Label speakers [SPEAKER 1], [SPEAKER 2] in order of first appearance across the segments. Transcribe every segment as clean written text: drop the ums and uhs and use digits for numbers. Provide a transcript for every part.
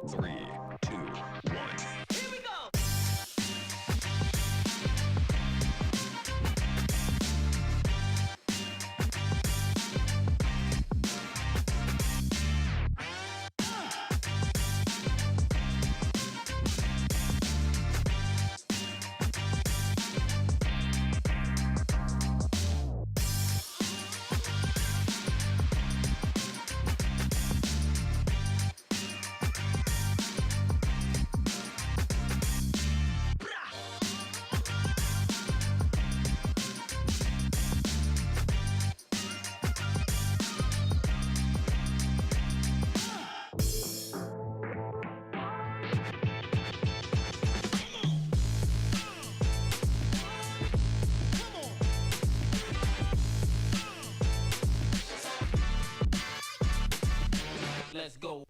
[SPEAKER 1] 3, 2, 1.
[SPEAKER 2] Here we go! Let's go.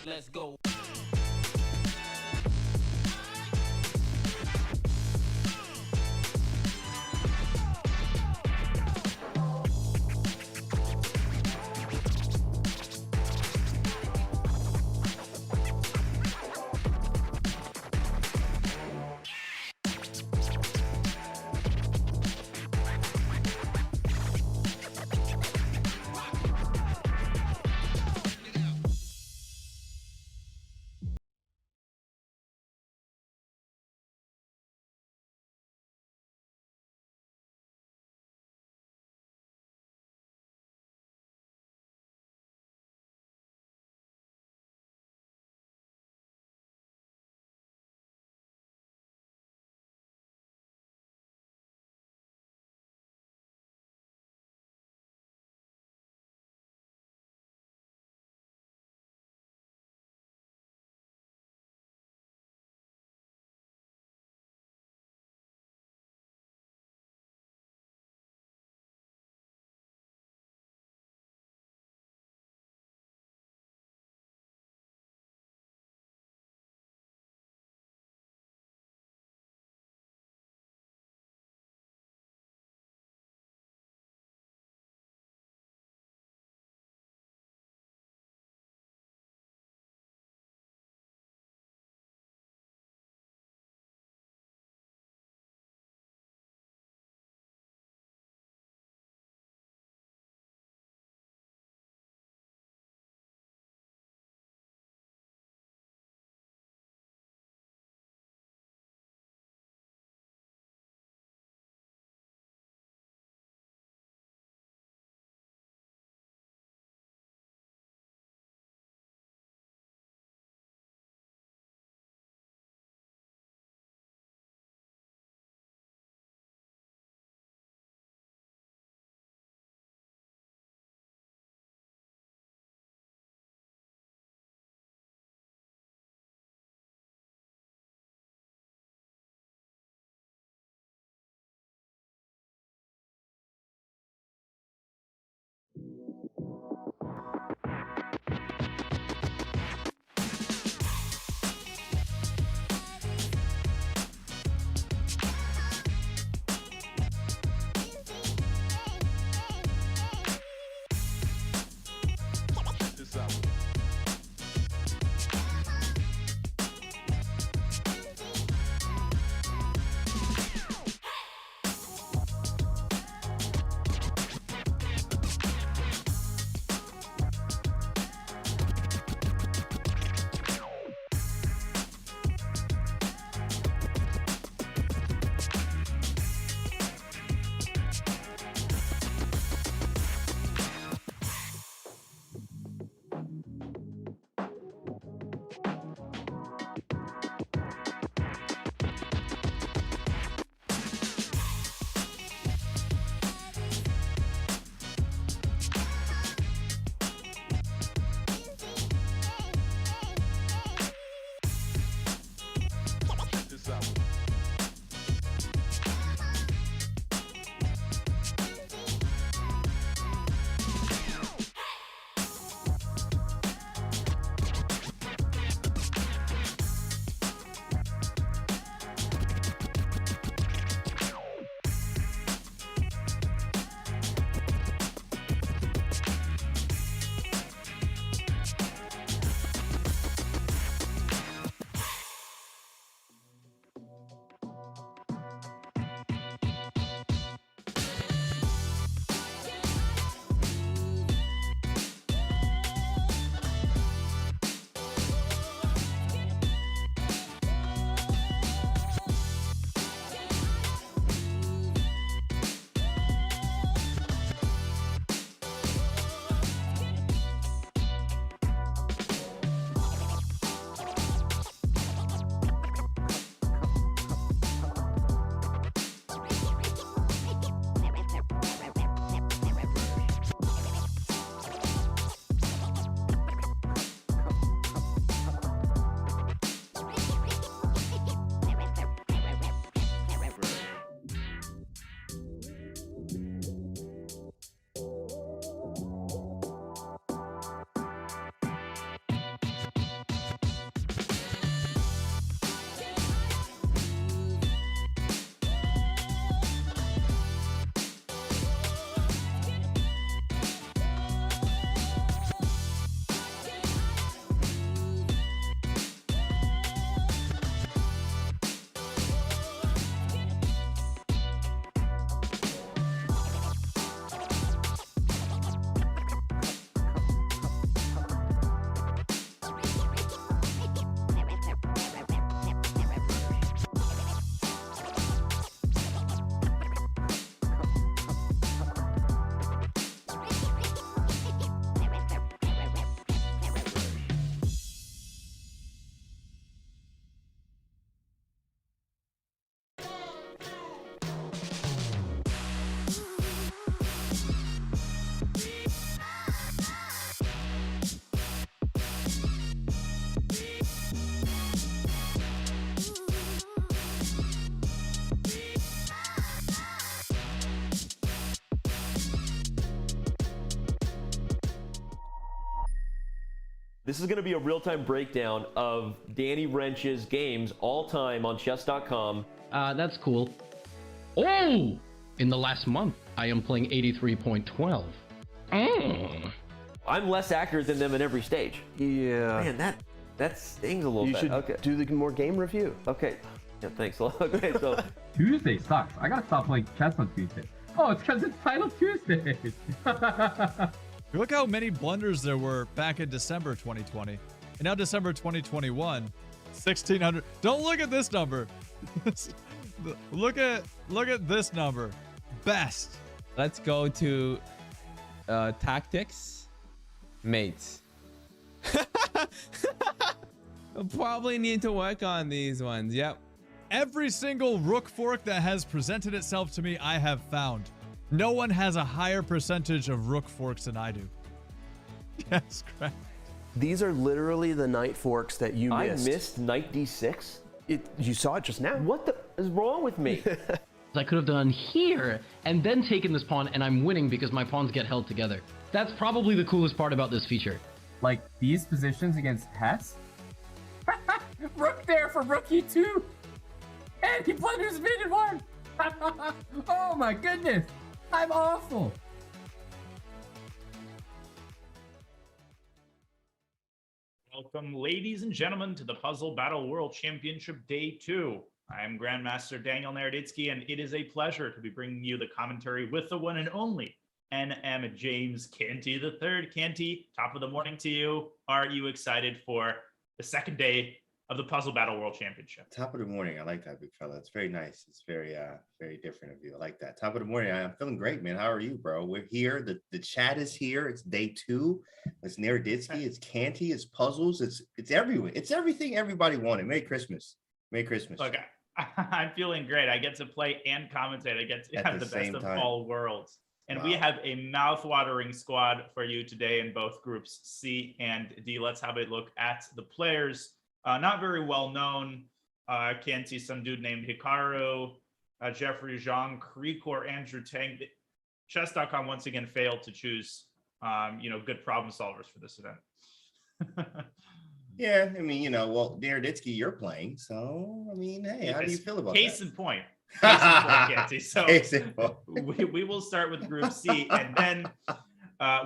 [SPEAKER 2] Let's go.
[SPEAKER 3] This is going to be a real-time breakdown of Danny Wrench's games all time on Chess.com.
[SPEAKER 4] That's cool. Oh! In the last month, I am playing 83.12.
[SPEAKER 3] I'm less accurate than them in every stage.
[SPEAKER 5] Yeah.
[SPEAKER 3] Man, that stings a little
[SPEAKER 5] You
[SPEAKER 3] bit.
[SPEAKER 5] should
[SPEAKER 3] Okay.
[SPEAKER 5] do the more game review.
[SPEAKER 3] Okay. Yeah, thanks a lot. Okay, so
[SPEAKER 6] Tuesday sucks. I gotta stop playing chess on Tuesday. Oh, it's because it's Title Tuesday.
[SPEAKER 7] Look how many blunders there were back in December 2020. And now December 2021, 1,600. Don't look at this number. look at this number. Best.
[SPEAKER 8] Let's go to tactics. Mates. I'll probably need to work on these ones. Yep.
[SPEAKER 7] Every single rook fork that has presented itself to me, I have found. No one has a higher percentage of rook forks than I do. Yes, correct.
[SPEAKER 5] These are literally the knight forks that you missed.
[SPEAKER 3] I missed knight d6?
[SPEAKER 5] You saw it just now.
[SPEAKER 3] What the is wrong with me?
[SPEAKER 4] I could have done here and then taken this pawn, and I'm winning because my pawns get held together. That's probably the coolest part about this feature.
[SPEAKER 6] Like these positions against Hess. Rook there for rook e2. And he blunders mate in one. Oh my goodness. I'm awful.
[SPEAKER 9] Welcome, ladies and gentlemen, to the Puzzle Battle World Championship Day 2. I am Grandmaster Daniel Naroditsky, and it is a pleasure to be bringing you the commentary with the one and only NM James Canty III. Canty, top of the morning to you. Are you excited for the second day of the Puzzle Battle World Championship?
[SPEAKER 10] Top of the morning. I like that, big fella. It's very nice. It's very different of you. I like that. Top of the morning. I'm feeling great, man. How are you, bro? We're here. The chat is here. It's day 2. It's Naroditsky. It's Canty. It's puzzles. It's everywhere. It's everything everybody wanted. Merry Christmas. Merry Christmas.
[SPEAKER 9] Look, I'm feeling great. I get to play and commentate. I get to have the best of all worlds. And we have a mouth-watering squad for you today in both groups C and D. Let's have a look at the players. Not very well known. Can't see some dude named Hikaru, Jeffrey Zhang, Krikor, Andrew Tang. Chess.com once again failed to choose, good problem solvers for this event.
[SPEAKER 10] Yeah, I mean, well, Naroditsky, you're playing, so I mean, hey, how do you feel about that?
[SPEAKER 9] Case in point, Canty. So we will start with Group C, and then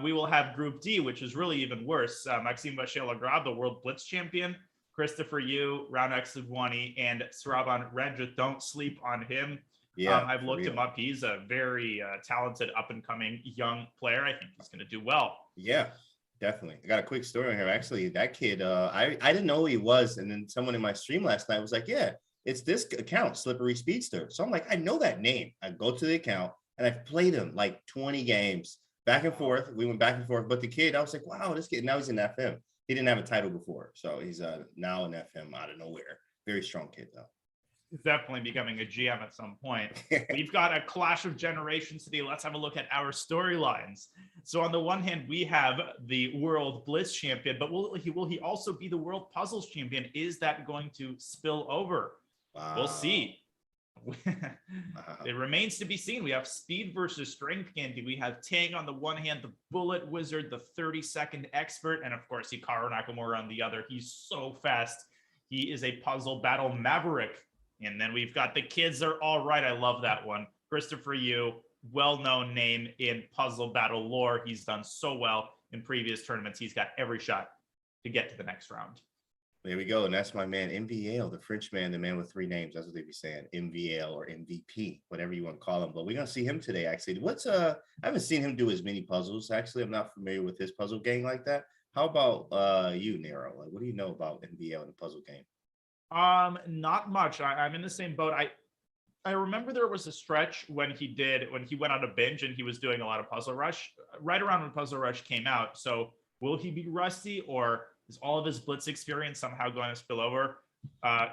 [SPEAKER 9] we will have Group D, which is really even worse. Maxime Vacher-Lagrave, the World Blitz Champion. Christopher Yu, Round X Livwani, and Sraban Renja. Don't sleep on him.
[SPEAKER 10] Yeah,
[SPEAKER 9] I've looked him up. He's a very talented, up-and-coming young player. I think he's going to do well.
[SPEAKER 10] Yeah, definitely. I got a quick story on here. Actually, that kid, I didn't know who he was, and then someone in my stream last night was like, yeah, it's this account, Slippery Speedster. So I'm like, I know that name. I go to the account, and I've played him like 20 games, back and forth. We went back and forth. But the kid, I was like, wow, this kid, now he's in FM. He didn't have a title before, so he's now an FM out of nowhere. Very strong kid, though.
[SPEAKER 9] He's definitely becoming a GM at some point. We've got a clash of generations today. Let's have a look at our storylines. So on the one hand, we have the World Blitz Champion, but will he also be the World Puzzles Champion? Is that going to spill over? Wow. We'll see. It remains to be seen. We have speed versus strength, Candy. We have Tang on the one hand, the bullet wizard, the 30-second expert, and of course Hikaru Nakamura on the other. He's so fast. He is a puzzle battle maverick. And then we've got the kids are all right. I love that one. Christopher Yu, well-known name in puzzle battle lore. He's done so well in previous tournaments. He's got every shot to get to the next round.
[SPEAKER 10] There we go. And that's my man, MVL, the French man, the man with 3 names. That's what they be saying, MVL or MVP, whatever you want to call him. But we're going to see him today, actually. I haven't seen him do as many puzzles. Actually, I'm not familiar with his puzzle game like that. How about you, Nero? Like, what do you know about MVL in the puzzle game?
[SPEAKER 9] Not much. I'm in the same boat. I remember there was a stretch when he went on a binge and he was doing a lot of Puzzle Rush right around when Puzzle Rush came out. So will he be rusty, or is all of his Blitz experience somehow going to spill over?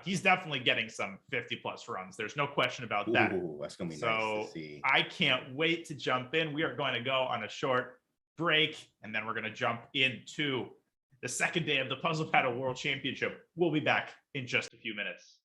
[SPEAKER 9] He's definitely getting some 50+ runs. There's no question about that.
[SPEAKER 10] Ooh, that's gonna be nice to see.
[SPEAKER 9] I can't wait to jump in. We are going to go on a short break, and then we're going to jump into the second day of the Puzzle Battle World Championship. We'll be back in just a few minutes.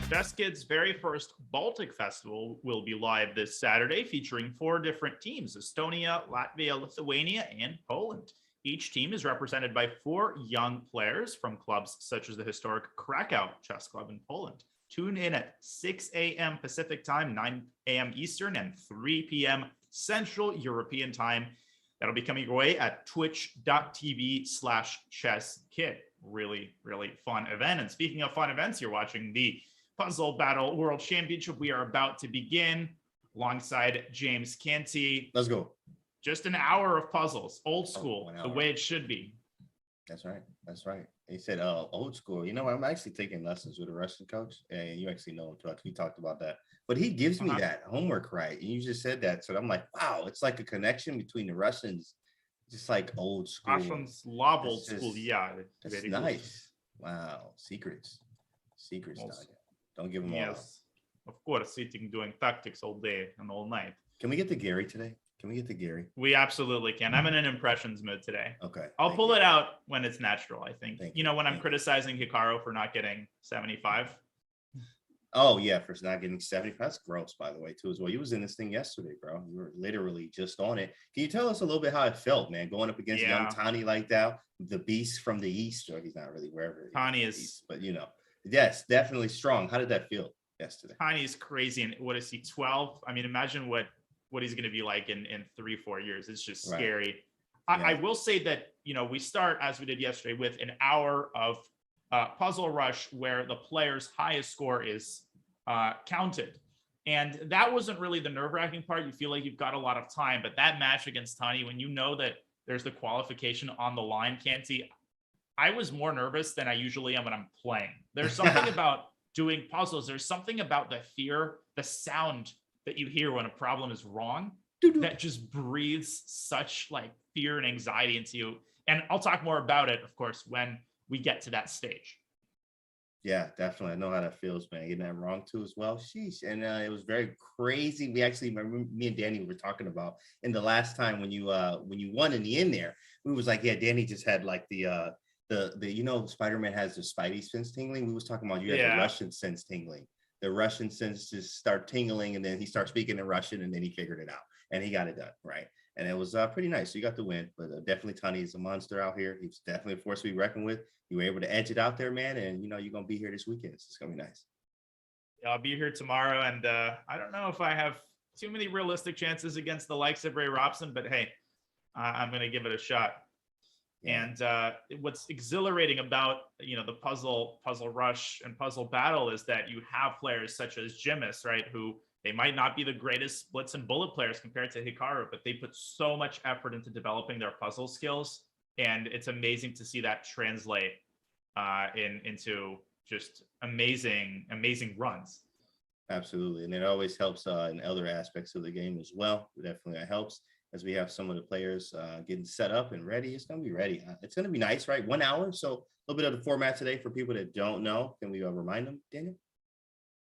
[SPEAKER 9] Chesskid's very first Baltic Festival will be live this Saturday, featuring 4 different teams: Estonia, Latvia, Lithuania, and Poland. Each team is represented by 4 young players from clubs such as the historic Krakow Chess Club in Poland. Tune in at 6 a.m. Pacific time, 9 a.m. Eastern, and 3 p.m. Central European time. That'll be coming your way at twitch.tv/chesskid. Really, really fun event. And speaking of fun events, you're watching the Puzzle Battle World Championship. We are about to begin alongside James Canty.
[SPEAKER 10] Let's go.
[SPEAKER 9] Just an hour of puzzles, old school, the way it should be.
[SPEAKER 10] That's right. That's right. He said, old school. You know, I'm actually taking lessons with a Russian coach, and you actually know him too. We talked about that. But he gives me that homework right. And you just said that. So I'm like, wow, it's like a connection between the Russians, just like old school.
[SPEAKER 9] Russians love old school. Yeah.
[SPEAKER 10] That's nice. Wow. Secrets. Dog. Don't give them all up.
[SPEAKER 9] Yes. Of course, sitting doing tactics all day and all night.
[SPEAKER 10] Can we get to Gary today? Can we get to Gary?
[SPEAKER 9] We absolutely can. I'm in an impressions mood today.
[SPEAKER 10] Okay.
[SPEAKER 9] I'll pull it out when it's natural, I think. You know, when I'm criticizing Hikaru for not getting 75.
[SPEAKER 10] Oh, yeah, for not getting 70. That's gross, by the way, too, as well. You was in this thing yesterday, bro. You were literally just on it. Can you tell us a little bit how it felt, man, going up against young Tani like that, the beast from the East, or he's not really wherever.
[SPEAKER 9] Tani is.
[SPEAKER 10] East, but, you know, yes, definitely strong. How did that feel yesterday?
[SPEAKER 9] Tani is crazy. And what is he, 12? I mean, imagine what he's going to be like in 3-4 years. It's just scary. I will say that, you know, we start, as we did yesterday, with an hour of Puzzle Rush where the player's highest score is counted. And that wasn't really the nerve-wracking part. You feel like you've got a lot of time. But that match against Tani, when you know that there's the qualification on the line, Canty, I was more nervous than I usually am when I'm playing. There's something about doing puzzles. There's something about the fear, the sound that you hear when a problem is wrong that just breathes such like fear and anxiety into you. And I'll talk more about it, of course, when we get to that stage.
[SPEAKER 10] Yeah, definitely. I know how that feels, man. Getting that wrong too as well. Sheesh. And it was very crazy. We actually remember me and Danny were talking about in the last time when you won in the end there, we was like, yeah, Danny just had like the you know, Spider-Man has the Spidey sense tingling. We was talking about you had the Russian sense tingling. The Russian sense just start tingling, and then he starts speaking in Russian, and then he figured it out, and he got it done, right? And it was pretty nice. So you got the win, but definitely Tani is a monster out here. He's definitely a force to be reckoned with. You were able to edge it out there, man, and you know you're gonna be here this weekend. So it's gonna be nice.
[SPEAKER 9] Yeah, I'll be here tomorrow, and I don't know if I have too many realistic chances against the likes of Ray Robson, but hey, I'm gonna give it a shot. And what's exhilarating about, you know, the puzzle rush and puzzle battle is that you have players such as Jimis, right, who they might not be the greatest blitz and bullet players compared to Hikaru, but they put so much effort into developing their puzzle skills, and it's amazing to see that translate into just amazing runs. Absolutely, and it always helps in other aspects of the game as well. Definitely, it helps. As we have some of the players getting set up and ready. It's going to be ready. It's going to be nice, right? 1 hour. So a little bit of the format today for people that don't know. Can we remind them, Daniel?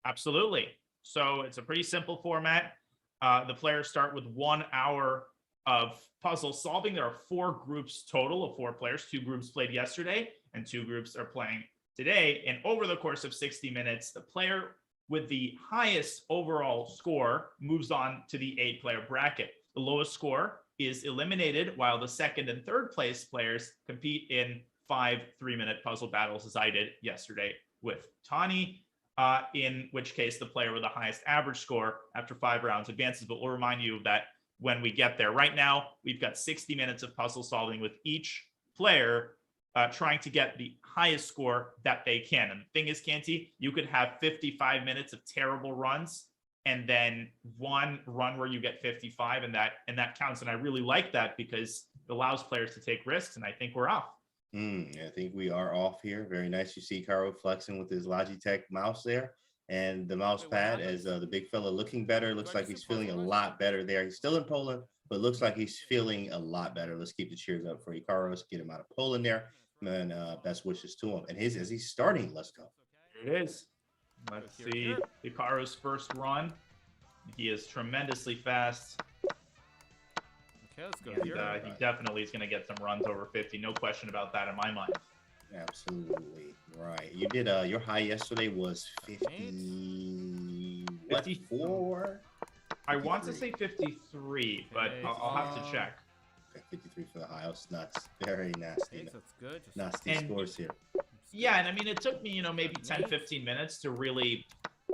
[SPEAKER 9] Absolutely. So it's a pretty simple format. The players start with 1 hour of puzzle solving. There are 4 groups total of 4 players. 2 groups played yesterday and 2 groups are playing today. And over the course of 60 minutes, the player with the highest overall score moves on to the 8-player bracket. The lowest score is eliminated, while the second and third place players compete in 5 3-minute puzzle battles, as I did yesterday with Tani, in which case the player with the highest average score after 5 rounds advances. But we'll remind you that when we get there. Right now, we've got 60 minutes of puzzle solving with each player trying to get the highest score that they can. And the thing is, Canty, you could have 55 minutes of terrible runs and then 1 run where you get 55, and that counts. And I really like that because it allows players to take risks, and I think we're off. I think we are off here. Very nice. You see Caro flexing with his Logitech mouse there and the mouse pad as the big fella looking better. Looks like he's feeling a lot better there. He's still in Poland, but looks like he's feeling a lot better. Let's keep the cheers up for Hikaru. Let's get him out of Poland there. And best wishes to him. And as he's starting, let's go. Here it is. Let's see Hikaru's first run. He is tremendously fast.
[SPEAKER 1] Okay, let's go.
[SPEAKER 10] And,
[SPEAKER 1] He
[SPEAKER 10] definitely is going to get some runs over 50. No question about that in my mind. Absolutely. Right. You did your high yesterday was 50. 54?
[SPEAKER 9] I want to say 53, but I'll have to check.
[SPEAKER 10] Okay, 53 for the high. That's nuts. Very nasty.
[SPEAKER 1] Okay, that's good. Just
[SPEAKER 10] Nasty scores here.
[SPEAKER 9] Yeah, and I mean, it took me, maybe 10, 15 minutes to really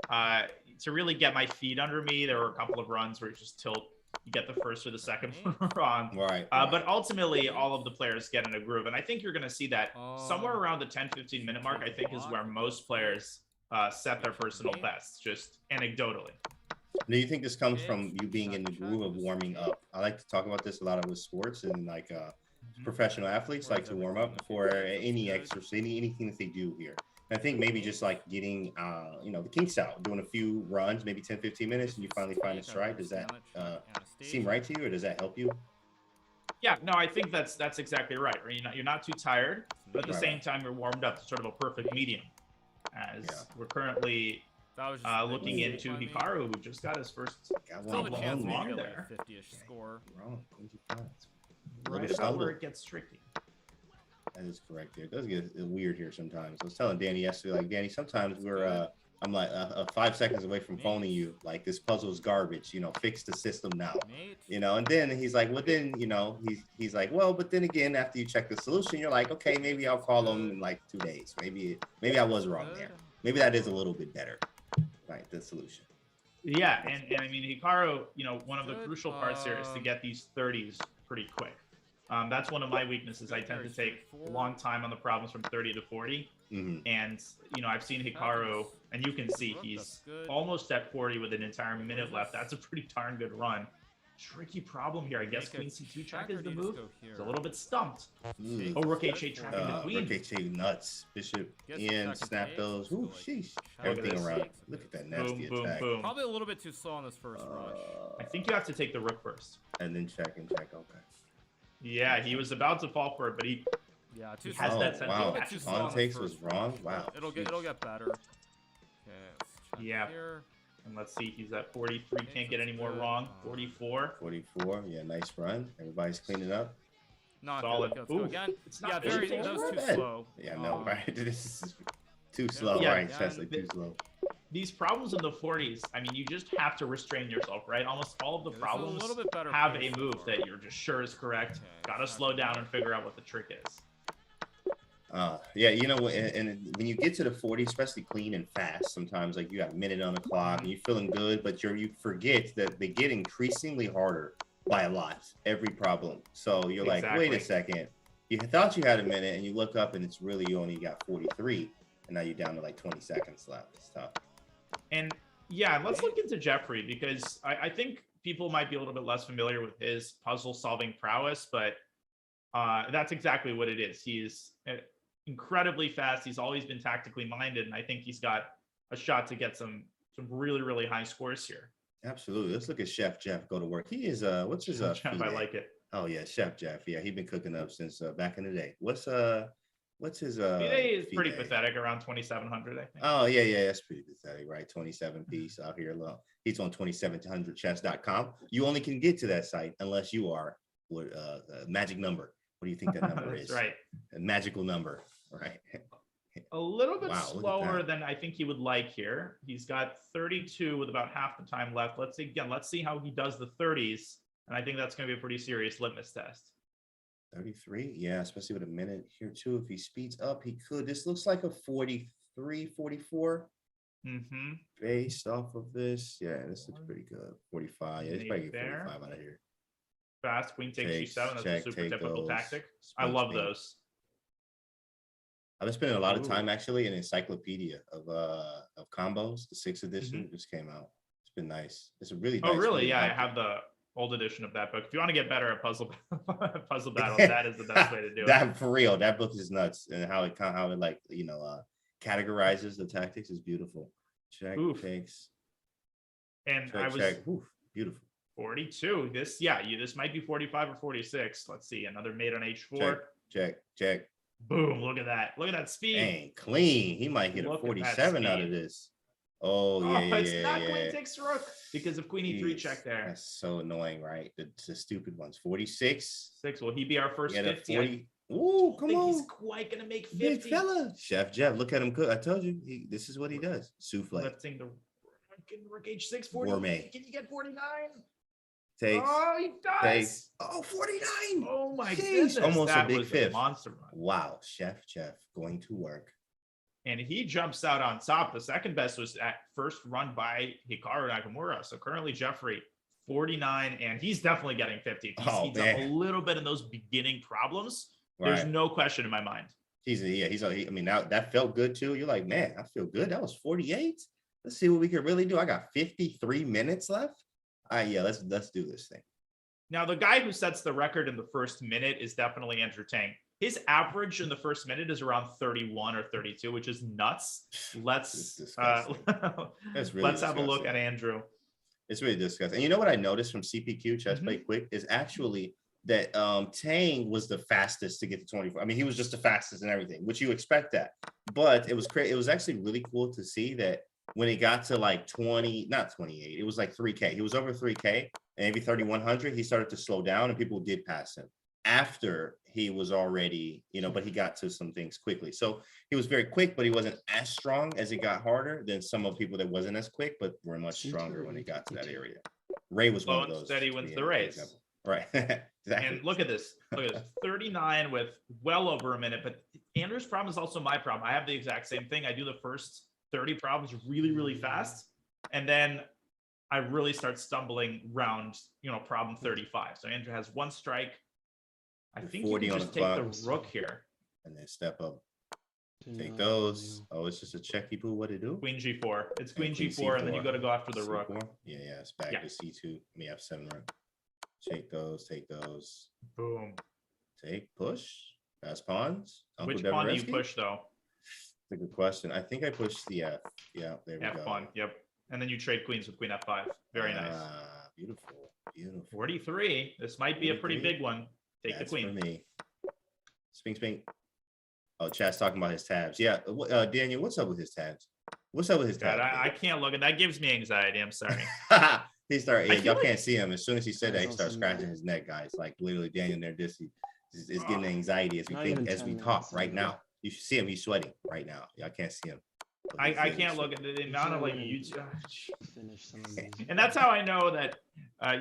[SPEAKER 9] get my feet under me. There were a couple of runs where you just tilt, you get the first or the second run.
[SPEAKER 10] Right.
[SPEAKER 9] But ultimately, all of the players get in a groove. And I think you're going to see that somewhere around the 10, 15 minute mark, I think is where most players set their personal bests, just anecdotally.
[SPEAKER 10] Do you think this comes from you being in the groove of warming up? I like to talk about this a lot with sports and like professional athletes like to warm up before any exercise, anything that they do here. And I think maybe just like getting, you know, the kinks out, doing a few runs, maybe 10, 15 minutes, and you finally find a stride. Does that seem right to you, or does that help you?
[SPEAKER 9] Yeah, no, I think that's exactly right. You're not too tired, but at the same time, you're warmed up to sort of a perfect medium. As we're currently looking into Hikaru, who just got his first long there.
[SPEAKER 1] 50-ish score.
[SPEAKER 10] Wrong.
[SPEAKER 9] Right about where it gets tricky.
[SPEAKER 10] That is correct. It does get weird here sometimes. I was telling Danny yesterday, like, Danny, sometimes we're I'm like 5 seconds away from phoning you, like, this puzzle's garbage, you know, fix the system now, you know. And then he's like, well, then, you know, he's like, well, but then again, after you check the solution, you're like, okay, maybe I'll call him in like 2 days. Maybe I was wrong there. Maybe that is a little bit better, right? The solution.
[SPEAKER 9] Yeah, and I mean, Hikaru, you know, one of the crucial parts here is to get these 30s pretty quick. That's one of my weaknesses. I tend to take a long time on the problems from 30 to 40. And, you know, I've seen Hikaru, and you can see he's almost at 40 with an entire minute left. That's a pretty darn good run. Tricky problem here. I guess Queen C2 track is the move. It's a little bit stumped. Oh, Rook H8 tracking the Queen.
[SPEAKER 10] Rook H8 nuts. Bishop in, snap those. Ooh, sheesh. Everything around. Look at that nasty attack.
[SPEAKER 1] Boom. Probably a little bit too slow on this first rush.
[SPEAKER 9] I think you have to take the Rook first.
[SPEAKER 10] And then check and check. Okay.
[SPEAKER 9] Yeah, he was about to fall for it, but he has that sense
[SPEAKER 10] wow.
[SPEAKER 9] of catch.
[SPEAKER 10] On takes was wrong. Wow.
[SPEAKER 1] It'll get better. Okay.
[SPEAKER 9] Yeah.
[SPEAKER 1] Here.
[SPEAKER 9] And let's see, he's at 43. Can't get any more wrong. 44.
[SPEAKER 10] 44. Yeah, nice run. Everybody's cleaning up.
[SPEAKER 1] Not
[SPEAKER 9] solid.
[SPEAKER 1] Let's go again.
[SPEAKER 9] It's not
[SPEAKER 1] that was too slow.
[SPEAKER 10] Yeah, no, right. This is too slow, right? Chesley, too slow.
[SPEAKER 9] These problems in the 40s, I mean, you just have to restrain yourself, right? Almost all of the problems
[SPEAKER 1] better
[SPEAKER 9] have a move that you're just sure is correct. Gotta slow down and figure out what the trick is.
[SPEAKER 10] Yeah, you know, and when you get to the 40, especially clean and fast, sometimes like you got a minute on the clock and you're feeling good, but you forget that they get increasingly harder by a lot, every problem. So you're like, wait a second, you thought you had a minute and you look up and it's really, you only got 43, and now you're down to like 20 seconds left. It's tough.
[SPEAKER 9] And yeah, let's look into Jeffrey, because I think people might be a little bit less familiar with his puzzle solving prowess, but that's exactly what it is. He's incredibly fast. He's always been tactically minded, and I think he's got a shot to get some really, really high scores here.
[SPEAKER 10] Absolutely. Let's look at Chef Jeff go to work. He is what's his
[SPEAKER 9] Chef, I like it.
[SPEAKER 10] Oh yeah, Chef Jeff. Yeah, he's been cooking up since back in the day. What's his
[SPEAKER 9] FIDE is pretty pathetic, around 2,700, I think.
[SPEAKER 10] Oh yeah, that's pretty pathetic, right? 27 piece out here alone. He's on 2700chess.com. You only can get to that site unless you are magic number. What do you think that number is?
[SPEAKER 9] Right.
[SPEAKER 10] A magical number, right?
[SPEAKER 9] A little bit slower than I think he would like here. He's got 32 with about half the time left. Let's see how he does the 30s. And I think that's going to be a pretty serious litmus test.
[SPEAKER 10] 33, yeah, especially with a minute here too. If he speeds up, he could. This looks like a 43, 44. Based off of this, yeah, this looks pretty good. 45, yeah, he's probably get 45 out of here.
[SPEAKER 9] Fast queen takes G7. That's a super typical tactic. I love those.
[SPEAKER 10] I've been spending a lot of time actually in encyclopedia of combos. The 6th edition just came out. It's been nice. It's a really nice.
[SPEAKER 9] Oh, really? Yeah, I have the old edition of that book. If you want to get better at puzzle battles, that is the best way to do it.
[SPEAKER 10] For real, that book is nuts, and how it like, you know, categorizes the tactics is beautiful. Check takes.
[SPEAKER 9] And
[SPEAKER 10] check,
[SPEAKER 9] I was
[SPEAKER 10] check. Oof, beautiful.
[SPEAKER 9] 42. This might be 45 or 46. Let's see. Another mate on H4.
[SPEAKER 10] Check.
[SPEAKER 9] Boom. Look at that. Look at that speed.
[SPEAKER 10] Dang, clean. He might get a 47 out of this. Oh, yeah.
[SPEAKER 9] It's not Queen takes Rook because of Queen E3 check there.
[SPEAKER 10] That's so annoying, right? The stupid ones. 46.
[SPEAKER 9] Will he be our first 50?
[SPEAKER 10] 40. Ooh, come on.
[SPEAKER 9] He's quite going to make 50.
[SPEAKER 10] Big fella. Chef Jeff, look at him cook. I told you. This is what he does. Souffle.
[SPEAKER 9] Let's sing the Rook H6 40.
[SPEAKER 10] Gourmet.
[SPEAKER 9] Can you get 49?
[SPEAKER 10] Takes.
[SPEAKER 9] Oh, he does.
[SPEAKER 10] Takes. Oh, 49.
[SPEAKER 9] Oh, my goodness.
[SPEAKER 10] Almost
[SPEAKER 9] that
[SPEAKER 10] a big
[SPEAKER 9] was
[SPEAKER 10] fifth.
[SPEAKER 9] A monster run.
[SPEAKER 10] Wow. Chef Jeff going to work.
[SPEAKER 9] And he jumps out on top. The second best was at first run by Hikaru Nakamura. So currently Jeffrey 49, and he's definitely getting 50. He speeds up a little bit in those beginning problems. There's no question in my mind.
[SPEAKER 10] I mean, that felt good too. You're like, man, I feel good. That was 48. Let's see what we can really do. I got 53 minutes left. All right, yeah, let's do this thing.
[SPEAKER 9] Now, the guy who sets the record in the first minute is definitely Andrew Tang. His average in the first minute is around 31 or 32, which is nuts. Let's
[SPEAKER 10] That's really
[SPEAKER 9] let's have a look at Andrew.
[SPEAKER 10] It's really disgusting. And you know what I noticed from CPQ Chess Play Quick is actually that Tang was the fastest to get to 24. I mean, he was just the fastest and everything, which you expect that. But it was crazy. It was actually really cool to see that when he got to like 20, not 28, it was like 3K. He was over 3K and maybe 3,100. He started to slow down and people did pass him after he was already, you know, but he got to some things quickly. So he was very quick, but he wasn't as strong as it got harder than some of people that wasn't as quick, but were much stronger when he got to that area. Ray was one of those.
[SPEAKER 9] Steady wins the race.
[SPEAKER 10] Right. Exactly.
[SPEAKER 9] And look at this. Look at this. 39 with well over a minute. But Andrew's problem is also my problem. I have the exact same thing. I do the first 30 problems really, really fast. And then I really start stumbling round, you know, problem 35. So Andrew has one strike. I think you can just take the rook here.
[SPEAKER 10] And then step up. Take those. Oh, it's just a checky poo. What to do?
[SPEAKER 9] Queen G4. It's Queen G4, and then you got to go after the rook.
[SPEAKER 10] Yeah, it's back to C2. I mean, F7 rook. Take those, take those.
[SPEAKER 9] Boom.
[SPEAKER 10] Take, push. Pass pawns.
[SPEAKER 9] Which pawn do you push, though?
[SPEAKER 10] That's a good question. I think I pushed the F. Yeah, there we go.
[SPEAKER 9] F pawn, yep. And then you trade queens with Queen F5. Very nice.
[SPEAKER 10] Beautiful, beautiful.
[SPEAKER 9] 43. This might be a pretty big one. Take the queen.
[SPEAKER 10] For me. Spink, spink. Oh, Chad's talking about his tabs. Yeah, Daniel, what's up with his tabs? What's up with his tabs?
[SPEAKER 9] I can't look at that. Gives me anxiety. I'm sorry.
[SPEAKER 10] He started. Y'all can't see him. As soon as he said that, he started scratching his neck, guys. Like literally, Daniel there, is getting anxiety as we talk right now. You should see him. He's sweating right now. Y'all can't see him.
[SPEAKER 9] I can't look at the amount of like YouTube. And that's how I know that,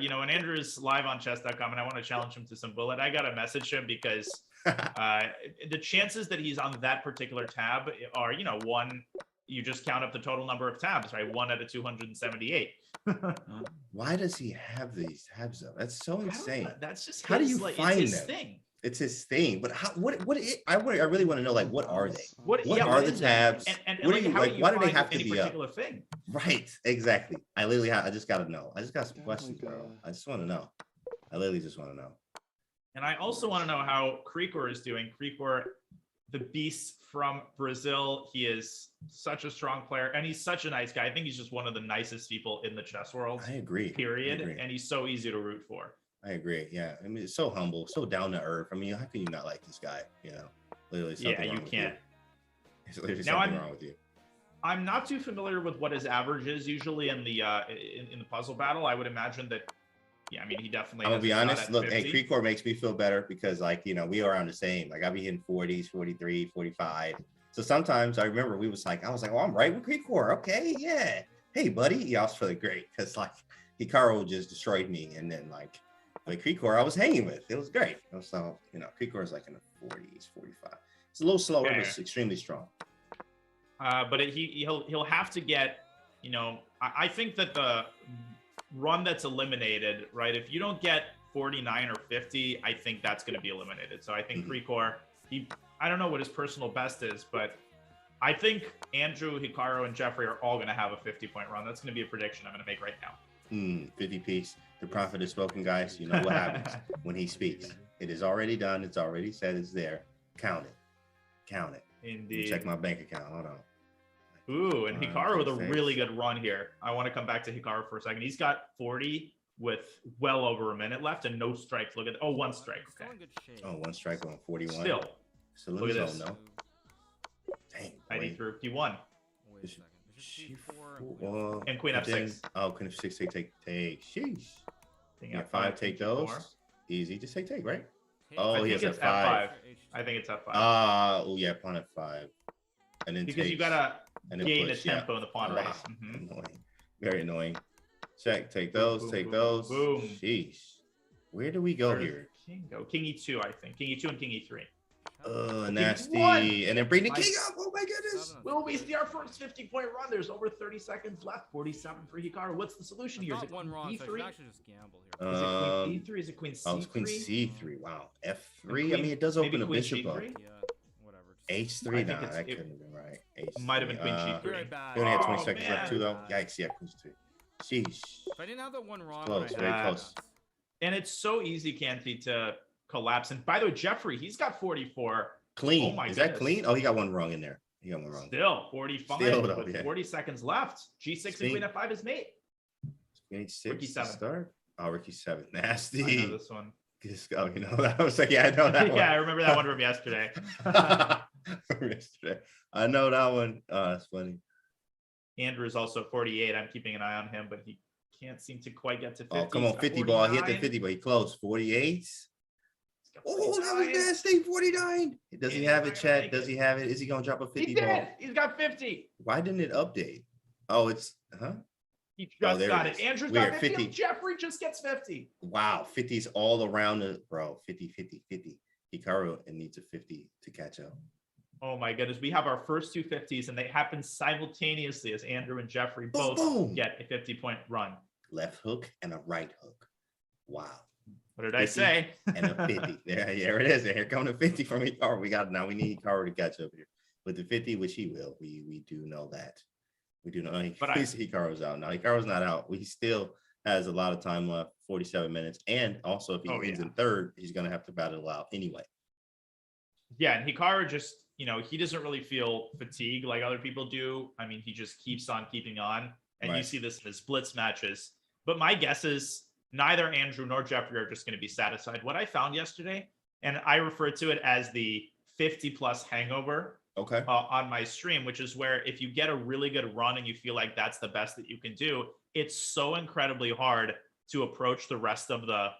[SPEAKER 9] you know, when Andrew's live on chess.com and I want to challenge him to some bullet, I got to message him because the chances that he's on that particular tab are, you know, one, you just count up the total number of tabs, right? 1 out of 278.
[SPEAKER 10] Why does he have these tabs up? That's so insane.
[SPEAKER 9] That's just
[SPEAKER 10] how do you find
[SPEAKER 9] his
[SPEAKER 10] them?
[SPEAKER 9] Thing.
[SPEAKER 10] It's his thing, but how? I really want to know. Like, what are they?
[SPEAKER 9] What
[SPEAKER 10] are the tabs?
[SPEAKER 9] And
[SPEAKER 10] what are you like? Why do they have to be
[SPEAKER 9] particular thing?
[SPEAKER 10] Right, exactly. I literally I just got to know. I just got some questions, bro. I just want to know. I literally just want to know.
[SPEAKER 9] And I also want to know how Krikor is doing. Krikor, the beast from Brazil. He is such a strong player, and he's such a nice guy. I think he's just one of the nicest people in the chess world.
[SPEAKER 10] I agree.
[SPEAKER 9] Period. And he's so easy to root for.
[SPEAKER 10] I agree. Yeah. I mean, it's so humble, so down to earth. I mean, how can you not like this guy? You know, literally something wrong with you. There's literally something wrong with you.
[SPEAKER 9] I'm not too familiar with what his average is usually in the puzzle battle. I would imagine that, yeah, I mean, he definitely.
[SPEAKER 10] I'm gonna be honest. Look, hey, Krikor makes me feel better because, like, you know, we are around the same. Like, I'll be hitting 40s, 43, 45. So sometimes I remember I was like, oh, I'm right with Krikor. Okay, yeah. Hey, buddy. Yeah, I was feeling great because, like, Hikaru just destroyed me, and then like. But Krikor I was hanging with. It was great. So, you know, Krikor is like in the 40s, 45. It's a little slower, but it's extremely strong.
[SPEAKER 9] But he'll have to get, you know, I think that the run that's eliminated, right? If you don't get 49 or 50, I think that's going to be eliminated. So I think Krikor, I don't know what his personal best is, but I think Andrew, Hikaru, and Jeffrey are all going to have a 50-point run. That's going to be a prediction I'm going to make right now.
[SPEAKER 10] 50 piece. The prophet has spoken, guys. You know what happens when he speaks. It is already done. It's already said. It's there. Count it. Count it.
[SPEAKER 9] Indeed.
[SPEAKER 10] Check my bank account. Hold on.
[SPEAKER 9] Ooh, and Hikaru with a really good run here. I want to come back to Hikaru for a second. He's got 40 with well over a minute left and no strikes. Look at one strike. Okay.
[SPEAKER 10] Oh, one strike on 41.
[SPEAKER 9] Still.
[SPEAKER 10] Look at this. No. Dang.
[SPEAKER 9] 93. He won. And Queen F6.
[SPEAKER 10] Oh, Queen F6, take. Sheesh.
[SPEAKER 9] King
[SPEAKER 10] F5, take those. Easy, just take, right? Oh, he has
[SPEAKER 9] F5.
[SPEAKER 10] I
[SPEAKER 9] think it's F5.
[SPEAKER 10] Oh yeah, pawn F5. And then
[SPEAKER 9] because you gotta gain the tempo in the pawn race.
[SPEAKER 10] Annoying. Very annoying. Check, take those, take those.
[SPEAKER 9] Boom.
[SPEAKER 10] Sheesh. Where do we go here?
[SPEAKER 9] King go. King E2, I think. King E2 and King E3.
[SPEAKER 10] Nasty. And then bring the king up. Oh my goodness.
[SPEAKER 9] Will we see our first 50-point run? There's over 30 seconds left. 47 for Hikaru. What's the solution here? Is it
[SPEAKER 1] one wrong,
[SPEAKER 9] E3?
[SPEAKER 1] so I should actually just gamble here.
[SPEAKER 9] Is it Queen E3? Is it Queen C3?
[SPEAKER 10] Oh, it's Queen C3. Wow. F3. I mean, it does open a bishop up.
[SPEAKER 1] Yeah, whatever.
[SPEAKER 10] H3. Nah, that couldn't have been right. H3.
[SPEAKER 9] Might have been Queen G3.
[SPEAKER 10] You only had 20 seconds left too, though. Yikes. Yeah, Queen C3. Sheesh.
[SPEAKER 1] If I didn't have that one wrong,
[SPEAKER 10] Close. Very close.
[SPEAKER 9] And it's so easy, Canty, to collapse. And by the way, Jeffrey, he's got 44.
[SPEAKER 10] Clean.
[SPEAKER 9] Oh my
[SPEAKER 10] Is
[SPEAKER 9] goodness.
[SPEAKER 10] that clean? Oh, he got one wrong in there. He got one wrong.
[SPEAKER 9] Still 45
[SPEAKER 10] Still, though,
[SPEAKER 9] with
[SPEAKER 10] yeah.
[SPEAKER 9] 40 seconds left. G6 and
[SPEAKER 10] Queen.
[SPEAKER 9] Queen F5 is mate.
[SPEAKER 10] Queen H6
[SPEAKER 9] Rookie
[SPEAKER 10] to
[SPEAKER 9] 7.
[SPEAKER 10] start. Oh, Rookie 7.
[SPEAKER 9] I
[SPEAKER 10] Nasty.
[SPEAKER 9] know this one.
[SPEAKER 10] Oh, you know that. I was like, yeah, I know that one.
[SPEAKER 9] Yeah, I remember that one from yesterday.
[SPEAKER 10] From yesterday. I know that one. Oh, that's funny.
[SPEAKER 9] Andrew is also 48. I'm keeping an eye on him, but he can't seem to quite get to 50.
[SPEAKER 10] Oh, come
[SPEAKER 9] He's
[SPEAKER 10] on,
[SPEAKER 9] got
[SPEAKER 10] 50 ball. He hit the
[SPEAKER 9] 49.
[SPEAKER 10] 50, but he closed. 48.
[SPEAKER 9] He's got
[SPEAKER 10] Oh, that was
[SPEAKER 9] 49.
[SPEAKER 10] nasty. 49. Does he have it, Chat? Does he have it? Is he gonna drop a 50
[SPEAKER 9] He
[SPEAKER 10] ball?
[SPEAKER 9] did. He's got 50.
[SPEAKER 10] Why didn't it update? Oh, it's
[SPEAKER 9] He
[SPEAKER 10] Oh,
[SPEAKER 9] just
[SPEAKER 10] there
[SPEAKER 9] got
[SPEAKER 10] it
[SPEAKER 9] it.
[SPEAKER 10] is.
[SPEAKER 9] Andrew's
[SPEAKER 10] Weird,
[SPEAKER 9] got 50.
[SPEAKER 10] 50.
[SPEAKER 9] Jeffrey just gets 50.
[SPEAKER 10] wow. 50's all around the bro. 50, 50, 50. Hikaru needs a 50 to catch up.
[SPEAKER 9] Oh my goodness. We have our first two 50s, and they happen simultaneously as Andrew and Jeffrey
[SPEAKER 10] Boom,
[SPEAKER 9] both
[SPEAKER 10] boom.
[SPEAKER 9] get a 50-point run.
[SPEAKER 10] Left hook and a right hook. Wow.
[SPEAKER 9] What did I
[SPEAKER 10] 50
[SPEAKER 9] say?
[SPEAKER 10] And a 50. There it is. Here comes the 50 from Hikaru. We need Hikaru to catch up here. With the 50, which he will. We do know that. We do know Hikaru's out. Now Hikaru's not out. He still has a lot of time left, 47 minutes. And also if he wins in third, he's gonna have to battle out anyway.
[SPEAKER 9] Yeah, and Hikaru just, he doesn't really feel fatigue like other people do. I mean, he just keeps on keeping on. And you
[SPEAKER 10] Right.
[SPEAKER 9] see this in his blitz matches. But my guess is neither Andrew nor Jeffrey are just going to be satisfied. What I found yesterday, and I refer to it as the 50+ hangover
[SPEAKER 10] Okay.
[SPEAKER 9] on my stream, which is where if you get a really good run and you feel like that's the best that you can do, it's so incredibly hard to approach the rest of the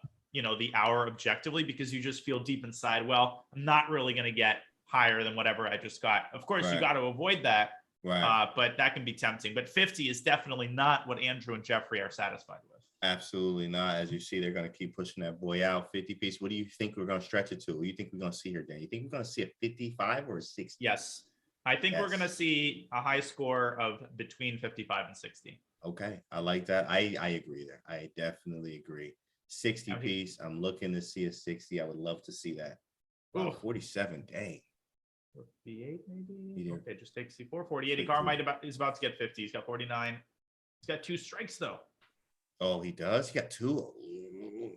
[SPEAKER 9] hour objectively, because you just feel deep inside, well, I'm not really going to get higher than whatever I just got. Of course, you
[SPEAKER 10] Right.
[SPEAKER 9] got to avoid that,
[SPEAKER 10] Right.
[SPEAKER 9] but that can be tempting. But 50 is definitely not what Andrew and Jeffrey are satisfied with.
[SPEAKER 10] Absolutely not. As you see, they're going to keep pushing that boy out. 50 piece. What do you think we're going to stretch it to? What do you think we're going to see here, Dan? You think we're going to see a 55 or a 60?
[SPEAKER 9] Yes. I think we're
[SPEAKER 10] Yes.
[SPEAKER 9] going to see a high score of between 55 and 60.
[SPEAKER 10] Okay. I like that. I agree there. I definitely agree. 60
[SPEAKER 9] Okay.
[SPEAKER 10] piece. I'm looking to see a 60. I would love to see that. Wow,
[SPEAKER 9] Ooh.
[SPEAKER 10] 47. Dang.
[SPEAKER 9] 48 maybe?
[SPEAKER 10] Yeah.
[SPEAKER 9] Okay, just take C4. 48.
[SPEAKER 10] Take
[SPEAKER 9] Hikaru is about to get 50. He's got 49. He's got 2 strikes, though.
[SPEAKER 10] Oh, he does? He got 2. Ooh.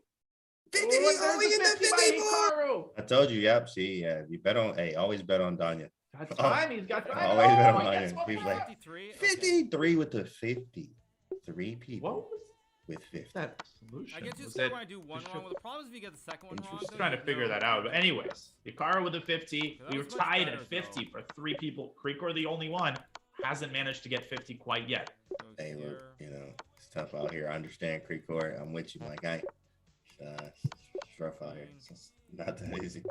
[SPEAKER 10] 50.
[SPEAKER 9] Oh,
[SPEAKER 10] Oh, he
[SPEAKER 9] there's
[SPEAKER 10] hit
[SPEAKER 9] a
[SPEAKER 10] that
[SPEAKER 9] 50 by
[SPEAKER 10] 50 ball.
[SPEAKER 9] Hikaru.
[SPEAKER 10] I told you. Yep. See, yeah. You bet on, always bet on Danya.
[SPEAKER 9] Got time. He's got time.
[SPEAKER 10] Always bet on
[SPEAKER 9] he gets
[SPEAKER 10] Danya.
[SPEAKER 9] one
[SPEAKER 10] He was
[SPEAKER 9] more.
[SPEAKER 10] like,
[SPEAKER 1] 53. Okay.
[SPEAKER 10] 53 with the 50. 3 people
[SPEAKER 9] What was
[SPEAKER 10] with 50.
[SPEAKER 9] that solution?
[SPEAKER 1] I get you
[SPEAKER 9] Was
[SPEAKER 1] scared
[SPEAKER 9] it-
[SPEAKER 1] when I do one wrong. Well, the problem is if you get the second one wrong.
[SPEAKER 9] Just
[SPEAKER 1] though,
[SPEAKER 9] trying to
[SPEAKER 1] you
[SPEAKER 9] figure
[SPEAKER 1] know
[SPEAKER 9] that out. But anyways, Hikaru with a 50.
[SPEAKER 1] That
[SPEAKER 9] We were
[SPEAKER 1] was much
[SPEAKER 9] tied
[SPEAKER 1] better,
[SPEAKER 9] at 50
[SPEAKER 1] though.
[SPEAKER 9] for 3 people. Creekor, the only one, hasn't managed to get 50 quite yet.
[SPEAKER 1] So
[SPEAKER 10] Hey, look,
[SPEAKER 1] here.
[SPEAKER 10] it's tough out here. I understand, Creekor. I'm with you, my guy. It's rough out here. It's not that easy.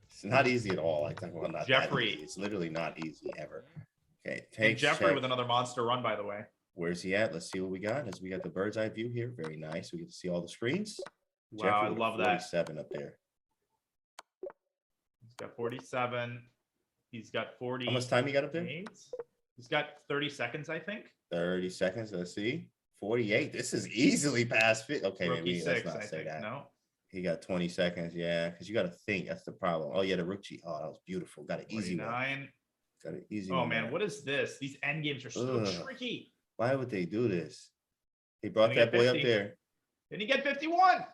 [SPEAKER 10] It's not easy at all. Well, not
[SPEAKER 9] Jeffrey.
[SPEAKER 10] that easy. It's literally not easy ever. Okay,
[SPEAKER 9] And
[SPEAKER 10] take
[SPEAKER 9] Jeffrey with another monster run, by the way.
[SPEAKER 10] Where's he at? Let's see what we got. As we got the bird's eye view here. Very nice. We get to see all the screens.
[SPEAKER 9] Wow, I
[SPEAKER 10] with a
[SPEAKER 9] love that.
[SPEAKER 10] 47 up there.
[SPEAKER 9] He's got 47. He's got 40.
[SPEAKER 10] How much time you got up there?
[SPEAKER 9] He's got 30 seconds, I think.
[SPEAKER 10] 30 seconds. Let's see. 48. This is easily past 50. Okay,
[SPEAKER 9] Rookie
[SPEAKER 10] maybe
[SPEAKER 9] 6,
[SPEAKER 10] let's not
[SPEAKER 9] I
[SPEAKER 10] say
[SPEAKER 9] think.
[SPEAKER 10] that.
[SPEAKER 9] No.
[SPEAKER 10] He got 20 seconds. Yeah, because you got to think. That's the problem. Oh, yeah, the rookie. Oh, that was beautiful. Got an easy one.
[SPEAKER 9] 49.
[SPEAKER 10] Got an easy
[SPEAKER 9] Oh
[SPEAKER 10] one.
[SPEAKER 9] man,
[SPEAKER 10] there.
[SPEAKER 9] what is this? These end games are so
[SPEAKER 10] Ugh.
[SPEAKER 9] tricky.
[SPEAKER 10] Why would they do this? He brought
[SPEAKER 9] He
[SPEAKER 10] that
[SPEAKER 9] got
[SPEAKER 10] boy up
[SPEAKER 9] 50.
[SPEAKER 10] there.
[SPEAKER 9] Did he get 51?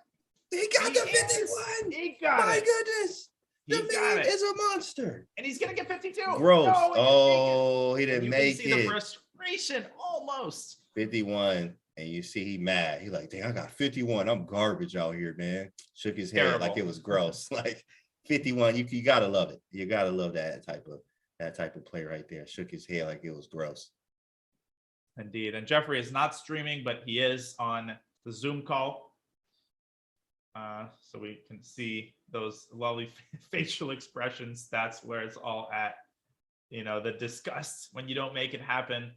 [SPEAKER 10] He got the
[SPEAKER 9] He is.
[SPEAKER 10] 51.
[SPEAKER 9] He got
[SPEAKER 10] My
[SPEAKER 9] it.
[SPEAKER 10] goodness.
[SPEAKER 9] He
[SPEAKER 10] The
[SPEAKER 9] got
[SPEAKER 10] man
[SPEAKER 9] it.
[SPEAKER 10] is a monster.
[SPEAKER 9] And he's gonna get 52.
[SPEAKER 10] Gross.
[SPEAKER 9] No,
[SPEAKER 10] Oh, he
[SPEAKER 9] he
[SPEAKER 10] didn't
[SPEAKER 9] you
[SPEAKER 10] make
[SPEAKER 9] can see the
[SPEAKER 10] it.
[SPEAKER 9] frustration almost.
[SPEAKER 10] 51. And you see he mad. He like, dang, I got 51. I'm garbage out here, man. Shook his head like
[SPEAKER 9] Terrible.
[SPEAKER 10] it was gross. Like 51, you gotta love it. You gotta love that type of play right there. Shook his head like it was gross.
[SPEAKER 9] Indeed. And Jeffrey is not streaming, but he is on the Zoom call. So we can see those lovely facial expressions. That's where it's all at. You know, the disgust when you don't make it happen,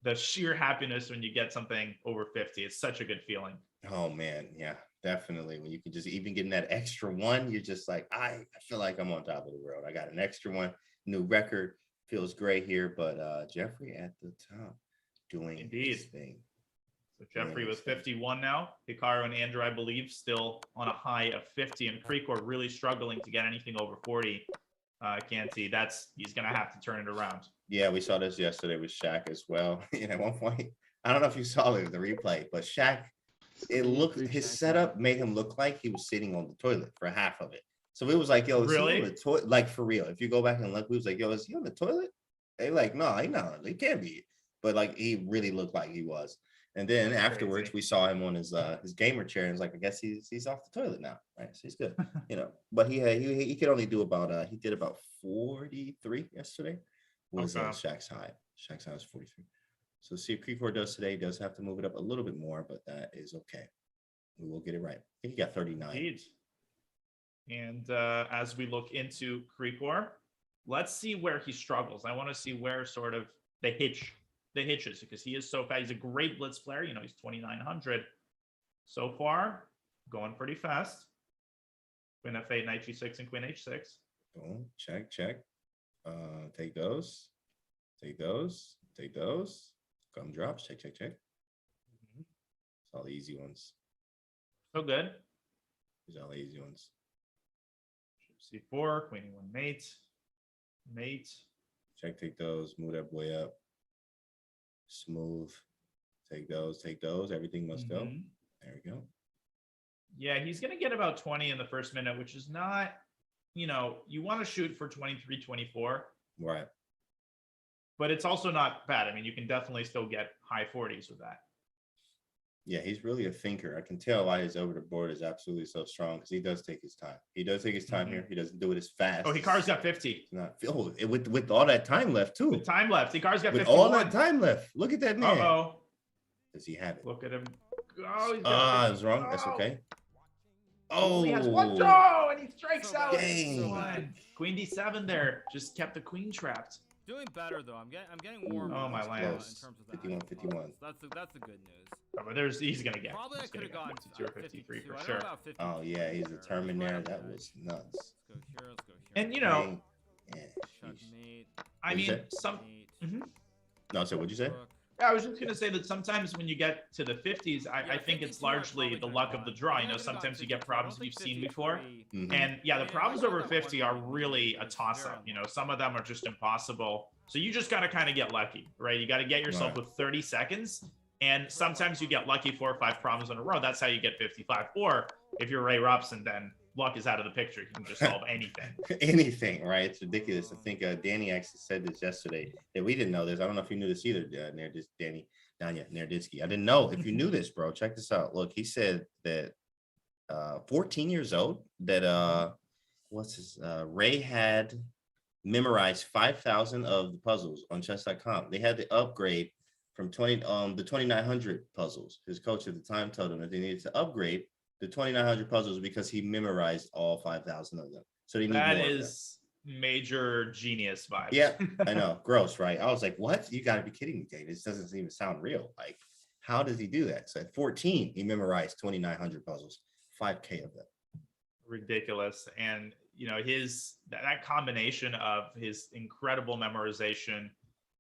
[SPEAKER 9] the sheer happiness when you get something over 50. It's such a good feeling.
[SPEAKER 10] Oh man, yeah, definitely. When you can just even get that extra one, you're just like, I feel like I'm on top of the world. I got an extra one, new record, feels great here. But Jeffrey at the top doing
[SPEAKER 9] Indeed.
[SPEAKER 10] his thing.
[SPEAKER 9] So Jeffrey with 51 now. Hikaru and Andrew, I believe, still on a high of 50, and Creekor really struggling to get anything over 40. Can't see. He's gonna have to turn it around.
[SPEAKER 10] Yeah, we saw this yesterday with Shaq as well. At one point, I don't know if you saw it in the replay, but Shaq it looked, his setup made him look like he was sitting on the toilet for half of it. So it was like, yo, is he on the toilet? Like for real. If you go back and look, we was like, yo, is he on the toilet? They like, no, he can't be. But like he really looked like he was. And then afterwards, we saw him on his gamer chair, and it's like, I guess he's off the toilet now, right? So he's good, you know. But he could only do about he did about 43 yesterday. Was Shaq's high? Shaq's high was 43. So see if Creekor does today. He does have to move it up a little bit more, but that is okay. We will get it right. I think he got 39.
[SPEAKER 9] Indeed. And as we look into Creekor, let's see where he struggles. I want to see where sort of the hitches, because he is so fast. He's a great blitz player. You know, he's 2,900 so far, going pretty fast. Queen F8, Knight G6, and Queen H6.
[SPEAKER 10] Boom, check. Take those. Gum drops. Check. It's all the easy ones.
[SPEAKER 9] So good.
[SPEAKER 10] These are all the easy ones.
[SPEAKER 9] C4, Queen E1, mate.
[SPEAKER 10] Check. Take those. Move that boy up. Smooth. Take those. Everything must go. There we go.
[SPEAKER 9] Yeah, he's going to get about 20 in the first minute, which is not, you know, you want to shoot for 23, 24.
[SPEAKER 10] Right.
[SPEAKER 9] But it's also not bad. I mean, you can definitely still get high 40s with that.
[SPEAKER 10] Yeah, he's really a thinker. I can tell why his over the board is absolutely so strong, because he does take his time. He does take his time here. He doesn't do it as fast.
[SPEAKER 9] Oh, Hikaru's got 50.
[SPEAKER 10] Not with all that time left too.
[SPEAKER 9] With time left. Hikaru's got 50.
[SPEAKER 10] With all that time left. Look at that man.
[SPEAKER 9] Uh-oh.
[SPEAKER 10] Does he have it?
[SPEAKER 9] Look at him. Oh, he's got
[SPEAKER 10] it's wrong. That's okay.
[SPEAKER 9] Oh, he has one throw and he strikes out. Dang. Queen D7 there. Just kept the queen trapped.
[SPEAKER 1] Doing better though. I'm getting warm.
[SPEAKER 9] Oh my land.
[SPEAKER 1] In terms of that.
[SPEAKER 10] 51.
[SPEAKER 1] That's the good news.
[SPEAKER 9] Oh, but he's gonna get.
[SPEAKER 1] Probably I could have gotten
[SPEAKER 9] 53 for
[SPEAKER 1] I
[SPEAKER 9] sure.
[SPEAKER 10] Oh yeah, he's determined there. That was nuts.
[SPEAKER 1] Let's go here.
[SPEAKER 9] And you know,
[SPEAKER 1] Checkmate.
[SPEAKER 9] I mean, some.
[SPEAKER 10] No, so what'd you say?
[SPEAKER 9] I was just gonna say that sometimes when you get to the 50s, I think it's largely the luck of the draw. You know, sometimes you get problems that you've seen before, and yeah, the problems over 50 are really a toss-up. You know, some of them are just impossible. So you just gotta kind of get lucky, right? You got to get yourself with 30 seconds, and sometimes you get lucky 4 or 5 problems in a row. That's how you get 55. Or if you're Ray Robson, then luck is out of the picture. You can just solve anything.
[SPEAKER 10] Anything, right? It's ridiculous. I think Danny actually said this yesterday that we didn't know this. I don't know if you knew this either, Nerditsky. I didn't know if you knew this, bro. Check this out. Look, he said that 14 years old, that Ray had memorized 5,000 of the puzzles on chess.com. They had to upgrade from the 2,900 puzzles. His coach at the time told him that they needed to upgrade the 2,900 puzzles because he memorized all 5,000 of them. So that
[SPEAKER 9] is major genius vibes.
[SPEAKER 10] Yeah, I know. Gross, right? I was like, what? You got to be kidding me, Dave. This doesn't even sound real. Like, how does he do that? So at 14, he memorized 2,900 puzzles, 5K of them.
[SPEAKER 9] Ridiculous. And, you know, that combination of his incredible memorization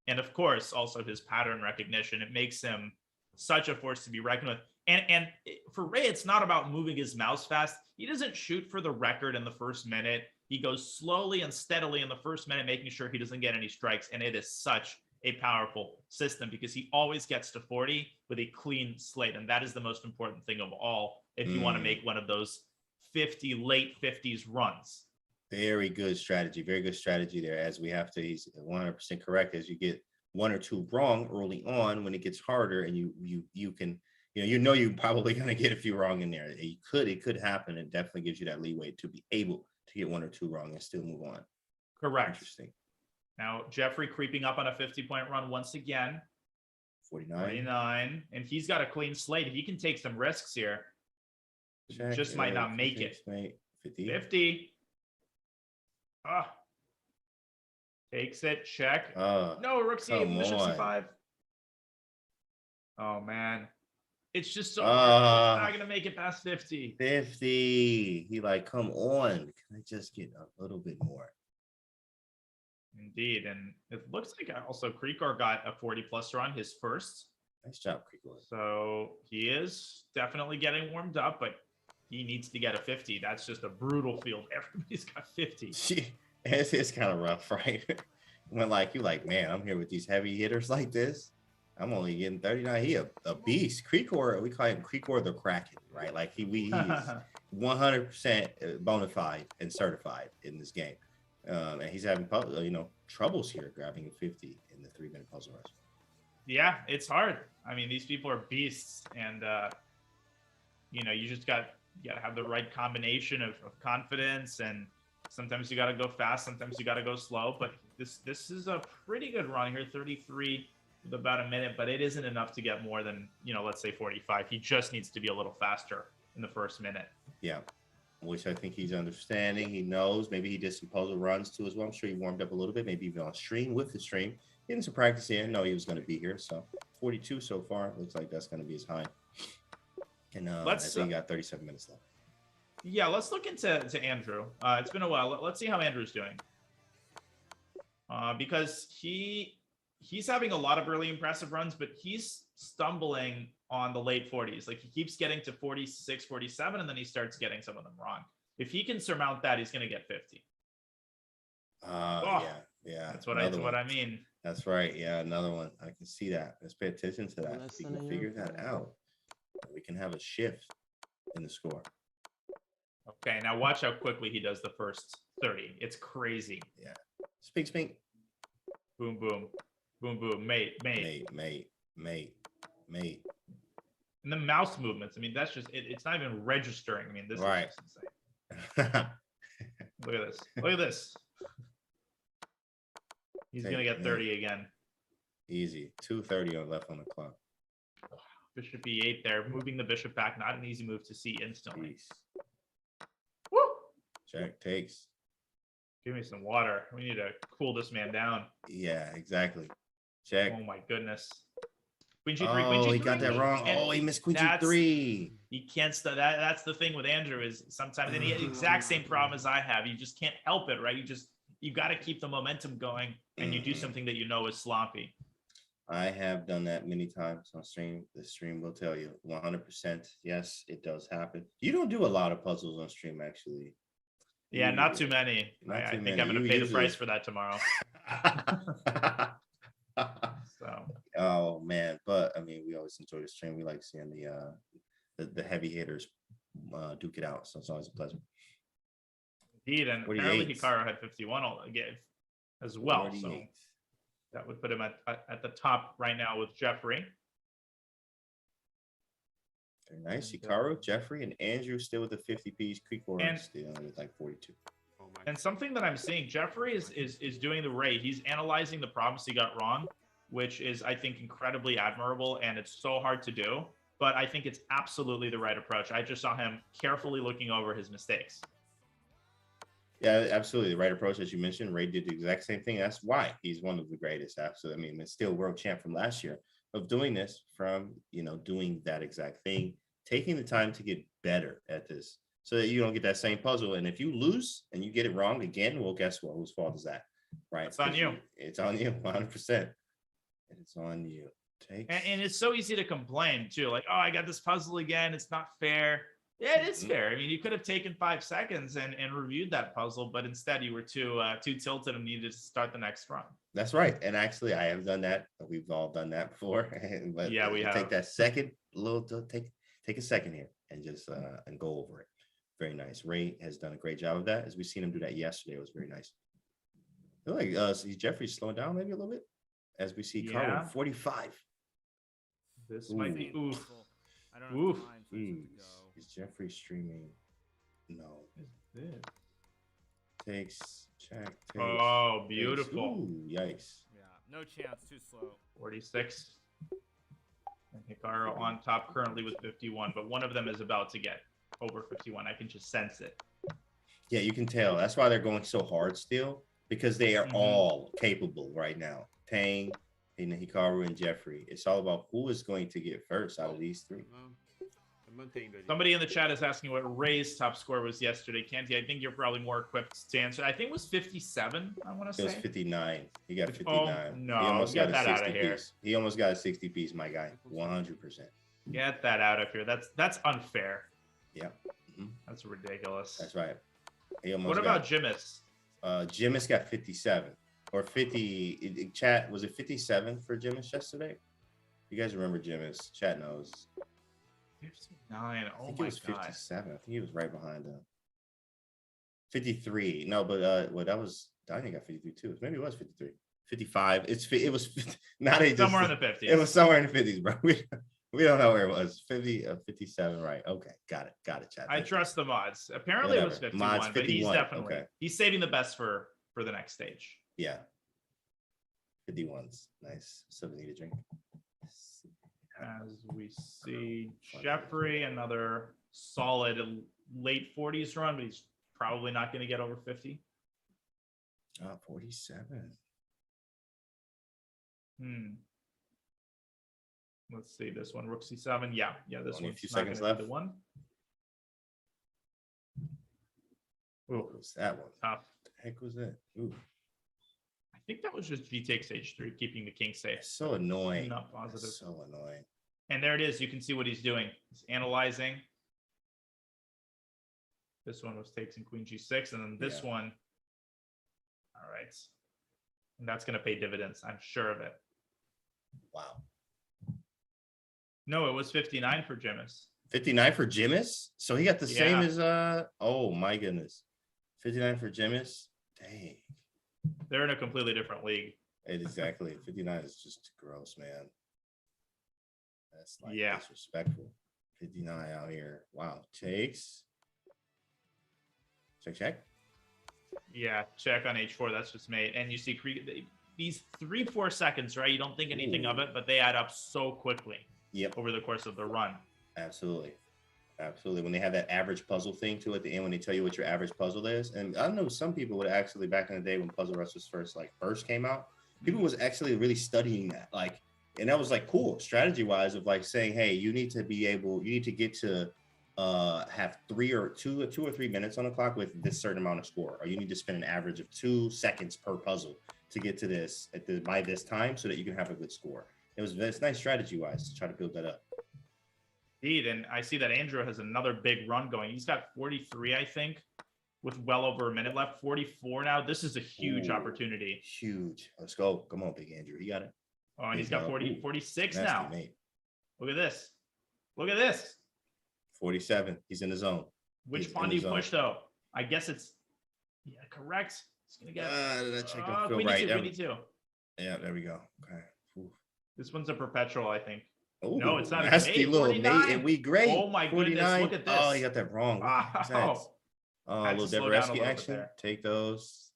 [SPEAKER 9] and, of course, also his pattern recognition, it makes him such a force to be reckoned with. And for Ray, it's not about moving his mouse fast. He doesn't shoot for the record in the first minute. He goes slowly and steadily in the first minute, making sure he doesn't get any strikes. And it is such a powerful system because he always gets to 40 with a clean slate. And that is the most important thing of all if you want to make one of those late 50s runs.
[SPEAKER 10] Very good strategy. Very good strategy there. As we have to, he's 100% correct. As you get 1 or 2 wrong early on, when it gets harder and you can, you're probably going to get a few wrong in there. It could happen. It definitely gives you that leeway to be able to get 1 or 2 wrong and still move on.
[SPEAKER 9] Correct.
[SPEAKER 10] Interesting.
[SPEAKER 9] Now, Jeffrey creeping up on a 50-point run once again.
[SPEAKER 10] 49.
[SPEAKER 9] And he's got a clean slate. He can take some risks here. Just might not make it. 50. Takes it. Check. No, rook c8, bishop c5. Oh, man. It's just so hard. He's not going to make it past 50.
[SPEAKER 10] 50. He like, come on. Can I just get a little bit more?
[SPEAKER 9] Indeed. And it looks like also Creekor got a 40-plus run, his first.
[SPEAKER 10] Nice job, Creekor.
[SPEAKER 9] So he is definitely getting warmed up, but he needs to get a 50. That's just a brutal field. Everybody's got 50.
[SPEAKER 10] It's kind of rough, right? When you're like, man, I'm here with these heavy hitters like this. I'm only getting 39. He a beast. Creekor, we call him Creekor the Kraken, right? Like he is 100% bona fide and certified in this game. And he's having troubles here grabbing a 50 in the 3-minute puzzle rush.
[SPEAKER 9] Yeah, it's hard. I mean, these people are beasts, and you just got to have the right combination of confidence, and sometimes you got to go fast, sometimes you got to go slow. But this is a pretty good run here, 33 with about a minute, but it isn't enough to get more than let's say 45. He just needs to be a little faster in the first minute.
[SPEAKER 10] Yeah, which I think he's understanding. He knows. Maybe he did some puzzle runs too as well. I'm sure he warmed up a little bit, maybe even on stream with the stream. Getting some practice in. Know he was going to be here. So 42 so far. Looks like that's going to be his high. And I think he got 37 minutes left.
[SPEAKER 9] Yeah, let's look into Andrew. It's been a while. Let's see how Andrew's doing. Because he's having a lot of really impressive runs, but he's stumbling on the late 40s. Like he keeps getting to 46, 47, and then he starts getting some of them wrong. If he can surmount that, he's going to get 50.
[SPEAKER 10] Yeah.
[SPEAKER 9] That's what I mean.
[SPEAKER 10] That's right. Yeah, another one. I can see that. Let's pay attention to that. If we can figure that out, we can have a shift in the score.
[SPEAKER 9] Okay, now watch how quickly he does the first 30. It's crazy.
[SPEAKER 10] Yeah. Spink.
[SPEAKER 9] Boom, boom. Boom, boom. Mate. And the mouse movements. I mean, that's just, it's not even registering. I mean, this is just insane. Look at this. He's going to get 30 again.
[SPEAKER 10] Easy. 2:30 left on the clock.
[SPEAKER 9] Bishop E8 there. Moving the bishop back. Not an easy move to see instantly.
[SPEAKER 10] Jeez.
[SPEAKER 9] Woo!
[SPEAKER 10] Check takes.
[SPEAKER 9] Give me some water. We need to cool this man down.
[SPEAKER 10] Yeah, exactly. Check.
[SPEAKER 9] Oh, my goodness. Queen G3.
[SPEAKER 10] Oh,
[SPEAKER 9] Queen G3.
[SPEAKER 10] he got that wrong. He missed Queen G3.
[SPEAKER 9] He can't stop. That's the thing with Andrew is sometimes, and he had the exact same problem as I have. You just can't help it, right? You got to keep the momentum going, and you do something that you know is sloppy.
[SPEAKER 10] I have done that many times on stream. The stream will tell you 100%. Yes, it does happen. You don't do a lot of puzzles on stream, actually.
[SPEAKER 9] Yeah, not too many. I think I'm going to pay the price for that tomorrow. So.
[SPEAKER 10] Oh man, but I mean, we always enjoy the stream. We like seeing the heavy hitters duke it out. So it's always a pleasure.
[SPEAKER 9] Indeed, and apparently Hikaru had 51 again as well. 48. So that would put him at the top right now with Jeffrey.
[SPEAKER 10] Very nice. Hikaru, Jeffrey, and Andrew still with the 50-piece. Creekor still with like 42.
[SPEAKER 9] And something that I'm seeing, Jeffrey is doing the rate. He's analyzing the problems he got wrong, which is, I think, incredibly admirable, and it's so hard to do. But I think it's absolutely the right approach. I just saw him carefully looking over his mistakes.
[SPEAKER 10] Yeah, absolutely. The right approach, as you mentioned, Ray did the exact same thing. That's why he's one of the greatest. Absolutely. I mean, it's still world champ from last year of doing this, from, doing that exact thing, taking the time to get better at this so that you don't get that same puzzle. And if you lose and you get it wrong again, well, guess what? Whose fault is that? Right.
[SPEAKER 9] It's on you.
[SPEAKER 10] It's on you, 100%. It's on you.
[SPEAKER 9] And it's so easy to complain too. Like, oh, I got this puzzle again. It's not fair. Yeah, it is fair. I mean, you could have taken 5 seconds and reviewed that puzzle, but instead you were too tilted and needed to start the next run.
[SPEAKER 10] That's right. And actually, I have done that. We've all done that before. But
[SPEAKER 9] yeah, we have.
[SPEAKER 10] Take that second, take a second here and just and go over it. Very nice. Ray has done a great job of that. As we've seen him do that yesterday, it was very nice. I feel like Jeffrey's slowing down maybe a little bit as we see Carl 45.
[SPEAKER 9] This might be oof.
[SPEAKER 1] I don't know.
[SPEAKER 10] Is Jeffrey streaming? No. Takes, check, takes.
[SPEAKER 9] Oh, beautiful.
[SPEAKER 10] Ooh, yikes.
[SPEAKER 1] Yeah, no chance. Too slow.
[SPEAKER 9] 46. And Hikaru on top currently with 51, but one of them is about to get over 51. I can just sense it.
[SPEAKER 10] Yeah, you can tell. That's why they're going so hard still, because they are all capable right now. Tang, and Hikaru, and Jeffrey. It's all about who is going to get first out of these 3.
[SPEAKER 9] Somebody in the chat is asking what Ray's top score was yesterday. Canty, I think you're probably more equipped to answer. I think it was 57, I want to say.
[SPEAKER 10] It was 59. He got 59.
[SPEAKER 9] Oh, no.
[SPEAKER 10] He almost
[SPEAKER 9] Get
[SPEAKER 10] got
[SPEAKER 9] that
[SPEAKER 10] a 60
[SPEAKER 9] out of here.
[SPEAKER 10] piece. He almost got a 60 piece, my guy. 100%.
[SPEAKER 9] Get that out of here. That's unfair.
[SPEAKER 10] Yeah.
[SPEAKER 9] That's ridiculous.
[SPEAKER 10] That's right. He almost
[SPEAKER 9] what about Jimis?
[SPEAKER 10] Jimis got 57 or 50. Chat, was it 57 for Jimis yesterday? You guys remember Jimis? Chat knows.
[SPEAKER 9] 59.
[SPEAKER 10] I
[SPEAKER 9] Oh
[SPEAKER 10] think
[SPEAKER 9] my
[SPEAKER 10] it was
[SPEAKER 9] god.
[SPEAKER 10] 57. I think he was right behind him. 53. No, but well, that was Donnie got 53 too. Maybe it was 53. 55. It was not a
[SPEAKER 9] Somewhere in the 50s.
[SPEAKER 10] It was somewhere in the 50s, bro. We don't know where it was. 57, right? Okay, got it, chat.
[SPEAKER 9] I trust the mods. Apparently it was 51,
[SPEAKER 10] Mods
[SPEAKER 9] but he's
[SPEAKER 10] 51.
[SPEAKER 9] definitely
[SPEAKER 10] Okay.
[SPEAKER 9] he's saving the best for the next stage.
[SPEAKER 10] Yeah. 51s. Nice. Something to drink.
[SPEAKER 9] As we see Jeffrey, another solid late 40s run, but he's probably not going to get over 50.
[SPEAKER 10] 47.
[SPEAKER 9] Let's see this one. Rook C7. Yeah, this
[SPEAKER 10] Only a
[SPEAKER 9] one's
[SPEAKER 10] few
[SPEAKER 9] not
[SPEAKER 10] seconds
[SPEAKER 9] gonna be
[SPEAKER 10] left.
[SPEAKER 9] the one.
[SPEAKER 10] What was that one?
[SPEAKER 9] Tough.
[SPEAKER 10] The heck was that? Ooh.
[SPEAKER 9] I think that was just G takes H3, keeping the king safe.
[SPEAKER 10] So annoying.
[SPEAKER 9] Not positive.
[SPEAKER 10] That's so annoying.
[SPEAKER 9] And there it is. You can see what he's doing. He's analyzing. This one was takes in Queen G6, and then this one. All right. And that's going to pay dividends. I'm sure of it.
[SPEAKER 10] Wow.
[SPEAKER 9] No, it was 59 for Jimis.
[SPEAKER 10] 59 for Jimis? So he got the same as oh my goodness. 59 for Jimis? Dang.
[SPEAKER 9] They're in a completely different league.
[SPEAKER 10] Exactly. 59 is just gross, man. That's like
[SPEAKER 9] Yeah.
[SPEAKER 10] disrespectful. 59 out here. Wow. Takes. Check.
[SPEAKER 9] Yeah, check on H4. That's just made. And you see these 3-4 seconds, right? You don't think anything of it, but they add up so quickly.
[SPEAKER 10] Yep.
[SPEAKER 9] Over the course of the run.
[SPEAKER 10] Absolutely. Absolutely. When they have that average puzzle thing to at the end, when they tell you what your average puzzle is. And I know some people would actually, back in the day when Puzzle Rush was first came out, people was actually really studying that. Like, and that was like cool strategy wise of like saying, hey, you need to get to have 2 or 3 minutes on the clock with this certain amount of score, or you need to spend an average of 2 seconds per puzzle to get to this by this time so that you can have a good score. It's nice strategy wise to try to build that up.
[SPEAKER 9] Indeed, and I see that Andrew has another big run going. He's got 43, I think, with well over a minute left. 44 now. This is a huge opportunity.
[SPEAKER 10] Huge. Let's go. Come on, big Andrew. You got it.
[SPEAKER 9] Oh, and he's got 46
[SPEAKER 10] nasty,
[SPEAKER 9] now.
[SPEAKER 10] mate.
[SPEAKER 9] Look at this. Look at this.
[SPEAKER 10] 47. He's in the zone.
[SPEAKER 9] Which pawn do you push, though? I guess it's correct. He's gonna get
[SPEAKER 10] that check don't feel
[SPEAKER 9] Queen
[SPEAKER 10] right.
[SPEAKER 9] D2, Queen D2.
[SPEAKER 10] Yeah, there we go. Okay. Ooh.
[SPEAKER 9] This one's a perpetual, I think.
[SPEAKER 10] Ooh,
[SPEAKER 9] no, it's not.
[SPEAKER 10] Nasty little mate, and we great.
[SPEAKER 9] Oh my 49. Goodness! Look at this.
[SPEAKER 10] Oh, you got that wrong.
[SPEAKER 9] Wow.
[SPEAKER 10] Oh, a little Devereski action.
[SPEAKER 9] There.
[SPEAKER 10] Take those.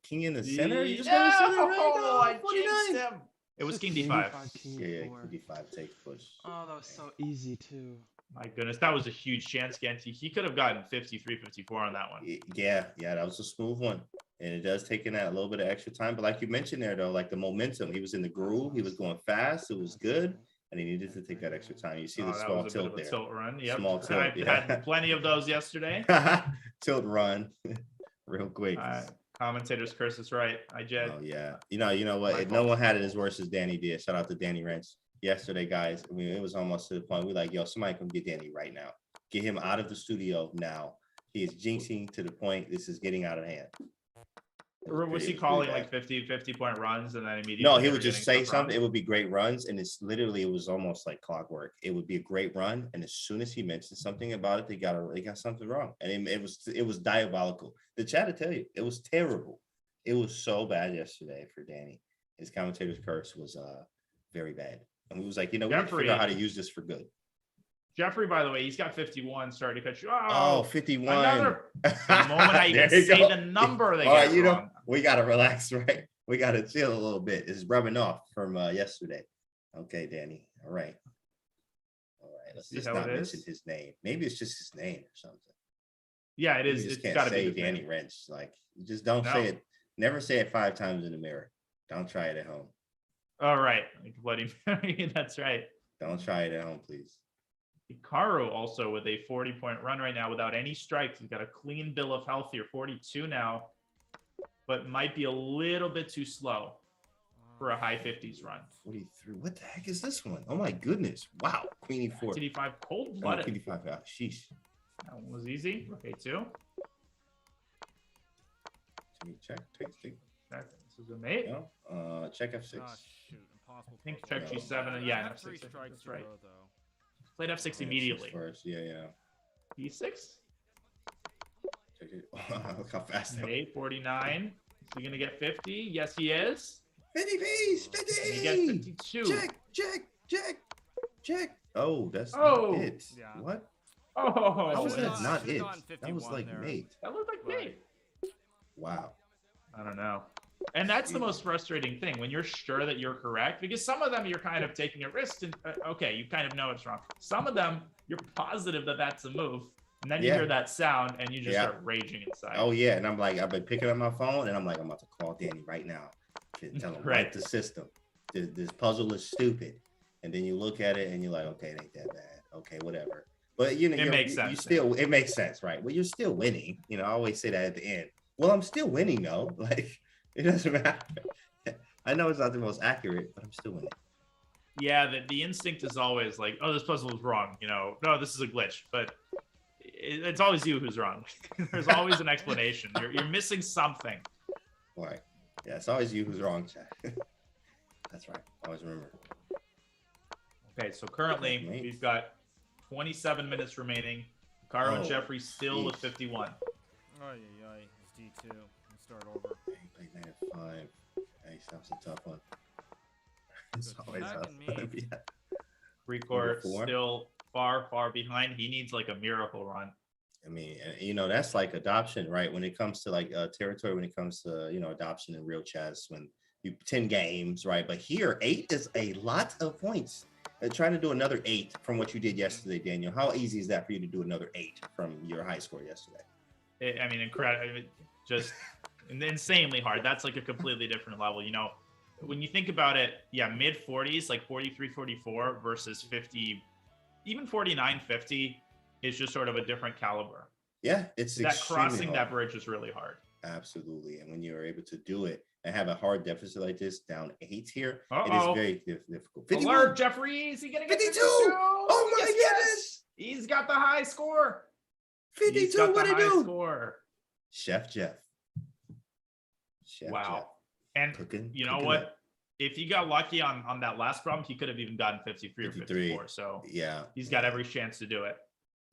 [SPEAKER 10] King in the center. You just
[SPEAKER 9] yeah.
[SPEAKER 10] center, right?
[SPEAKER 9] Oh, I jinxed him. It was King D5.
[SPEAKER 10] Yeah, King D5 take push.
[SPEAKER 11] Oh, that was so easy too.
[SPEAKER 9] My goodness, that was a huge chance, Genty. He could have gotten 53, 54 on that one.
[SPEAKER 10] Yeah, that was a smooth one. And it does take in that a little bit of extra time. But like you mentioned there, though, like the momentum, he was in the groove. He was going fast. It was good. And he needed to take that extra time. You see the small tilt there.
[SPEAKER 9] Tilt run. Yep.
[SPEAKER 10] Small tilt.
[SPEAKER 9] I had plenty of those yesterday.
[SPEAKER 10] Tilt run. Real quick.
[SPEAKER 9] Commentator's curse is right. I jet.
[SPEAKER 10] Oh, yeah. You know what? No one had it as worse as Danny did. Shout out to Danny Wrench. Yesterday, guys, I mean, it was almost to the point we're like, yo, somebody come get Danny right now. Get him out of the studio now. He is jinxing to the point this is getting out of hand.
[SPEAKER 9] Was he calling like 50-point runs and then immediately?
[SPEAKER 10] No, he would just say something. It would be great runs. And it was almost like clockwork. It would be a great run. And as soon as he mentioned something about it, they got something wrong. And it was diabolical. The chat will tell you, it was terrible. It was so bad yesterday for Danny. His commentator's curse was very bad. And we was like, we need to figure out how to use this for good.
[SPEAKER 9] Jeffrey, by the way, he's got 51. Sorry to cut you.
[SPEAKER 10] Oh, 51.
[SPEAKER 9] The moment I even say the number, they get wrong.
[SPEAKER 10] We got to relax, right? We got to chill a little bit. It's rubbing off from yesterday. Okay, Danny. All right. Let's just not mention his name. Maybe it's just his name or something.
[SPEAKER 9] Yeah, it is.
[SPEAKER 10] You just can't say Danny Wrench. Like, you just don't say it. Never say it 5 times in the mirror. Don't try it at home.
[SPEAKER 9] All right. Like Bloody Mary. That's right.
[SPEAKER 10] Don't try it at home, please.
[SPEAKER 9] Hikaru also with a 40-point run right now without any strikes. He's got a clean bill of health here, 42 now, but might be a little bit too slow for a high 50s run.
[SPEAKER 10] 43. What the heck is this one? Oh my goodness. Wow. Queen E4.
[SPEAKER 9] TD5 cold-blooded.
[SPEAKER 10] Queen E5. Oh, sheesh.
[SPEAKER 9] That one was easy. Okay, 2.
[SPEAKER 10] Check. Take.
[SPEAKER 9] This is a mate.
[SPEAKER 10] No. Check F6.
[SPEAKER 1] Oh, shoot. possible.
[SPEAKER 9] I think
[SPEAKER 1] puzzle.
[SPEAKER 9] check G7. And yeah,
[SPEAKER 1] Have
[SPEAKER 9] F6.
[SPEAKER 1] three
[SPEAKER 9] That's
[SPEAKER 1] strikes
[SPEAKER 9] right.
[SPEAKER 1] to go, though.
[SPEAKER 9] Played F6
[SPEAKER 10] Yeah,
[SPEAKER 9] immediately.
[SPEAKER 10] first. Yeah.
[SPEAKER 9] E6.
[SPEAKER 10] Check it. Look how fast.
[SPEAKER 9] Okay, 49. Is he gonna get 50? Yes, he is.
[SPEAKER 10] 50 piece.
[SPEAKER 9] And he gets 52.
[SPEAKER 10] Check. Oh, that's
[SPEAKER 9] Oh.
[SPEAKER 10] not it.
[SPEAKER 1] Yeah.
[SPEAKER 10] What?
[SPEAKER 9] Oh,
[SPEAKER 10] How was
[SPEAKER 1] should've
[SPEAKER 10] that
[SPEAKER 1] gone-
[SPEAKER 10] not
[SPEAKER 1] should've
[SPEAKER 10] it?
[SPEAKER 1] gone
[SPEAKER 10] That was
[SPEAKER 1] 51
[SPEAKER 10] like
[SPEAKER 1] there.
[SPEAKER 10] mate.
[SPEAKER 9] that looked like
[SPEAKER 1] Right.
[SPEAKER 9] me.
[SPEAKER 10] Wow.
[SPEAKER 9] I don't know. And that's the most frustrating thing when you're sure that you're correct, because some of them you're kind of taking a risk and okay, you kind of know it's wrong. Some of them you're positive that that's a move, and then you
[SPEAKER 10] Yeah.
[SPEAKER 9] hear that sound and you just
[SPEAKER 10] Yeah.
[SPEAKER 9] start raging inside.
[SPEAKER 10] Oh yeah, and I'm like, I've been picking up my phone, and I'm like, I'm about to call Danny right now to tell him
[SPEAKER 9] Right.
[SPEAKER 10] right the system. This puzzle is stupid, and then you look at it and you're like, okay, it ain't that bad. Okay, whatever. But you know,
[SPEAKER 9] It makes
[SPEAKER 10] you
[SPEAKER 9] sense.
[SPEAKER 10] still, it makes sense, right? Well, you're still winning. You know, I always say that at the end. Well, I'm still winning though. Like it doesn't matter. I know it's not the most accurate, but I'm still winning.
[SPEAKER 9] Yeah, the instinct is always like, oh, this puzzle is wrong. You know, no, this is a glitch, but it's always you who's wrong. There's always an explanation. You're missing something.
[SPEAKER 10] Right. Yeah, it's always you who's wrong, Chad. That's right. Always remember.
[SPEAKER 9] Okay, so currently
[SPEAKER 10] Mate.
[SPEAKER 9] we've got 27 minutes remaining. Caro and
[SPEAKER 10] Oh,
[SPEAKER 9] Jeffrey still with
[SPEAKER 10] jeez.
[SPEAKER 9] 51.
[SPEAKER 1] Oh, yeah. It's D2. Let's start over.
[SPEAKER 10] He played knight f5. Hey, that's a tough one. It's
[SPEAKER 1] Good
[SPEAKER 10] always
[SPEAKER 1] back
[SPEAKER 10] tough.
[SPEAKER 9] Precourt
[SPEAKER 1] and
[SPEAKER 10] Number four.
[SPEAKER 9] still far behind. He needs like a miracle run.
[SPEAKER 10] I mean, and, you know, that's like adoption, right? When it comes to like territory, when it comes to, you know, adoption in real chess, when you 10 games, right? But here, 8 is a lot of points. Trying to do another 8 from what you did yesterday, Daniel. How easy is that for you to do another 8 from your high score yesterday?
[SPEAKER 9] I mean, incredible. Just insanely hard. That's like a completely different level. You know, when you think about it, yeah, mid 40s, like 43, 44 versus 50, even 49, 50 is just sort of a different caliber.
[SPEAKER 10] Yeah, it's
[SPEAKER 9] That
[SPEAKER 10] extremely
[SPEAKER 9] crossing
[SPEAKER 10] hard.
[SPEAKER 9] that bridge is really hard.
[SPEAKER 10] Absolutely. And when you're able to do it and have a hard deficit like this, down 8 here, it
[SPEAKER 9] Uh-oh.
[SPEAKER 10] is very difficult. 51.
[SPEAKER 9] Alert, Jeffrey. Is he going to get
[SPEAKER 10] 52?
[SPEAKER 9] 52?
[SPEAKER 10] Oh my
[SPEAKER 9] Yes,
[SPEAKER 10] goodness.
[SPEAKER 9] He's got the high score.
[SPEAKER 10] 52, what
[SPEAKER 9] the
[SPEAKER 10] do you
[SPEAKER 9] high
[SPEAKER 10] do?
[SPEAKER 9] score.
[SPEAKER 10] Chef Jeff.
[SPEAKER 9] Wow. And
[SPEAKER 10] Cooking,
[SPEAKER 9] you know
[SPEAKER 10] cooking
[SPEAKER 9] what?
[SPEAKER 10] up.
[SPEAKER 9] If he got lucky on that last problem, he could have even gotten 53 or
[SPEAKER 10] 53.
[SPEAKER 9] 54. So
[SPEAKER 10] Yeah.
[SPEAKER 9] he's got every chance to do it.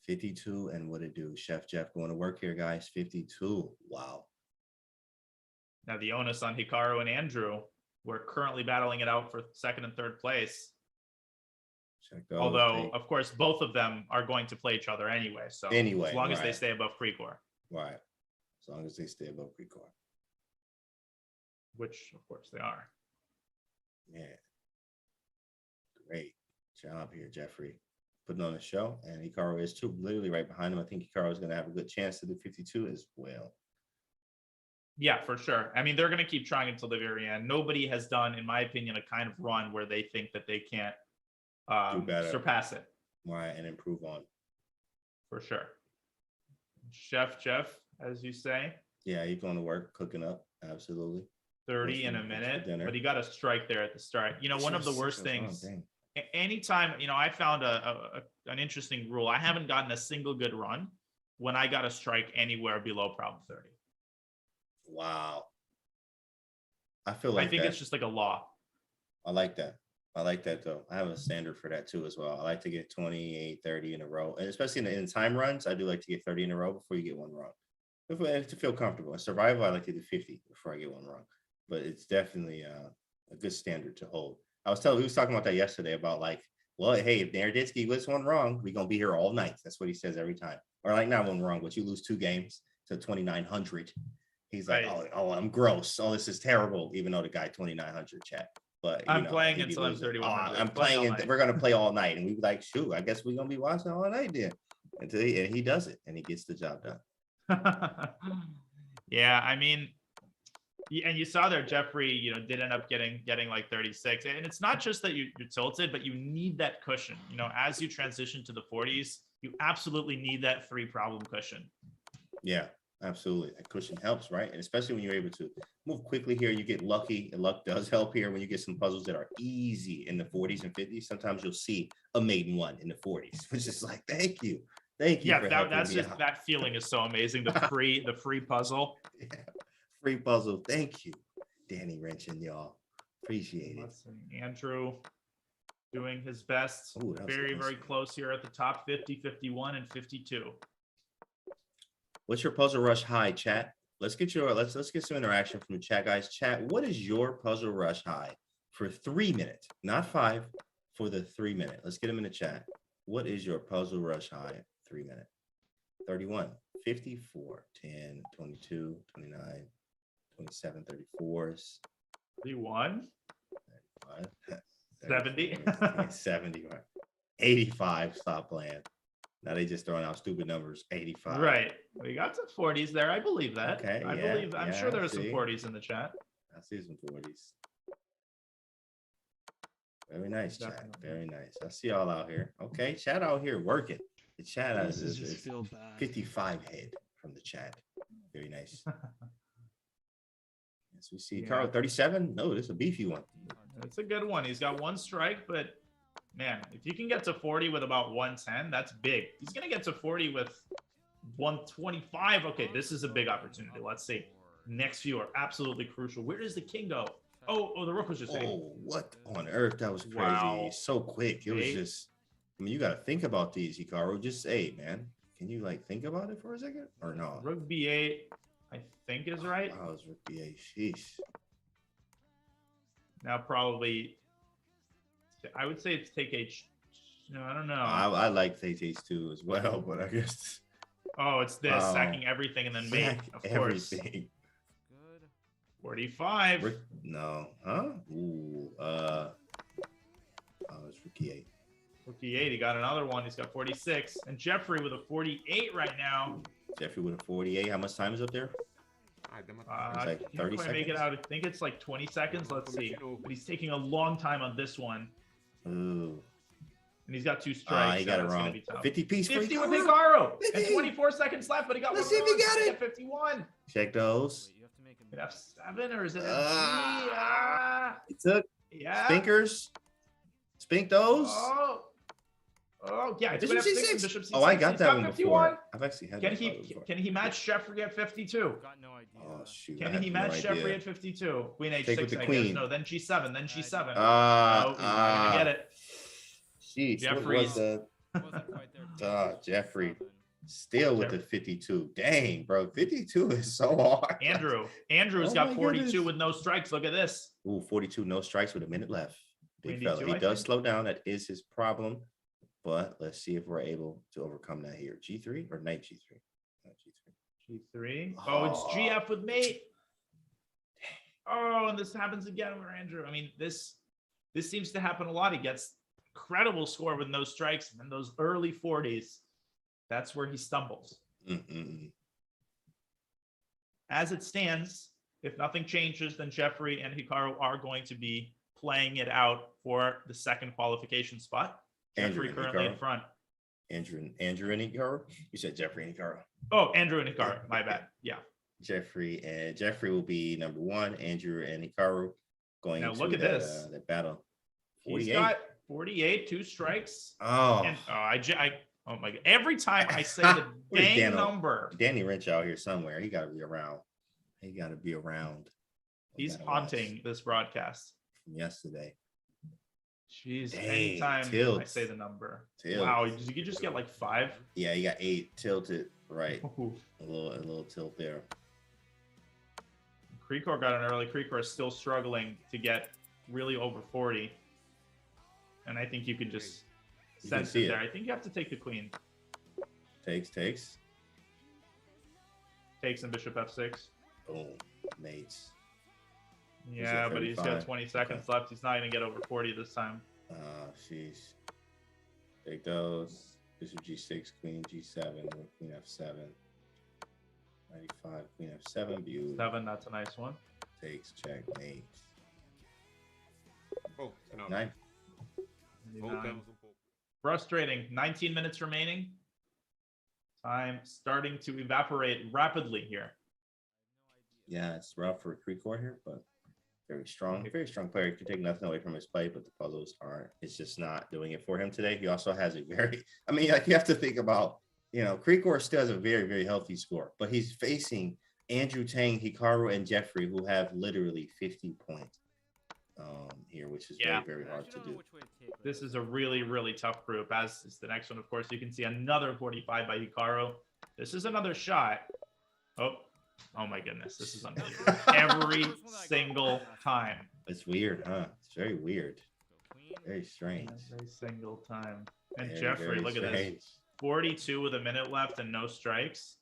[SPEAKER 10] 52, and what it do? Chef Jeff going to work here, guys. 52. Wow.
[SPEAKER 9] Now the onus on Hikaru and Andrew. We're currently battling it out for second and third place.
[SPEAKER 10] Check those.
[SPEAKER 9] Although, of course, both of them are going to play each other anyway. So
[SPEAKER 10] Anyway,
[SPEAKER 9] as long as they
[SPEAKER 10] right.
[SPEAKER 9] stay above Precourt,
[SPEAKER 10] Right. As long as they stay above Precourt.
[SPEAKER 9] which of course they are.
[SPEAKER 10] Man. Great job here, Jeffrey. Putting on a show, and Hikaru is too. Literally right behind him. I think Hikaru is going to have a good chance to do 52 as well.
[SPEAKER 9] Yeah, for sure. I mean, they're going to keep trying until the very end. Nobody has done, in my opinion, a kind of run where they think that they can't
[SPEAKER 10] Do better.
[SPEAKER 9] surpass it.
[SPEAKER 10] Right, and improve on.
[SPEAKER 9] For sure. Chef Jeff, as you say,
[SPEAKER 10] Yeah, he's going to work, cooking up. Absolutely.
[SPEAKER 9] 30 in a
[SPEAKER 10] What's for
[SPEAKER 9] minute,
[SPEAKER 10] dinner?
[SPEAKER 9] but he got a strike there at the start. You know, one of the worst things,
[SPEAKER 10] dang.
[SPEAKER 9] anytime, you know, I found an interesting rule. I haven't gotten a single good run when I got a strike anywhere below problem 30.
[SPEAKER 10] Wow. I feel like
[SPEAKER 9] I think
[SPEAKER 10] that.
[SPEAKER 9] it's just like a law.
[SPEAKER 10] I like that. I like that though. I have a standard for that too as well. I like to get 28, 30 in a row. And especially in time runs, I do like to get 30 in a row before you get one wrong. To feel comfortable. In survival, I like to do 50 before I get one wrong. But it's definitely a good standard to hold. We was talking about that yesterday about like, well, hey, if Naroditsky gets one wrong, we're going to be here all night. That's what he says every time. Or like not one wrong, but you lose 2 games to 2,900. He's like,
[SPEAKER 9] Right.
[SPEAKER 10] oh, I'm gross. Oh, this is terrible. Even though the guy 2,900 chat. But
[SPEAKER 9] I'm playing
[SPEAKER 10] he'd be
[SPEAKER 9] until I'm
[SPEAKER 10] losing.
[SPEAKER 9] 3,100.
[SPEAKER 10] I'm playing, and we're gonna play all night, and we be like, shoot, I guess we're gonna be watching all night then. And he does it, and he gets the job done.
[SPEAKER 9] Yeah, I mean, and you saw there, Jeffrey, you know, did end up getting like 36. And it's not just that you're tilted, but you need that cushion. You know, as you transition to the 40s, you absolutely need that 3 problem cushion.
[SPEAKER 10] Yeah, absolutely. That cushion helps, right? And especially when you're able to move quickly here, you get lucky, and luck does help here when you get some puzzles that are easy in the 40s and 50s. Sometimes you'll see a maiden one in the 40s, which is like, thank you. Thank you.
[SPEAKER 9] Yeah,
[SPEAKER 10] for helping
[SPEAKER 9] that's
[SPEAKER 10] me
[SPEAKER 9] just
[SPEAKER 10] out.
[SPEAKER 9] that feeling is so amazing. The free puzzle.
[SPEAKER 10] Yeah. Free puzzle. Thank you, Danny Wrenching, y'all. Appreciate it.
[SPEAKER 9] Let's see. Andrew doing his best.
[SPEAKER 10] Ooh, that was
[SPEAKER 9] Very,
[SPEAKER 10] nice.
[SPEAKER 9] very close here at the top 50, 51, and 52.
[SPEAKER 10] What's your puzzle rush high, chat? Let's get some interaction from the chat, guys. Chat, what is your puzzle rush high for 3 minutes? Not 5, for the 3 minute. Let's get them in the chat. What is your puzzle rush high 3 minute? 31, 54, 10, 22, 29, 27, 34s.
[SPEAKER 9] 31,
[SPEAKER 10] 70, 70, 85. Stop playing. Now they just throwing out stupid numbers. 85.
[SPEAKER 9] Right. We got some 40s there. I believe that.
[SPEAKER 10] Okay,
[SPEAKER 9] I
[SPEAKER 10] yeah,
[SPEAKER 9] believe. I'm
[SPEAKER 10] yeah,
[SPEAKER 9] sure there
[SPEAKER 10] I
[SPEAKER 9] are some
[SPEAKER 10] see.
[SPEAKER 9] 40s in the chat.
[SPEAKER 10] I see some 40s. Very nice, chat.
[SPEAKER 9] Definitely.
[SPEAKER 10] Very nice. I see y'all out here. Okay, chat out here working. The chat
[SPEAKER 11] This
[SPEAKER 10] is
[SPEAKER 11] just feel bad.
[SPEAKER 10] 55 head from the chat. Very nice. Yes, we see
[SPEAKER 9] Yeah.
[SPEAKER 10] Carl 37. No, this is a beefy one.
[SPEAKER 9] It's a good one. He's got one strike, but man, if you can get to 40 with about 110, that's big. He's going to get to 40 with 125. Okay, this is a big opportunity. Let's see. Next few are absolutely crucial. Where does the king go? Oh, the rook was just
[SPEAKER 10] Oh, what on earth? That was crazy.
[SPEAKER 9] Wow.
[SPEAKER 10] So quick. It was
[SPEAKER 9] Eight.
[SPEAKER 10] just, I mean, you got to think about these, Hikaru. Just say, man, can you like think about it for a second or no?
[SPEAKER 9] Rook b8, I think is right.
[SPEAKER 10] Oh, it's rook b8. Sheesh.
[SPEAKER 9] Now probably, I would say it's take h. No, I don't know.
[SPEAKER 10] I like H2 as well, but I guess
[SPEAKER 9] Oh, it's this sacking everything and then mate.
[SPEAKER 10] sack
[SPEAKER 9] Of course.
[SPEAKER 10] everything.
[SPEAKER 9] 45.
[SPEAKER 10] No, huh? Ooh, oh, it's rook e8.
[SPEAKER 9] Rook e8. He got another one. He's got 46. And Jeffrey with a 48 right now.
[SPEAKER 10] Jeffrey with a 48. How much time is up there? It's like
[SPEAKER 9] Can't
[SPEAKER 10] 30
[SPEAKER 9] quite make it
[SPEAKER 10] seconds.
[SPEAKER 9] out. I think it's like 20 seconds. Let's see. But he's taking a long time on this one.
[SPEAKER 10] Ooh.
[SPEAKER 9] And he's got 2 strikes.
[SPEAKER 10] He got
[SPEAKER 9] so
[SPEAKER 10] it
[SPEAKER 9] it's gonna
[SPEAKER 10] wrong.
[SPEAKER 9] be tough.
[SPEAKER 10] 50 piece for
[SPEAKER 9] 50 with
[SPEAKER 10] Hikaru.
[SPEAKER 9] Hikaru.
[SPEAKER 10] 50.
[SPEAKER 9] And 24 seconds left, but he got
[SPEAKER 10] Let's
[SPEAKER 9] one
[SPEAKER 10] see if he
[SPEAKER 9] more.
[SPEAKER 10] got
[SPEAKER 9] He's
[SPEAKER 10] it.
[SPEAKER 9] got 51.
[SPEAKER 10] Check those.
[SPEAKER 9] It F7 or is it F3?
[SPEAKER 10] He took
[SPEAKER 9] Yeah.
[SPEAKER 10] spinkers. Spink those.
[SPEAKER 9] Oh, yeah. It's
[SPEAKER 10] Bishop
[SPEAKER 9] been
[SPEAKER 10] C6.
[SPEAKER 9] F6, Bishop C6.
[SPEAKER 10] Oh, I got
[SPEAKER 9] He's
[SPEAKER 10] that one
[SPEAKER 9] 51.
[SPEAKER 10] before. I've actually had
[SPEAKER 9] Can
[SPEAKER 10] that
[SPEAKER 9] he
[SPEAKER 10] before.
[SPEAKER 9] can he match Jeffrey at 52?
[SPEAKER 1] Got no idea.
[SPEAKER 10] Oh shoot! I
[SPEAKER 9] Can
[SPEAKER 10] have
[SPEAKER 9] he
[SPEAKER 10] no
[SPEAKER 9] match
[SPEAKER 10] idea.
[SPEAKER 9] Jeffrey at 52? Queen
[SPEAKER 10] Take
[SPEAKER 9] H6,
[SPEAKER 10] with the
[SPEAKER 9] I
[SPEAKER 10] queen.
[SPEAKER 9] guess. No, then G7, then G7. No, he's
[SPEAKER 10] Ah,
[SPEAKER 9] not gonna get it.
[SPEAKER 10] Jeez,
[SPEAKER 9] Jeffrey's-
[SPEAKER 1] Wasn't quite there.
[SPEAKER 10] Jeffrey still with the 52. Dang, bro, 52 is so hard.
[SPEAKER 9] Andrew's
[SPEAKER 10] Oh
[SPEAKER 9] got
[SPEAKER 10] my
[SPEAKER 9] 42
[SPEAKER 10] goodness.
[SPEAKER 9] with no strikes. Look at this.
[SPEAKER 10] Ooh, 42, no strikes with a minute left. Big
[SPEAKER 9] Queen
[SPEAKER 10] fella.
[SPEAKER 9] D2,
[SPEAKER 10] He
[SPEAKER 9] I
[SPEAKER 10] does
[SPEAKER 9] think.
[SPEAKER 10] slow down. That is his problem. But let's see if we're able to overcome that here. G3 or knight G3? Knight G3.
[SPEAKER 9] G3. Oh, it's GF with mate. Oh, and this happens again with Andrew. I mean, this seems to happen a lot. He gets incredible score with no strikes, and then those early 40s, that's where he stumbles. As it stands, if nothing changes, then Jeffrey and Hikaru are going to be playing it out for the second qualification spot.
[SPEAKER 10] Andrew
[SPEAKER 9] Jeffrey
[SPEAKER 10] and
[SPEAKER 9] currently in
[SPEAKER 10] Hikaru.
[SPEAKER 9] front.
[SPEAKER 10] Andrew and Hikaru? You said Jeffrey and Hikaru.
[SPEAKER 9] Oh, Andrew and Hikaru. My bad. Yeah.
[SPEAKER 10] Jeffrey will be number 1. Andrew and Hikaru going
[SPEAKER 9] Now
[SPEAKER 10] to
[SPEAKER 9] look at
[SPEAKER 10] that,
[SPEAKER 9] this.
[SPEAKER 10] that battle.
[SPEAKER 9] He's
[SPEAKER 10] 48.
[SPEAKER 9] got 48, 2 strikes.
[SPEAKER 10] Oh,
[SPEAKER 9] And oh my god! Every time I say the
[SPEAKER 10] Where's
[SPEAKER 9] dang
[SPEAKER 10] Dano?
[SPEAKER 9] number,
[SPEAKER 10] Danny Wrench out here somewhere. He got to be around. He got to be around. We
[SPEAKER 9] he's
[SPEAKER 10] gotta watch
[SPEAKER 9] haunting this broadcast.
[SPEAKER 10] from yesterday.
[SPEAKER 9] Jeez,
[SPEAKER 10] Dang,
[SPEAKER 9] anytime I
[SPEAKER 10] tilts.
[SPEAKER 9] say the number.
[SPEAKER 10] Tilts.
[SPEAKER 9] Wow, did you just get like 5?
[SPEAKER 10] Yeah, he got 8 tilted right.
[SPEAKER 9] Ooh.
[SPEAKER 10] A little tilt there.
[SPEAKER 9] Krikor got an early. Krikor is still struggling to get really over 40. And I think you can just
[SPEAKER 10] You can
[SPEAKER 9] sense
[SPEAKER 10] see
[SPEAKER 9] it there.
[SPEAKER 10] it.
[SPEAKER 9] I think you have to take the queen.
[SPEAKER 10] Takes.
[SPEAKER 9] Takes and bishop f6.
[SPEAKER 10] Boom. Mates.
[SPEAKER 9] Yeah, but he's got
[SPEAKER 10] 35.
[SPEAKER 9] 20 seconds left. He's not going to get over 40 this time.
[SPEAKER 10] Jeez. Take those. Bishop G6, Queen G7, Queen F7. 95, Queen F7, view.
[SPEAKER 9] 7, that's a nice one.
[SPEAKER 10] Takes, checkmate.
[SPEAKER 12] Oh, no.
[SPEAKER 10] 9.
[SPEAKER 9] 99. Frustrating. 19 minutes remaining. Time starting to evaporate rapidly here.
[SPEAKER 10] Yeah, it's rough for Krikor here, but very strong player. You can take nothing away from his play, but the puzzles aren't. It's just not doing it for him today. He also has a very, I mean, like you have to think about, Krikor still has a very, very healthy score, but he's facing Andrew Tang, Hikaru, and Jeffrey, who have literally 50 points. here, which is
[SPEAKER 9] Yeah.
[SPEAKER 10] very hard to do.
[SPEAKER 9] This is a really, really tough group, as is the next one. Of course, you can see another 45 by Hikaru. This is another shot. Oh my goodness. This is unbelievable. Every single time.
[SPEAKER 10] It's weird, huh? It's very weird. Very strange.
[SPEAKER 9] Every single time. And
[SPEAKER 10] Very,
[SPEAKER 9] Jeffrey,
[SPEAKER 10] very
[SPEAKER 9] look at
[SPEAKER 10] strange.
[SPEAKER 9] this. 42 with a minute left and no strikes.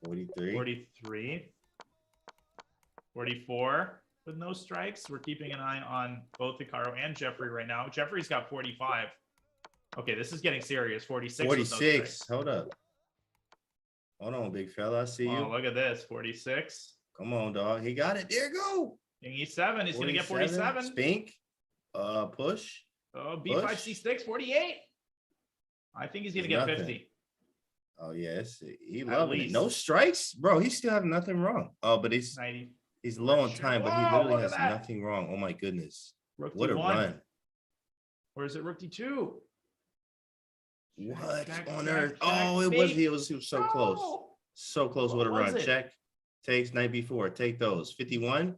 [SPEAKER 10] 43.
[SPEAKER 9] 43. 44 with no strikes. We're keeping an eye on both Hikaru and Jeffrey right now. Jeffrey's got 45. Okay, this is getting serious. 46.
[SPEAKER 10] 46. Hold up. Hold on, big fella. I see you.
[SPEAKER 9] Oh, look at this. 46.
[SPEAKER 10] Come on, dog. He got it. There you go.
[SPEAKER 9] King E7. He's going to get 47.
[SPEAKER 10] Spink. Push.
[SPEAKER 9] Oh, B5,
[SPEAKER 10] Push.
[SPEAKER 9] C6, 48. I think he's going to get
[SPEAKER 10] Nothing.
[SPEAKER 9] 50.
[SPEAKER 10] Oh, yes. He
[SPEAKER 9] At
[SPEAKER 10] loving it.
[SPEAKER 9] least.
[SPEAKER 10] No strikes? Bro, he still have nothing wrong. Oh, but he's
[SPEAKER 9] 90.
[SPEAKER 10] low on time, but he
[SPEAKER 9] Whoa,
[SPEAKER 10] literally
[SPEAKER 9] look
[SPEAKER 10] has
[SPEAKER 9] at that.
[SPEAKER 10] nothing wrong. Oh, my goodness.
[SPEAKER 9] Rook
[SPEAKER 10] What a
[SPEAKER 9] D1.
[SPEAKER 10] run.
[SPEAKER 9] Or is it Rook D2?
[SPEAKER 10] What
[SPEAKER 9] Check,
[SPEAKER 10] on
[SPEAKER 9] check,
[SPEAKER 10] earth?
[SPEAKER 9] check,
[SPEAKER 10] Oh, it
[SPEAKER 9] mate.
[SPEAKER 10] was he was so close.
[SPEAKER 9] No.
[SPEAKER 10] So close. What a
[SPEAKER 9] What was
[SPEAKER 10] run.
[SPEAKER 9] it?
[SPEAKER 10] Check. Takes knight b4. Take those. 51.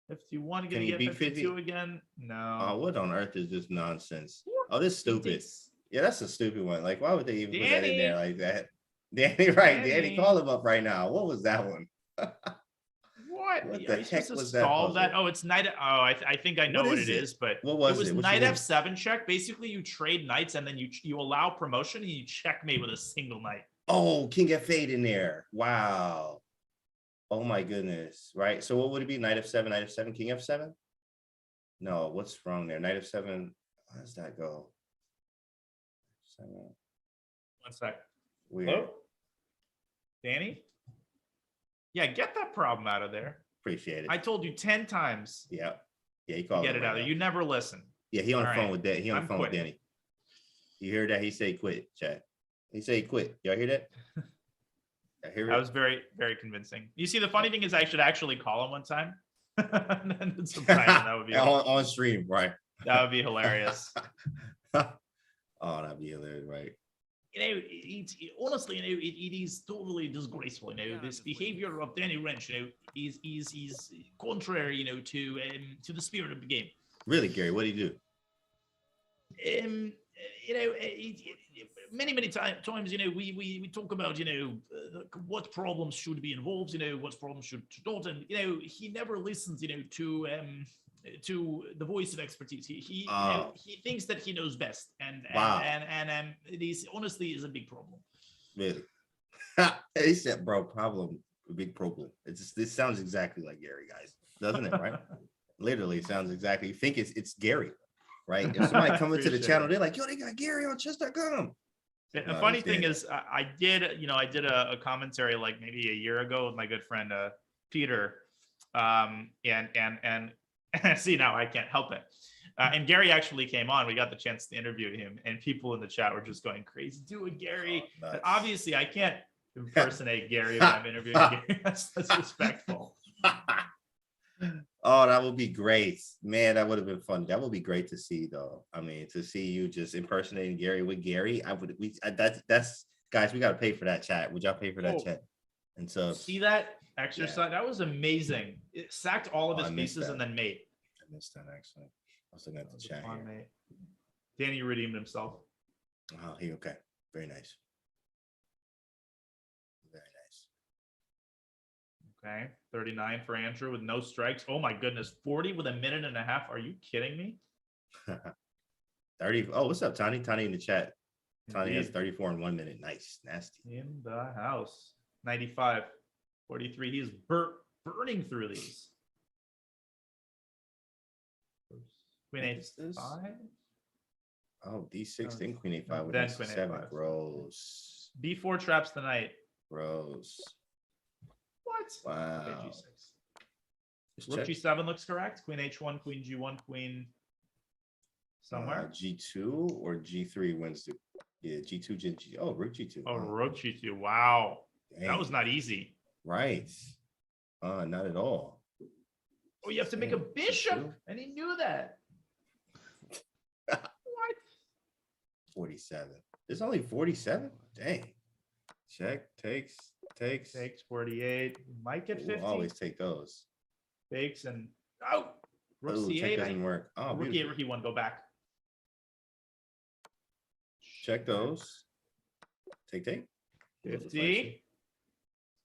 [SPEAKER 9] 51
[SPEAKER 10] Can
[SPEAKER 9] going
[SPEAKER 10] he
[SPEAKER 9] to
[SPEAKER 10] beat
[SPEAKER 9] get 52 again? No.
[SPEAKER 10] Oh, what on earth is this nonsense? Oh, this is stupid.
[SPEAKER 9] It's-
[SPEAKER 10] Yeah, that's a stupid one. Like, why would they even put that in
[SPEAKER 9] Danny.
[SPEAKER 10] there like that? Danny, right? Danny,
[SPEAKER 9] Danny.
[SPEAKER 10] call him up right now. What was that one?
[SPEAKER 9] What?
[SPEAKER 10] What
[SPEAKER 9] Are
[SPEAKER 10] the
[SPEAKER 9] you
[SPEAKER 10] heck
[SPEAKER 9] supposed to
[SPEAKER 10] was that
[SPEAKER 9] solve that?
[SPEAKER 10] puzzle?
[SPEAKER 9] Oh, it's knight. Oh, I think I know
[SPEAKER 10] What
[SPEAKER 9] what
[SPEAKER 10] is
[SPEAKER 9] it
[SPEAKER 10] it?
[SPEAKER 9] is, but
[SPEAKER 10] What was
[SPEAKER 9] it was
[SPEAKER 10] it? What
[SPEAKER 9] knight
[SPEAKER 10] you mean?
[SPEAKER 9] F7 check. Basically, you trade knights and then you allow promotion and you checkmate with a single knight.
[SPEAKER 10] Oh, King F8 in there. Wow. Oh my goodness. Right. So what would it be? Knight F7, Knight F7, King F7? No, what's wrong there? Knight F7. How does that go? 7.
[SPEAKER 9] 1 sec.
[SPEAKER 10] Weird.
[SPEAKER 9] Hello? Danny? Yeah, get that problem out of there.
[SPEAKER 10] Appreciate it.
[SPEAKER 9] I told you 10 times
[SPEAKER 10] Yeah. Yeah, he
[SPEAKER 9] to
[SPEAKER 10] called
[SPEAKER 9] get
[SPEAKER 10] him
[SPEAKER 9] it
[SPEAKER 10] right
[SPEAKER 9] out of there.
[SPEAKER 10] now.
[SPEAKER 9] You never listen.
[SPEAKER 10] Yeah, he on the
[SPEAKER 9] All
[SPEAKER 10] phone
[SPEAKER 9] right.
[SPEAKER 10] with that. He on the
[SPEAKER 9] I'm
[SPEAKER 10] phone with
[SPEAKER 9] quitting.
[SPEAKER 10] Danny. You hear that? He say quit, chat. He say quit. Y'all hear that? I hear
[SPEAKER 9] That
[SPEAKER 10] it.
[SPEAKER 9] was very, very convincing. You see, the funny thing is I should actually call him one time. And then surprise him. That would be
[SPEAKER 10] on stream, right?
[SPEAKER 9] that would be hilarious.
[SPEAKER 10] Oh, that'd be hilarious, right?
[SPEAKER 9] Honestly, it is totally disgraceful. This behavior of Danny Wrench, is contrary, to the spirit of the game.
[SPEAKER 10] Really, Gary, what do you do?
[SPEAKER 9] Many times, we talk about, what problems should be involved, what problems should not, and he never listens, to the voice of expertise. He thinks that he knows best, and
[SPEAKER 10] Wow.
[SPEAKER 9] and it is honestly is a big problem.
[SPEAKER 10] Really? He said, bro, problem, a big problem. This sounds exactly like Gary, guys, doesn't it? Right? Literally sounds exactly. You think it's Gary, right? If somebody come into the
[SPEAKER 9] Appreciate
[SPEAKER 10] channel,
[SPEAKER 9] it.
[SPEAKER 10] they're like, yo, they got Gary on chess.com.
[SPEAKER 9] The
[SPEAKER 10] No,
[SPEAKER 9] funny
[SPEAKER 10] he's
[SPEAKER 9] thing
[SPEAKER 10] dead.
[SPEAKER 9] is, I did a commentary like maybe a year ago with my good friend Peter, and see, now I can't help it. And Gary actually came on. We got the chance to interview him, and people in the chat were just going crazy. Do it, Gary.
[SPEAKER 10] Oh, nice.
[SPEAKER 9] But obviously, I can't impersonate Gary when I'm interviewing Gary. That's respectful.
[SPEAKER 10] Oh, that would be great, man. That would have been fun. That would be great to see, though. I mean, to see you just impersonating Gary with Gary, that's guys. We got to pay for that chat. Would y'all pay for that
[SPEAKER 9] Oh.
[SPEAKER 10] chat? And so
[SPEAKER 9] See that exercise? That was amazing. It sacked all of
[SPEAKER 10] Oh,
[SPEAKER 9] his
[SPEAKER 10] I missed
[SPEAKER 9] pieces
[SPEAKER 10] that.
[SPEAKER 9] and then mate.
[SPEAKER 10] I missed that actually. I was looking at the
[SPEAKER 9] That was
[SPEAKER 10] chat
[SPEAKER 9] fun,
[SPEAKER 10] here.
[SPEAKER 9] mate. Danny redeemed himself.
[SPEAKER 10] Oh, he okay. Very nice. Very nice.
[SPEAKER 9] Okay, 39 for Andrew with no strikes. Oh my goodness, 40 with a minute and a half. Are you kidding me?
[SPEAKER 10] 30. Oh, what's up, Tony? Tony in the chat. Tony has
[SPEAKER 9] Indeed.
[SPEAKER 10] 34 in 1 minute. Nice, nasty.
[SPEAKER 9] In the house. 95, 43. He's burning through these. Queen
[SPEAKER 10] What
[SPEAKER 9] eight
[SPEAKER 10] is this?
[SPEAKER 9] 5.
[SPEAKER 10] Oh, D6,
[SPEAKER 9] Oh,
[SPEAKER 10] then Queen A5
[SPEAKER 9] no,
[SPEAKER 10] with
[SPEAKER 9] then
[SPEAKER 10] Queen
[SPEAKER 9] Queen
[SPEAKER 10] A7.
[SPEAKER 9] A5.
[SPEAKER 10] Gross.
[SPEAKER 9] B4 traps the knight.
[SPEAKER 10] Gross.
[SPEAKER 9] What?
[SPEAKER 10] Wow.
[SPEAKER 9] Okay, G6.
[SPEAKER 10] Just
[SPEAKER 9] Rook
[SPEAKER 10] check.
[SPEAKER 9] G7 looks correct. Queen H1, Queen G1, Queen somewhere.
[SPEAKER 10] G2 or G3 wins the G2, G. Oh, Rook G2.
[SPEAKER 9] Oh, Rook G2. Wow.
[SPEAKER 10] Dang.
[SPEAKER 9] That was not easy.
[SPEAKER 10] Right. Not at all.
[SPEAKER 9] Oh, you have to make a
[SPEAKER 10] Damn,
[SPEAKER 9] bishop,
[SPEAKER 10] G2.
[SPEAKER 9] and he knew that. What?
[SPEAKER 10] 47. There's only 47? Dang. Check, takes.
[SPEAKER 9] 48. Might get 50.
[SPEAKER 10] We'll always take those.
[SPEAKER 9] Fakes and Oh, rook
[SPEAKER 10] Oh, check
[SPEAKER 9] c8.
[SPEAKER 10] doesn't work. Oh,
[SPEAKER 9] Rook e8,
[SPEAKER 10] beautiful.
[SPEAKER 9] rook e1, go back.
[SPEAKER 10] Check those. Take. A little bit spicy.
[SPEAKER 9] 50.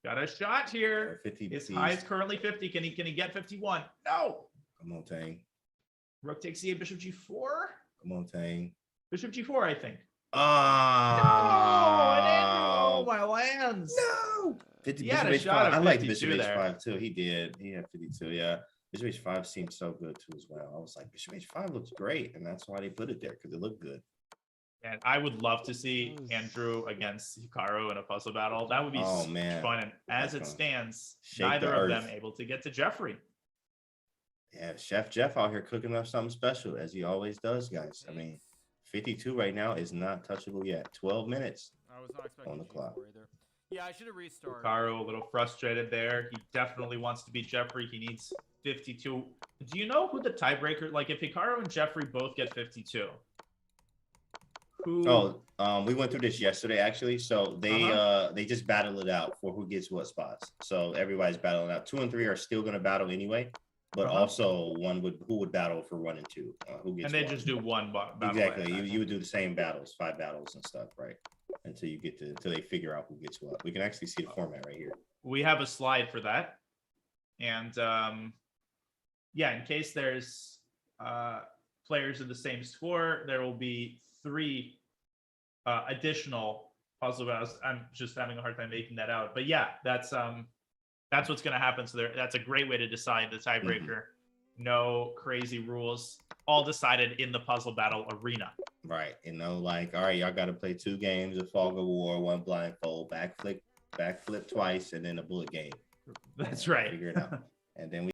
[SPEAKER 9] Got a shot here.
[SPEAKER 10] 50
[SPEAKER 9] His
[SPEAKER 10] piece.
[SPEAKER 9] high is currently 50. Can he get 51? No.
[SPEAKER 10] Come on, Tang.
[SPEAKER 9] Rook takes e8, bishop g4.
[SPEAKER 10] Come on, Tang.
[SPEAKER 9] Bishop g4, I think.
[SPEAKER 10] Ah.
[SPEAKER 9] No, and Andrew, oh my lands.
[SPEAKER 10] No. 50,
[SPEAKER 9] He had
[SPEAKER 10] Bishop
[SPEAKER 9] a shot
[SPEAKER 10] H5.
[SPEAKER 9] of
[SPEAKER 10] I like
[SPEAKER 9] 52
[SPEAKER 10] Bishop
[SPEAKER 9] there.
[SPEAKER 10] H5 too. He did. He had 52. Yeah. Bishop H5 seemed so good too as well. I was like, Bishop H5 looks great, and that's why they put it there because it looked good.
[SPEAKER 9] And I would love to see Andrew against Hikaru in a puzzle battle. That would be
[SPEAKER 10] Oh, man.
[SPEAKER 9] fun. And as
[SPEAKER 10] That's
[SPEAKER 9] it
[SPEAKER 10] gonna
[SPEAKER 9] stands,
[SPEAKER 10] shake
[SPEAKER 9] neither
[SPEAKER 10] the
[SPEAKER 9] of them
[SPEAKER 10] earth.
[SPEAKER 9] able to get to Jeffrey.
[SPEAKER 10] Yeah, Chef Jeff out here cooking up something special as he always does, guys. I mean, 52 right now is not touchable yet. 12 minutes
[SPEAKER 1] I was not expecting
[SPEAKER 10] on the clock.
[SPEAKER 1] G4 either. Yeah, I should have restarted.
[SPEAKER 9] Hikaru a little frustrated there. He definitely wants to beat Jeffrey. He needs 52. Do you know who the tiebreaker? Like if Hikaru and Jeffrey both get 52, who?
[SPEAKER 10] Oh, we went through this yesterday actually. So they just battle it out for who gets what spots. So everybody's battling out. 2 and 3 are still going to battle anyway, but also who would battle for 1 and 2? Who gets?
[SPEAKER 9] And they
[SPEAKER 10] what.
[SPEAKER 9] just do one battle.
[SPEAKER 10] Exactly. You would do the same battles, 5 battles and stuff, right? Until you get to until they figure out who gets what. We can actually see the format right here.
[SPEAKER 9] We have a slide for that, and yeah, in case there's players of the same score, there will be 3 additional puzzle battles. I'm just having a hard time making that out, but yeah, that's what's going to happen. So that's a great way to decide the tiebreaker. No crazy rules, all decided in the puzzle battle arena.
[SPEAKER 10] Right. You know, like, all right, y'all got to play 2 games of Fog of War, 1 blindfold, backflip twice, and then a bullet game.
[SPEAKER 9] That's right.
[SPEAKER 10] Figure it out. And then we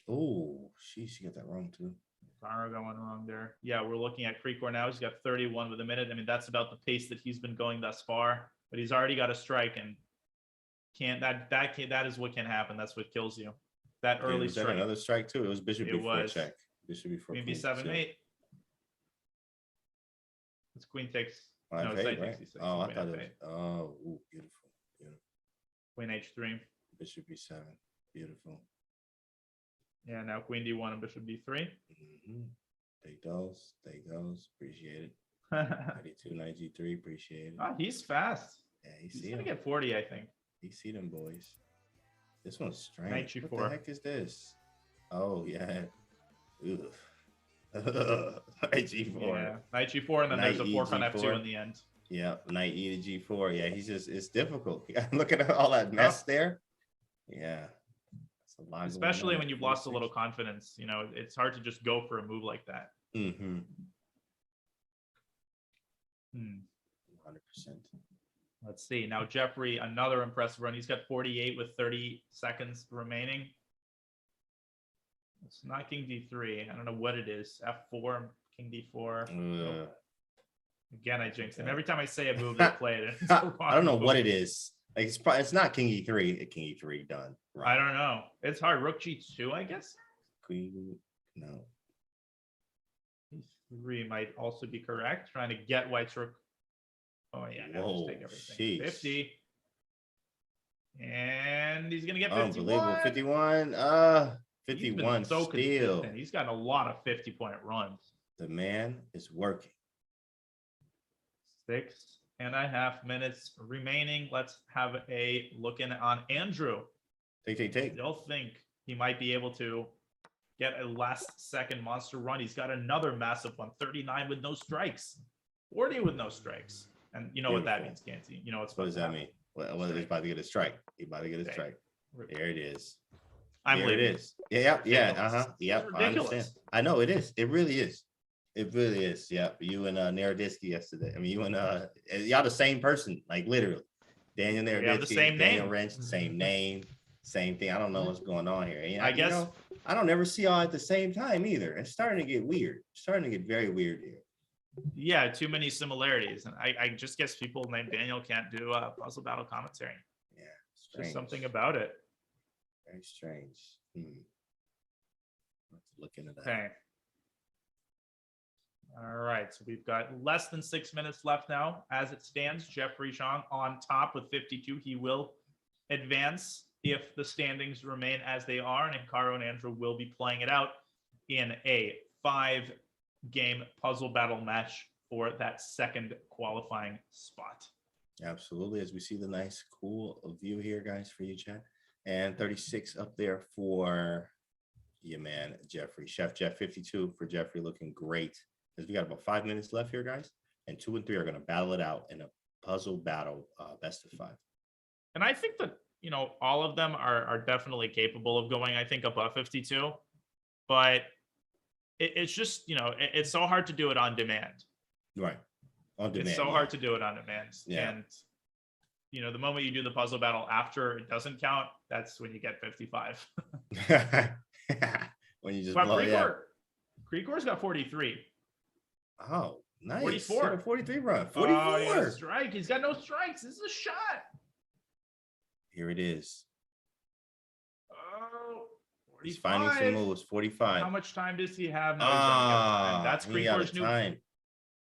[SPEAKER 10] Oh, she got that wrong too.
[SPEAKER 9] Caro going wrong there. Yeah, we're looking at Creekor now. He's got 31 with a minute. I mean, that's about the pace that he's been going thus far. But he's already got a strike, and that is what can happen. That's what kills you. That early
[SPEAKER 10] Was that
[SPEAKER 9] strike.
[SPEAKER 10] another strike too? It was bishop before check. Bishop before
[SPEAKER 9] Maybe
[SPEAKER 10] queen
[SPEAKER 9] 7-8. It's queen takes. No, it's
[SPEAKER 10] 5-8,
[SPEAKER 9] knight
[SPEAKER 10] right?
[SPEAKER 9] takes.
[SPEAKER 10] Oh, I
[SPEAKER 9] Queen
[SPEAKER 10] thought it
[SPEAKER 9] F8.
[SPEAKER 10] was. Oh, ooh, beautiful.
[SPEAKER 9] Queen H3.
[SPEAKER 10] Bishop B7. Beautiful.
[SPEAKER 9] Yeah, now queen D1 and bishop D3.
[SPEAKER 10] Take those. Take those. Appreciate it. 92, knight G3. Appreciate it.
[SPEAKER 9] Oh, he's fast.
[SPEAKER 10] Yeah,
[SPEAKER 9] He's gonna get 40, I think.
[SPEAKER 10] You see them boys. This one's strange.
[SPEAKER 9] Knight G4.
[SPEAKER 10] What the heck is this? Oh yeah. Ugh. Knight G4.
[SPEAKER 9] Yeah, knight G4, and then
[SPEAKER 10] Knight
[SPEAKER 9] there's a
[SPEAKER 10] E,
[SPEAKER 9] fork on
[SPEAKER 10] G4.
[SPEAKER 9] F2 in the end.
[SPEAKER 10] Yeah, knight E to G4. Yeah, he's just, it's difficult. Look at all that mess there. Yeah. That's a lot going
[SPEAKER 9] Especially
[SPEAKER 10] on.
[SPEAKER 9] when you've lost a little confidence. You know, it's hard to just go for a move like that.
[SPEAKER 10] 100%.
[SPEAKER 9] Let's see. Now, Jeffrey, another impressive run. He's got 48 with 30 seconds remaining. It's not King D3. I don't know what it is. F4, King D4. Nope. Again, I jinxed him. Every time I say a move, they play it. It's the
[SPEAKER 10] I don't know
[SPEAKER 9] wrong
[SPEAKER 10] what
[SPEAKER 9] move.
[SPEAKER 10] it is. Like it's not King E3. King E3 done.
[SPEAKER 9] I don't know. It's hard. Rook G2, I guess.
[SPEAKER 10] Queen, no.
[SPEAKER 9] E3 might also be correct. Trying to get White's rook. Oh yeah, now just take everything. 50. And he's gonna get 51.
[SPEAKER 10] Unbelievable. 51. 51
[SPEAKER 9] so
[SPEAKER 10] still.
[SPEAKER 9] consistent. He's gotten a lot of 50-point runs.
[SPEAKER 10] The man is working.
[SPEAKER 9] 6.5 minutes remaining. Let's have a look in on Andrew.
[SPEAKER 10] Take.
[SPEAKER 9] Still think he might be able to get a last second monster run. He's got another massive one, 39 with no strikes, 40 with no strikes. And you know what that means, Canty. You know what
[SPEAKER 10] does that mean? Well, he's about to get a strike. He's about to get a strike. There it is. There it is. Yeah. Yep. I understand. I know it is. It really is. It really is. Yeah. You and Naroditsky yesterday. I mean, you and y'all the same person, like literally. Daniel Naroditsky, Daniel Wrench, same name, same thing. I don't know what's going on here. And,
[SPEAKER 9] I guess
[SPEAKER 10] I don't ever see y'all at the same time either. It's starting to get weird. It's starting to get very weird here.
[SPEAKER 9] Yeah, too many similarities. And I just guess people named Daniel can't do puzzle battle commentary.
[SPEAKER 10] Yeah.
[SPEAKER 9] There's something about it.
[SPEAKER 10] Very strange. Let's look into that.
[SPEAKER 9] Okay. All right, so we've got less than 6 minutes left now. As it stands, Jeffrey Zhang on top with 52. He will advance if the standings remain as they are, and Hikaru and Andrew will be playing it out in a 5-game puzzle battle match for that second qualifying spot.
[SPEAKER 10] Absolutely. As we see the nice, cool view here, guys, for you, chat. And 36 up there for your man, Jeffrey. Chef Jeff 52 for Jeffrey, looking great. As we got about 5 minutes left here, guys. And 2 and 3 are going to battle it out in a puzzle battle best of 5.
[SPEAKER 9] And I think that, you know, all of them are definitely capable of going, I think, above 52. But it's just, you know, it's so hard to do it on demand.
[SPEAKER 10] Right. On demand.
[SPEAKER 9] It's so hard to do it on demand.
[SPEAKER 10] Yeah.
[SPEAKER 9] And, you know, the moment you do the puzzle battle after it doesn't count, that's when you get 55.
[SPEAKER 10] When you just
[SPEAKER 9] but
[SPEAKER 10] blow it out.
[SPEAKER 9] Creekor's got 43.
[SPEAKER 10] Oh, nice.
[SPEAKER 9] 44.
[SPEAKER 10] 43 run. 44.
[SPEAKER 9] Oh, he got a strike. He's got no strikes. This is a shot.
[SPEAKER 10] Here it is.
[SPEAKER 9] Oh, 45.
[SPEAKER 10] He's finding some moves. 45.
[SPEAKER 9] How much time does he have? No, he's running out of time. That's Creekor's new.
[SPEAKER 10] Time.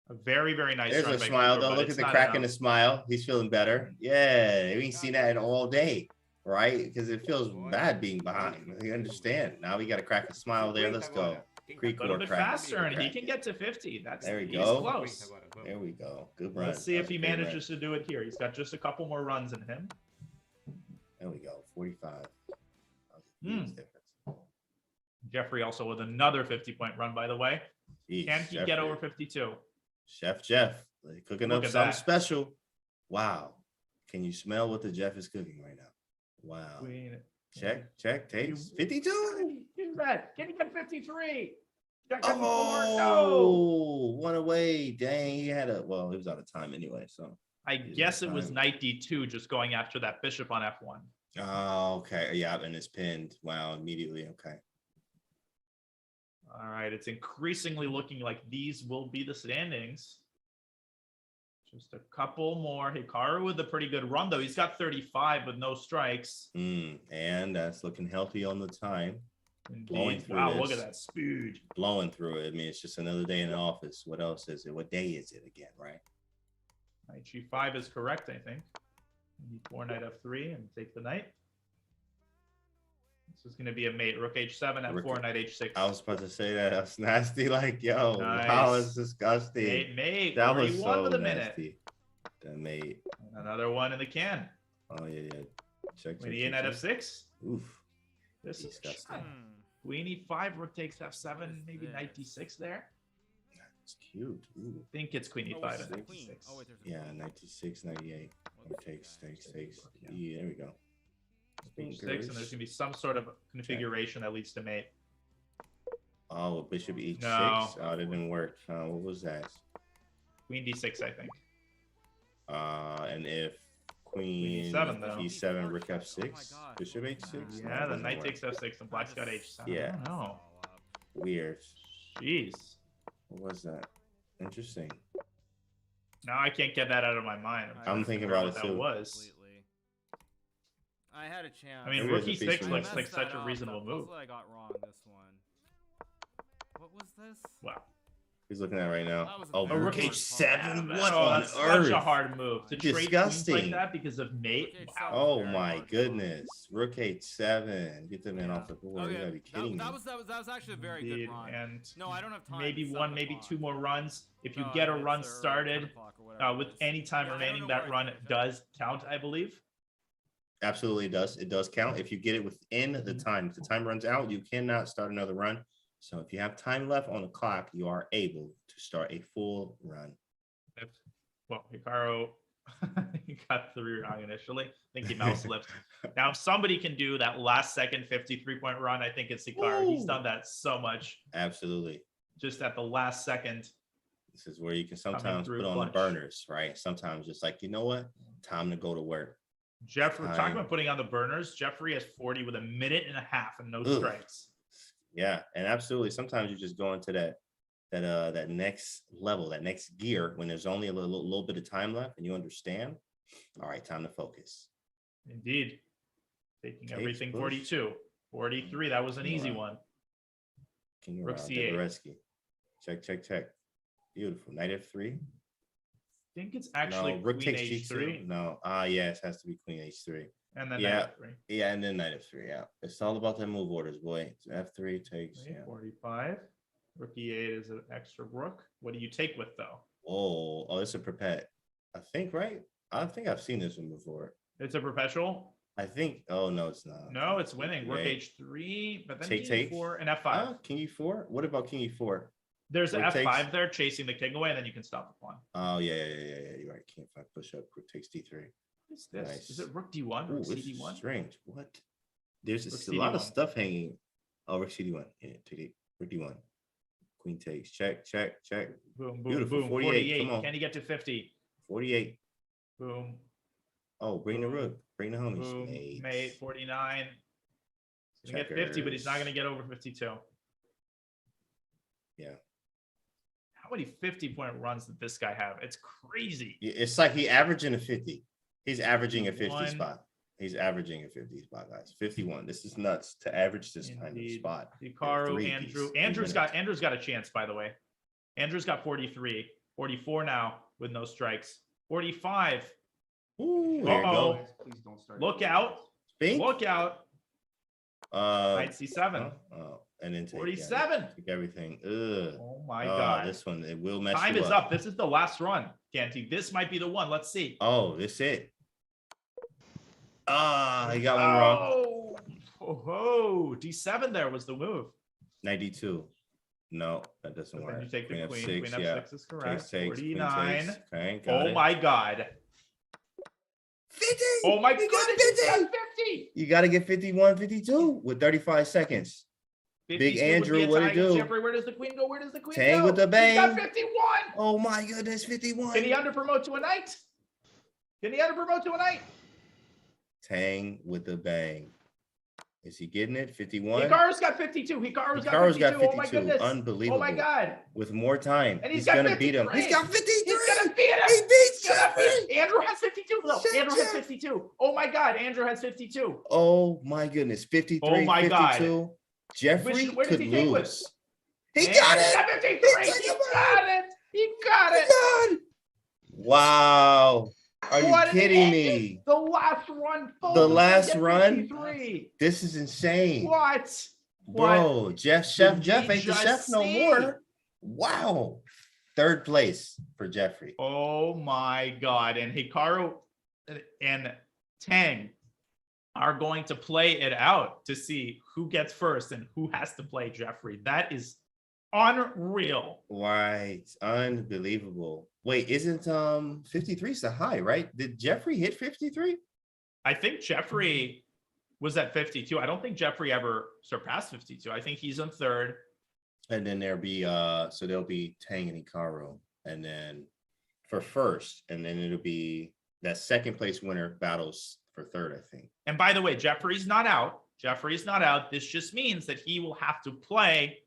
[SPEAKER 9] A very, very nice.
[SPEAKER 10] There's a smile, though. Look at the crack in the smile. He's feeling better. Yeah, we ain't seen that in all day, right? Because it feels bad being behind. You understand. Now we got to crack a smile there. Let's go.
[SPEAKER 9] A little bit faster, and he can get to 50.
[SPEAKER 10] There we
[SPEAKER 9] he's
[SPEAKER 10] go.
[SPEAKER 9] Close.
[SPEAKER 10] There we go. Good run.
[SPEAKER 9] Let's see if he manages to do it here. He's got just a couple more runs in him.
[SPEAKER 10] There we go. 45. Huge difference.
[SPEAKER 9] Jeffrey also with another 50-point run, by the way.
[SPEAKER 10] Jeez,
[SPEAKER 9] Can he get over 52?
[SPEAKER 10] Chef Jeff, cooking up something special. Wow. Can you smell what the Jeff is cooking right now? Wow. Check, takes 52.
[SPEAKER 9] Who's that? Can he get 53?
[SPEAKER 10] Oh, one away. Dang, he had he was out of time anyway. So
[SPEAKER 9] I guess it was knight d2 just going after that bishop on f1.
[SPEAKER 10] Oh, okay. Yeah, and it's pinned. Wow, immediately. Okay.
[SPEAKER 9] All right, it's increasingly looking like these will be the standings. Just a couple more. Hikaru with a pretty good run, though. He's got 35 with no strikes.
[SPEAKER 10] And that's looking healthy on the time.
[SPEAKER 9] Indeed. Wow, look at that speed.
[SPEAKER 10] Blowing through it. I mean, it's just another day in the office. What else is it? What day is it again, right?
[SPEAKER 9] Knight G5 is correct, I think. E4, Knight F3, and take the knight. This is going to be a mate. Rook H7, F4, Knight H6.
[SPEAKER 10] I was about to say that. That's nasty. Like, yo,
[SPEAKER 9] Nice.
[SPEAKER 10] that was disgusting.
[SPEAKER 9] Mate.
[SPEAKER 10] That was
[SPEAKER 9] 41
[SPEAKER 10] so
[SPEAKER 9] with a
[SPEAKER 10] nasty.
[SPEAKER 9] minute.
[SPEAKER 10] That mate.
[SPEAKER 9] Another one in the can.
[SPEAKER 10] Oh, yeah. Check.
[SPEAKER 9] Queen E, Knight F6.
[SPEAKER 10] Oof.
[SPEAKER 9] This is
[SPEAKER 10] Disgusting.
[SPEAKER 9] Queen E5, Rook takes F7, maybe Knight D6 there.
[SPEAKER 10] It's cute. Ooh.
[SPEAKER 9] I think it's Queen E5 and Knight D6.
[SPEAKER 10] Yeah, 96, 98. Takes. Yeah, there we go.
[SPEAKER 9] Queen 6, and there's going to be some sort of configuration that leads to mate.
[SPEAKER 10] Oh, Bishop E6.
[SPEAKER 9] No.
[SPEAKER 10] Oh, that didn't work. What was that?
[SPEAKER 9] Queen D6, I think.
[SPEAKER 10] And if Queen
[SPEAKER 9] E7, though.
[SPEAKER 10] E7, Rook F6, Bishop H6.
[SPEAKER 9] Yeah, the Knight takes F6, and Black's got H7.
[SPEAKER 10] Yeah.
[SPEAKER 9] I don't know.
[SPEAKER 10] Weird.
[SPEAKER 9] Jeez.
[SPEAKER 10] What was that? Interesting.
[SPEAKER 9] Now I can't get that out of my mind.
[SPEAKER 10] I'm thinking about it
[SPEAKER 9] that
[SPEAKER 10] too.
[SPEAKER 9] was.
[SPEAKER 1] I had a chance.
[SPEAKER 9] I mean,
[SPEAKER 10] Maybe
[SPEAKER 9] Rook
[SPEAKER 10] there's a
[SPEAKER 9] E6
[SPEAKER 10] piece
[SPEAKER 9] looks
[SPEAKER 10] of
[SPEAKER 9] like
[SPEAKER 1] Messed
[SPEAKER 9] such
[SPEAKER 1] that
[SPEAKER 9] a
[SPEAKER 1] up.
[SPEAKER 9] reasonable
[SPEAKER 1] The
[SPEAKER 9] move.
[SPEAKER 1] puzzle I got wrong this one. What was this?
[SPEAKER 9] Wow.
[SPEAKER 10] He's looking at it right now.
[SPEAKER 1] That was a
[SPEAKER 10] Oh,
[SPEAKER 1] very
[SPEAKER 10] Rook
[SPEAKER 1] hard
[SPEAKER 10] H7.
[SPEAKER 1] puzzle.
[SPEAKER 10] What
[SPEAKER 9] Oh,
[SPEAKER 10] on
[SPEAKER 9] that's
[SPEAKER 10] earth?
[SPEAKER 9] such a hard move to trade queens
[SPEAKER 10] Disgusting.
[SPEAKER 9] like that because of mate.
[SPEAKER 1] Rook
[SPEAKER 9] Wow.
[SPEAKER 1] H7.
[SPEAKER 10] Oh
[SPEAKER 1] Very
[SPEAKER 10] my
[SPEAKER 1] hard
[SPEAKER 10] goodness. Rook H7. Get the man off the board. You gotta be kidding me.
[SPEAKER 1] That was actually a very
[SPEAKER 9] Indeed,
[SPEAKER 1] good run.
[SPEAKER 9] and
[SPEAKER 1] No, I don't have time.
[SPEAKER 9] maybe
[SPEAKER 1] It's
[SPEAKER 9] one,
[SPEAKER 1] 7
[SPEAKER 9] maybe
[SPEAKER 1] o'clock.
[SPEAKER 9] two more runs. If you
[SPEAKER 1] No,
[SPEAKER 9] get a
[SPEAKER 1] it's
[SPEAKER 9] run
[SPEAKER 1] their 10
[SPEAKER 9] started
[SPEAKER 1] o'clock or whatever
[SPEAKER 9] with
[SPEAKER 1] it is.
[SPEAKER 9] any time
[SPEAKER 1] Yeah, I don't
[SPEAKER 9] remaining,
[SPEAKER 1] know
[SPEAKER 9] that
[SPEAKER 1] where I
[SPEAKER 9] run
[SPEAKER 1] finished.
[SPEAKER 9] does count, I believe.
[SPEAKER 10] Absolutely does. It does count. If you get it within the time. If the time runs out, you cannot start another run. So if you have time left on the clock, you are able to start a full run.
[SPEAKER 9] Well, Hikaru, he got 3 wrong initially. I think he mouse slipped. Now, if somebody can do that last second 53-point run, I think it's Hikaru. He's done that so much.
[SPEAKER 10] Absolutely.
[SPEAKER 9] Just at the last second.
[SPEAKER 10] This is where you can sometimes
[SPEAKER 9] through
[SPEAKER 10] put on
[SPEAKER 9] clutch.
[SPEAKER 10] the burners, right? Sometimes just like, you know what? Time to go to work.
[SPEAKER 9] Jeffrey,
[SPEAKER 10] Time.
[SPEAKER 9] talking about putting on the burners, Jeffrey has 40 with a minute and a half and no
[SPEAKER 10] Ugh.
[SPEAKER 9] strikes.
[SPEAKER 10] Yeah, and absolutely. Sometimes you just go into that next level, that next gear when there's only a little bit of time left and you understand. All right, time to focus.
[SPEAKER 9] Indeed. Taking
[SPEAKER 10] Takes
[SPEAKER 9] everything
[SPEAKER 10] push.
[SPEAKER 9] 42. 43, that was an easy one.
[SPEAKER 10] King
[SPEAKER 9] Rook
[SPEAKER 10] around,
[SPEAKER 9] C8.
[SPEAKER 10] Degoreski. Check. Beautiful. Knight F3.
[SPEAKER 9] I think it's actually
[SPEAKER 10] No, Rook
[SPEAKER 9] Queen
[SPEAKER 10] takes
[SPEAKER 9] H3.
[SPEAKER 10] G2. No. Yes, it has to be Queen H3.
[SPEAKER 9] And then
[SPEAKER 10] Yeah.
[SPEAKER 9] Knight F3.
[SPEAKER 10] Yeah, and then Knight F3. Yeah, it's all about the move orders, boy. So F3 takes.
[SPEAKER 9] Okay,
[SPEAKER 10] Yeah.
[SPEAKER 9] 45. Rook E8 is an extra rook. What do you take with, though?
[SPEAKER 10] Oh, it's a perpet. I think, right? I think I've seen this one before.
[SPEAKER 9] It's a perpetual?
[SPEAKER 10] I think. Oh no, it's not.
[SPEAKER 9] No, it's winning. Rook
[SPEAKER 10] Right.
[SPEAKER 9] H3, but then
[SPEAKER 10] Take.
[SPEAKER 9] King E4 and F5.
[SPEAKER 10] King E4. What about King E4?
[SPEAKER 9] There's
[SPEAKER 10] Rook
[SPEAKER 9] F5
[SPEAKER 10] takes-
[SPEAKER 9] there chasing the king away, and then you can stop the pawn.
[SPEAKER 10] Oh yeah. You're right. King 5 push up. Rook takes D3.
[SPEAKER 9] What is this?
[SPEAKER 10] Nice.
[SPEAKER 9] Is it Rook D1?
[SPEAKER 10] Ooh,
[SPEAKER 9] Rook
[SPEAKER 10] this is
[SPEAKER 9] CD1?
[SPEAKER 10] strange. What? There's
[SPEAKER 9] Rook
[SPEAKER 10] just a lot of
[SPEAKER 9] CD1.
[SPEAKER 10] stuff hanging. Oh, Rook CD1. Yeah, take it. Rook D1. Queen takes. Check.
[SPEAKER 9] Boom, boom,
[SPEAKER 10] Beautiful.
[SPEAKER 9] boom.
[SPEAKER 10] 48. Come on.
[SPEAKER 9] Can he get to 50?
[SPEAKER 10] 48.
[SPEAKER 9] Boom,
[SPEAKER 10] Oh, bring the rook. Bring the homies.
[SPEAKER 9] boom.
[SPEAKER 10] Mate.
[SPEAKER 9] Mate, 49. He's going to get 50, but he's not going to get over 52.
[SPEAKER 10] Yeah.
[SPEAKER 9] How many 50-point runs did this guy have? It's crazy.
[SPEAKER 10] It's like he averaging a 50. He's averaging a 50
[SPEAKER 9] 51.
[SPEAKER 10] spot. He's averaging a 50 spot, guys. 51. This is nuts to average this kind of
[SPEAKER 9] Indeed.
[SPEAKER 10] spot.
[SPEAKER 9] Hikaru,
[SPEAKER 10] Three
[SPEAKER 9] Andrew.
[SPEAKER 10] piece.
[SPEAKER 9] Andrew's got a chance, by the way. Andrew's got 43. 44 now with no strikes. 45.
[SPEAKER 10] Ooh, there you go.
[SPEAKER 9] Please don't start. Look out.
[SPEAKER 10] Bink.
[SPEAKER 9] Look out. Knight C7.
[SPEAKER 10] And then take
[SPEAKER 9] 47.
[SPEAKER 10] Take everything. Ugh.
[SPEAKER 9] Oh my God.
[SPEAKER 10] This one, it will mess
[SPEAKER 9] Time
[SPEAKER 10] you
[SPEAKER 9] is up. This is the last run, Canty. This might be the one. Let's see.
[SPEAKER 10] Oh, this it. He got one wrong.
[SPEAKER 9] Oh, D7 there was the move.
[SPEAKER 10] 92. No, that doesn't
[SPEAKER 9] But
[SPEAKER 10] work.
[SPEAKER 9] then you take the queen.
[SPEAKER 10] F6,
[SPEAKER 9] Queen
[SPEAKER 10] yeah.
[SPEAKER 9] F6 is correct.
[SPEAKER 10] Takes, queen
[SPEAKER 9] 49.
[SPEAKER 10] takes. Okay, got
[SPEAKER 9] Oh
[SPEAKER 10] it.
[SPEAKER 9] my God.
[SPEAKER 10] 50.
[SPEAKER 9] Oh my
[SPEAKER 10] You
[SPEAKER 9] goodness.
[SPEAKER 10] got
[SPEAKER 9] He's got
[SPEAKER 10] 50.
[SPEAKER 9] 50.
[SPEAKER 10] You got to get 51, 52 with 35 seconds.
[SPEAKER 9] 52
[SPEAKER 10] Big
[SPEAKER 9] would be
[SPEAKER 10] Andrew,
[SPEAKER 9] a
[SPEAKER 10] what
[SPEAKER 9] tie
[SPEAKER 10] it
[SPEAKER 9] against
[SPEAKER 10] do?
[SPEAKER 9] Jeffrey. Where does the queen go? Where does the queen
[SPEAKER 10] Tang
[SPEAKER 9] go?
[SPEAKER 10] with the
[SPEAKER 9] He's got
[SPEAKER 10] bang.
[SPEAKER 9] 51.
[SPEAKER 10] Oh my goodness, 51.
[SPEAKER 9] Can he under promote to a knight? Can he under promote to a knight?
[SPEAKER 10] Tang with the bang. Is he getting it? 51.
[SPEAKER 9] Hikaru's got 52. Hikaru's got
[SPEAKER 10] Hikaru's
[SPEAKER 9] 52.
[SPEAKER 10] got 52.
[SPEAKER 9] Oh my goodness.
[SPEAKER 10] Unbelievable.
[SPEAKER 9] Oh my god.
[SPEAKER 10] With more time,
[SPEAKER 9] And
[SPEAKER 10] he's
[SPEAKER 9] got
[SPEAKER 10] gonna
[SPEAKER 9] 53.
[SPEAKER 10] beat him. He's got 53.
[SPEAKER 9] He's gonna beat him.
[SPEAKER 10] He beats
[SPEAKER 9] He's gonna beat
[SPEAKER 10] Jeffrey.
[SPEAKER 9] him. Andrew has 52. No,
[SPEAKER 10] Shut
[SPEAKER 9] Andrew has
[SPEAKER 10] up.
[SPEAKER 9] 52. Oh my god, Andrew has 52.
[SPEAKER 10] Oh my goodness, 53.
[SPEAKER 9] Oh my God.
[SPEAKER 10] 52. Jeffrey
[SPEAKER 9] Where does
[SPEAKER 10] could
[SPEAKER 9] he take with?
[SPEAKER 10] lose. He
[SPEAKER 9] And
[SPEAKER 10] got
[SPEAKER 9] he's
[SPEAKER 10] it.
[SPEAKER 9] got 53. He got it. He got it.
[SPEAKER 10] Done. Wow. Are you
[SPEAKER 9] What an
[SPEAKER 10] kidding
[SPEAKER 9] idiot.
[SPEAKER 10] me?
[SPEAKER 9] The last run.
[SPEAKER 10] The last
[SPEAKER 9] Get
[SPEAKER 10] run?
[SPEAKER 9] 53.
[SPEAKER 10] This is insane.
[SPEAKER 9] What?
[SPEAKER 10] Bro, Chef
[SPEAKER 9] Did
[SPEAKER 10] Jeff
[SPEAKER 9] we
[SPEAKER 10] ain't the
[SPEAKER 9] just
[SPEAKER 10] chef no
[SPEAKER 9] see?
[SPEAKER 10] more. Wow. Third place for Jeffrey.
[SPEAKER 9] Oh my god. And Hikaru and Tang are going to play it out to see who gets first and who has to play Jeffrey. That is unreal.
[SPEAKER 10] Right. Unbelievable. Wait, isn't 53 is the high, right? Did Jeffrey hit 53?
[SPEAKER 9] I think Jeffrey was at 52. I don't think Jeffrey ever surpassed 52. I think he's in third.
[SPEAKER 10] And then there'll be so there'll be Tang and Hikaru, and then for first, and then it'll be that second place winner battles for third, I think.
[SPEAKER 9] And by the way, Jeffrey's not out. Jeffrey's not out. This just means that he will have to play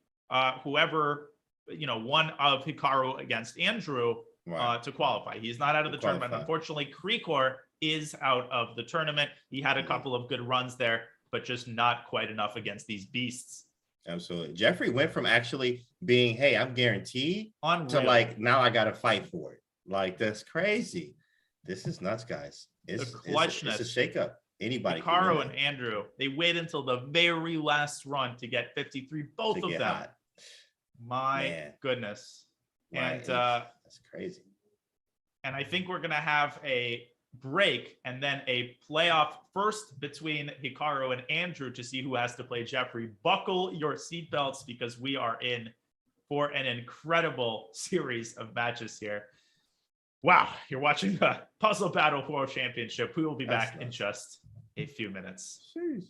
[SPEAKER 9] whoever, one of Hikaru against Andrew to qualify. He's not out of the tournament. Unfortunately, Krikor is out of the tournament. He had a couple of good runs there, but just not quite enough against these beasts.
[SPEAKER 10] Absolutely. Jeffrey went from actually being, hey, I'm guaranteed, to like, now I got to fight for it. Like, that's crazy. This is nuts, guys. It's a shakeup. Anybody.
[SPEAKER 9] Hikaru and Andrew, they wait until the very last run to get 53, both of them.
[SPEAKER 10] Hot.
[SPEAKER 9] My goodness.
[SPEAKER 10] Right.
[SPEAKER 9] And
[SPEAKER 10] that's crazy.
[SPEAKER 9] And I think we're going to have a break and then a playoff first between Hikaru and Andrew to see who has to play Jeffrey. Buckle your seatbelts because we are in for an incredible series of matches here. Wow, you're watching the Puzzle Battle World Championship. We will be back in just a few minutes.
[SPEAKER 10] Jeez.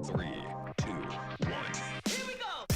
[SPEAKER 2] 3, 2, 1. Here we go.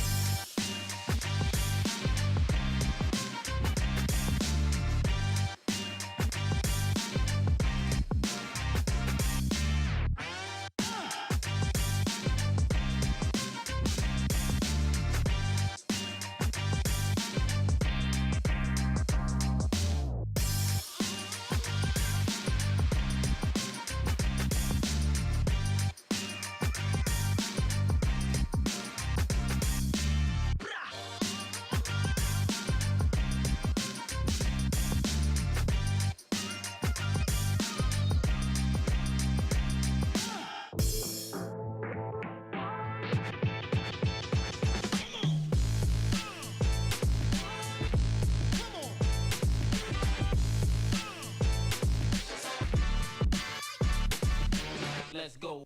[SPEAKER 2] Let's go.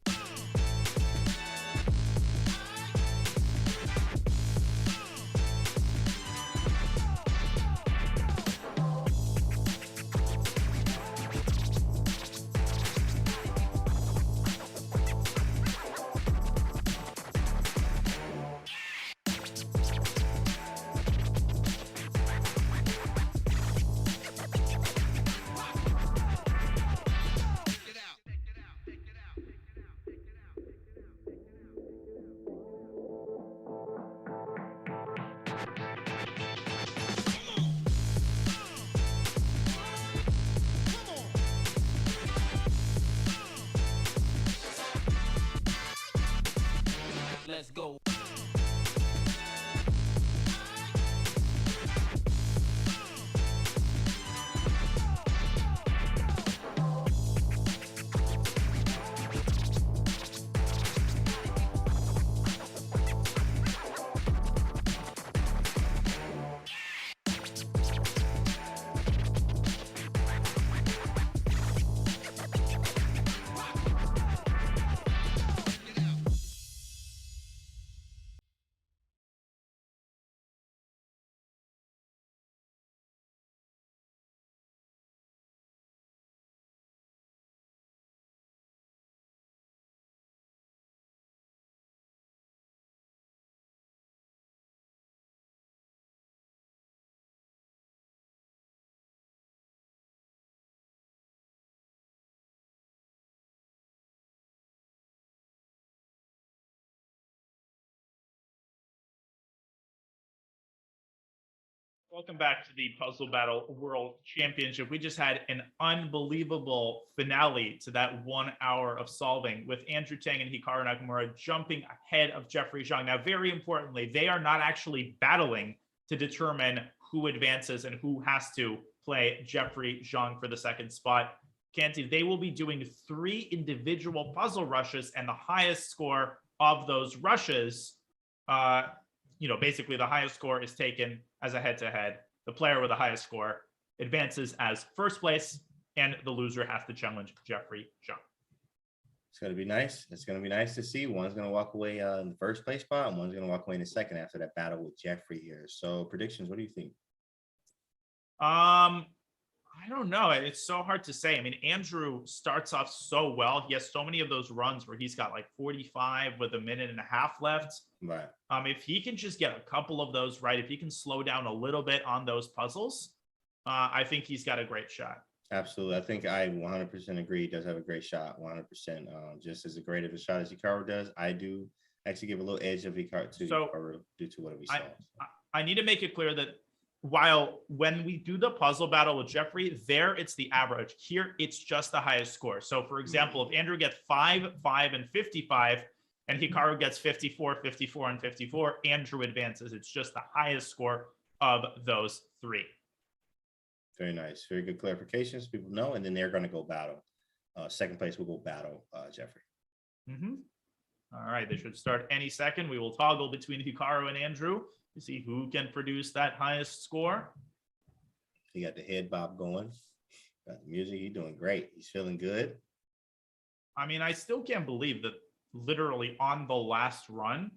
[SPEAKER 2] Let's go. Welcome back to the Puzzle Battle World Championship. We just had an unbelievable finale to that 1 hour of solving with Andrew Tang and Hikaru Nakamura jumping ahead of Jeffrey Zhang. Now, very importantly, they are not actually battling to determine who advances and who has to play Jeffrey Zhang for the second spot. Canty, they will be doing 3 individual puzzle rushes, and the highest score of those rushes, basically the highest score is taken as a head-to-head. The player with the highest score advances as first place, and the loser has to challenge Jeffrey Zhang.
[SPEAKER 10] It's going to be nice. It's going to be nice to see. One's going to walk away in the first place spot, and one's going to walk away in the second after that battle with Jeffrey here. So predictions, what do you think?
[SPEAKER 9] I don't know. It's so hard to say. I mean, Andrew starts off so well. He has so many of those runs where he's got like 45 with a minute and a half left.
[SPEAKER 10] Right.
[SPEAKER 9] If he can just get a couple of those right, if he can slow down a little bit on those puzzles, I think he's got a great shot.
[SPEAKER 10] Absolutely. I think I 100% agree. He does have a great shot, 100%. Just as great of a shot as Hikaru does, I do actually give a little edge of Hikaru to Hikaru due to what we saw.
[SPEAKER 9] I need to make it clear that while when we do the puzzle battle with Jeffrey, there it's the average. Here, it's just the highest score. So, for example, if Andrew gets 5, 5, and 55, and Hikaru gets 54, 54, and 54, Andrew advances. It's just the highest score of those 3.
[SPEAKER 10] Very nice. Very good clarifications. People know, and then they're going to go battle. Second place will go battle Jeffrey.
[SPEAKER 9] All right. They should start any second. We will toggle between Hikaru and Andrew to see who can produce that highest score.
[SPEAKER 10] He got the head bob going. Got the music. He's doing great. He's feeling good.
[SPEAKER 9] I mean, I still can't believe that literally on the last run,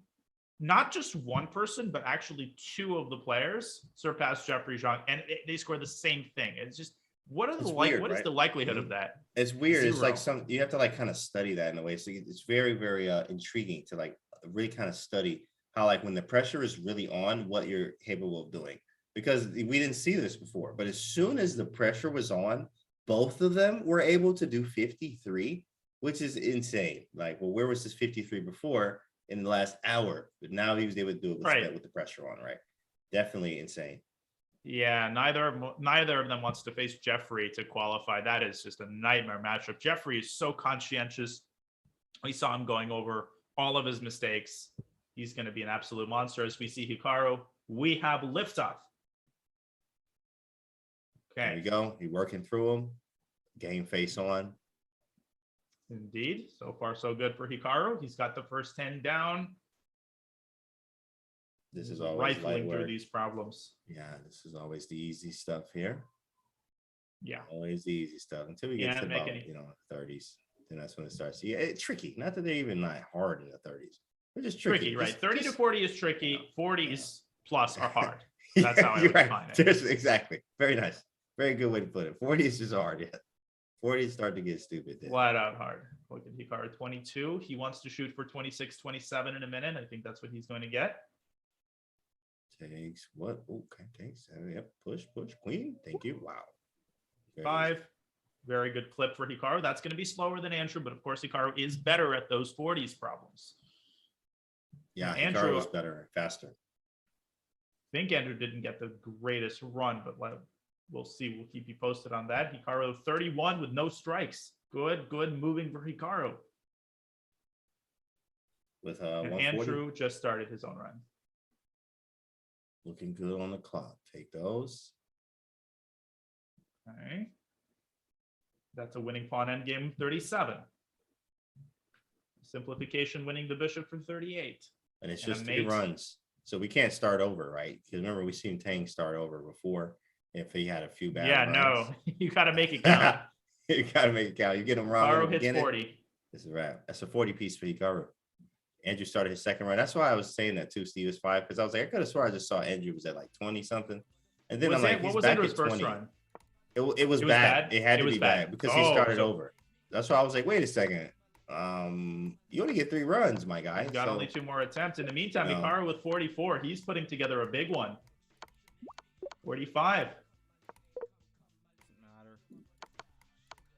[SPEAKER 9] not just one person, but actually 2 of the players surpassed Jeffrey Zhang, and they scored the same thing. It's just,
[SPEAKER 2] What are the
[SPEAKER 10] It's weird,
[SPEAKER 2] what is
[SPEAKER 10] right?
[SPEAKER 2] the likelihood of that?
[SPEAKER 10] It's weird. It's like
[SPEAKER 2] Zero.
[SPEAKER 10] you have to like kind of study that in a way. So it's very, very intriguing to like really kind of study how like when the pressure is really on, what you're capable of doing. Because we didn't see this before, but as soon as the pressure was on, both of them were able to do 53, which is insane. Like, well, where was this 53 before in the last hour? But now he was able to do it with the pressure on, right? Definitely insane.
[SPEAKER 2] Yeah, neither of them wants to face Jeffrey to qualify. That is just a nightmare matchup. Jeffrey is so conscientious. We saw him going over all of his mistakes. He's going to be an absolute monster. As we see Hikaru, we have liftoff. Okay.
[SPEAKER 10] There you go. He's working through them. Game face on.
[SPEAKER 2] Indeed. So far, so good for Hikaru. He's got the first 10 down.
[SPEAKER 10] This is always
[SPEAKER 2] rifling through these problems.
[SPEAKER 10] Yeah, this is always the easy stuff here.
[SPEAKER 2] Yeah.
[SPEAKER 10] Always the easy stuff until we get to about, 30s. Then that's when it starts. Yeah, it's tricky. Not that they're even like hard in the 30s. They're just tricky.
[SPEAKER 2] Right? 30 to 40 is tricky. 40s plus are hard.
[SPEAKER 10] Yeah,
[SPEAKER 2] That's how I would define it.
[SPEAKER 10] Exactly. Very nice. Very good way to put it. 40 is just hard. Yeah. 40 start to get stupid. Then.
[SPEAKER 2] Flat out hard. Look at Hikaru 22. He wants to shoot for 26, 27 in a minute. I think that's what he's going to get.
[SPEAKER 10] Takes what? Okay, takes. Yep. Push. Queen. Thank you. Wow. Very
[SPEAKER 2] 5. Very good clip for Hikaru. That's going to be slower than Andrew, but of course Hikaru is better at those 40s problems.
[SPEAKER 10] Yeah,
[SPEAKER 2] Andrew
[SPEAKER 10] Hikaru was better, faster.
[SPEAKER 2] I think Andrew didn't get the greatest run, but we'll see. We'll keep you posted on that. Hikaru 31 with no strikes. Good moving for Hikaru.
[SPEAKER 10] With
[SPEAKER 2] and Andrew just started his own run.
[SPEAKER 10] Looking good on the clock. Take those.
[SPEAKER 2] Okay. That's a winning pawn endgame 37. Simplification winning the bishop for 38.
[SPEAKER 10] And it's just 3 runs. So we can't start over, right? Because remember, we seen Tang start over before if he had a few bad runs.
[SPEAKER 2] No. You got to make it count.
[SPEAKER 10] You got to make it count. You get him wrong.
[SPEAKER 2] Hikaru hits 40.
[SPEAKER 10] This is a wrap. That's a 40 piece for Hikaru. Andrew started his second run. That's why I was saying that too, Steve was 5. Because I was like, I could have sworn I just saw Andrew was at like 20 something. And then I'm like,
[SPEAKER 2] what
[SPEAKER 10] he's
[SPEAKER 2] was
[SPEAKER 10] back
[SPEAKER 2] Andrew's
[SPEAKER 10] at
[SPEAKER 2] first
[SPEAKER 10] 20.
[SPEAKER 2] run?
[SPEAKER 10] It was bad. It had to be bad because he started over. That's why I was like, wait a second. You only get 3 runs, my guy.
[SPEAKER 2] He's got only 2 more attempts. In the meantime, Hikaru with 44. He's putting together a big one. 45.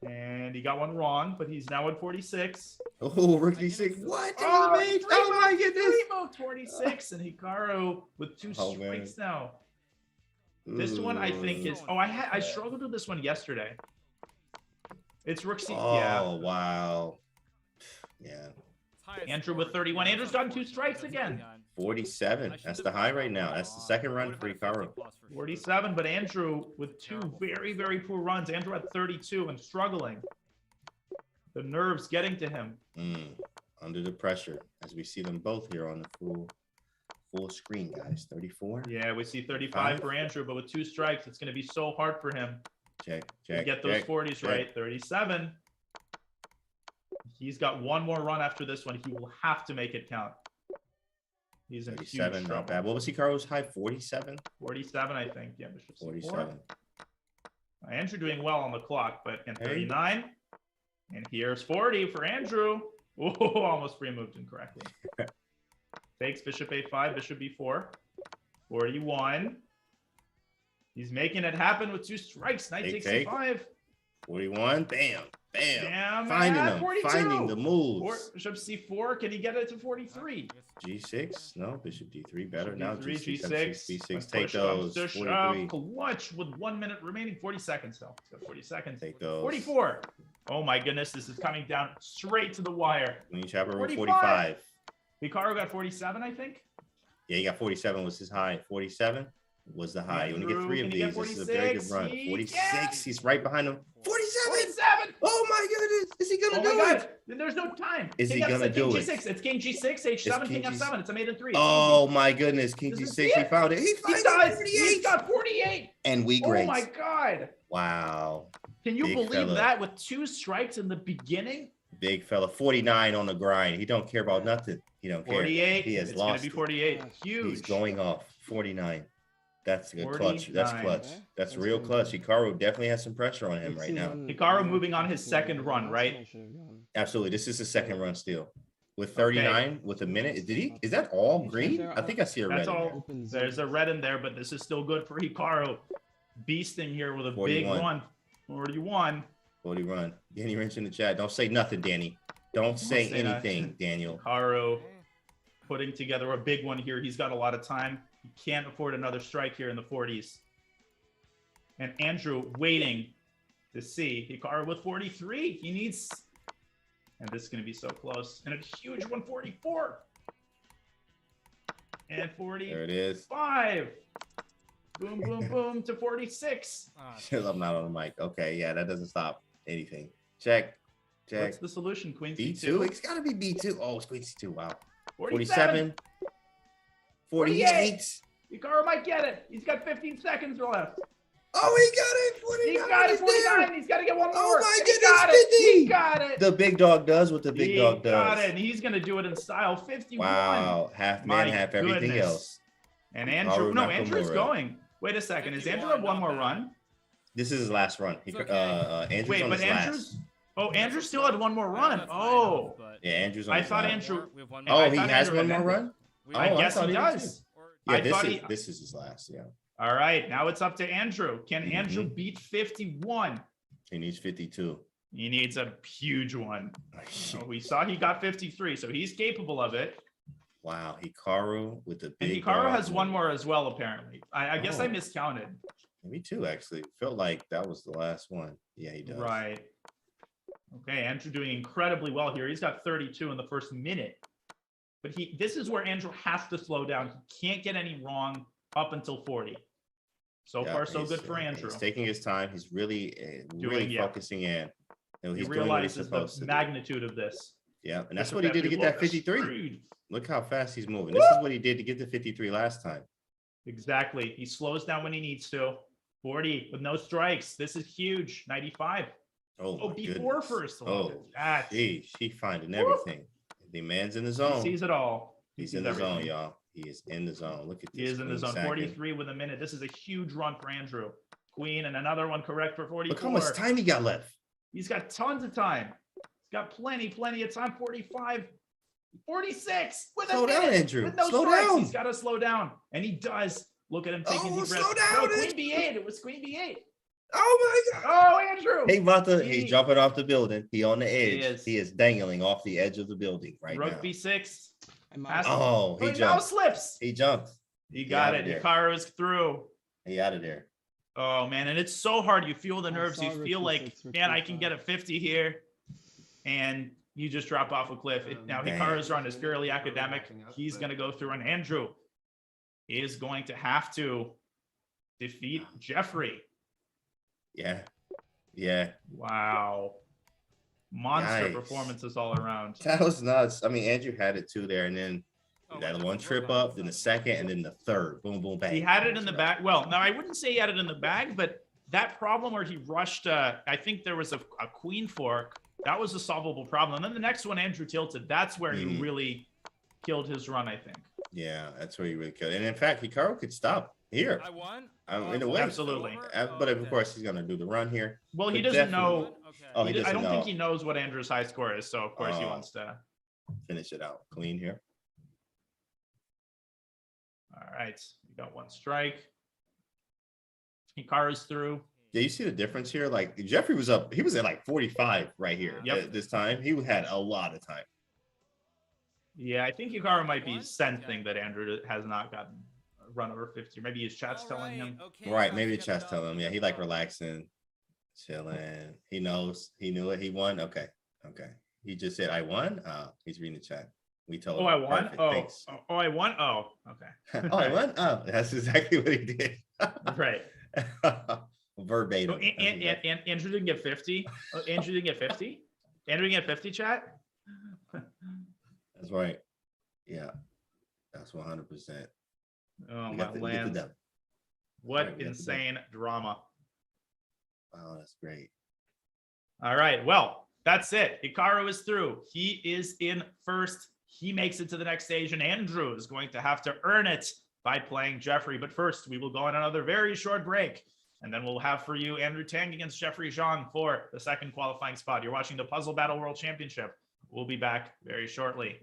[SPEAKER 2] And he got one wrong, but he's now at 46.
[SPEAKER 10] Oh, rookie 6. What?
[SPEAKER 2] Oh
[SPEAKER 10] my goodness.
[SPEAKER 2] 46, and Hikaru with 2 strikes now. This one I think is. Oh, I struggled with this one yesterday. It's Rook C.
[SPEAKER 10] Oh, wow. Yeah.
[SPEAKER 2] Andrew with 31. Andrew's gotten 2 strikes again.
[SPEAKER 10] 47. That's the high right now. That's the second run for Hikaru.
[SPEAKER 2] 47, but Andrew with 2 very, very poor runs. Andrew at 32 and struggling. The nerves getting to him.
[SPEAKER 10] Under the pressure, as we see them both here on the full screen, guys. 34.
[SPEAKER 2] Yeah, we see 35 for Andrew, but with 2 strikes, it's going to be so hard for him.
[SPEAKER 10] Check.
[SPEAKER 2] Get those 40s right. 37. He's got 1 more run after this one. He will have to make it count. He's in huge trouble.
[SPEAKER 10] Not bad. What was Hikaru's high? 47?
[SPEAKER 2] 47, I think. Yeah, Bishop
[SPEAKER 10] 47.
[SPEAKER 2] Andrew doing well on the clock, but in 39. And here's 40 for Andrew. Oh, almost pre-moved incorrectly. Takes Bishop A5, Bishop B4. 41. He's making it happen with 2 strikes. Knight takes C5.
[SPEAKER 10] 41. Bam.
[SPEAKER 2] Finding
[SPEAKER 10] 42. Finding the moves.
[SPEAKER 2] Bishop C4. Can he get it to 43?
[SPEAKER 10] G6. No. Bishop D3 better.
[SPEAKER 2] Bishop
[SPEAKER 10] Now
[SPEAKER 2] D3,
[SPEAKER 10] G6.
[SPEAKER 2] B6.
[SPEAKER 10] Take those. 43.
[SPEAKER 2] Clutch with 1 minute remaining. 40 seconds though. He's got 40 seconds.
[SPEAKER 10] Take those.
[SPEAKER 2] 44. Oh my goodness. This is coming down straight to the wire.
[SPEAKER 10] Queen Chapter 45.
[SPEAKER 2] Hikaru got 47, I think.
[SPEAKER 10] Yeah, he got 47 was his high. 47 was the high. You only get 3 of these. This is a very good run. 46. He's right behind him. 47. Oh my goodness. Is he gonna do it?
[SPEAKER 2] Then there's no time.
[SPEAKER 10] Is he gonna do it?
[SPEAKER 2] G6. It's King G6, H7, King F7. It's a mate in 3.
[SPEAKER 10] Oh my goodness. King G6. He found it.
[SPEAKER 2] He does. He's got 48.
[SPEAKER 10] And we great.
[SPEAKER 2] Oh my god.
[SPEAKER 10] Wow.
[SPEAKER 2] Can you believe that with 2 strikes in the beginning?
[SPEAKER 10] Big fella. 49 on the grind. He don't care about nothing. He don't care.
[SPEAKER 2] 48.
[SPEAKER 10] He has
[SPEAKER 2] it's
[SPEAKER 10] lost.
[SPEAKER 2] It's gonna be 48. Huge.
[SPEAKER 10] He's going off. 49. That's a good clutch. That's
[SPEAKER 2] 49.
[SPEAKER 10] clutch. That's real clutch. Hikaru definitely has some pressure on him right now.
[SPEAKER 2] Hikaru moving on his second run, right?
[SPEAKER 10] Absolutely. This is his second run still. With 39, with a minute. Did he? Is that all green? I think I see a red.
[SPEAKER 2] That's all. There's a red in there, but this is still good for Hikaru. Beasting here with a
[SPEAKER 10] 41.
[SPEAKER 2] big run. 41.
[SPEAKER 10] 40 run. Danny Wrench in the chat. Don't say nothing, Danny. Don't say anything, Daniel.
[SPEAKER 2] Hikaru putting together a big one here. He's got a lot of time. He can't afford another strike here in the 40s. And Andrew waiting to see. Hikaru with 43. He needs... And this is going to be so close. And a huge 144. And 40.
[SPEAKER 10] There it is.
[SPEAKER 2] 5. Boom, boom, boom to 46.
[SPEAKER 10] I'm not on the mic. Okay, yeah, that doesn't stop anything. Check.
[SPEAKER 2] What's the solution? Queen
[SPEAKER 10] B2?
[SPEAKER 2] C2?
[SPEAKER 10] It's got to be B2. Oh, it's Queen C2. Wow.
[SPEAKER 2] 47.
[SPEAKER 10] 48.
[SPEAKER 2] Hikaru might get it. He's got 15 seconds left.
[SPEAKER 10] Oh, he got it. 49.
[SPEAKER 2] He got it. 49.
[SPEAKER 10] There.
[SPEAKER 2] He's got to get one more.
[SPEAKER 10] Oh, my
[SPEAKER 2] He
[SPEAKER 10] goodness.
[SPEAKER 2] got
[SPEAKER 10] 50.
[SPEAKER 2] it. He got it.
[SPEAKER 10] The big dog does what the big dog does.
[SPEAKER 2] He got it. And he's going to do it in style. 51.
[SPEAKER 10] Wow. Half man, half everything else.
[SPEAKER 2] And Andrew, no, Andrew's going. Wait a second. Is Andrew have one more run?
[SPEAKER 10] This is his last run. Andrew's
[SPEAKER 2] Wait,
[SPEAKER 10] on
[SPEAKER 2] but
[SPEAKER 10] his
[SPEAKER 2] Andrew's...
[SPEAKER 10] last.
[SPEAKER 2] Oh, Andrew still had one more run. Oh.
[SPEAKER 10] Yeah, Andrew's on
[SPEAKER 2] I
[SPEAKER 10] his
[SPEAKER 2] thought
[SPEAKER 10] last.
[SPEAKER 2] Andrew...
[SPEAKER 10] Oh, he has one more run?
[SPEAKER 2] I guess he does.
[SPEAKER 10] Yeah, this is his last, yeah.
[SPEAKER 2] All right, now it's up to Andrew. Can Andrew beat 51?
[SPEAKER 10] He needs 52.
[SPEAKER 2] He needs a huge one. So we saw he got 53, so he's capable of it.
[SPEAKER 10] Wow, Hikaru with the big...
[SPEAKER 2] And Hikaru has one more as well, apparently. I guess I miscounted.
[SPEAKER 10] Me too, actually. Felt like that was the last one. Yeah, he does.
[SPEAKER 2] Right. Okay, Andrew doing incredibly well here. He's got 32 in the first minute. But this is where Andrew has to slow down. He can't get any wrong up until 40. So far, so good for Andrew.
[SPEAKER 10] He's taking his time. He's really focusing in. And
[SPEAKER 2] he realizes the magnitude of this.
[SPEAKER 10] Yeah, and that's what he did to get that 53. Look how fast he's moving. This is what he did to get the 53 last time.
[SPEAKER 2] Exactly. He slows down when he needs to. 40 with no strikes. This is huge. 95.
[SPEAKER 10] Oh,
[SPEAKER 2] before first.
[SPEAKER 10] Oh, geez, he finding everything. The man's in the zone.
[SPEAKER 2] He sees it all.
[SPEAKER 10] He's in the zone, y'all. He is in the zone. Look at this.
[SPEAKER 2] He is in the zone. 43 with a minute. This is a huge run for Andrew. Queen and another one correct for 44.
[SPEAKER 10] Look how much time he got left.
[SPEAKER 2] He's got tons of time. He's got plenty of time. 45, 46 with
[SPEAKER 10] slow down, Andrew.
[SPEAKER 2] With no
[SPEAKER 10] slow
[SPEAKER 2] strikes.
[SPEAKER 10] down.
[SPEAKER 2] He's got to slow down, and he does. Look at him taking deep breaths.
[SPEAKER 10] Slow down.
[SPEAKER 2] No, Queen B8. It was Queen B8.
[SPEAKER 10] Oh my God!
[SPEAKER 2] Oh, Andrew!
[SPEAKER 10] He's jumping off the building. He on the edge. He is dangling off the edge of the building right
[SPEAKER 2] Rook
[SPEAKER 10] now.
[SPEAKER 2] B6.
[SPEAKER 10] Oh, he
[SPEAKER 2] now
[SPEAKER 10] jumped.
[SPEAKER 2] Slips.
[SPEAKER 10] He jumped.
[SPEAKER 2] He got it. Hikaru is through.
[SPEAKER 10] He out of there.
[SPEAKER 2] Oh man, and it's so hard. You feel the nerves. You feel like, man, I can get a 50 here, and you just drop off a cliff. Now Hikaru's run is fairly academic. He's going to go through, and Andrew is going to have to defeat Jeffrey.
[SPEAKER 10] Yeah.
[SPEAKER 2] Wow. Monster performances all around.
[SPEAKER 10] That was nuts. I mean, Andrew had it too there, and then that one trip up, then the second, and then the third. Boom, boom, bang.
[SPEAKER 2] He had it in the bag. Well, now I wouldn't say he had it in the bag, but that problem where he rushed, I think there was a queen fork. That was a solvable problem. And then the next one, Andrew tilted. That's where he really killed his run, I think.
[SPEAKER 10] Yeah, that's where he really killed. And in fact, Hikaru could stop here.
[SPEAKER 1] I won?
[SPEAKER 10] In a way.
[SPEAKER 2] Absolutely.
[SPEAKER 10] But of course, he's going to do the run here.
[SPEAKER 2] Well, he doesn't know.
[SPEAKER 10] Oh, he doesn't
[SPEAKER 2] I don't
[SPEAKER 10] know.
[SPEAKER 2] think he knows what Andrew's high score is. So, of course, he wants to
[SPEAKER 10] finish it out clean here.
[SPEAKER 2] All right. We got one strike. Hikaru's through.
[SPEAKER 10] Yeah, you see the difference here? Like, Jeffrey was up. He was at like 45 right here at this time. He had a lot of time.
[SPEAKER 2] Yeah, I think Hikaru might be sensing that Andrew has not gotten a run over 50. Maybe his chat's telling him.
[SPEAKER 10] Right, maybe the chat's telling him. Yeah, he like relaxing, chilling. He knows. He knew it. He won. Okay. He just said, I won? He's reading the chat. We told him.
[SPEAKER 2] I won?
[SPEAKER 10] Perfect. Thanks.
[SPEAKER 2] I won? Oh, okay.
[SPEAKER 10] I won? Oh, that's exactly what he did.
[SPEAKER 2] Right.
[SPEAKER 10] Verbatim.
[SPEAKER 2] So, and Andrew didn't get 50? Andrew didn't get 50? Andrew didn't get 50, chat?
[SPEAKER 10] That's right. Yeah. That's 100%.
[SPEAKER 2] Oh, my land. What insane drama.
[SPEAKER 10] Wow, that's great.
[SPEAKER 2] All right. Well, that's it. Hikaru is through. He is in first. He makes it to the next stage, and Andrew is going to have to earn it by playing Jeffrey. But first, we will go on another very short break. And then we'll have for you Andrew Tang against Jeffrey Jean for the second qualifying spot. You're watching the Puzzle Battle World Championship. We'll be back very shortly.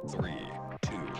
[SPEAKER 12] 3, 2, 1.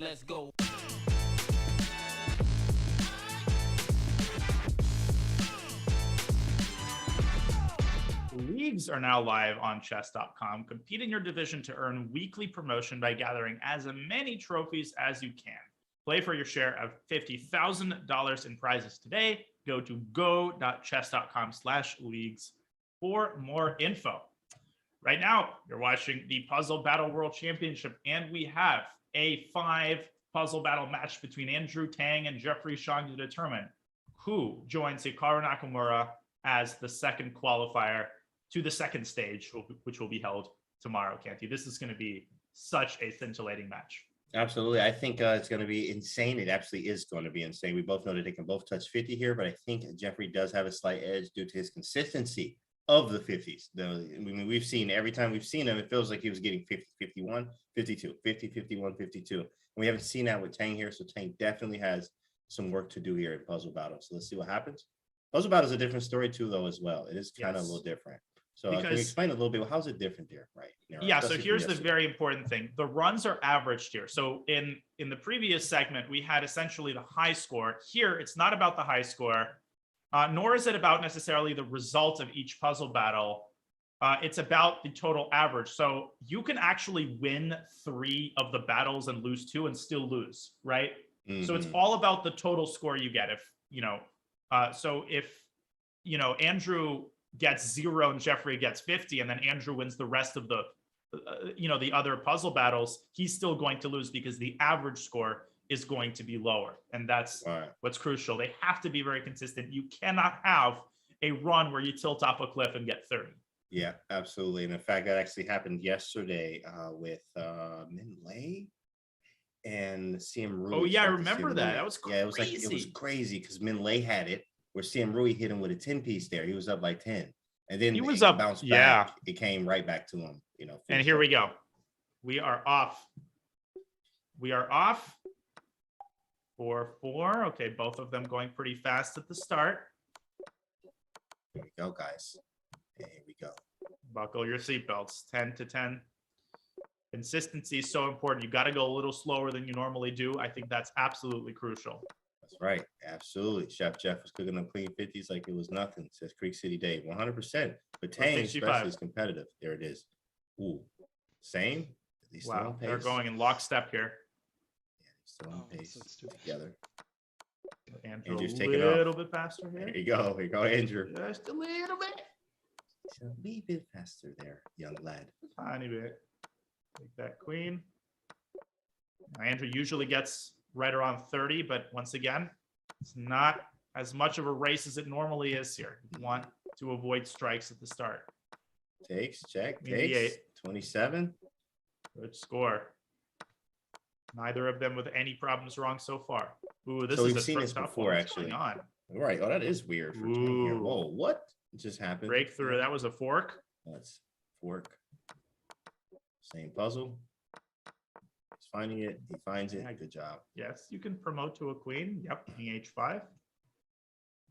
[SPEAKER 13] Let's go.
[SPEAKER 2] Leagues are now live on chess.com. Compete in your division to earn weekly promotion by gathering as many trophies as you can. Play for your share of $50,000 in prizes today. Go to go.chess.com/leagues for more info. Right now, you're watching the Puzzle Battle World Championship, and we have a 5 puzzle battle match between Andrew Tang and Jeffrey Shang to determine who joins Hikaru Nakamura as the second qualifier to the second stage, which will be held tomorrow, Canty. This is going to be such a scintillating match.
[SPEAKER 10] Absolutely. I think it's going to be insane. It absolutely is going to be insane. We both know that they can both touch 50 here, but I think Jeffrey does have a slight edge due to his consistency of the 50s. I mean, we've seen every time we've seen him, it feels like he was getting 50, 51, 52, 50, 51, 52. And we haven't seen that with Tang here. So Tang definitely has some work to do here in Puzzle Battle. So let's see what happens. Puzzle Battle is a different story too, though, as well. It is kind of a little different. So can you explain a little bit, how's it different here, right?
[SPEAKER 2] Yeah, so here's the very important thing. The runs are averaged here. So in the previous segment, we had essentially the high score. Here, it's not about the high score, nor is it about necessarily the result of each puzzle battle. It's about the total average. So you can actually win 3 of the battles and lose 2 and still lose, right? So it's all about the total score you get. If, so if, Andrew gets 0 and Jeffrey gets 50, and then Andrew wins the rest of the, the other puzzle battles, he's still going to lose because the average score is going to be lower. And that's what's crucial. They have to be very consistent. You cannot have a run where you tilt off a cliff and get 30.
[SPEAKER 10] Yeah, absolutely. And in fact, that actually happened yesterday with Min Lei and CM Rui.
[SPEAKER 2] Oh yeah, I remember that. That was crazy.
[SPEAKER 10] Yeah, it was crazy because Min Lei had it, where CM Rui hit him with a 10-piece there. He was up like 10. And then
[SPEAKER 2] he was up,
[SPEAKER 10] bounced back. It came right back to him,
[SPEAKER 2] And here we go. We are off. We are off. 4-4. Okay, both of them going pretty fast at the start.
[SPEAKER 10] Here we go, guys. Here we go.
[SPEAKER 2] Buckle your seatbelts. 10-10. Consistency is so important. You got to go a little slower than you normally do. I think that's absolutely crucial.
[SPEAKER 10] That's right. Absolutely. Chef Jeff was cooking them clean 50s like it was nothing, says Creek City Dave. 100%. But Tang especially is competitive. There it is. Ooh. Same.
[SPEAKER 2] Wow. They're going in lockstep here.
[SPEAKER 10] Yeah, still on pace together.
[SPEAKER 2] Andrew's taking a little bit faster here.
[SPEAKER 10] Here you go. Here you go, Andrew.
[SPEAKER 2] Just a little bit.
[SPEAKER 10] Just a wee bit faster there, young lad.
[SPEAKER 2] Tiny bit. Take that queen. Now, Andrew usually gets right around 30, but once again, it's not as much of a race as it normally is here. You want to avoid strikes at the start.
[SPEAKER 10] Takes, check, takes. 27.
[SPEAKER 2] Good score. Neither of them with any problems wrong so far. Ooh, this
[SPEAKER 10] so
[SPEAKER 2] is
[SPEAKER 10] we've seen this before, actually.
[SPEAKER 2] On?
[SPEAKER 10] Right. Oh, that is weird for Tang here. Whoa, what just happened?
[SPEAKER 2] Breakthrough. That was a fork.
[SPEAKER 10] That's fork. Same puzzle. He's finding it. He finds it. Good job.
[SPEAKER 2] Yes, you can promote to a queen. Yep. King H5.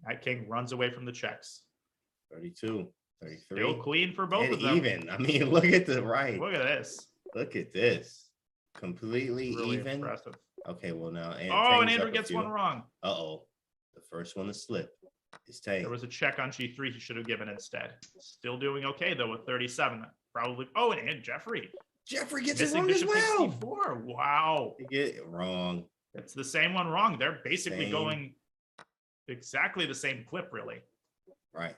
[SPEAKER 2] That king runs away from the checks.
[SPEAKER 10] 32. 33.
[SPEAKER 2] Still queen for both of them.
[SPEAKER 10] Even. I mean, look at the right.
[SPEAKER 2] Look at this.
[SPEAKER 10] Look at this. Completely
[SPEAKER 2] really
[SPEAKER 10] even.
[SPEAKER 2] Impressive.
[SPEAKER 10] Okay, well now.
[SPEAKER 2] And Andrew gets one wrong.
[SPEAKER 10] Uh-oh. The first one to slip is Tang.
[SPEAKER 2] There was a check on G3 he should have given instead. Still doing okay, though, with 37. Probably. Oh, and Jeffrey.
[SPEAKER 10] Jeffrey gets it wrong as well.
[SPEAKER 2] 64. Wow.
[SPEAKER 10] You get it wrong.
[SPEAKER 2] It's the same one wrong. They're basically
[SPEAKER 10] Same.
[SPEAKER 2] going exactly the same clip, really.
[SPEAKER 10] Right.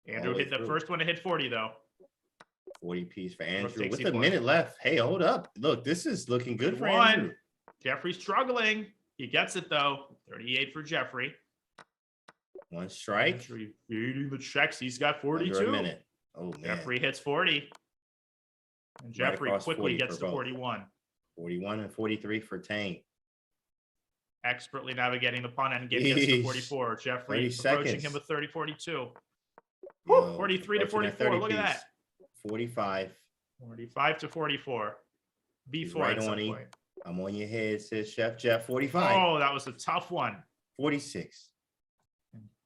[SPEAKER 2] Andrew
[SPEAKER 10] All the way
[SPEAKER 2] hit the
[SPEAKER 10] through.
[SPEAKER 2] first one to hit 40, though.
[SPEAKER 10] 40 piece for Andrew
[SPEAKER 2] takes
[SPEAKER 10] with a
[SPEAKER 2] C4.
[SPEAKER 10] minute left. Hey, hold up. Look, this is looking good for Andrew.
[SPEAKER 2] One. Jeffrey's struggling. He gets it, though. 38 for Jeffrey.
[SPEAKER 10] One strike.
[SPEAKER 2] Andrew feeding the checks. He's got 42.
[SPEAKER 10] Under a minute. Oh, man.
[SPEAKER 2] Jeffrey hits 40. And
[SPEAKER 10] Right
[SPEAKER 2] Jeffrey
[SPEAKER 10] across
[SPEAKER 2] quickly
[SPEAKER 10] 40
[SPEAKER 2] gets
[SPEAKER 10] for
[SPEAKER 2] to
[SPEAKER 10] both.
[SPEAKER 2] 41.
[SPEAKER 10] 41 and 43 for Tang.
[SPEAKER 2] Expertly navigating the pawn end game gets to
[SPEAKER 10] Yeesh.
[SPEAKER 2] 44. Jeffrey
[SPEAKER 10] 30
[SPEAKER 2] approaching
[SPEAKER 10] seconds.
[SPEAKER 2] him with 30-42.
[SPEAKER 10] Yo,
[SPEAKER 2] 43 to
[SPEAKER 10] approaching that
[SPEAKER 2] 44.
[SPEAKER 10] 30
[SPEAKER 2] Look at
[SPEAKER 10] piece.
[SPEAKER 2] that.
[SPEAKER 10] 45.
[SPEAKER 2] 45 to 44.
[SPEAKER 10] He's
[SPEAKER 2] B4
[SPEAKER 10] right
[SPEAKER 2] at some
[SPEAKER 10] on him.
[SPEAKER 2] point.
[SPEAKER 10] I'm on your head, says Chef Jeff. 45.
[SPEAKER 2] Oh, that was a tough one.
[SPEAKER 10] 46.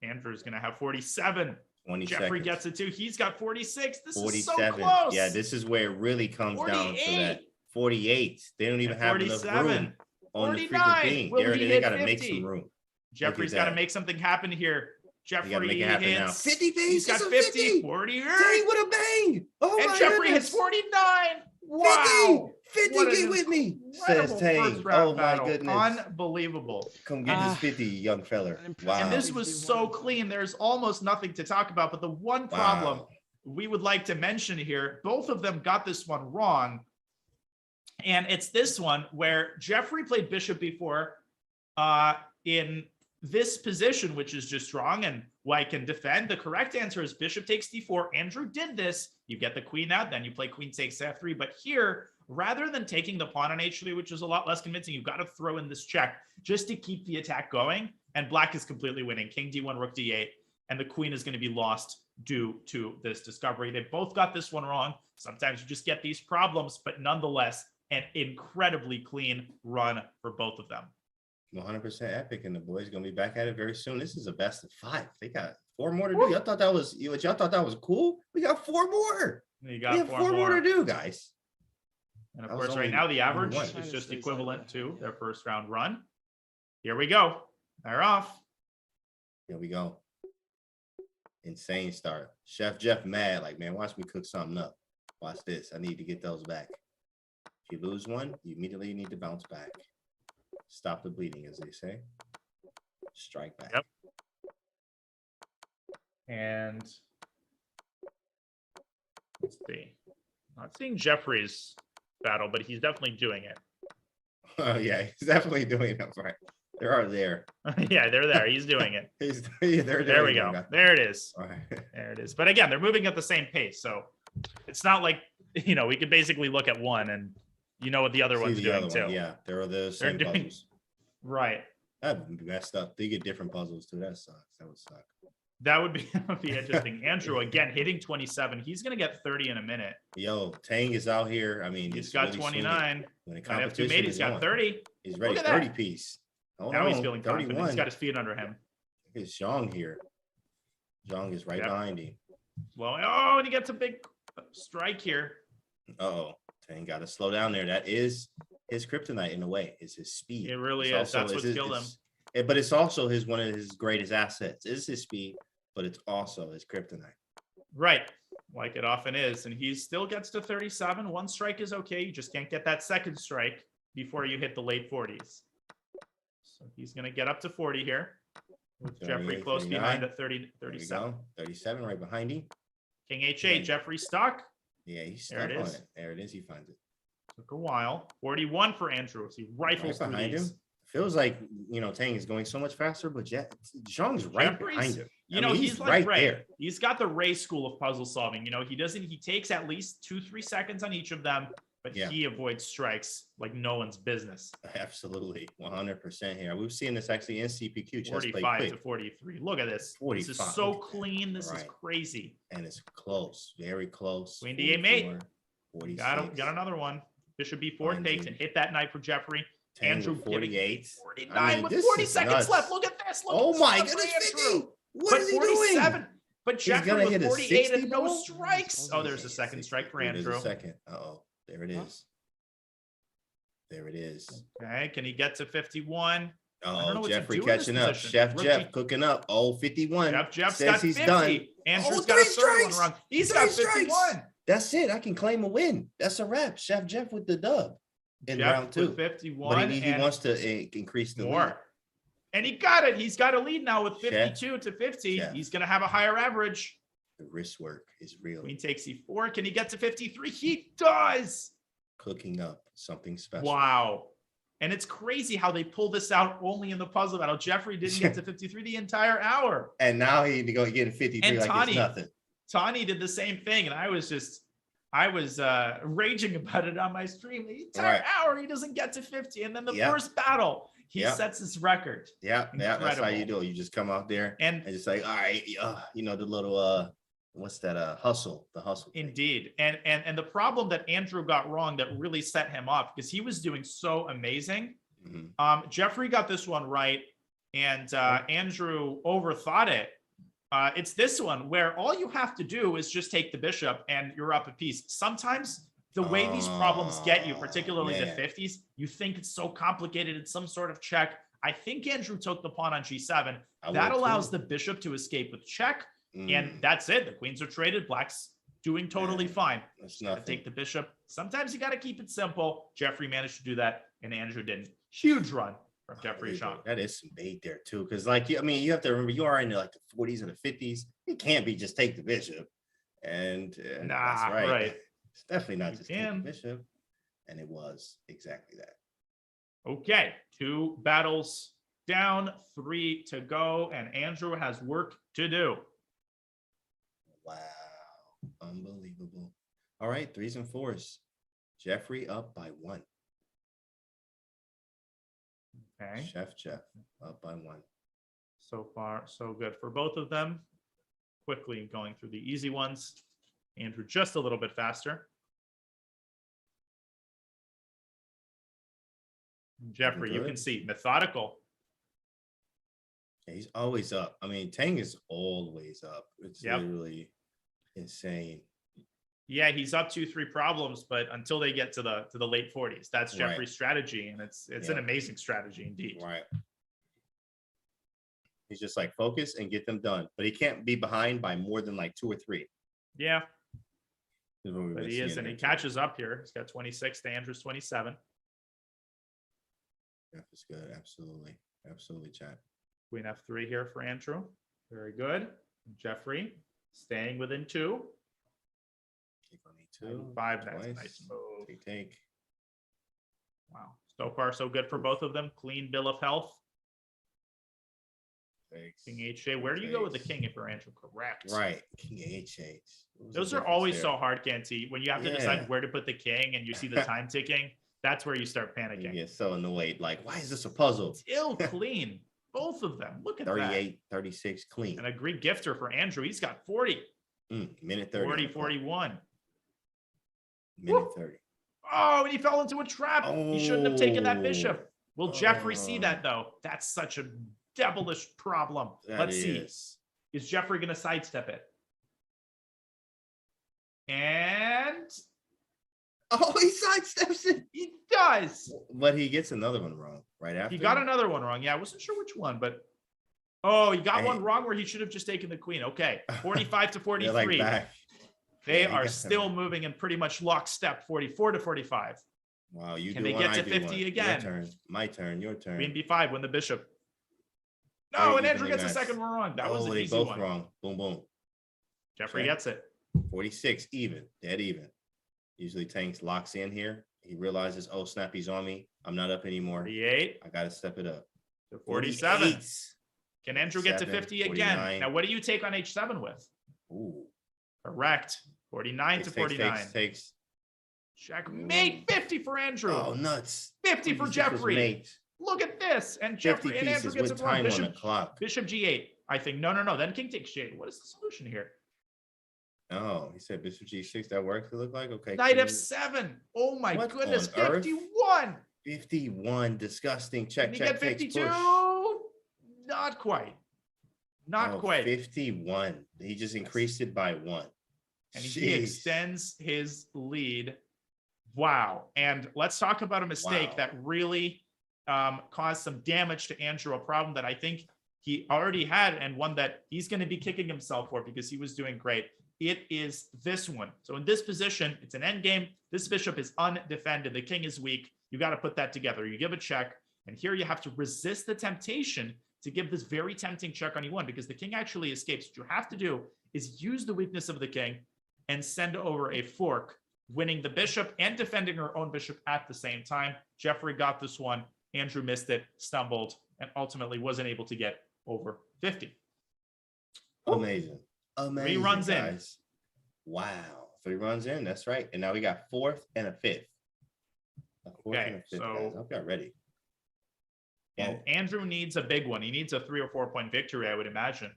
[SPEAKER 2] Andrew's going to have 47.
[SPEAKER 10] 20
[SPEAKER 2] Jeffrey
[SPEAKER 10] seconds.
[SPEAKER 2] gets it too. He's got 46. This is
[SPEAKER 10] 47.
[SPEAKER 2] so close.
[SPEAKER 10] Yeah, this is where it really comes down to
[SPEAKER 2] 48.
[SPEAKER 10] that. 48. They don't even
[SPEAKER 2] And
[SPEAKER 10] have enough
[SPEAKER 2] 47.
[SPEAKER 10] room on the freaking
[SPEAKER 2] 49.
[SPEAKER 10] thing.
[SPEAKER 2] Will he
[SPEAKER 10] They
[SPEAKER 2] hit
[SPEAKER 10] got to make
[SPEAKER 2] 50?
[SPEAKER 10] some room.
[SPEAKER 2] Jeffrey's
[SPEAKER 10] Look at
[SPEAKER 2] got to
[SPEAKER 10] that.
[SPEAKER 2] make something happen here. Jeffrey
[SPEAKER 10] gotta make it happen now.
[SPEAKER 2] hits
[SPEAKER 10] 50 piece.
[SPEAKER 2] He's got
[SPEAKER 10] It's a
[SPEAKER 2] 50,
[SPEAKER 10] 50.
[SPEAKER 2] 48.
[SPEAKER 10] Dang, what a bang. Oh,
[SPEAKER 2] And
[SPEAKER 10] my
[SPEAKER 2] Jeffrey
[SPEAKER 10] goodness.
[SPEAKER 2] hits 49. Wow.
[SPEAKER 10] 50,
[SPEAKER 2] What an
[SPEAKER 10] get with me,
[SPEAKER 2] incredible
[SPEAKER 10] says Tang.
[SPEAKER 2] first round
[SPEAKER 10] Oh, my
[SPEAKER 2] battle.
[SPEAKER 10] goodness.
[SPEAKER 2] Unbelievable.
[SPEAKER 10] Come get this 50, young feller. Wow.
[SPEAKER 2] And this was so clean. There's almost nothing to talk about. But the one problem we would like to mention here, both of them got this one wrong. And it's this one where Jeffrey played bishop b4 in this position, which is just wrong. And white can defend. The correct answer is bishop takes d4. Andrew did this. You get the queen out, then you play queen takes f3. But here, rather than taking the pawn on h3, which is a lot less convincing, you've got to throw in this check just to keep the attack going. And black is completely winning. King d1, rook d8, and the queen is going to be lost due to this discovery. They both got this one wrong. Sometimes you just get these problems, but nonetheless, an incredibly clean run for both of them.
[SPEAKER 10] 100% epic, and the boys gonna be back at it very soon. This is a best of 5. They got 4 more to do. Y'all thought that was y'all thought that was cool? We got 4 more.
[SPEAKER 2] You
[SPEAKER 10] We
[SPEAKER 2] got
[SPEAKER 10] have 4 more to do, guys.
[SPEAKER 2] And of
[SPEAKER 10] That was
[SPEAKER 2] course, right
[SPEAKER 10] only
[SPEAKER 2] now, the average
[SPEAKER 10] one.
[SPEAKER 2] is just equivalent to their first round run. Here we go. They're off.
[SPEAKER 10] Here we go. Insane start. Chef Jeff mad, like, man, watch me cook something up. Watch this. I need to get those back. If you lose one, you immediately need to bounce back. Stop the bleeding, as they say. Strike back.
[SPEAKER 2] Yep. And let's see. Not seeing Jeffrey's battle, but he's definitely doing it.
[SPEAKER 10] Oh, yeah, he's definitely doing it. Right. They are there.
[SPEAKER 2] Yeah, they're there. He's doing it. There we go. There it is.
[SPEAKER 10] All right.
[SPEAKER 2] There it is. But again, they're moving at the same pace. So it's not like, you know, we could basically look at one and you know what the other one's doing too.
[SPEAKER 10] Yeah, there are those same
[SPEAKER 2] doing-
[SPEAKER 10] puzzles.
[SPEAKER 2] Right.
[SPEAKER 10] That messed up. They get different puzzles too. That sucks. That would suck.
[SPEAKER 2] That would be interesting. Andrew, again, hitting 27. He's going to get 30 in a minute.
[SPEAKER 10] Yo, Tang is out here. I mean,
[SPEAKER 2] He's
[SPEAKER 10] it's
[SPEAKER 2] got
[SPEAKER 10] really
[SPEAKER 2] 29.
[SPEAKER 10] When the
[SPEAKER 2] Got F2
[SPEAKER 10] competition
[SPEAKER 2] mate,
[SPEAKER 10] is
[SPEAKER 2] he's got
[SPEAKER 10] on.
[SPEAKER 2] 30.
[SPEAKER 10] He's ready.
[SPEAKER 2] Look at
[SPEAKER 10] 30
[SPEAKER 2] that.
[SPEAKER 10] piece. Hold
[SPEAKER 2] Now
[SPEAKER 10] on.
[SPEAKER 2] he's feeling confident.
[SPEAKER 10] 31.
[SPEAKER 2] He's got his feet under him.
[SPEAKER 10] It's Zhang here. Zhang is right
[SPEAKER 2] Yep.
[SPEAKER 10] behind him.
[SPEAKER 2] Well, oh, and he gets a big strike here.
[SPEAKER 10] Uh-oh. Tang got to slow down there. That is his kryptonite in a way. It's his speed.
[SPEAKER 2] It really
[SPEAKER 10] It's
[SPEAKER 2] is.
[SPEAKER 10] also-
[SPEAKER 2] That's what's
[SPEAKER 10] it's-
[SPEAKER 2] killed him.
[SPEAKER 10] it's- But it's also one of his greatest assets. It's his speed, but it's also his kryptonite.
[SPEAKER 2] Right. Like it often is. And he still gets to 37. One strike is okay. You just can't get that second strike before you hit the late 40s. So he's going to get up to 40 here. With
[SPEAKER 10] 38,
[SPEAKER 2] Jeffrey close
[SPEAKER 10] 39.
[SPEAKER 2] behind at 30,
[SPEAKER 10] There we
[SPEAKER 2] 37.
[SPEAKER 10] go. 37 right behind him.
[SPEAKER 2] King H8, Jeffrey stuck.
[SPEAKER 10] Yeah, he's
[SPEAKER 2] There
[SPEAKER 10] stuck
[SPEAKER 2] it
[SPEAKER 10] on
[SPEAKER 2] is.
[SPEAKER 10] it. There it is. He finds it.
[SPEAKER 2] Took a while. 41 for Andrew. He rifles
[SPEAKER 10] Right
[SPEAKER 2] through
[SPEAKER 10] behind
[SPEAKER 2] these.
[SPEAKER 10] him. Feels like, Tang is going so much faster, but Zhang's right
[SPEAKER 2] Jeffrey's-
[SPEAKER 10] behind him.
[SPEAKER 2] You
[SPEAKER 10] I
[SPEAKER 2] know,
[SPEAKER 10] mean,
[SPEAKER 2] he's like
[SPEAKER 10] right
[SPEAKER 2] Ray.
[SPEAKER 10] there.
[SPEAKER 2] He's got the Ray school of puzzle solving. You know, he takes at least 2-3 seconds on each of them, but
[SPEAKER 10] Yeah.
[SPEAKER 2] he avoids strikes like no one's business.
[SPEAKER 10] Absolutely. 100% here. We've seen this actually in CPQ. Chess Play
[SPEAKER 2] 45 to
[SPEAKER 10] Quick.
[SPEAKER 2] 43. Look at this. This
[SPEAKER 10] 45.
[SPEAKER 2] is so clean. This is
[SPEAKER 10] Right.
[SPEAKER 2] crazy.
[SPEAKER 10] And it's close. Very close.
[SPEAKER 2] Queen D8 mate.
[SPEAKER 10] 46.
[SPEAKER 2] Got another one. Bishop B4
[SPEAKER 10] Finds
[SPEAKER 2] takes
[SPEAKER 10] him.
[SPEAKER 2] and hit that knight for Jeffrey.
[SPEAKER 10] Tang
[SPEAKER 2] Andrew
[SPEAKER 10] with
[SPEAKER 2] giving
[SPEAKER 10] 48.
[SPEAKER 2] 49
[SPEAKER 10] I mean,
[SPEAKER 2] with
[SPEAKER 10] this
[SPEAKER 2] 40
[SPEAKER 10] is
[SPEAKER 2] seconds
[SPEAKER 10] nuts.
[SPEAKER 2] left. Look at this. Look
[SPEAKER 10] Oh
[SPEAKER 2] at
[SPEAKER 10] my
[SPEAKER 2] this for
[SPEAKER 10] goodness,
[SPEAKER 2] Andrew.
[SPEAKER 10] 50. What
[SPEAKER 2] But
[SPEAKER 10] is he doing?
[SPEAKER 2] 47. But
[SPEAKER 10] He's
[SPEAKER 2] Jeffrey
[SPEAKER 10] gonna
[SPEAKER 2] with
[SPEAKER 10] hit a
[SPEAKER 2] 48
[SPEAKER 10] 60
[SPEAKER 2] and no
[SPEAKER 10] ball?
[SPEAKER 2] strikes. Oh, there's a second strike for
[SPEAKER 10] There it is,
[SPEAKER 2] Andrew.
[SPEAKER 10] a second. Uh-oh. There it is. There it is.
[SPEAKER 2] Okay, can he get to 51? I don't know
[SPEAKER 10] Oh,
[SPEAKER 2] what to
[SPEAKER 10] Jeffrey
[SPEAKER 2] do in this
[SPEAKER 10] catching up.
[SPEAKER 2] position.
[SPEAKER 10] Chef
[SPEAKER 2] Rookie-
[SPEAKER 10] Jeff cooking up. Oh, 51.
[SPEAKER 2] Jeff's
[SPEAKER 10] Says
[SPEAKER 2] got
[SPEAKER 10] he's
[SPEAKER 2] 50.
[SPEAKER 10] done.
[SPEAKER 2] Andrew's
[SPEAKER 10] Oh,
[SPEAKER 2] got a
[SPEAKER 10] 3
[SPEAKER 2] third one
[SPEAKER 10] strikes.
[SPEAKER 2] wrong. He's
[SPEAKER 10] 3
[SPEAKER 2] got
[SPEAKER 10] strikes.
[SPEAKER 2] 51.
[SPEAKER 10] That's it. I can claim a win. That's a wrap. Chef Jeff with the dub. in
[SPEAKER 2] Jeff
[SPEAKER 10] round 2.
[SPEAKER 2] with 51.
[SPEAKER 10] But he
[SPEAKER 2] and
[SPEAKER 10] wants to increase the
[SPEAKER 2] more.
[SPEAKER 10] lead.
[SPEAKER 2] And he got it. He's got a lead now with 52
[SPEAKER 10] Chef.
[SPEAKER 2] to 50.
[SPEAKER 10] Chef.
[SPEAKER 2] He's going to have a higher average.
[SPEAKER 10] The wrist work is real.
[SPEAKER 2] Queen takes e4. Can he get to 53? He does.
[SPEAKER 10] Cooking up something special.
[SPEAKER 2] Wow. And it's crazy how they pull this out only in the puzzle battle. Jeffrey didn't get to 53 the entire hour.
[SPEAKER 10] And now he go getting 53
[SPEAKER 2] And
[SPEAKER 10] like
[SPEAKER 2] Tani,
[SPEAKER 10] it's nothing.
[SPEAKER 2] Tani did the same thing. And I was raging about it on my stream. The entire hour, he doesn't get to 50. And then the first battle, he sets his record.
[SPEAKER 10] Yeah, that's how you do it. You just come out there and just like, all right, the little what's that hustle, the hustle thing.
[SPEAKER 2] Indeed. And the problem that Andrew got wrong that really set him up, because he was doing so amazing. Jeffrey got this one right, and Andrew overthought it. It's this one where all you have to do is just take the bishop and you're up a piece. Sometimes the way these problems get you, particularly the 50s, you think it's so complicated. It's some sort of check. I think Andrew took the pawn on g7. That allows the bishop to escape with check. And that's it. The queens are traded. Black's doing totally fine.
[SPEAKER 10] That's nothing.
[SPEAKER 2] Take the bishop. Sometimes you got to keep it simple. Jeffrey managed to do that, and Andrew didn't. Huge run from Jeffrey Jean.
[SPEAKER 10] That is some bait there too, because you have to remember you are in the 40s and the 50s. It can't be just take the bishop, and that's right. It's definitely not just take the bishop, and it was exactly that.
[SPEAKER 2] Okay, 2 battles down, 3 to go, and Andrew has work to do.
[SPEAKER 10] Wow, unbelievable. All right, 3s and 4s. Jeffrey up by 1.
[SPEAKER 2] Okay.
[SPEAKER 10] Chef up by 1.
[SPEAKER 2] So far, so good for both of them. Quickly going through the easy ones. Andrew just a little bit faster. Jeffrey, you can see methodical.
[SPEAKER 10] He's always up. I mean, Tang is always up. It's literally insane.
[SPEAKER 2] Yeah, he's up 2-3 problems, but until they get to the late 40s, that's Jeffrey's strategy, and it's an amazing strategy indeed.
[SPEAKER 10] Right. He's just like focus and get them done, but he can't be behind by more than 2 or 3.
[SPEAKER 2] Yeah, but he is, and he catches up here. He's got 26 to Andrew's 27.
[SPEAKER 10] Jeff is good. Absolutely, chat.
[SPEAKER 2] Queen f3 here for Andrew. Very good. Jeffrey staying within 2.
[SPEAKER 10] Kick on e2.
[SPEAKER 2] 5. That's a nice move.
[SPEAKER 10] Take.
[SPEAKER 2] Wow. So far, so good for both of them. Clean bill of health. King h8. Where do you go with the king if you're Andrew? Correct.
[SPEAKER 10] Right. King h8.
[SPEAKER 2] Those are always so hard, Canty. When you have to decide where to put the king and you see the time ticking, that's where you start panicking.
[SPEAKER 10] You get so annoyed. Like, why is this a puzzle?
[SPEAKER 2] Still clean. Both of them. Look at
[SPEAKER 10] 38, 36, clean.
[SPEAKER 2] And a Greek gifter for Andrew. He's got 40.
[SPEAKER 10] Minute 30.
[SPEAKER 2] 40, 41.
[SPEAKER 10] Minute 30.
[SPEAKER 2] Oh, and he fell into a trap. He shouldn't have taken that bishop. Will Jeffrey see that, though? That's such a devilish problem. Let's see. Is Jeffrey going to sidestep it? And...
[SPEAKER 10] oh, he sidesteps it.
[SPEAKER 2] He does.
[SPEAKER 10] But he gets another one wrong right after.
[SPEAKER 2] He got another one wrong. Yeah, I wasn't sure which one, but... oh, he got one wrong where he should have just taken the queen. Okay, 45 to 43. They are still moving in pretty much lockstep, 44 to 45.
[SPEAKER 10] Wow,
[SPEAKER 2] Can they get to 50 again?
[SPEAKER 10] Your turn. My turn. Your turn.
[SPEAKER 2] Queen b5, win the bishop. No, and Andrew gets the second one wrong. That was an easy
[SPEAKER 10] both
[SPEAKER 2] one.
[SPEAKER 10] Wrong. Boom, boom.
[SPEAKER 2] Jeffrey gets it.
[SPEAKER 10] 46, even. Dead even. Usually Tanks locks in here. He realizes, oh, snap, he's on me. I'm not up anymore.
[SPEAKER 2] 48.
[SPEAKER 10] I got to step it up.
[SPEAKER 2] To 47. Can Andrew get to 50 again?
[SPEAKER 10] 49.
[SPEAKER 2] Now, what do you take on h7 with?
[SPEAKER 10] Ooh.
[SPEAKER 2] Correct. 49 to 49.
[SPEAKER 10] Takes.
[SPEAKER 2] Checkmate. 50 for Andrew.
[SPEAKER 10] Oh, nuts.
[SPEAKER 2] 50 for Jeffrey. Look at this. And Jeffrey and Andrew gets it wrong. Bishop g8. I think. No. Then king takes g8. What is the solution here?
[SPEAKER 10] Oh, he said bishop g6. That works, it looked like. Okay.
[SPEAKER 2] Knight f7. Oh, my goodness. 51.
[SPEAKER 10] 51. Disgusting. Check.
[SPEAKER 2] Did he get 52? Not quite. Not quite.
[SPEAKER 10] 51. He just increased it by 1.
[SPEAKER 2] And he extends his lead. Wow. And let's talk about a mistake that really caused some damage to Andrew, a problem that I think he already had and one that he's going to be kicking himself for because he was doing great. It is this one. So in this position, it's an endgame. This bishop is undefended. The king is weak. You got to put that together. You give a check, and here you have to resist the temptation to give this very tempting check on e1 because the king actually escapes. What you have to do is use the weakness of the king and send over a fork, winning the bishop and defending her own bishop at the same time. Jeffrey got this one. Andrew missed it, stumbled, and ultimately wasn't able to get over 50.
[SPEAKER 10] Amazing. Amazing.
[SPEAKER 2] 3 runs
[SPEAKER 10] guys. Wow. 3 runs in. That's right. And now we got 4th and a 5th. A 4th and a 5th, guys. I hope y'all ready.
[SPEAKER 2] And Andrew needs a big one. He needs a 3 or 4 point victory, I would imagine.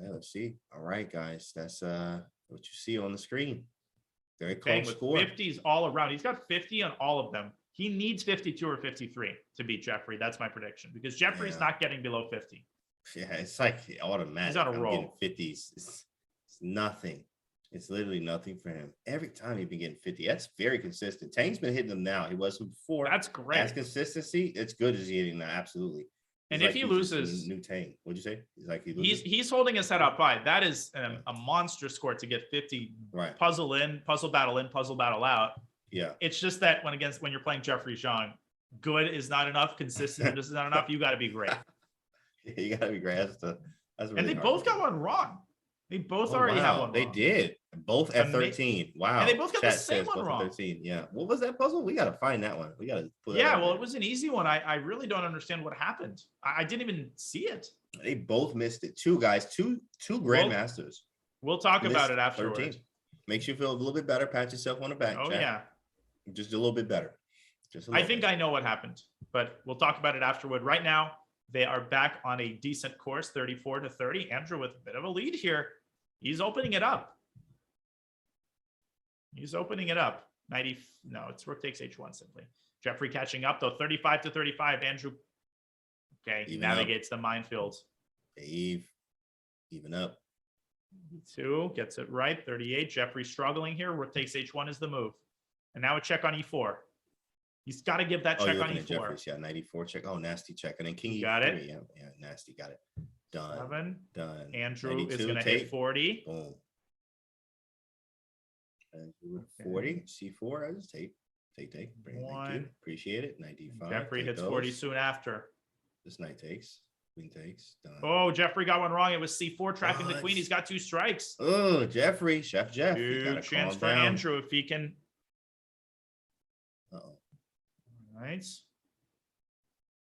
[SPEAKER 10] Okay, let's see. All right, guys. That's what you see on the screen. Very close
[SPEAKER 2] With
[SPEAKER 10] score.
[SPEAKER 2] 50s all around. He's got 50 on all of them. He needs 52 or 53 to beat Jeffrey. That's my prediction because Jeffrey's not getting below 50.
[SPEAKER 10] Yeah, it's like automatic.
[SPEAKER 2] He's on a
[SPEAKER 10] I'm
[SPEAKER 2] roll.
[SPEAKER 10] getting 50s. It's nothing. It's literally nothing for him. Every time he's been getting 50. That's very consistent. Tang's been hitting them now. He wasn't before.
[SPEAKER 2] That's great.
[SPEAKER 10] That's consistency. It's good as he hitting now. Absolutely.
[SPEAKER 2] And
[SPEAKER 10] It's
[SPEAKER 2] if he
[SPEAKER 10] he's just
[SPEAKER 2] loses,
[SPEAKER 10] a new Tang. What'd you say? He's like he loses.
[SPEAKER 2] he's holding his head up high. That is a monster score to get 50.
[SPEAKER 10] Right.
[SPEAKER 2] Puzzle in, puzzle battle out.
[SPEAKER 10] Yeah.
[SPEAKER 2] It's just that when you're playing Jeffrey Zhang, good is not enough. Consistent is not enough. You got to be great.
[SPEAKER 10] You gotta be great. That's really
[SPEAKER 2] And they
[SPEAKER 10] hard
[SPEAKER 2] both
[SPEAKER 10] to
[SPEAKER 2] got
[SPEAKER 10] do.
[SPEAKER 2] one wrong. They both
[SPEAKER 10] Oh,
[SPEAKER 2] already have
[SPEAKER 10] wow.
[SPEAKER 2] one
[SPEAKER 10] They
[SPEAKER 2] wrong.
[SPEAKER 10] did. Both at 13. Wow.
[SPEAKER 2] And they both got the
[SPEAKER 10] Chat
[SPEAKER 2] same
[SPEAKER 10] says
[SPEAKER 2] one
[SPEAKER 10] both at
[SPEAKER 2] wrong.
[SPEAKER 10] 13. Yeah. What was that puzzle? We gotta find that one. We gotta pull that
[SPEAKER 2] Yeah,
[SPEAKER 10] up
[SPEAKER 2] well,
[SPEAKER 10] there.
[SPEAKER 2] it was an easy one. I really don't understand what happened. I didn't even see it.
[SPEAKER 10] They both missed it. Two guys, two grandmasters.
[SPEAKER 2] We'll talk about
[SPEAKER 10] Missed
[SPEAKER 2] it afterwards.
[SPEAKER 10] 13. Makes you feel a little bit better. Pat yourself on the back.
[SPEAKER 2] Oh,
[SPEAKER 10] chat.
[SPEAKER 2] yeah.
[SPEAKER 10] Just a little bit better. Just a
[SPEAKER 2] I
[SPEAKER 10] little
[SPEAKER 2] think
[SPEAKER 10] bit.
[SPEAKER 2] I know what happened, but we'll talk about it afterward. Right now, they are back on a decent course, 34-30. Andrew with a bit of a lead here. He's opening it up. He's opening it up. 90. No, it's rook takes h1 simply. Jeffrey catching up though, 35-35. Andrew. Okay, he
[SPEAKER 10] Even
[SPEAKER 2] navigates the minefield.
[SPEAKER 10] Even up.
[SPEAKER 2] 2 gets it right. 38. Jeffrey struggling here. Rook takes h1 is the move. And now a check on e4. He's got to give that check
[SPEAKER 10] you're
[SPEAKER 2] on
[SPEAKER 10] looking at
[SPEAKER 2] e4.
[SPEAKER 10] Jeffries. Yeah, 94 check. Oh, nasty check. And then king
[SPEAKER 2] Got
[SPEAKER 10] e3.
[SPEAKER 2] it.
[SPEAKER 10] Yeah, nasty. Got it. Done.
[SPEAKER 2] 7.
[SPEAKER 10] Done.
[SPEAKER 2] Andrew is
[SPEAKER 10] 92,
[SPEAKER 2] going to
[SPEAKER 10] take.
[SPEAKER 2] hit 40.
[SPEAKER 10] Boom. Andrew with 40. C4. I just take. Bring it. Thank you.
[SPEAKER 2] 1.
[SPEAKER 10] Appreciate it. 95.
[SPEAKER 2] Jeffrey
[SPEAKER 10] Take
[SPEAKER 2] hits
[SPEAKER 10] those.
[SPEAKER 2] 40 soon after.
[SPEAKER 10] This knight takes. Queen takes. Done.
[SPEAKER 2] Oh, Jeffrey got one wrong. It was c4 trapping the
[SPEAKER 10] What?
[SPEAKER 2] queen. He's got 2 strikes.
[SPEAKER 10] Oh, Jeffrey. Chef Jeff. You
[SPEAKER 2] Huge
[SPEAKER 10] gotta
[SPEAKER 2] chance
[SPEAKER 10] calm
[SPEAKER 2] for
[SPEAKER 10] down.
[SPEAKER 2] Andrew if he can.
[SPEAKER 10] Uh-oh.
[SPEAKER 2] All right.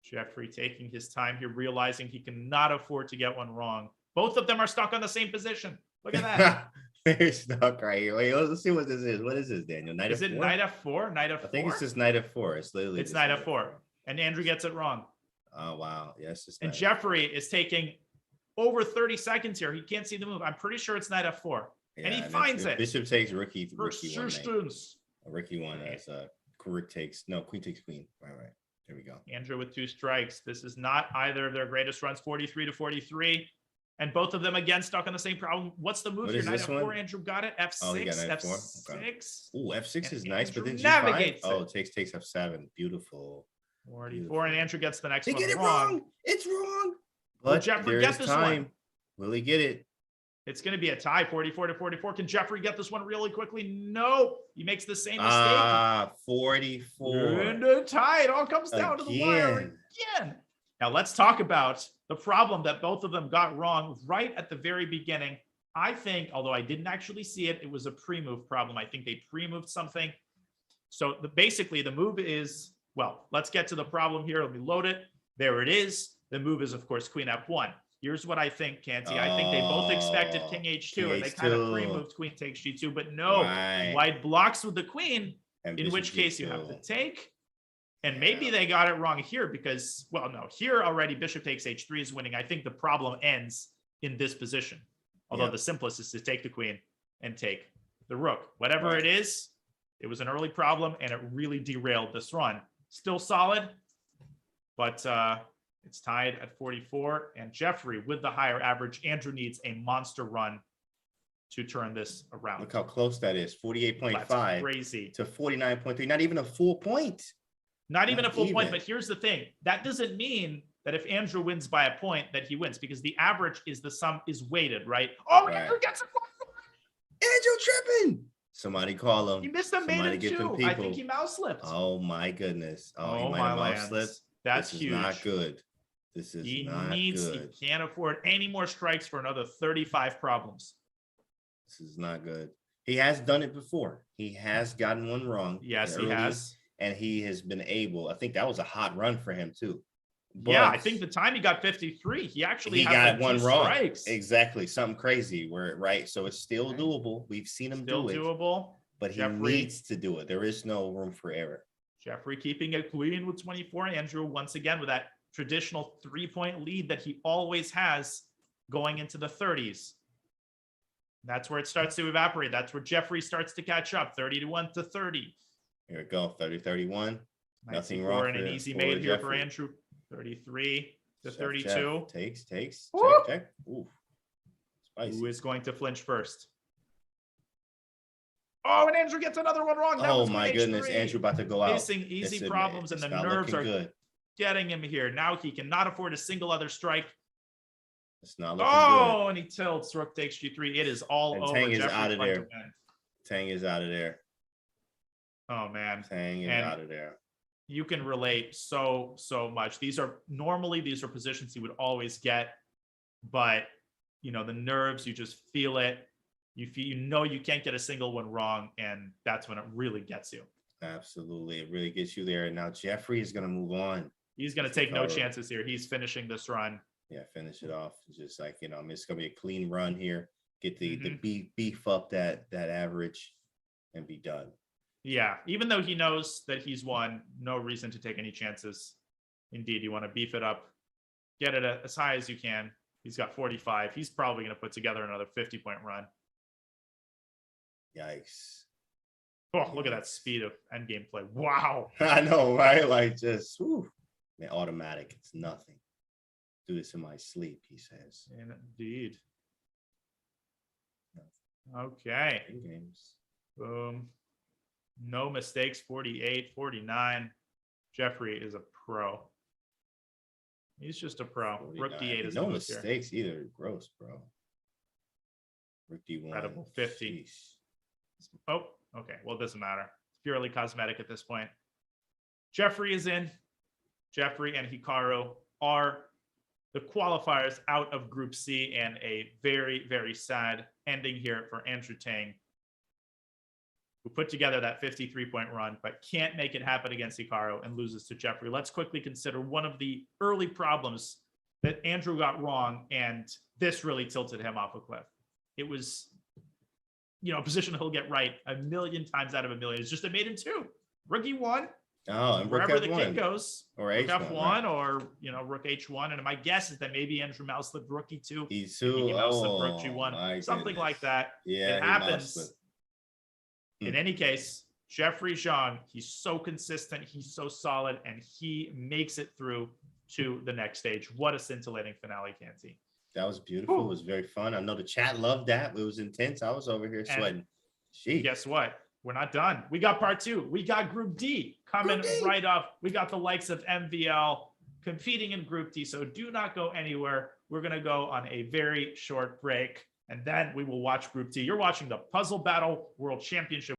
[SPEAKER 2] Jeffrey taking his time here, realizing he cannot afford to get one wrong. Both of them are stuck on the same position. Look at that.
[SPEAKER 10] They're stuck right here. Wait, let's see what this is. What is this, Daniel? Knight
[SPEAKER 2] Is
[SPEAKER 10] of
[SPEAKER 2] it
[SPEAKER 10] 4?
[SPEAKER 2] knight f4? Knight f4?
[SPEAKER 10] I think it's just knight of 4. It's literally
[SPEAKER 2] It's
[SPEAKER 10] just
[SPEAKER 2] knight f4. And Andrew gets it wrong.
[SPEAKER 10] Oh, wow. Yes, it's
[SPEAKER 2] And
[SPEAKER 10] knight
[SPEAKER 2] Jeffrey is taking over 30 seconds here. He can't see the move. I'm pretty sure it's knight f4. And he
[SPEAKER 10] it's-
[SPEAKER 2] finds it.
[SPEAKER 10] Bishop takes rookie one.
[SPEAKER 2] Persistence.
[SPEAKER 10] Rookie one as rook takes queen takes queen. Right. There we go.
[SPEAKER 2] Andrew with 2 strikes. This is not either of their greatest runs, 43-43. And both of them again stuck on the same problem. What's the move
[SPEAKER 10] What
[SPEAKER 2] here?
[SPEAKER 10] is
[SPEAKER 2] Knight
[SPEAKER 10] this
[SPEAKER 2] f4.
[SPEAKER 10] one?
[SPEAKER 2] Andrew got it. F6.
[SPEAKER 10] Oh, he got knight f4.
[SPEAKER 2] F6.
[SPEAKER 10] Okay. Ooh, F6 is
[SPEAKER 2] And
[SPEAKER 10] nice, but then
[SPEAKER 2] Andrew
[SPEAKER 10] G5.
[SPEAKER 2] navigates
[SPEAKER 10] Oh,
[SPEAKER 2] it.
[SPEAKER 10] it takes F7. Beautiful.
[SPEAKER 2] 44. And Andrew gets the next
[SPEAKER 10] They
[SPEAKER 2] one
[SPEAKER 10] get it
[SPEAKER 2] wrong.
[SPEAKER 10] wrong. It's wrong.
[SPEAKER 2] Will
[SPEAKER 10] But
[SPEAKER 2] Jeffrey
[SPEAKER 10] there
[SPEAKER 2] get
[SPEAKER 10] is
[SPEAKER 2] this
[SPEAKER 10] time.
[SPEAKER 2] one?
[SPEAKER 10] Will he get it?
[SPEAKER 2] It's going to be a tie, 44-44. Can Jeffrey get this one really quickly? No. He makes the same mistake.
[SPEAKER 10] 44.
[SPEAKER 2] And a tie. It all comes down to the wire again. Now let's talk about the problem that both of them got wrong right at the very beginning. I think, although I didn't actually see it, it was a pre-move problem. I think they pre-moved something. So basically the move is, well, let's get to the problem here. Let me load it. There it is. The move is, of course, queen f1. Here's what I think, Canty. I think they both expected king h2,
[SPEAKER 10] king
[SPEAKER 2] and they kind of
[SPEAKER 10] h2.
[SPEAKER 2] pre-moved queen takes g2, but no,
[SPEAKER 10] Right.
[SPEAKER 2] white blocks with the queen,
[SPEAKER 10] And
[SPEAKER 2] in
[SPEAKER 10] bishop
[SPEAKER 2] which case you have
[SPEAKER 10] g2.
[SPEAKER 2] to take. And maybe they got it wrong here because, well, no, here already bishop takes h3 is winning. I think the problem ends in this position. Although
[SPEAKER 10] Yeah.
[SPEAKER 2] the simplest is to take the queen and take the rook. Whatever
[SPEAKER 10] Right.
[SPEAKER 2] it is, it was an early problem and it really derailed this run. Still solid, but it's tied at 44. And Jeffrey with the higher average. Andrew needs a monster run to turn this around.
[SPEAKER 10] Look how close that is. 48.5
[SPEAKER 2] That's crazy.
[SPEAKER 10] to 49.3. Not even a full point.
[SPEAKER 2] Not even a full point,
[SPEAKER 10] even.
[SPEAKER 2] but here's the thing. That doesn't mean that if Andrew wins by a point that he wins because the average is the sum is weighted, right? Oh,
[SPEAKER 10] Right.
[SPEAKER 2] Andrew gets a point.
[SPEAKER 10] Andrew tripping. Somebody call him.
[SPEAKER 2] He missed a
[SPEAKER 10] Somebody
[SPEAKER 2] maiden
[SPEAKER 10] get them
[SPEAKER 2] too.
[SPEAKER 10] people.
[SPEAKER 2] I think he mouse slipped.
[SPEAKER 10] Oh my goodness. Oh, he
[SPEAKER 2] Oh
[SPEAKER 10] might
[SPEAKER 2] my
[SPEAKER 10] have mouse
[SPEAKER 2] lands.
[SPEAKER 10] slipped.
[SPEAKER 2] That's
[SPEAKER 10] this
[SPEAKER 2] huge.
[SPEAKER 10] is not good. This is not good.
[SPEAKER 2] He can't afford any more strikes for another 35 problems.
[SPEAKER 10] This is not good. He has done it before. He has gotten one wrong.
[SPEAKER 2] Yes,
[SPEAKER 10] early,
[SPEAKER 2] he has.
[SPEAKER 10] And he has been able. I think that was a hot run for him too. But
[SPEAKER 2] yeah, I think the time he got 53, he actually
[SPEAKER 10] got one wrong.
[SPEAKER 2] Strikes.
[SPEAKER 10] Exactly, something crazy. Right, so it's still doable. We've seen him do it.
[SPEAKER 2] Still doable.
[SPEAKER 10] But
[SPEAKER 2] Jeffrey,
[SPEAKER 10] he needs to do it. There is no room for error.
[SPEAKER 2] Jeffrey keeping it clean with 24. Andrew once again with that traditional 3-point lead that he always has going into the 30s. That's where it starts to evaporate. That's where Jeffrey starts to catch up. 31 to 30.
[SPEAKER 10] Here we go. 30-31. Nothing
[SPEAKER 2] 94
[SPEAKER 10] wrong.
[SPEAKER 2] And an easy made here for Andrew. 33 to 32.
[SPEAKER 10] Jeff takes. Check. Ooh. Spicy.
[SPEAKER 2] Who is going to flinch first? Oh, and Andrew gets another one wrong. That
[SPEAKER 10] oh
[SPEAKER 2] was
[SPEAKER 10] my goodness, Andrew about to go out.
[SPEAKER 2] Facing easy problems, and the nerves are good. Getting him here. Now he cannot afford a single other strike.
[SPEAKER 10] It's not looking good.
[SPEAKER 2] And he tilts. Rook takes G3. It is all
[SPEAKER 10] and
[SPEAKER 2] over.
[SPEAKER 10] Tang is
[SPEAKER 2] Jeffrey
[SPEAKER 10] out of there. Tang is out of there.
[SPEAKER 2] Oh man.
[SPEAKER 10] Tang is out of there.
[SPEAKER 2] You can relate so much. These are positions he would always get, but you know, the nerves, you just feel it. You know you can't get a single one wrong, and that's when it really gets you.
[SPEAKER 10] Absolutely. It really gets you there. And now Jeffrey is going to move on.
[SPEAKER 2] He's going to take no chances here. He's finishing this run.
[SPEAKER 10] Yeah, finish it off. It's just like, you know, it's going to be a clean run here. Get the beef up that average and be done.
[SPEAKER 2] Yeah, even though he knows that he's won, no reason to take any chances. Indeed, you want to beef it up, get it as high as you can. He's got 45. He's probably going to put together another 50-point run.
[SPEAKER 10] Yikes.
[SPEAKER 2] Oh, look at that speed of endgame play. Wow.
[SPEAKER 10] I know, right? Like just, whew, man, automatic. It's nothing. Do this in my sleep, he says.
[SPEAKER 2] Indeed. Okay.
[SPEAKER 10] Games.
[SPEAKER 2] Boom. No mistakes. 48, 49. Jeffrey is a pro. He's just a pro. 49. Rook D8 is
[SPEAKER 10] no mistakes here. Either. Gross, bro. Rook D1.
[SPEAKER 2] Incredible. 50. Jeez. Oh, okay. Well, it doesn't matter. It's purely cosmetic at this point. Jeffrey is in. Jeffrey and Hikaru are the qualifiers out of Group C, and a very, very sad ending here for Andrew Tang, who put together that 53-point run, but can't make it happen against Hikaru and loses to Jeffrey. Let's quickly consider one of the early problems that Andrew got wrong, and this really tilted him off a cliff. It was, you know, a position he'll get right a million times out of a million. It's just a mate in two. Rook E1.
[SPEAKER 10] Oh, and
[SPEAKER 2] wherever the king goes,
[SPEAKER 10] or
[SPEAKER 2] Rook
[SPEAKER 10] H1,
[SPEAKER 2] F1, right? Or you know, Rook H1. And my guess is that maybe Andrew mouse slipped Rook E2.
[SPEAKER 10] E2.
[SPEAKER 2] Rook G1, something like that.
[SPEAKER 10] Yeah,
[SPEAKER 2] it happens. In any case, Jeffrey Zhang, he's so consistent, he's so solid, and he makes it through to the next stage. What a scintillating finale, Canty.
[SPEAKER 10] That was beautiful. Ooh. It was very fun. I know the chat loved that. It was intense. I was over here sweating.
[SPEAKER 2] Jeez. Guess what? We're not done. We got part two. We got Group D coming right up. We got the likes of MVL competing in Group D. So do not go anywhere. We're going to go on a very short break, and then we will watch Group D. You're watching the Puzzle Battle World Championship.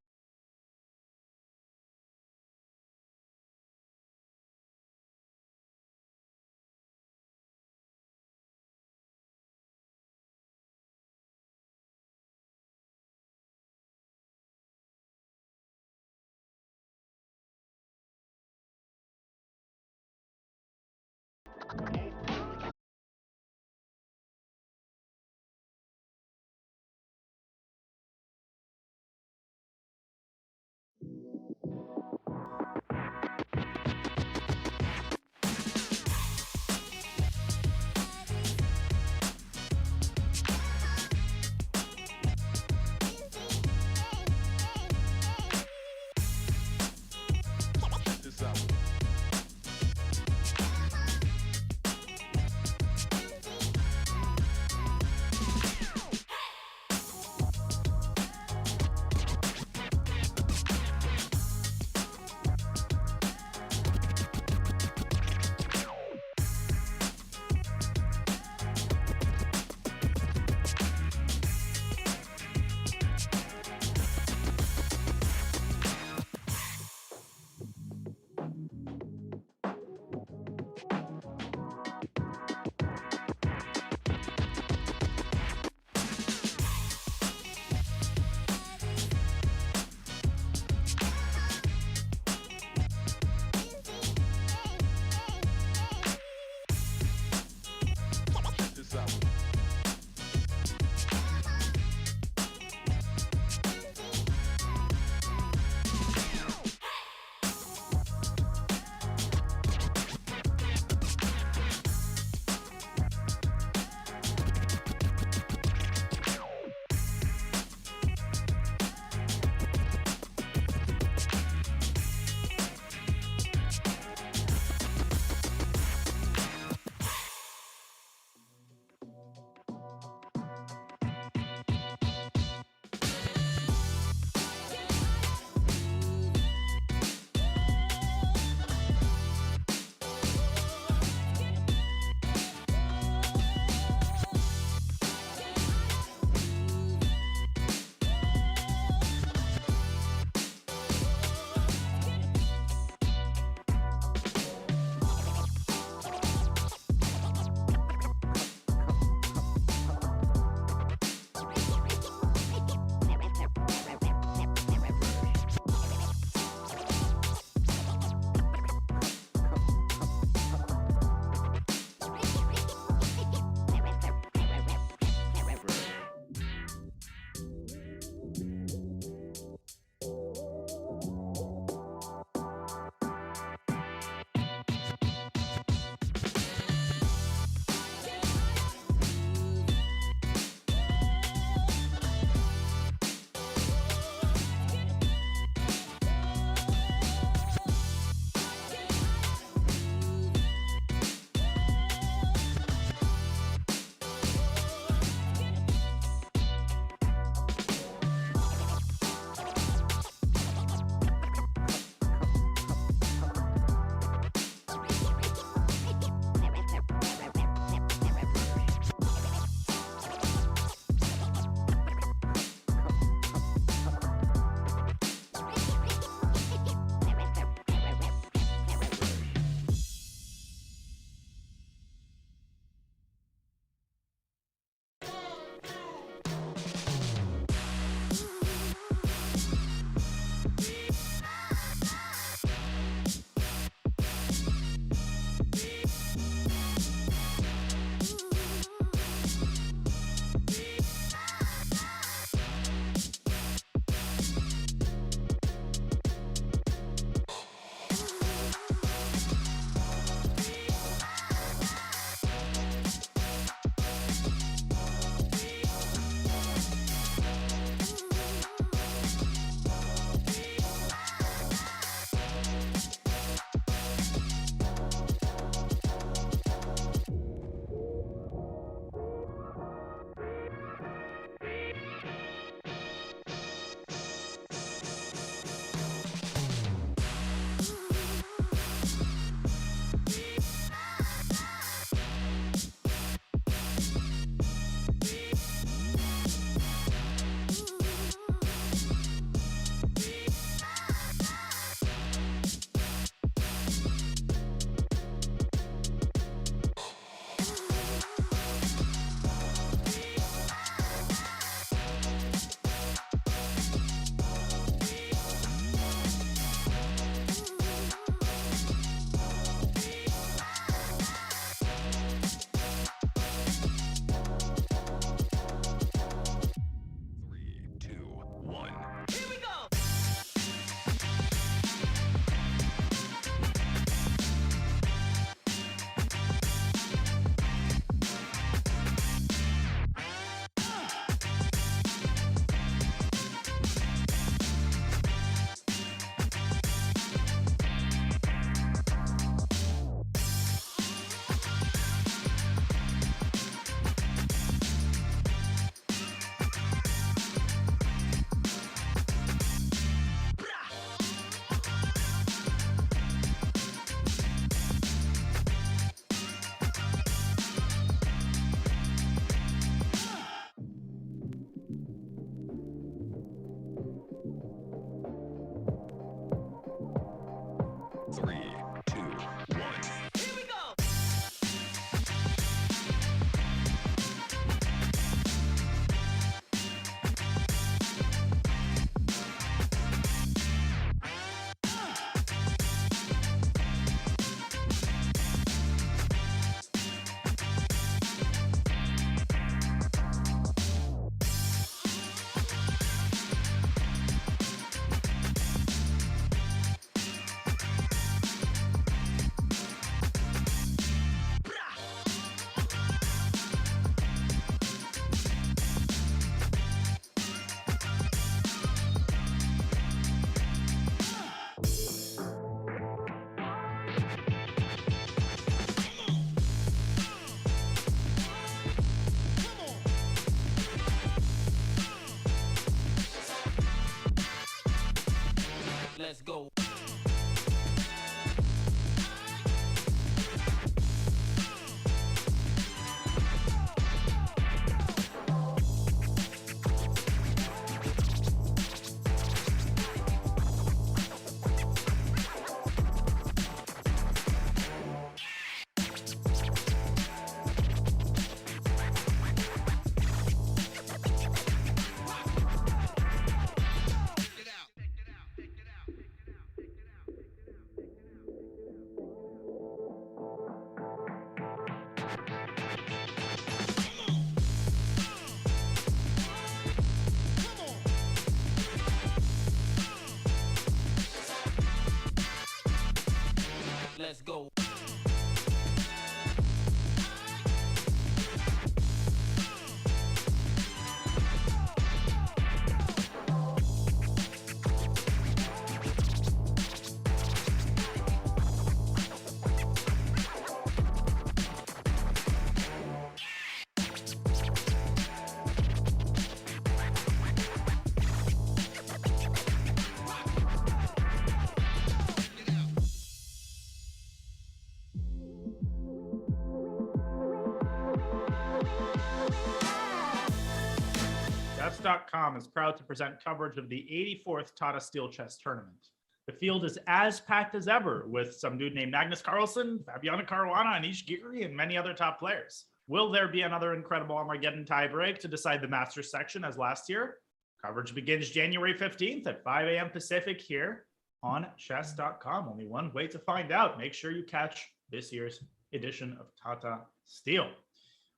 [SPEAKER 2] Chess.com is proud to present coverage of the 84th Tata Steel Chess Tournament. The field is as packed as ever, with some dude named Magnus Carlsen, Fabiana Caruana, Anish Giri, and many other top players. Will there be another incredible Armageddon tiebreak to decide the Masters section as last year? Coverage begins January 15th at 5 a.m. Pacific here on Chess.com. Only one way to find out. Make sure you catch this year's edition of Tata Steel.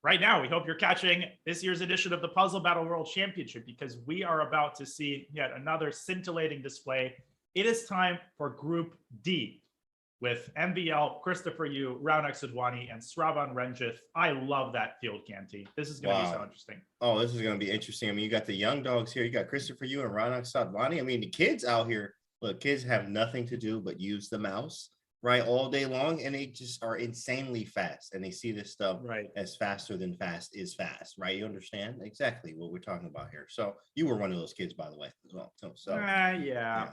[SPEAKER 2] Right now, we hope you're catching this year's edition of the Puzzle Battle World Championship, because we are about to see yet another scintillating display. It is time for Group D with MVL, Christopher Yu, Raunak Sidwani, and Sravan Renjith. I love that field, Canty. This is going to be so interesting.
[SPEAKER 10] Oh, this is going to be interesting. I mean, you got the young dogs here. You got Christopher Yu and Raunak Sidwani. I mean, the kids out here, look, kids have nothing to do but use the mouse, right, all day long, and they just are insanely fast, and they see this stuff as faster than fast is fast, right? You understand exactly what we're talking about here. So you were one of those kids, by the way, as well. So
[SPEAKER 2] yeah.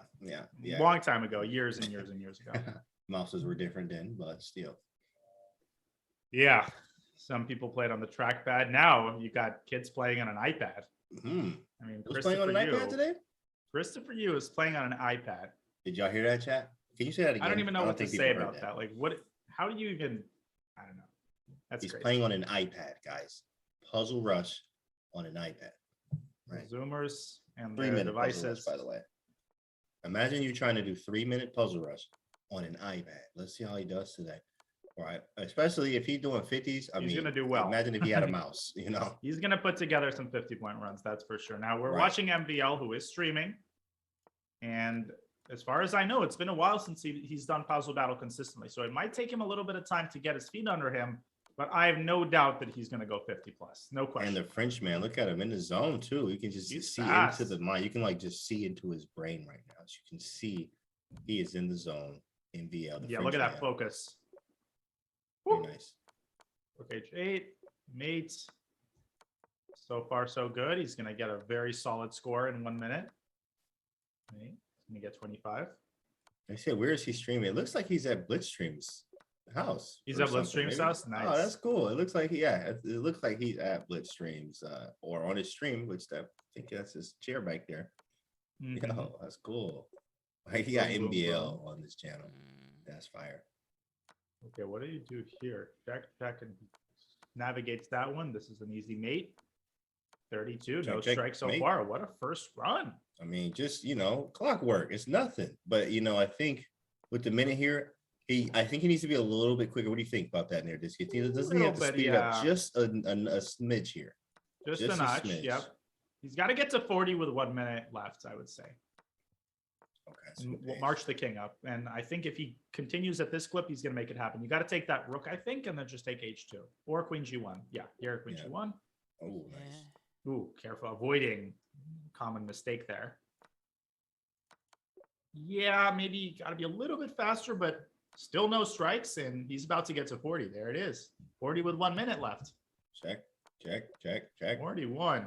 [SPEAKER 2] Long time ago, years and years and years ago.
[SPEAKER 10] Mouses were different then, but still.
[SPEAKER 2] Yeah, some people played on the trackpad. Now you got kids playing on an iPad. I mean,
[SPEAKER 10] Who's playing on an iPad today?
[SPEAKER 2] Christopher Yu is playing on an iPad.
[SPEAKER 10] Did y'all hear that, chat? Can you say that again?
[SPEAKER 2] I don't even know what to say about that. Like, what? How do you even? I don't know.
[SPEAKER 10] He's playing on an iPad, guys. Puzzle Rush on an iPad. Right.
[SPEAKER 2] Zoomers and their devices.
[SPEAKER 10] Rush, by the way, imagine you trying to do 3-minute Puzzle Rush on an iPad. Let's see how he does today. All right, especially if he's doing 50s. I mean,
[SPEAKER 2] he's gonna do well.
[SPEAKER 10] Imagine if he had a mouse. You know,
[SPEAKER 2] he's gonna put together some 50-point runs. That's for sure. Now we're watching MVL, who is streaming, and as far as I know, it's been a while since he's done Puzzle Battle consistently. So it might take him a little bit of time to get his feet under him, but I have no doubt that he's going to go 50 plus. No question.
[SPEAKER 10] And the Frenchman, look at him in the zone too. You can just see into the mind. You can like just see into his brain right now. As you can see, he is in the zone in VL.
[SPEAKER 2] Yeah, look at that focus.
[SPEAKER 10] Very nice.
[SPEAKER 2] Rook H8, mate. So far, so good. He's going to get a very solid score in 1 minute. Okay. Gonna get 25.
[SPEAKER 10] I said, where is he streaming? It looks like he's at Blitzstream's house.
[SPEAKER 2] He's at Blitzstream's house. Nice.
[SPEAKER 10] Oh, that's cool. It looks like it looks like he's at Blitzstream's or on his stream, which I think that's his chair back there. Yo, that's cool. Like he got MBL on this channel. That's fire.
[SPEAKER 2] Okay, what do you do here? Jack and navigates that one. This is an easy mate. 32, no strike so far. What a first run.
[SPEAKER 10] I mean, just, clockwork. It's nothing. But, I think with the minute here, I think he needs to be a little bit quicker. What do you think about that, Nerdisc? Doesn't he have to speed up just a smidge here?
[SPEAKER 2] Just a notch, yep. He's got to get to 40 with 1 minute left, I would say. Okay. We'll march the king up. And I think if he continues at this clip, he's going to make it happen. You got to take that rook, I think, and then just take H2. Or Queen G1. Yeah, here, Queen G1.
[SPEAKER 10] Oh, nice.
[SPEAKER 2] Ooh, careful, avoiding common mistake there. Yeah, maybe got to be a little bit faster, but still no strikes, and he's about to get to 40. There it is. 40 with 1 minute left.
[SPEAKER 10] Check, check, check, check.
[SPEAKER 2] 41.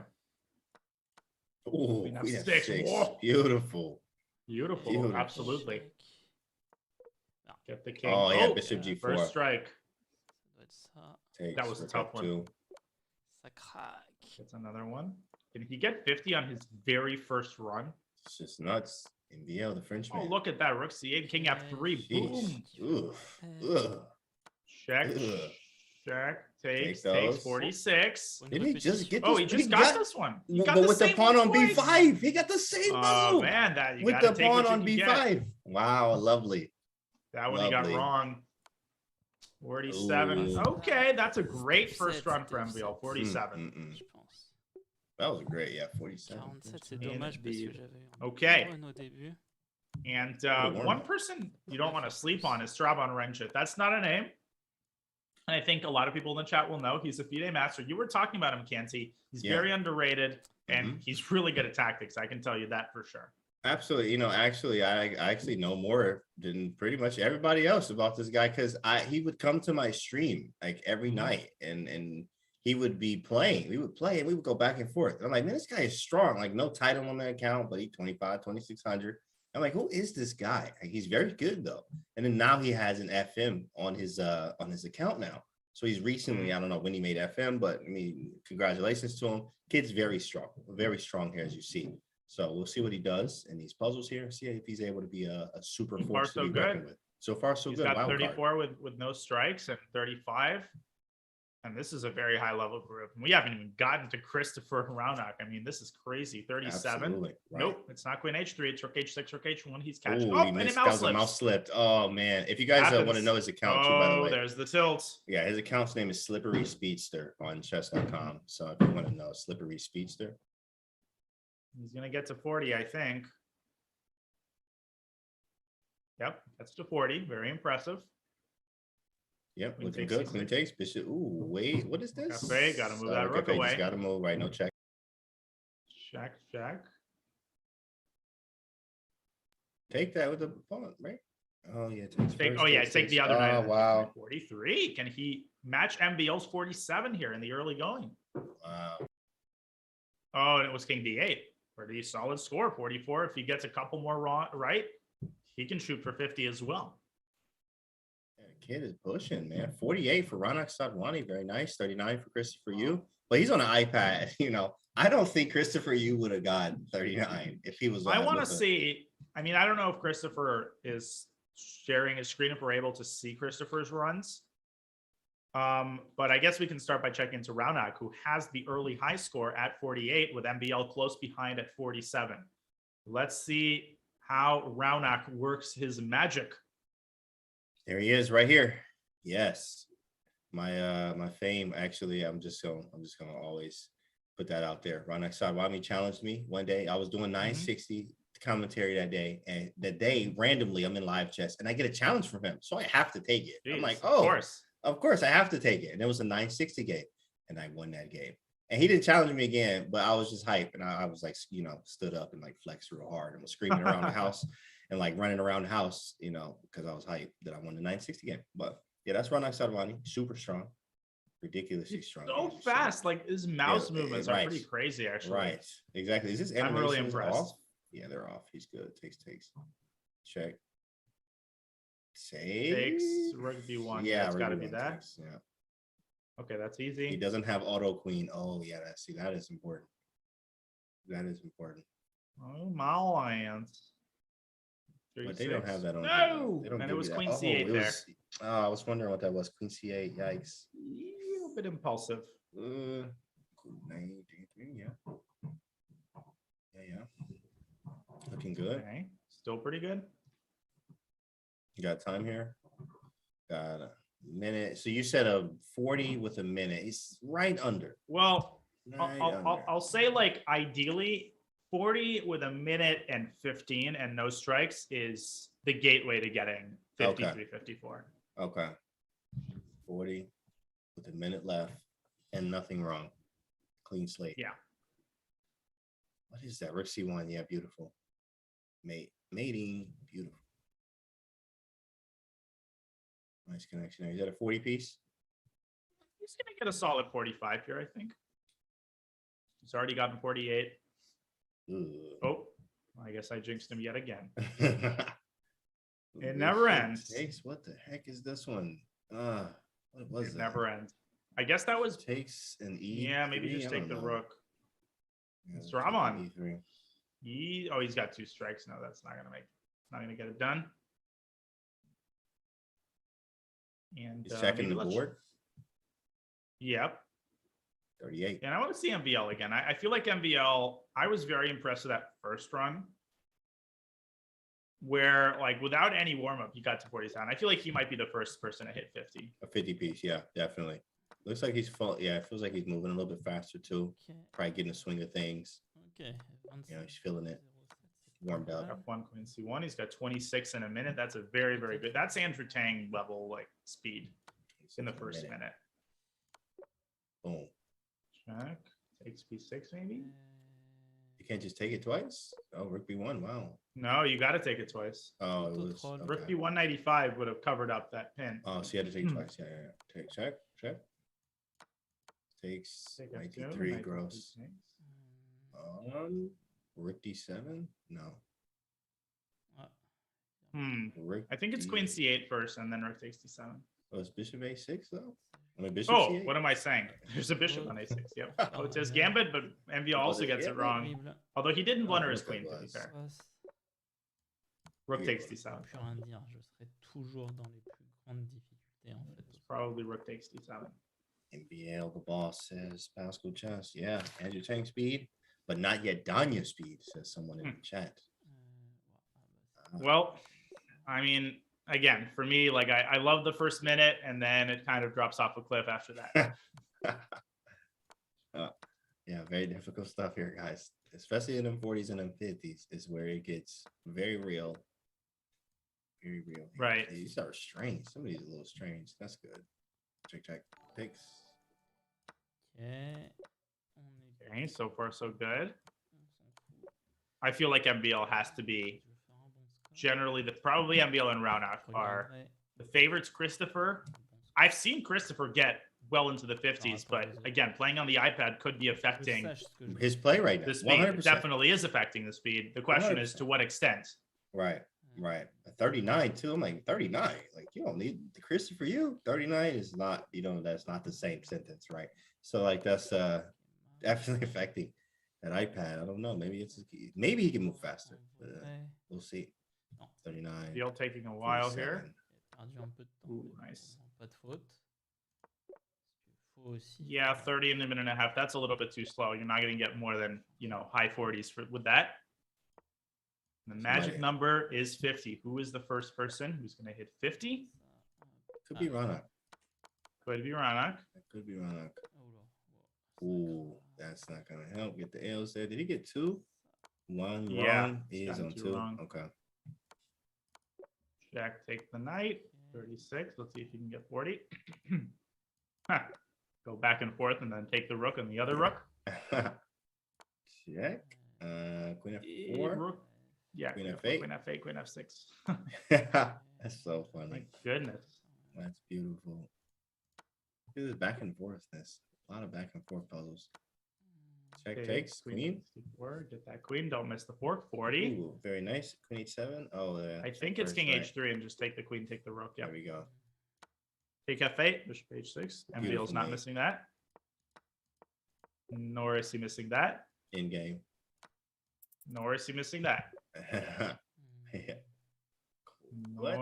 [SPEAKER 10] Ooh,
[SPEAKER 2] Queen
[SPEAKER 10] Queen
[SPEAKER 2] F6.
[SPEAKER 10] F6. Beautiful.
[SPEAKER 2] Beautiful, absolutely. Get the king.
[SPEAKER 10] Oh, yeah, Bishop G4.
[SPEAKER 2] First strike.
[SPEAKER 10] Takes
[SPEAKER 2] that was a tough one. Gets another one. Can he get 50 on his very first run?
[SPEAKER 10] It's just nuts. NBL, the Frenchman.
[SPEAKER 2] Oh, look at that. Rook C8, King F3. Boom. Check. Check. Takes 46.
[SPEAKER 10] Didn't he just get this?
[SPEAKER 2] Oh, he just got this one. He got
[SPEAKER 10] but with the pawn on B5. He got the same move.
[SPEAKER 2] Oh, man.
[SPEAKER 10] With the pawn on B5. Wow, lovely.
[SPEAKER 2] That one he got wrong. 47. Ooh. Okay, that's a great first run for MVL. 47.
[SPEAKER 10] That was great. Yeah, 47.
[SPEAKER 2] Okay. And one person you don't want to sleep on is Sravan Renjith. That's not a name. And I think a lot of people in the chat will know he's a FIDE master. You were talking about him, Canty. He's very underrated, and he's really good at tactics. I can tell you that for sure.
[SPEAKER 10] Absolutely. Actually, I actually know more than pretty much everybody else about this guy, because he would come to my stream like every night, and he would be playing. We would play, and we would go back and forth. And I'm like, man, this guy is strong. Like, no title on the account, but he's 25, 2,600. I'm like, who is this guy? Like, he's very good though. And then now he has an FM on his account now. So he's recently, I don't know when he made FM, but I mean, congratulations to him. Kid's very strong here, as you see. So we'll see what he does in these puzzles here. See if he's able to be a super force to be reckoned with. So far, so
[SPEAKER 2] He's
[SPEAKER 10] good.
[SPEAKER 2] got 34 with no strikes and 35. And this is a very high level group. We haven't even gotten to Christopher Raunak. I mean, this is crazy. 37.
[SPEAKER 10] Absolutely, right.
[SPEAKER 2] Nope, it's not Queen H3. It's Rook H6, Rook H1. He's catching.
[SPEAKER 10] Oh,
[SPEAKER 2] Oh,
[SPEAKER 10] he
[SPEAKER 2] and
[SPEAKER 10] missed.
[SPEAKER 2] a mouse slips.
[SPEAKER 10] Mouse slipped. Oh man! If you guys want to know his account too, by the way.
[SPEAKER 2] There's the tilt.
[SPEAKER 10] Yeah, his account's name is Slippery Speedster on Chess.com. So if you want to know, Slippery Speedster.
[SPEAKER 2] He's gonna get to 40, I think. Yep, that's to 40. Very impressive.
[SPEAKER 10] Yep,
[SPEAKER 2] Queen
[SPEAKER 10] looking
[SPEAKER 2] takes
[SPEAKER 10] good.
[SPEAKER 2] C6.
[SPEAKER 10] Queen takes bishop. Ooh, wait, what is this?
[SPEAKER 2] Cafe, gotta move that rook away.
[SPEAKER 10] Got to move, right? No check.
[SPEAKER 2] Jack.
[SPEAKER 10] Take that with the pawn, right? Oh yeah.
[SPEAKER 2] Take the other knight.
[SPEAKER 10] Oh wow.
[SPEAKER 2] 43. Can he match MBL's 47 here in the early going?
[SPEAKER 10] Wow.
[SPEAKER 2] Oh, and it was King D8. Pretty solid score. 44. If he gets a couple more right, he can shoot for 50 as well.
[SPEAKER 10] Kid is pushing, man. 48 for Raunak Sadhwani. Very nice. 39 for Christopher Yu. But he's on an iPad. You know, I don't think Christopher Yu would have got 39 if he was.
[SPEAKER 2] I want to see. I mean, I don't know if Christopher is sharing his screen, if we're able to see Christopher's runs. But I guess we can start by checking into Raunak, who has the early high score at 48 with MBL close behind at 47. Let's see how Raunak works his magic.
[SPEAKER 10] There he is, right here. Yes, my fame. Actually, I'm just gonna always put that out there. Raunak Sadhwani challenged me one day. I was doing 960 commentary that day, and that day randomly I'm in live chess, and I get a challenge from him, so I have to take it.
[SPEAKER 2] Jeez,
[SPEAKER 10] I'm like, oh,
[SPEAKER 2] of
[SPEAKER 10] course I have to take it, and it was a 960 game, and I won that game. And he didn't challenge me again, but I was just hyped, and I was like, you know, stood up and like flexed real hard and was screaming around the house. And like running around the house, you know, because I was hyped that I won the 960 game. But yeah, that's Raunak Sadhwani. Super strong, ridiculously strong.
[SPEAKER 2] So fast, like his mouse movements are pretty crazy, actually.
[SPEAKER 10] Right, exactly. Is this
[SPEAKER 2] I'm really impressed.
[SPEAKER 10] Off? Yeah, they're off. He's good. Takes. Check.
[SPEAKER 2] Takes Rook B1. Yeah, it's got to be that.
[SPEAKER 10] Takes, yeah.
[SPEAKER 2] Okay, that's easy.
[SPEAKER 10] He doesn't have auto queen. Oh yeah, that is important. That is important.
[SPEAKER 2] Oh, my alliance.
[SPEAKER 10] But they don't have that on.
[SPEAKER 2] No, and it was Queen C8 there.
[SPEAKER 10] Oh, I was wondering what that was. Queen C8. Yikes.
[SPEAKER 2] A little bit impulsive.
[SPEAKER 10] Yeah. Looking good.
[SPEAKER 2] Okay. Still pretty good.
[SPEAKER 10] You got time here? Got a minute. So you said a 40 with a minute. He's right under.
[SPEAKER 2] Well, I'll say like ideally 40 with a minute and 15 and no strikes is the gateway to getting 53, 54.
[SPEAKER 10] Okay. 40 with a minute left and nothing wrong. Clean slate.
[SPEAKER 2] Yeah.
[SPEAKER 10] What is that? Rook C1. Yeah, beautiful. Mating. Beautiful. Nice connection there. Is that a 40 piece?
[SPEAKER 2] He's going to get a solid 45 here, I think. He's already gotten 48.
[SPEAKER 10] Ooh.
[SPEAKER 2] Oh, I guess I jinxed him yet again. It never ends.
[SPEAKER 10] What the heck is this one? What was
[SPEAKER 2] it?
[SPEAKER 10] That?
[SPEAKER 2] Never ends. I guess that was
[SPEAKER 10] takes an E.
[SPEAKER 2] Yeah, maybe just take the rook. It's Ramon.
[SPEAKER 10] E3.
[SPEAKER 2] He's got 2 strikes. No, that's not gonna get it done. And
[SPEAKER 10] he's checking the board.
[SPEAKER 2] Yep.
[SPEAKER 10] 38.
[SPEAKER 2] And I want to see MBL again. I feel like MBL, I was very impressed with that first run where like without any warm-up, he got to 47. I feel like he might be the first person to hit 50.
[SPEAKER 10] A 50 piece, yeah, definitely. Looks like he's full. Yeah, it feels like he's moving a little bit faster too.
[SPEAKER 13] Okay.
[SPEAKER 10] Probably getting the swing of things.
[SPEAKER 13] Okay.
[SPEAKER 10] You know, he's feeling it. Warmed up.
[SPEAKER 2] F1 Queen C1. He's got 26 in a minute. That's a very, very good. That's Andrew Tang level like speed in the first minute.
[SPEAKER 10] Boom.
[SPEAKER 2] Check. Takes B6 maybe.
[SPEAKER 10] You can't just take it twice. Oh, Rook B1. Wow.
[SPEAKER 2] No, you got to take it twice.
[SPEAKER 10] Oh, it was
[SPEAKER 2] Rook B195 would have covered up that pin.
[SPEAKER 10] Oh, so you had to take it twice. Yeah. Take check. Takes 93. Gross. Rook D7. No.
[SPEAKER 2] I think it's Queen C8 first, and then Rook takes D7.
[SPEAKER 10] Oh, it's Bishop A6 though. I mean, bishop
[SPEAKER 2] Oh,
[SPEAKER 10] C8.
[SPEAKER 2] what am I saying? There's a bishop on a6. Yep. Oh, it says gambit, but MV also gets it wrong. Although he didn't blunder his queen, to be fair. Rook takes d7. It's probably rook takes d7.
[SPEAKER 10] NBL, the boss says Pascal chess. Yeah, Andrew Tang speed, but not yet Danya speed, says someone in the chat.
[SPEAKER 2] Well, I mean, again, for me, like I love the first minute, and then it kind of drops off a cliff after that.
[SPEAKER 10] Yeah, very difficult stuff here, guys. Especially in them 40s and them 50s is where it gets very real. Very real.
[SPEAKER 2] Right.
[SPEAKER 10] These are strange. Some of these are a little strange. That's good. Check, check. Takes.
[SPEAKER 2] Okay, so far so good. I feel like MBL has to be generally probably MBL and Raunak are the favorites. Christopher, I've seen Christopher get well into the 50s, but again, playing on the iPad could be affecting
[SPEAKER 10] his play right now.
[SPEAKER 2] The speed
[SPEAKER 10] 100%.
[SPEAKER 2] definitely is affecting the speed. The question
[SPEAKER 10] 100%.
[SPEAKER 2] is to what extent.
[SPEAKER 10] Right. Right. 39 too. I'm like 39. Like you don't need the Christopher. You 39 is not. You know that's not the same sentence, right? So like that's definitely affecting that iPad. I don't know. Maybe maybe he can move faster. We'll see. 39.
[SPEAKER 2] Deal taking a while
[SPEAKER 10] 47.
[SPEAKER 2] here. Ooh, nice. Yeah, 30 in a minute and a half. That's a little bit too slow. You're not going to get more than high 40s with that. The magic number is 50. Who is the first person who's going to hit 50?
[SPEAKER 10] Could be Raunak.
[SPEAKER 2] Could be Raunak.
[SPEAKER 10] Could be Raunak. Ooh, that's not going to help. Get the L's there. Did he get 2? 1 wrong. He is on 2.
[SPEAKER 2] Wrong.
[SPEAKER 10] Okay.
[SPEAKER 2] Jack take the knight. 36. Let's see if you can get 40. Go back and forth and then take the rook and the other rook.
[SPEAKER 10] Check. Queen F4.
[SPEAKER 2] Rook. Yeah,
[SPEAKER 10] Queen F8.
[SPEAKER 2] Queen F8, Queen F6.
[SPEAKER 10] That's so funny.
[SPEAKER 2] My goodness.
[SPEAKER 10] That's beautiful. Look at this back and forthness. A lot of back and forth puzzles. Check takes. Queen.
[SPEAKER 2] Get that queen. Don't miss the fork. 40.
[SPEAKER 10] Ooh, very nice. Queen H7. Oh, yeah.
[SPEAKER 2] I think it's King H3 and just take the queen, take the rook. Yeah.
[SPEAKER 10] There we go.
[SPEAKER 2] Take F8, Bishop H6. MBL's not missing that. Nor is he missing that.
[SPEAKER 10] In game.
[SPEAKER 2] Nor is he missing that.
[SPEAKER 10] Yeah.
[SPEAKER 2] What?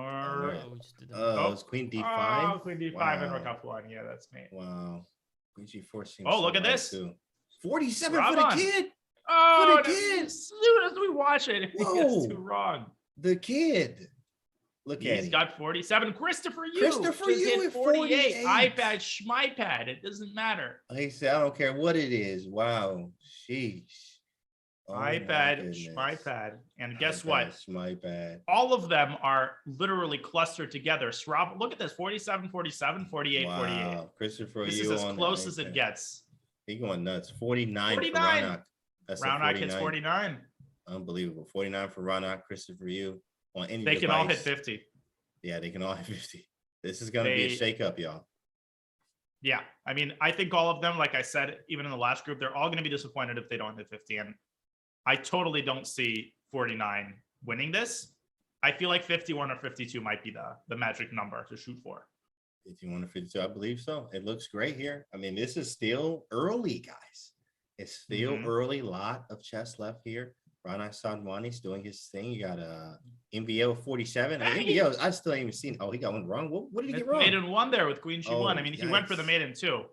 [SPEAKER 10] Oh, it's Queen D5.
[SPEAKER 2] Oh, Queen D5
[SPEAKER 10] wow.
[SPEAKER 2] and Rook F1. Yeah, that's me.
[SPEAKER 10] Wow. Queen G4 seems
[SPEAKER 2] Oh, look at this.
[SPEAKER 10] Too. 47
[SPEAKER 2] Rob
[SPEAKER 10] for the
[SPEAKER 2] on.
[SPEAKER 10] kid.
[SPEAKER 2] Oh,
[SPEAKER 10] for the kid.
[SPEAKER 2] As soon as we watch it, he gets too wrong.
[SPEAKER 10] The kid. Look at him.
[SPEAKER 2] He's got 47. Christopher Yu.
[SPEAKER 10] Christopher
[SPEAKER 2] just
[SPEAKER 10] Yu
[SPEAKER 2] hit
[SPEAKER 10] at
[SPEAKER 2] 48.
[SPEAKER 10] 48.
[SPEAKER 2] iPad, schmipad. It doesn't matter.
[SPEAKER 10] He said, I don't care what it is. Wow. Sheesh. Oh,
[SPEAKER 2] iPad, schmipad. And guess what?
[SPEAKER 10] Schmipad.
[SPEAKER 2] All of them are literally clustered together. Srab, look at this. 47, 47, 48,
[SPEAKER 10] wow.
[SPEAKER 2] 48.
[SPEAKER 10] Christopher
[SPEAKER 2] This
[SPEAKER 10] Yu
[SPEAKER 2] is as
[SPEAKER 10] on
[SPEAKER 2] close
[SPEAKER 10] the
[SPEAKER 2] as it
[SPEAKER 10] iPad.
[SPEAKER 2] gets.
[SPEAKER 10] He going nuts. 49 for
[SPEAKER 2] 49.
[SPEAKER 10] Raunak. That's
[SPEAKER 2] Raunak hits 49.
[SPEAKER 10] Unbelievable. 49 for Raunak, Christopher Yu on any
[SPEAKER 2] They
[SPEAKER 10] device.
[SPEAKER 2] can all hit 50.
[SPEAKER 10] Yeah, they can all hit 50. This is going to be a shakeup, y'all.
[SPEAKER 2] Yeah. I mean, I think all of them, like I said, even in the last group, they're all going to be disappointed if they don't hit 50. And I totally don't see 49 winning this. I feel like 51 or 52 might be the magic number to shoot for.
[SPEAKER 10] 51 or 52, I believe so. It looks great here. I mean, this is still early, guys. It's still early. Lot of chess left here. Rana Sadwani's doing his thing. You got a MBL 47. MBL, I still ain't even seen. Oh, he got one wrong. What did he get wrong?
[SPEAKER 2] Maiden 1 there with Queen G1. I mean, he went for the
[SPEAKER 10] yikes.
[SPEAKER 2] maiden 2.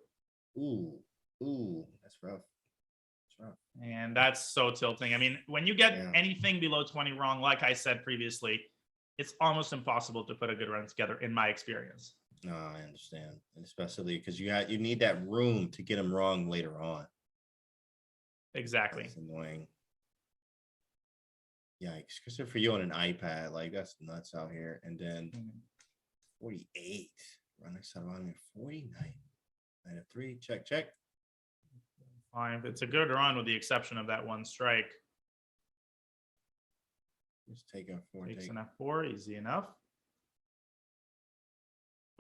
[SPEAKER 10] Ooh, that's rough. That's rough.
[SPEAKER 2] And that's so tilting. I mean, when you get anything below 20 wrong, like I said previously, it's almost impossible to put a good run together, in my experience.
[SPEAKER 10] No, I understand, especially because you need that room to get them wrong later on.
[SPEAKER 2] Exactly.
[SPEAKER 10] That's annoying. Yikes! Christopher Yu on an iPad, like that's nuts out here. And then 48. Run next time on 49. And a 3. Check.
[SPEAKER 2] Fine. It's a good run with the exception of that one strike.
[SPEAKER 10] Just take a 4.
[SPEAKER 2] Takes an F4, easy enough.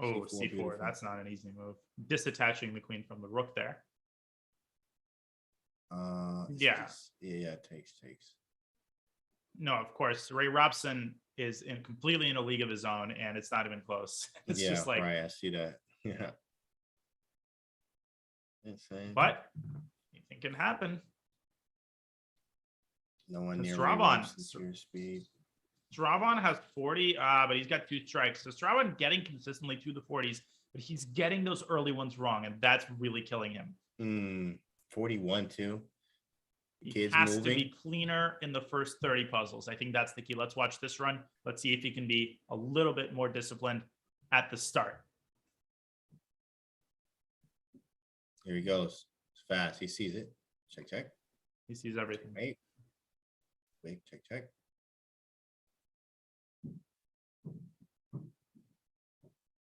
[SPEAKER 2] Oh, C4.
[SPEAKER 10] Beautiful.
[SPEAKER 2] That's not an easy move. Disattaching the queen from the rook there.
[SPEAKER 10] Yeah, takes.
[SPEAKER 2] No, of course. Ray Robson is completely in a league of his own, and it's not even close. It's just like
[SPEAKER 10] right. I see that. Yeah. Insane.
[SPEAKER 2] But anything can happen.
[SPEAKER 10] No one near
[SPEAKER 2] Straubon.
[SPEAKER 10] your speed.
[SPEAKER 2] Straubon has 40, but he's got 2 strikes. So Straubon getting consistently to the 40s, but he's getting those early ones wrong, and that's really killing him.
[SPEAKER 10] 41 too.
[SPEAKER 2] He
[SPEAKER 10] Kids
[SPEAKER 2] has
[SPEAKER 10] moving.
[SPEAKER 2] to be cleaner in the first 30 puzzles. I think that's the key. Let's watch this run. Let's see if he can be a little bit more disciplined at the start.
[SPEAKER 10] Here he goes. It's fast. He sees it. Check, check.
[SPEAKER 2] He sees everything.
[SPEAKER 10] Wait, check, check.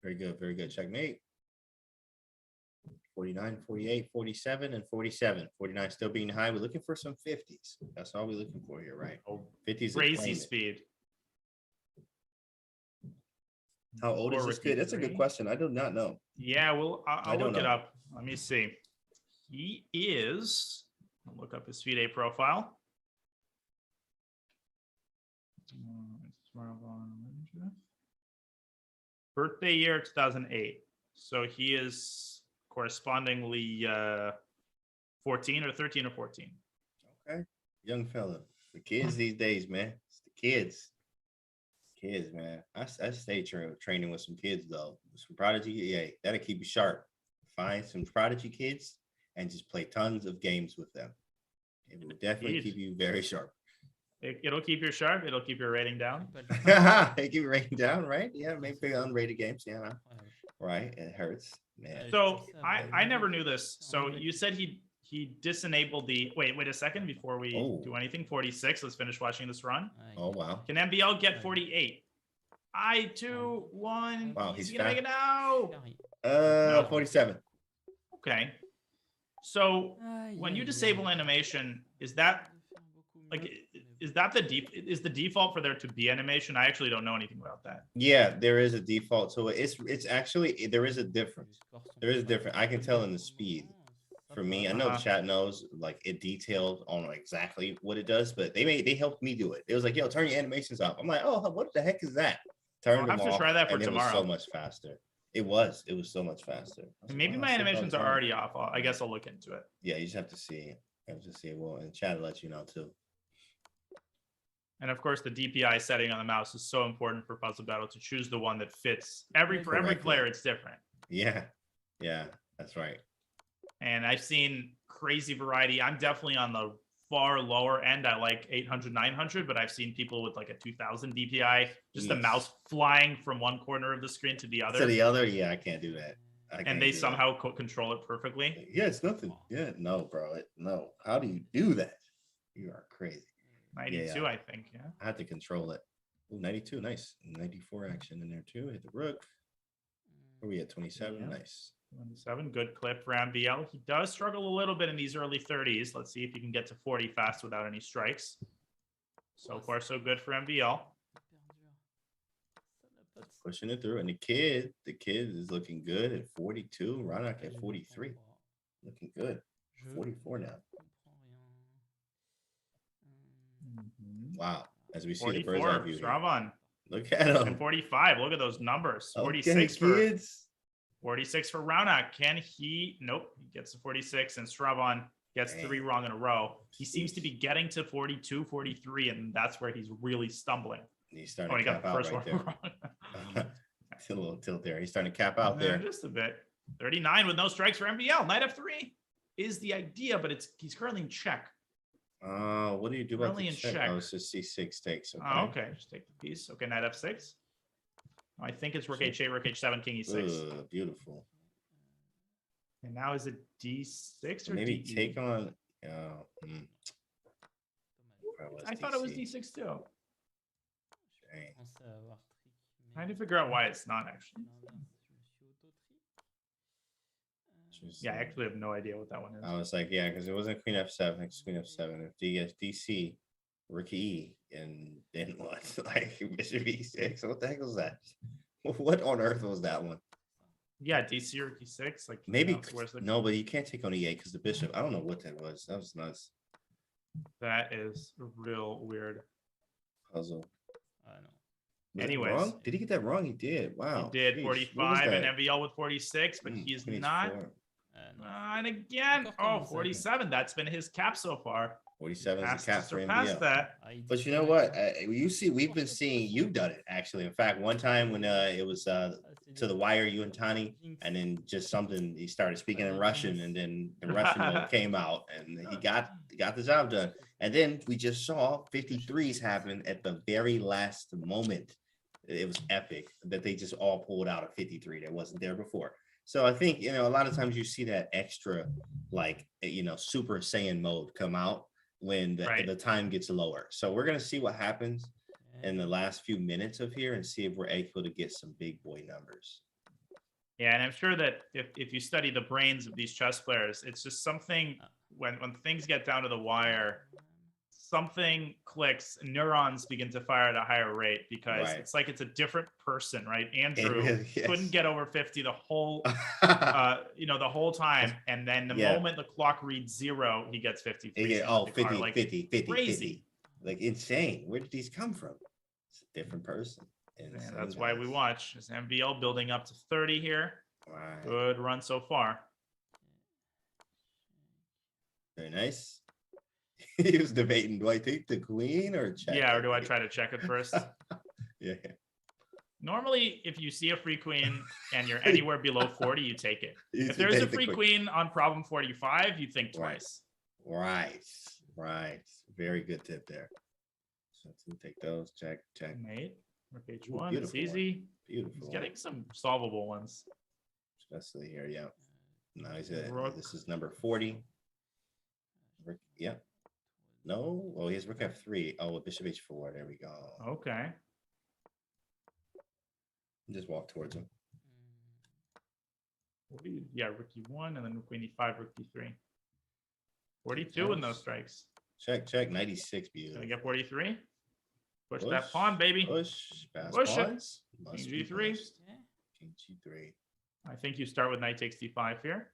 [SPEAKER 10] Very good, very good. Checkmate. 49, 48, 47, and 47. 49 still being high. We're looking for some 50s. That's all we're looking for here, right? 50s.
[SPEAKER 2] Crazy speed.
[SPEAKER 10] How old is this kid? That's a good question. I do not know.
[SPEAKER 2] Yeah, well, I'll look it
[SPEAKER 10] know.
[SPEAKER 2] up. Let me see. He is, I'll look up his FIDE profile. Birthday year 2008. So he is correspondingly 14 or 13 or 14.
[SPEAKER 10] Okay. Young fella. The kids these days, man. It's the kids. Kids, man. I stay training with some kids, though. Some prodigy. Yeah, that'll keep you sharp. Find some prodigy kids and just play tons of games with them. It will definitely keep you very sharp.
[SPEAKER 2] It'll keep you sharp. It'll keep your rating down.
[SPEAKER 10] They keep your rating down, right? Yeah, maybe unrated games. Yeah, right. It hurts, man.
[SPEAKER 2] So I never knew this. So you said he disenabled the wait a second before we do anything. 46. Let's finish watching this run.
[SPEAKER 10] Oh wow.
[SPEAKER 2] Can MBL get 48? 2, 1.
[SPEAKER 10] Wow,
[SPEAKER 2] he's gonna make it now.
[SPEAKER 10] 47.
[SPEAKER 2] Okay. So when you disable animation, is that the default for there to be animation? I actually don't know anything about that.
[SPEAKER 10] Yeah, there is a default. So it's actually there is a difference. There is a difference. I can tell in the speed. For me, I know the chat knows like it detailed on exactly what it does, but they helped me do it. It was like, yo, turn your animations off. I'm like, oh, what the heck is that? Turned them off.
[SPEAKER 2] To try that for
[SPEAKER 10] and
[SPEAKER 2] tomorrow.
[SPEAKER 10] It was so much faster. It was so much faster.
[SPEAKER 2] And maybe my animations are already off. I guess I'll look into it.
[SPEAKER 10] Yeah, you just have to see. Well, and chat will let you know too.
[SPEAKER 2] And of course, the DPI setting on the mouse is so important for Puzzle Battle to choose the one that fits for every player. It's different.
[SPEAKER 10] Yeah, that's right.
[SPEAKER 2] And I've seen crazy variety. I'm definitely on the far lower end. I like 800, 900, but I've seen people with like a 2000 DPI, just the mouse flying from one corner of the screen to the other.
[SPEAKER 10] Yeah, I can't do that.
[SPEAKER 2] And they somehow control it perfectly.
[SPEAKER 10] Yeah, it's nothing. Yeah, no, bro. No. How do you do that? You are crazy.
[SPEAKER 2] 92, I think. Yeah.
[SPEAKER 10] I had to control it. Ooh, 92, nice. 94 action in there too. Hit the rook. Where are we at? 27. Yeah. Nice.
[SPEAKER 2] 27, good clip for MBL. He does struggle a little bit in these early 30s. Let's see if he can get to 40 fast without any strikes. So far, so good for MBL.
[SPEAKER 10] Pushing it through, and the kid is looking good at 42. Ronak at 43, looking good. 44 now. Wow, as we see the bird's eye view.
[SPEAKER 2] Straubon.
[SPEAKER 10] Look at him.
[SPEAKER 2] And 45. Look at those numbers. 46
[SPEAKER 10] okay,
[SPEAKER 2] for 46 for Ronak. Can he? Nope. He gets to 46, and Straubon gets 3 wrong in a row. He seems to be getting to 42, 43, and that's where he's really stumbling.
[SPEAKER 10] He's starting to cap out right there. It's a little tilt there. He's starting to cap out there.
[SPEAKER 2] Just a bit. 39 with no strikes for MBL. Knight F3 is the idea, but he's currently in check.
[SPEAKER 10] What do you do about the check?
[SPEAKER 2] check?
[SPEAKER 10] Oh, it's just C6 takes. Okay.
[SPEAKER 2] Oh, okay. Just take the piece. Okay, Knight F6. I think it's Rook H8, Rook H7, King E6.
[SPEAKER 10] Beautiful.
[SPEAKER 2] And now is it D6 or
[SPEAKER 10] maybe
[SPEAKER 2] DE?
[SPEAKER 10] take on.
[SPEAKER 2] I thought it was D6 too. Trying to figure out why it's not actually. Yeah, I actually have no idea what that one is.
[SPEAKER 10] I was like, yeah, because it wasn't Queen F7, it's Queen F7. If DC, Rook E, and then what? Like Bishop E6. What the heck was that? What on earth was that one?
[SPEAKER 2] Yeah, DC or E6. Like
[SPEAKER 10] maybe no, but you can't take on E8 because the bishop. I don't know what that was. That was nuts.
[SPEAKER 2] That is real weird.
[SPEAKER 10] Puzzle.
[SPEAKER 8] I know.
[SPEAKER 2] Anyways,
[SPEAKER 10] did he get that wrong? He did. Wow.
[SPEAKER 2] He did. 45 and MBL with 46, but he's not And again, 47. That's been his cap so far.
[SPEAKER 10] 47 is
[SPEAKER 2] Has
[SPEAKER 10] the cap
[SPEAKER 2] to
[SPEAKER 10] for
[SPEAKER 2] surpass
[SPEAKER 10] NBL.
[SPEAKER 2] that.
[SPEAKER 10] But you know what? We've been seeing you've done it actually. In fact, one time when it was to the wire, you and Tani, and then just something he started speaking in Russian, and then the Russian mode came out, and he got the job done. And then we just saw 53s happen at the very last moment. It was epic that they just all pulled out a 53 that wasn't there before. So I think, a lot of times you see that extra, like, Super Saiyan mode come out when the time gets lower. So we're going to see what happens in the last few minutes of here and see if we're able to get some big boy numbers.
[SPEAKER 2] Yeah, and I'm sure that if you study the brains of these chess players, it's just something when things get down to the wire, something clicks, neurons begin to fire at a higher rate because it's like it's a different person, right? Andrew
[SPEAKER 10] really
[SPEAKER 2] couldn't get over 50 the whole the whole time, and then the moment the clock reads 0, he gets 53.
[SPEAKER 10] 50,
[SPEAKER 2] like,
[SPEAKER 10] 50, 50,
[SPEAKER 2] crazy.
[SPEAKER 10] 50. Like insane. Where did these come from? It's a different person.
[SPEAKER 2] And that's why we watch. Is MVL building up to 30 here.
[SPEAKER 10] Right.
[SPEAKER 2] Good run so far.
[SPEAKER 10] Very nice. He was debating, do I take the queen or check?
[SPEAKER 2] Yeah, or do I try to check it first?
[SPEAKER 10] Yeah.
[SPEAKER 2] Normally, if you see a free queen and you're anywhere below 40, you take it. If there's a free queen on problem 45, you think twice.
[SPEAKER 10] Right. Very good tip there. So let's take those. Check.
[SPEAKER 2] Mate. Rook H1. It's easy.
[SPEAKER 10] Beautiful.
[SPEAKER 2] He's getting some solvable ones.
[SPEAKER 10] Especially here, yeah. Now this is number 40. Yeah. No. Oh, he has Rook F3. Oh, Bishop H4. There we go.
[SPEAKER 2] Okay.
[SPEAKER 10] Just walk towards him.
[SPEAKER 2] Yeah, Rook E1 and then Queen E5, Rook D3. 42 in those strikes.
[SPEAKER 10] Check. 96. Beautiful.
[SPEAKER 2] Can I get 43? Push that pawn, baby.
[SPEAKER 10] Push
[SPEAKER 2] it. King G3.
[SPEAKER 10] King G3.
[SPEAKER 2] I think you start with knight takes D5 here.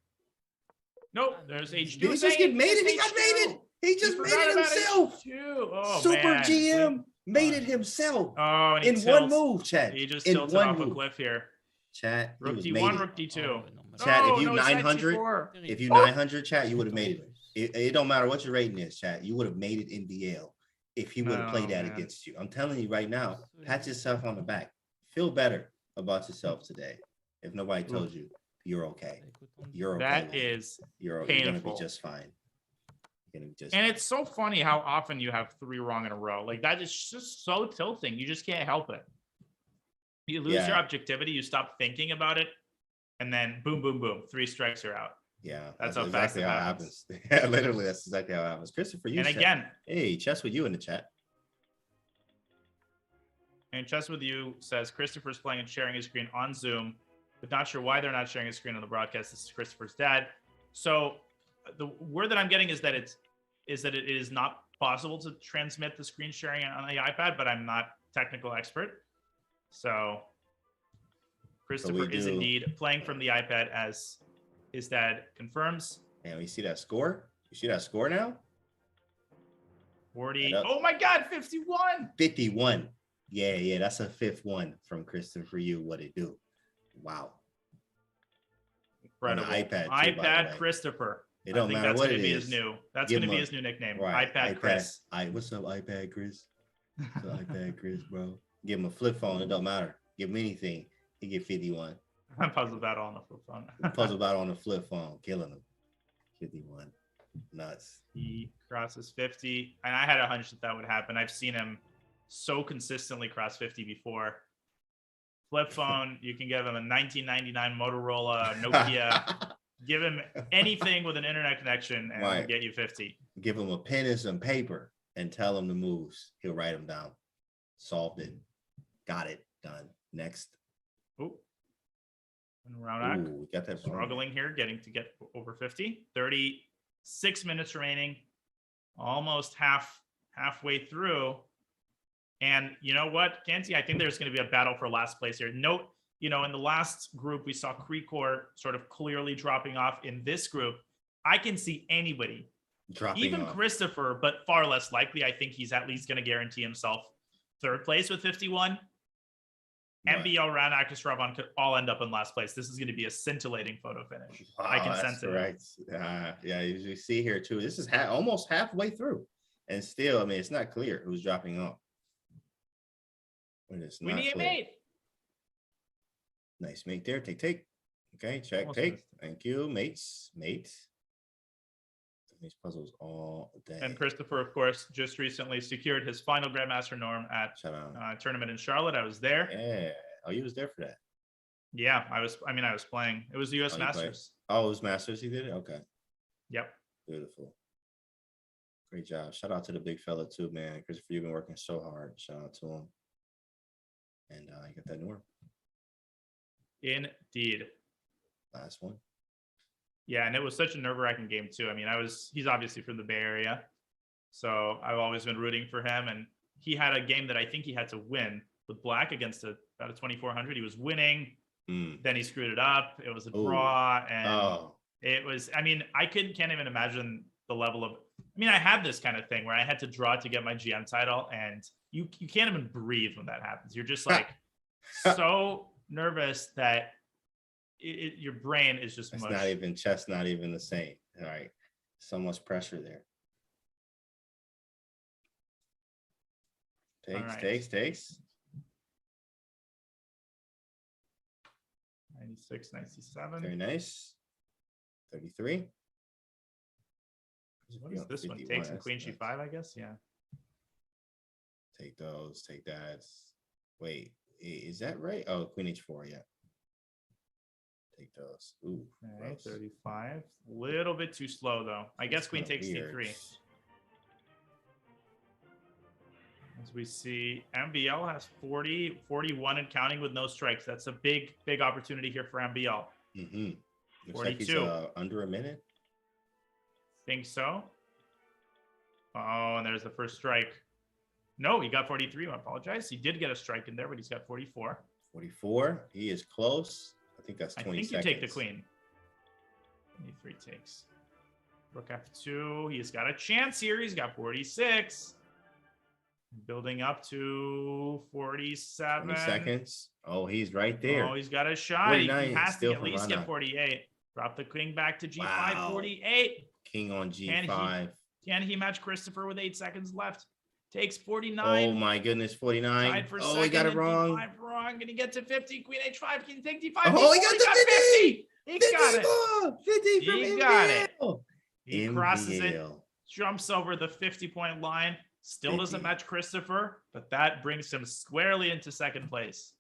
[SPEAKER 2] Nope, there's H2.
[SPEAKER 10] Did he just get mated? He got mated. He just made it himself.
[SPEAKER 2] Oh,
[SPEAKER 10] Super
[SPEAKER 2] man.
[SPEAKER 10] GM made it himself.
[SPEAKER 2] Oh, and
[SPEAKER 10] in one move, chat.
[SPEAKER 2] He just tilted off a cliff here.
[SPEAKER 10] Chat.
[SPEAKER 2] Rook D1, Rook D2.
[SPEAKER 10] Chat, if you 900, chat, you would have made it. It don't matter what your rating is, chat. You would have made it in BL if he would have played that against you. I'm telling you right now, pat yourself on the back. Feel better about yourself today. If nobody told you, you're okay. You're okay.
[SPEAKER 2] That is
[SPEAKER 10] you're
[SPEAKER 2] painful.
[SPEAKER 10] Gonna be just fine.
[SPEAKER 2] And it's so funny how often you have 3 wrong in a row. Like that is just so tilting. You just can't help it. You lose your objectivity. You stop thinking about it, and then boom, boom, boom. 3 strikes are out.
[SPEAKER 10] Yeah,
[SPEAKER 2] that's how
[SPEAKER 10] exactly
[SPEAKER 2] fast
[SPEAKER 10] how
[SPEAKER 2] it
[SPEAKER 10] it
[SPEAKER 2] happens.
[SPEAKER 10] Yeah, literally, that's exactly how it happens. Christopher, you
[SPEAKER 2] and
[SPEAKER 10] said,
[SPEAKER 2] again,
[SPEAKER 10] hey, chess with you in the chat.
[SPEAKER 2] And Chess with You says Christopher's playing and sharing his screen on Zoom, but not sure why they're not sharing his screen on the broadcast. This is Christopher's dad. So the word that I'm getting is that it is not possible to transmit the screen sharing on the iPad, but I'm not a technical expert. So Christopher is indeed playing from the iPad as his dad confirms.
[SPEAKER 10] And we see that score. You see that score now?
[SPEAKER 2] 40. Oh my God, 51.
[SPEAKER 10] 51. Yeah, that's a 5th one from Christopher. You what it do? Wow.
[SPEAKER 2] Incredible. iPad Christopher.
[SPEAKER 10] It don't matter what it is.
[SPEAKER 2] That's going to be his new nickname. Right. iPad Chris.
[SPEAKER 10] What's up, iPad Chris? What's up, iPad Chris, bro? Give him a flip phone. It don't matter. Give him anything. He get 51.
[SPEAKER 2] Puzzle battle on the flip phone.
[SPEAKER 10] Puzzle battle on the flip phone. Killing him. 51. Nuts.
[SPEAKER 2] He crosses 50. And I had a hunch that would happen. I've seen him so consistently cross 50 before. Flip phone, you can give him a 1999 Motorola, Nokia. Give him anything with an internet connection and he'll get you 50.
[SPEAKER 10] Give him a pen and some paper and tell him the moves. He'll write them down. Solved it. Got it. Done. Next.
[SPEAKER 2] Ooh. And Raunak.
[SPEAKER 10] Ooh, we got that
[SPEAKER 2] struggling here, getting to get over 50. 36 minutes remaining. Almost halfway through. And you know what, Kansi? I think there's going to be a battle for last place here. Note, in the last group, we saw Krikor sort of clearly dropping off. In this group, I can see anybody, even Christopher, but far less likely. I think he's at least going to guarantee himself 3rd place with 51.
[SPEAKER 10] Right.
[SPEAKER 2] MBL, Ranakis, Robon could all end up in last place. This is going to be a scintillating photo finish. I can sense it.
[SPEAKER 10] Right. Yeah, you see here too. This is almost halfway through, and still, I mean, it's not clear who's dropping off.
[SPEAKER 2] We need a mate.
[SPEAKER 10] Nice mate there. Take. Okay, check,
[SPEAKER 2] Almost
[SPEAKER 10] take.
[SPEAKER 2] missed.
[SPEAKER 10] Thank you, mates. These puzzles all day.
[SPEAKER 2] And Christopher, of course, just recently secured his final Grandmaster norm at
[SPEAKER 10] Shout out.
[SPEAKER 2] tournament in Charlotte. I was there.
[SPEAKER 10] Yeah. Oh, you was there for that.
[SPEAKER 2] Yeah, I was playing. It was the US
[SPEAKER 10] Oh, you played.
[SPEAKER 2] Masters.
[SPEAKER 10] Oh, it was Masters. He did it. Okay.
[SPEAKER 2] Yep.
[SPEAKER 10] Beautiful. Great job. Shout out to the big fella too, man. Christopher, you've been working so hard. Shout out to him. And you got that norm.
[SPEAKER 2] Indeed.
[SPEAKER 10] Last one.
[SPEAKER 2] Yeah, and it was such a nerve-wracking game too. I mean, he's obviously from the Bay Area, so I've always been rooting for him. And he had a game that I think he had to win with Black against about a 2400. He was winning, then he screwed it up. It was a draw, and it was. I mean, I can't even imagine the level of. I mean, I had this kind of thing where I had to draw to get my GM title, and you can't even breathe when that happens. You're just like so nervous that. Your brain is just
[SPEAKER 10] it's
[SPEAKER 2] mush.
[SPEAKER 10] not even chess, not even the same. All right, so much pressure there. Takes.
[SPEAKER 2] 96, 97.
[SPEAKER 10] Very nice. 33.
[SPEAKER 2] What is this one? Takes and Queen G5, I guess. Yeah.
[SPEAKER 10] Take those. Take that. Wait, is that right? Oh, Queen H4. Yeah. Take those. Ooh.
[SPEAKER 2] Okay, 35. A little bit too slow though. I guess Queen takes C3. As we see, MBL has 40, 41 and counting with no strikes. That's a big opportunity here for MBL.
[SPEAKER 10] Mm-hmm.
[SPEAKER 2] 42.
[SPEAKER 10] Like he's, under a minute.
[SPEAKER 2] Think so. Oh, and there's the first strike. No, he got 43. I apologize. He did get a strike in there, but he's got 44.
[SPEAKER 10] 44. He is close. I think that's 20 seconds.
[SPEAKER 2] I think you take the queen. 23 takes. Rook F2. He's got a chance here. He's got 46. Building up to 47.
[SPEAKER 10] 20 seconds. Oh, he's right there.
[SPEAKER 2] Oh, he's got a shot. He has to at least get 48. Drop the king back to G5. Wow. 48.
[SPEAKER 10] King on G5.
[SPEAKER 2] Can he match Christopher with 8 seconds left? Takes 49.
[SPEAKER 10] Oh my goodness, 49.
[SPEAKER 2] Tied for
[SPEAKER 10] he got it wrong.
[SPEAKER 2] D5 wrong. Can he get to 50? Queen H5. Can he take D5?
[SPEAKER 10] Oh, he got to 50.
[SPEAKER 2] He got it.
[SPEAKER 10] 50 from
[SPEAKER 2] he
[SPEAKER 10] MBL.
[SPEAKER 2] got it. He
[SPEAKER 10] MBL.
[SPEAKER 2] crosses it, jumps over the 50-point line. Still
[SPEAKER 10] 50.
[SPEAKER 2] Doesn't match Christopher, but that brings him squarely into second place.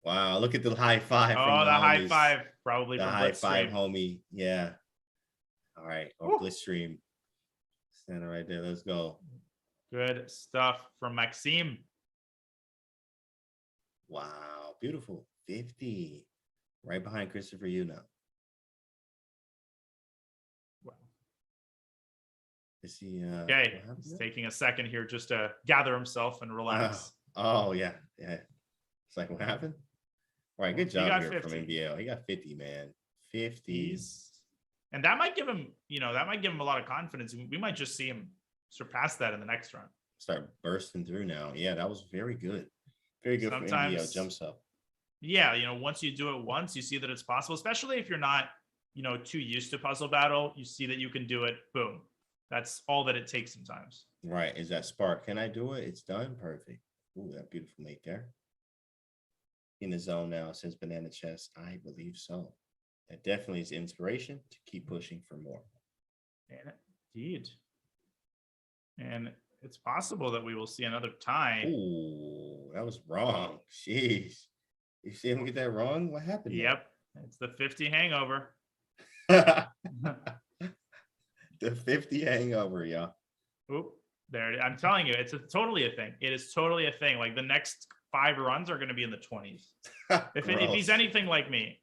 [SPEAKER 10] Wow, look at the high five.
[SPEAKER 2] Oh, the high five. Probably
[SPEAKER 10] the
[SPEAKER 2] from
[SPEAKER 10] high
[SPEAKER 2] Blitzstream.
[SPEAKER 10] five, homie. Yeah. All right. Or Blitzstream. Standing right there. Let's go.
[SPEAKER 2] Good stuff from Maxime.
[SPEAKER 10] Wow. Beautiful. 50. Right behind Christopher Yu now.
[SPEAKER 2] Wow.
[SPEAKER 10] Is he
[SPEAKER 2] okay? He's taking a second here just to gather himself and relax.
[SPEAKER 10] Oh yeah. It's like, what happened? All right, good job here
[SPEAKER 2] 50.
[SPEAKER 10] from NBL. He got 50, man. 50s.
[SPEAKER 2] And that might give him, a lot of confidence. We might just see him surpass that in the next run.
[SPEAKER 10] Start bursting through now. Yeah, that was very good. Very good for NBL. Jumps up.
[SPEAKER 2] Yeah, once you do it once, you see that it's possible, especially if you're not, too used to puzzle battle. You see that you can do it. Boom. That's all that it takes sometimes.
[SPEAKER 10] Right. Is that spark? Can I do it? It's done. Perfect. Ooh, that beautiful mate there. In the zone now since Banana Chess. I believe so. That definitely is inspiration to keep pushing for more.
[SPEAKER 2] Indeed. And it's possible that we will see another tie.
[SPEAKER 10] Ooh, that was wrong. Jeez. You see him get that wrong? What happened?
[SPEAKER 2] Yep. It's the 50 hangover.
[SPEAKER 10] The 50 hangover, y'all.
[SPEAKER 2] Oop. There. I'm telling you, it's totally a thing. It is totally a thing. Like the next 5 runs are going to be in the 20s. if he's anything like me.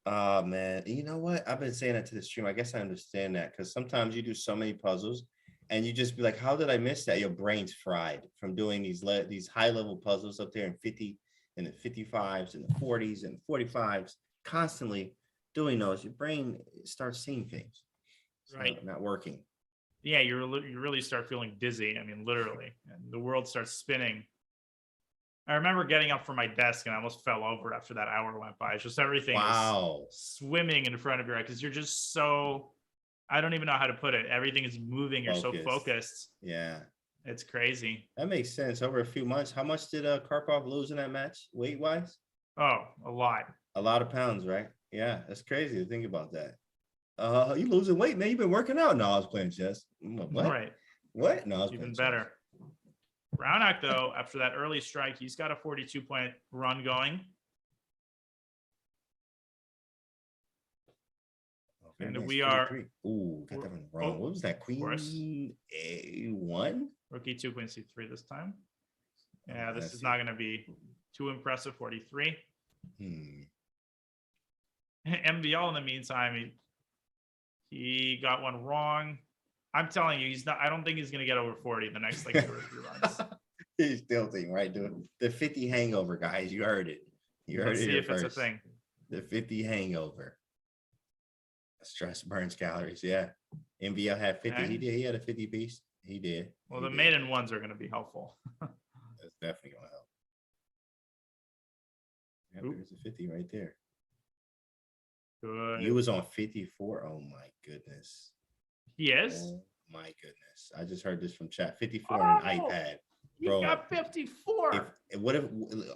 [SPEAKER 10] Oh, man. You know what? I've been saying that to the stream. I guess I understand that because sometimes you do so many puzzles and you just be like, how did I miss that? Your brain's fried from doing these high level puzzles up there in 50 and the 55s and the 40s and 45s, constantly doing those. Your brain starts seeing things.
[SPEAKER 2] Right.
[SPEAKER 10] Not working.
[SPEAKER 2] Yeah, you really start feeling dizzy. I mean, literally. And the world starts spinning. I remember getting up from my desk and I almost fell over after that hour went by. It's just everything
[SPEAKER 10] Wow.
[SPEAKER 2] is swimming in front of your eye because you're just so, I don't even know how to put it. Everything is moving. You're so focused.
[SPEAKER 10] Yeah.
[SPEAKER 2] It's crazy.
[SPEAKER 10] That makes sense. Over a few months. How much did Karpov lose in that match, weight-wise?
[SPEAKER 2] Oh, a lot.
[SPEAKER 10] A lot of pounds, right? Yeah, that's crazy to think about that. You losing weight, man. You've been working out. No, I was playing chess. What?
[SPEAKER 2] Right.
[SPEAKER 10] What? No, I was
[SPEAKER 2] Even
[SPEAKER 10] playing
[SPEAKER 2] better.
[SPEAKER 10] chess.
[SPEAKER 2] Brownock, though, after that early strike, he's got a 42-point run going.
[SPEAKER 10] Very
[SPEAKER 2] And
[SPEAKER 10] nice,
[SPEAKER 2] we are.
[SPEAKER 10] 43. Ooh, got that one wrong. What was that? Queen A1?
[SPEAKER 2] Rookie 2 Queen C3 this time. Yeah,
[SPEAKER 10] Oh,
[SPEAKER 2] this
[SPEAKER 10] that's
[SPEAKER 2] is not going to be too impressive. 43. MVL in the meantime, he got one wrong. I'm telling you, he's not. I don't think he's going to get over 40 the next like 2 or 3 runs.
[SPEAKER 10] He's tilting, right, dude? The 50 hangover, guys. You heard it. You heard
[SPEAKER 2] Let's
[SPEAKER 10] it
[SPEAKER 2] see
[SPEAKER 10] here
[SPEAKER 2] if
[SPEAKER 10] first.
[SPEAKER 2] it's a thing.
[SPEAKER 10] The 50 hangover. Stress burns calories. Yeah. MVL had 50.
[SPEAKER 2] Okay.
[SPEAKER 10] He did. He had a 50 piece. He did.
[SPEAKER 2] Well,
[SPEAKER 10] He
[SPEAKER 2] the
[SPEAKER 10] did.
[SPEAKER 2] maiden ones are going to be helpful.
[SPEAKER 10] That's definitely going to help. Yep,
[SPEAKER 2] Oop.
[SPEAKER 10] there's a 50 right there.
[SPEAKER 2] Good.
[SPEAKER 10] You was on 54. Oh, my goodness.
[SPEAKER 2] He is?
[SPEAKER 10] Oh, my goodness. I just heard this from chat. 54 on an iPad.
[SPEAKER 2] He
[SPEAKER 10] Bro,
[SPEAKER 2] got 54.
[SPEAKER 10] What if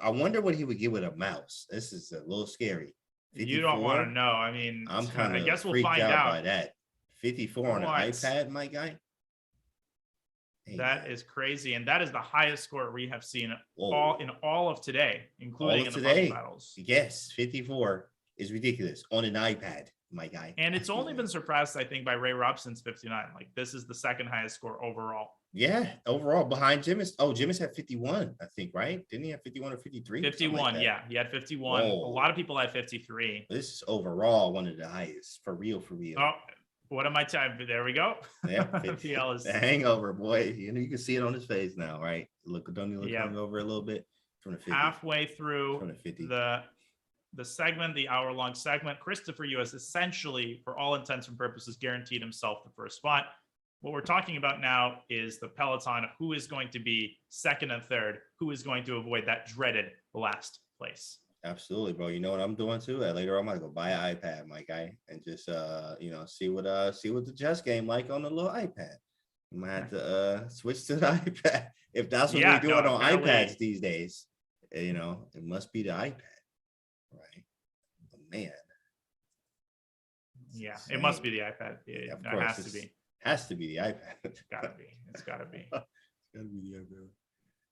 [SPEAKER 10] I wonder what he would get with a mouse? This is a little scary. 54?
[SPEAKER 2] You don't want to know. I mean,
[SPEAKER 10] I'm kind of
[SPEAKER 2] I guess we'll
[SPEAKER 10] freaked
[SPEAKER 2] find
[SPEAKER 10] out
[SPEAKER 2] out.
[SPEAKER 10] by that. 54 on an
[SPEAKER 2] What?
[SPEAKER 10] iPad, my guy. Hey,
[SPEAKER 2] That
[SPEAKER 10] man.
[SPEAKER 2] is crazy, and that is the highest score we have seen
[SPEAKER 10] Whoa.
[SPEAKER 2] in all of today, including
[SPEAKER 10] All
[SPEAKER 2] in
[SPEAKER 10] of
[SPEAKER 2] the
[SPEAKER 10] today.
[SPEAKER 2] puzzle battles.
[SPEAKER 10] Yes, 54 is ridiculous on an iPad, my guy.
[SPEAKER 2] And it's only been surpassed, I think, by Ray Robson's 59. Like this is the second highest score overall.
[SPEAKER 10] Yeah, overall behind Jimis. Oh, Jimis had 51, I think, right? Didn't he have 51 or 53?
[SPEAKER 2] 51,
[SPEAKER 10] Like
[SPEAKER 2] yeah, he had 51.
[SPEAKER 10] Whoa.
[SPEAKER 2] A lot of people had 53.
[SPEAKER 10] This is overall one of the highest, for real, for real.
[SPEAKER 2] Oh, what am I typing? There we go.
[SPEAKER 10] Yeah,
[SPEAKER 2] PL is
[SPEAKER 10] the hangover, boy. You know, you can see it on his face now, right? Look, don't you look
[SPEAKER 2] Yeah.
[SPEAKER 10] hungover a little bit from the 50.
[SPEAKER 2] halfway through
[SPEAKER 10] From the 50.
[SPEAKER 2] the segment, the hour-long segment. Christopher Yu has essentially, for all intents and purposes, guaranteed himself the first spot. What we're talking about now is the peloton of who is going to be second and third, who is going to avoid that dreaded last place.
[SPEAKER 10] Absolutely, bro. You know what I'm doing too? Later on, I'm gonna go buy an iPad, my guy, and just see what the chess game like on the little iPad. I might have to switch to the iPad if that's what we're doing on iPads these days. You know, it must be the iPad, right? Oh, man.
[SPEAKER 2] Yeah, it must be the iPad.
[SPEAKER 10] Yeah, of
[SPEAKER 2] It
[SPEAKER 10] course.
[SPEAKER 2] has to be.
[SPEAKER 10] Has to be the iPad.
[SPEAKER 2] It's gotta be. It's gotta be.
[SPEAKER 10] It's gotta be the iPad.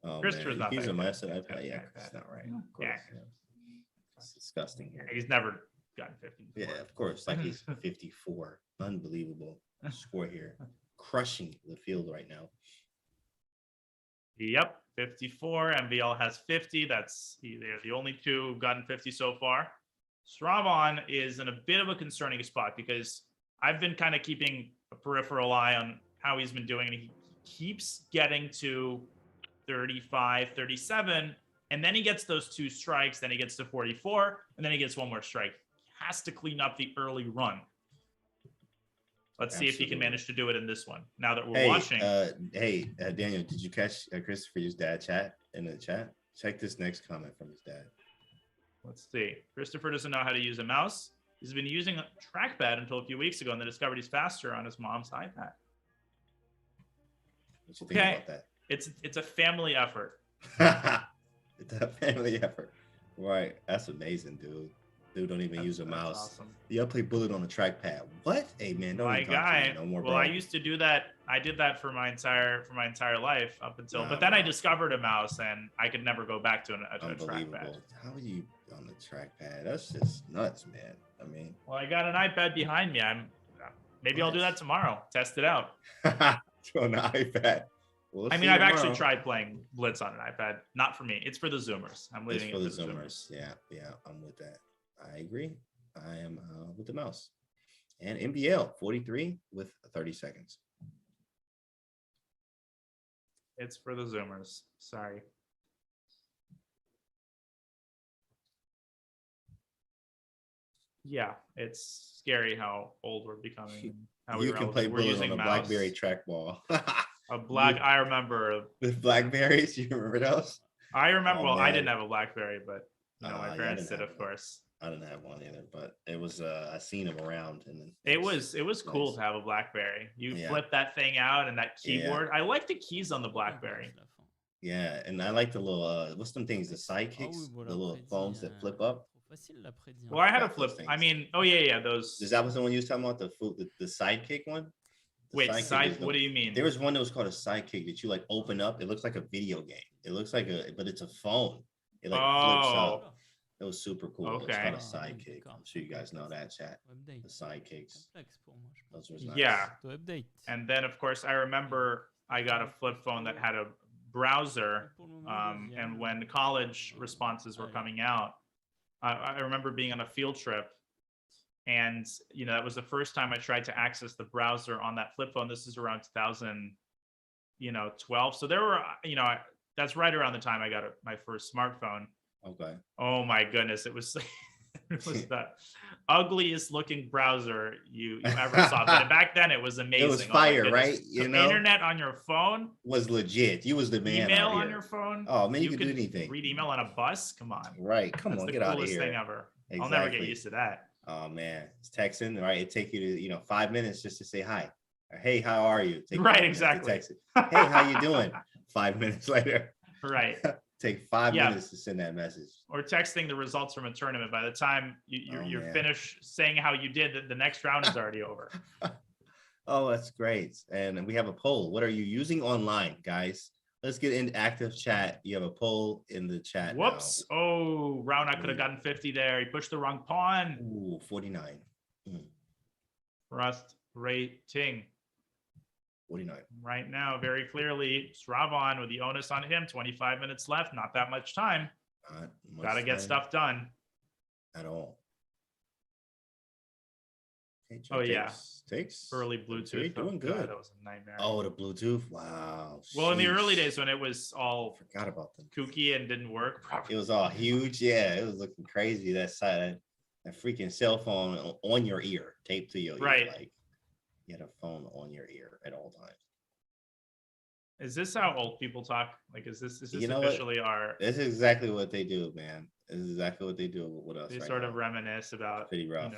[SPEAKER 10] Oh,
[SPEAKER 2] Christopher's
[SPEAKER 10] man.
[SPEAKER 2] not
[SPEAKER 10] He's
[SPEAKER 2] that
[SPEAKER 10] a
[SPEAKER 2] good.
[SPEAKER 10] master
[SPEAKER 2] He's
[SPEAKER 10] iPad.
[SPEAKER 2] got
[SPEAKER 10] Yeah,
[SPEAKER 2] the
[SPEAKER 10] that's
[SPEAKER 2] iPad.
[SPEAKER 10] not right. Of course.
[SPEAKER 2] Yeah.
[SPEAKER 10] Yeah. It's disgusting here.
[SPEAKER 2] He's never gotten 50.
[SPEAKER 10] Yeah, of course. Like he's 54. Unbelievable score here. Crushing the field right now.
[SPEAKER 2] Yep, 54. MVL has 50. They're the only two who've gotten 50 so far. Stravon is in a bit of a concerning spot because I've been kind of keeping a peripheral eye on how he's been doing. And he keeps getting to 35, 37. And then he gets those 2 strikes. Then he gets to 44. And then he gets 1 more strike. He has to clean up the early run. Let's see if he can manage to do it in this one. Now that we're watching.
[SPEAKER 10] Daniel, did you catch Christopher's dad chat in the chat? Check this next comment from his dad.
[SPEAKER 2] Let's see. Christopher doesn't know how to use a mouse. He's been using a trackpad until a few weeks ago and then discovered he's faster on his mom's iPad.
[SPEAKER 10] What you think about that?
[SPEAKER 2] It's a family effort.
[SPEAKER 10] It's a family effort. Right. That's amazing, dude. Dude don't even use a mouse.
[SPEAKER 2] Awesome.
[SPEAKER 10] Yeah, I play bullet on a trackpad. What? Hey man, don't
[SPEAKER 2] My
[SPEAKER 10] even talk to
[SPEAKER 2] guy.
[SPEAKER 10] me no more,
[SPEAKER 2] Well,
[SPEAKER 10] bro.
[SPEAKER 2] I used to do that. I did that for my entire life up until.
[SPEAKER 10] Nah,
[SPEAKER 2] but then I
[SPEAKER 10] bro.
[SPEAKER 2] discovered a mouse, and I could never go back to a trackpad.
[SPEAKER 10] Unbelievable. How are you on the trackpad? That's just nuts, man. I mean,
[SPEAKER 2] Well, I got an iPad behind me. Maybe I'll do that tomorrow. Test it out.
[SPEAKER 10] on the iPad. We'll
[SPEAKER 2] I mean,
[SPEAKER 10] see
[SPEAKER 2] I've actually
[SPEAKER 10] tomorrow.
[SPEAKER 2] tried playing Blitz on an iPad. Not for me. It's for the Zoomers. I'm
[SPEAKER 10] It's
[SPEAKER 2] leaving
[SPEAKER 10] for
[SPEAKER 2] it
[SPEAKER 10] the
[SPEAKER 2] to the
[SPEAKER 10] Zoomers. Yeah, I'm with that. I agree. I am with the mouse. And NBL 43 with 30 seconds.
[SPEAKER 2] It's for the Zoomers. Sorry. Yeah, it's scary how old we're becoming. And how
[SPEAKER 10] You can play
[SPEAKER 2] we're
[SPEAKER 10] bullet
[SPEAKER 2] using
[SPEAKER 10] on a BlackBerry trackball.
[SPEAKER 2] I remember.
[SPEAKER 10] With Blackberries, you remember those?
[SPEAKER 2] I remember.
[SPEAKER 10] Oh,
[SPEAKER 2] Well, I
[SPEAKER 10] man.
[SPEAKER 2] didn't have a BlackBerry, but you know, my
[SPEAKER 10] Yeah, I
[SPEAKER 2] parents
[SPEAKER 10] didn't
[SPEAKER 2] did,
[SPEAKER 10] have
[SPEAKER 2] of
[SPEAKER 10] one.
[SPEAKER 2] course.
[SPEAKER 10] I didn't have one either, but it was I seen them around, and
[SPEAKER 2] It was cool
[SPEAKER 10] nice.
[SPEAKER 2] to have a BlackBerry. You
[SPEAKER 10] Yeah.
[SPEAKER 2] flip that thing out and that
[SPEAKER 10] Yeah.
[SPEAKER 2] keyboard. I like the keys on the BlackBerry.
[SPEAKER 10] Yeah, and I like the little what's them things, the sidekicks, the little phones that flip up.
[SPEAKER 2] Well, I had a
[SPEAKER 10] Got those
[SPEAKER 2] flip. I
[SPEAKER 10] things.
[SPEAKER 2] mean, oh yeah, those.
[SPEAKER 10] Is that was the one you was talking about, the sidekick one? The
[SPEAKER 2] Wait,
[SPEAKER 10] sidekick is
[SPEAKER 2] what do you mean?
[SPEAKER 10] There was one that was called a sidekick that you like open up. It looks like a video game. It looks like but it's a phone. It like flips up. It was super cool. It's called a sidekick. I'm sure you guys know that, chat. The sidekicks. Those was nice.
[SPEAKER 2] Yeah. And then of course I remember I got a flip phone that had a browser. And when college responses were coming out, I remember being on a field trip, and you know that was the first time I tried to access the browser on that flip phone. This is around 2012. So there were, that's right around the time I got my first smartphone.
[SPEAKER 10] Okay.
[SPEAKER 2] Oh my goodness, it was it was the ugliest looking browser you ever saw. But back then it was amazing.
[SPEAKER 10] It was fire, right?
[SPEAKER 2] The internet on your phone
[SPEAKER 10] was legit. You was the man.
[SPEAKER 2] Email on your phone.
[SPEAKER 10] Oh man, you could do anything.
[SPEAKER 2] Read email on a bus. Come on.
[SPEAKER 10] Right. Come on, get out of here.
[SPEAKER 2] That's the coolest thing ever.
[SPEAKER 10] Exactly.
[SPEAKER 2] I'll never get used to that.
[SPEAKER 10] Oh man, it's texting, right? It take you to 5 minutes just to say hi. Or, hey, how are you? Take
[SPEAKER 2] right, exactly.
[SPEAKER 10] Text it. Hey, how you doing? 5 minutes later.
[SPEAKER 2] Right.
[SPEAKER 10] Take 5 minutes to send that message.
[SPEAKER 2] Or texting the results from a tournament. By the time you're finished saying how you did, the next round is already over.
[SPEAKER 10] Oh, that's great. And we have a poll. What are you using online, guys? Let's get into active chat. You have a poll in the chat.
[SPEAKER 2] Whoops.
[SPEAKER 10] Now.
[SPEAKER 2] Oh, Raunak could have gotten 50 there. He pushed the wrong pawn.
[SPEAKER 10] Ooh, 49.
[SPEAKER 2] Rust rating.
[SPEAKER 10] 49.
[SPEAKER 2] Right now, very clearly, Sravan with the onus on him. 25 minutes left. Not that much time. Got to get stuff done.
[SPEAKER 10] At all. Okay,
[SPEAKER 2] oh, yeah.
[SPEAKER 10] Takes.
[SPEAKER 2] Early Bluetooth.
[SPEAKER 10] Doing good.
[SPEAKER 2] God, that was a nightmare.
[SPEAKER 10] Oh, the Bluetooth. Wow.
[SPEAKER 2] Well, in the early days when it was all
[SPEAKER 10] forgot about them.
[SPEAKER 2] kooky and didn't work properly.
[SPEAKER 10] It was all huge. Yeah, it was looking crazy. That side, that freaking cell phone on your ear, taped to your ear.
[SPEAKER 2] Right.
[SPEAKER 10] Like you had a phone on your ear at all times.
[SPEAKER 2] Is this how old people talk? Like, is this
[SPEAKER 10] officially
[SPEAKER 2] what? Our?
[SPEAKER 10] This is exactly what they do, man. This is exactly what they do with us.
[SPEAKER 2] They sort of reminisce about,
[SPEAKER 10] pretty rough.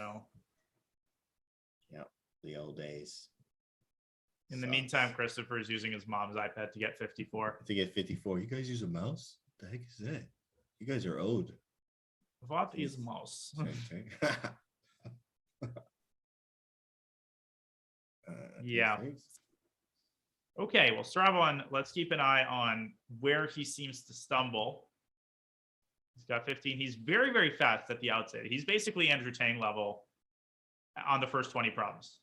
[SPEAKER 2] Yeah,
[SPEAKER 10] the old days.
[SPEAKER 2] In the meantime, Christopher is using his mom's iPad to get 54.
[SPEAKER 10] To get 54. You guys use a mouse? What the heck is that? You guys are old.
[SPEAKER 2] What is mouse? Yeah. Okay, well, Sravan, let's keep an eye on where he seems to stumble. He's got 15. He's very, very fast at the outset. He's basically Andrew Tang level on the first 20 problems.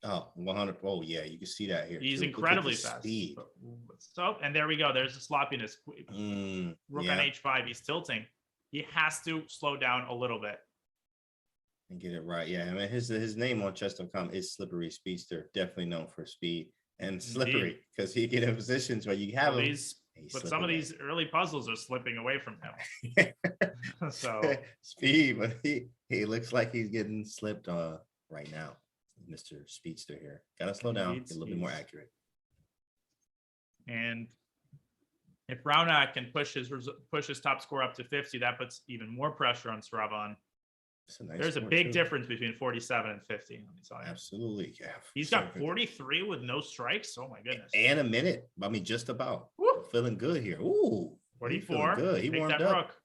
[SPEAKER 10] Oh, 100. Oh, yeah, you can see that here.
[SPEAKER 2] He's incredibly fast. Speed. So, and there we go. There's the sloppiness. Rook on H5. He's tilting. He has to slow down a little bit.
[SPEAKER 10] And get it right. Yeah, I mean, his name on Chess.com is Slippery Speedster. Definitely known for speed and slippery because he get in positions where you have him.
[SPEAKER 2] But some of these early puzzles are slipping away from him. So
[SPEAKER 10] speed, but he looks like he's getting slipped right now. Mr. Speedster here. Gotta slow down, get a little bit more accurate.
[SPEAKER 2] And if Raunak can push his top score up to 50, that puts even more pressure on Sravan. There's a big difference between 47 and 50.
[SPEAKER 10] Absolutely, yeah.
[SPEAKER 2] He's got 43 with no strikes. Oh my goodness.
[SPEAKER 10] And a minute. I mean, just about. Feeling good here. Ooh.
[SPEAKER 2] 44.
[SPEAKER 10] Good. He warmed up.
[SPEAKER 2] Rook.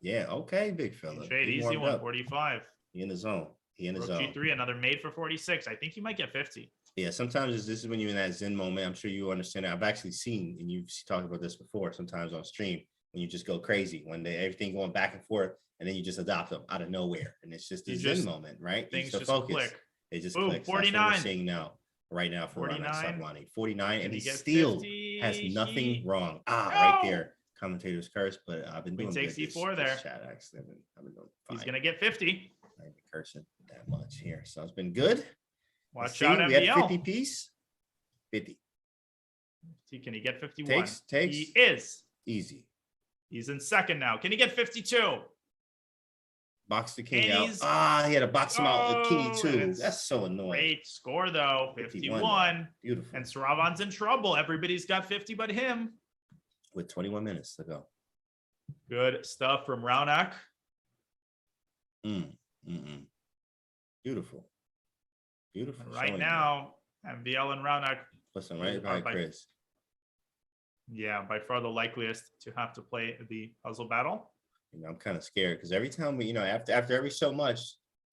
[SPEAKER 10] Yeah. Okay, big fella.
[SPEAKER 2] Shade easy one. 45.
[SPEAKER 10] He in the zone. He in the
[SPEAKER 2] Rook
[SPEAKER 10] zone.
[SPEAKER 2] G3, another mate for 46. I think he might get 50.
[SPEAKER 10] Yeah. Sometimes this is when you're in that zen moment. I'm sure you understand that. I've actually seen, and you've talked about this before. Sometimes on stream when you just go crazy, when everything going back and forth. And then you just adopt them out of nowhere. And it's just a zen moment, right?
[SPEAKER 2] Things just click.
[SPEAKER 10] It just
[SPEAKER 2] Boom,
[SPEAKER 10] clicks.
[SPEAKER 2] 49.
[SPEAKER 10] That's what we're seeing now, right now for 49. 49, and he still 50? Has nothing wrong. Right there. Commentator's curse, but I've been doing
[SPEAKER 2] good. Takes C4 there.
[SPEAKER 10] Chat, actually. I've been doing fine.
[SPEAKER 2] He's going to get 50.
[SPEAKER 10] I ain't been cursing that much here. So it's been good.
[SPEAKER 2] Watch out, MBL.
[SPEAKER 10] We had 50 piece. 50.
[SPEAKER 2] Can he get 51?
[SPEAKER 10] Takes.
[SPEAKER 2] He is.
[SPEAKER 10] Easy.
[SPEAKER 2] He's in second now. Can he get 52?
[SPEAKER 10] Box the king out. He had to box him out with king 2. That's so annoying.
[SPEAKER 2] Great score though. 51.
[SPEAKER 10] Beautiful.
[SPEAKER 2] And Sravan's in trouble. Everybody's got 50 but him.
[SPEAKER 10] With 21 minutes to go.
[SPEAKER 2] Good stuff from Raunak.
[SPEAKER 10] Beautiful. Beautiful.
[SPEAKER 2] Right
[SPEAKER 10] showing
[SPEAKER 2] now, MVL and Raunak.
[SPEAKER 10] Listen, right behind Chris.
[SPEAKER 2] Yeah, by far the likeliest to have to play the puzzle battle.
[SPEAKER 10] You know, I'm kind of scared because every time we, after every so much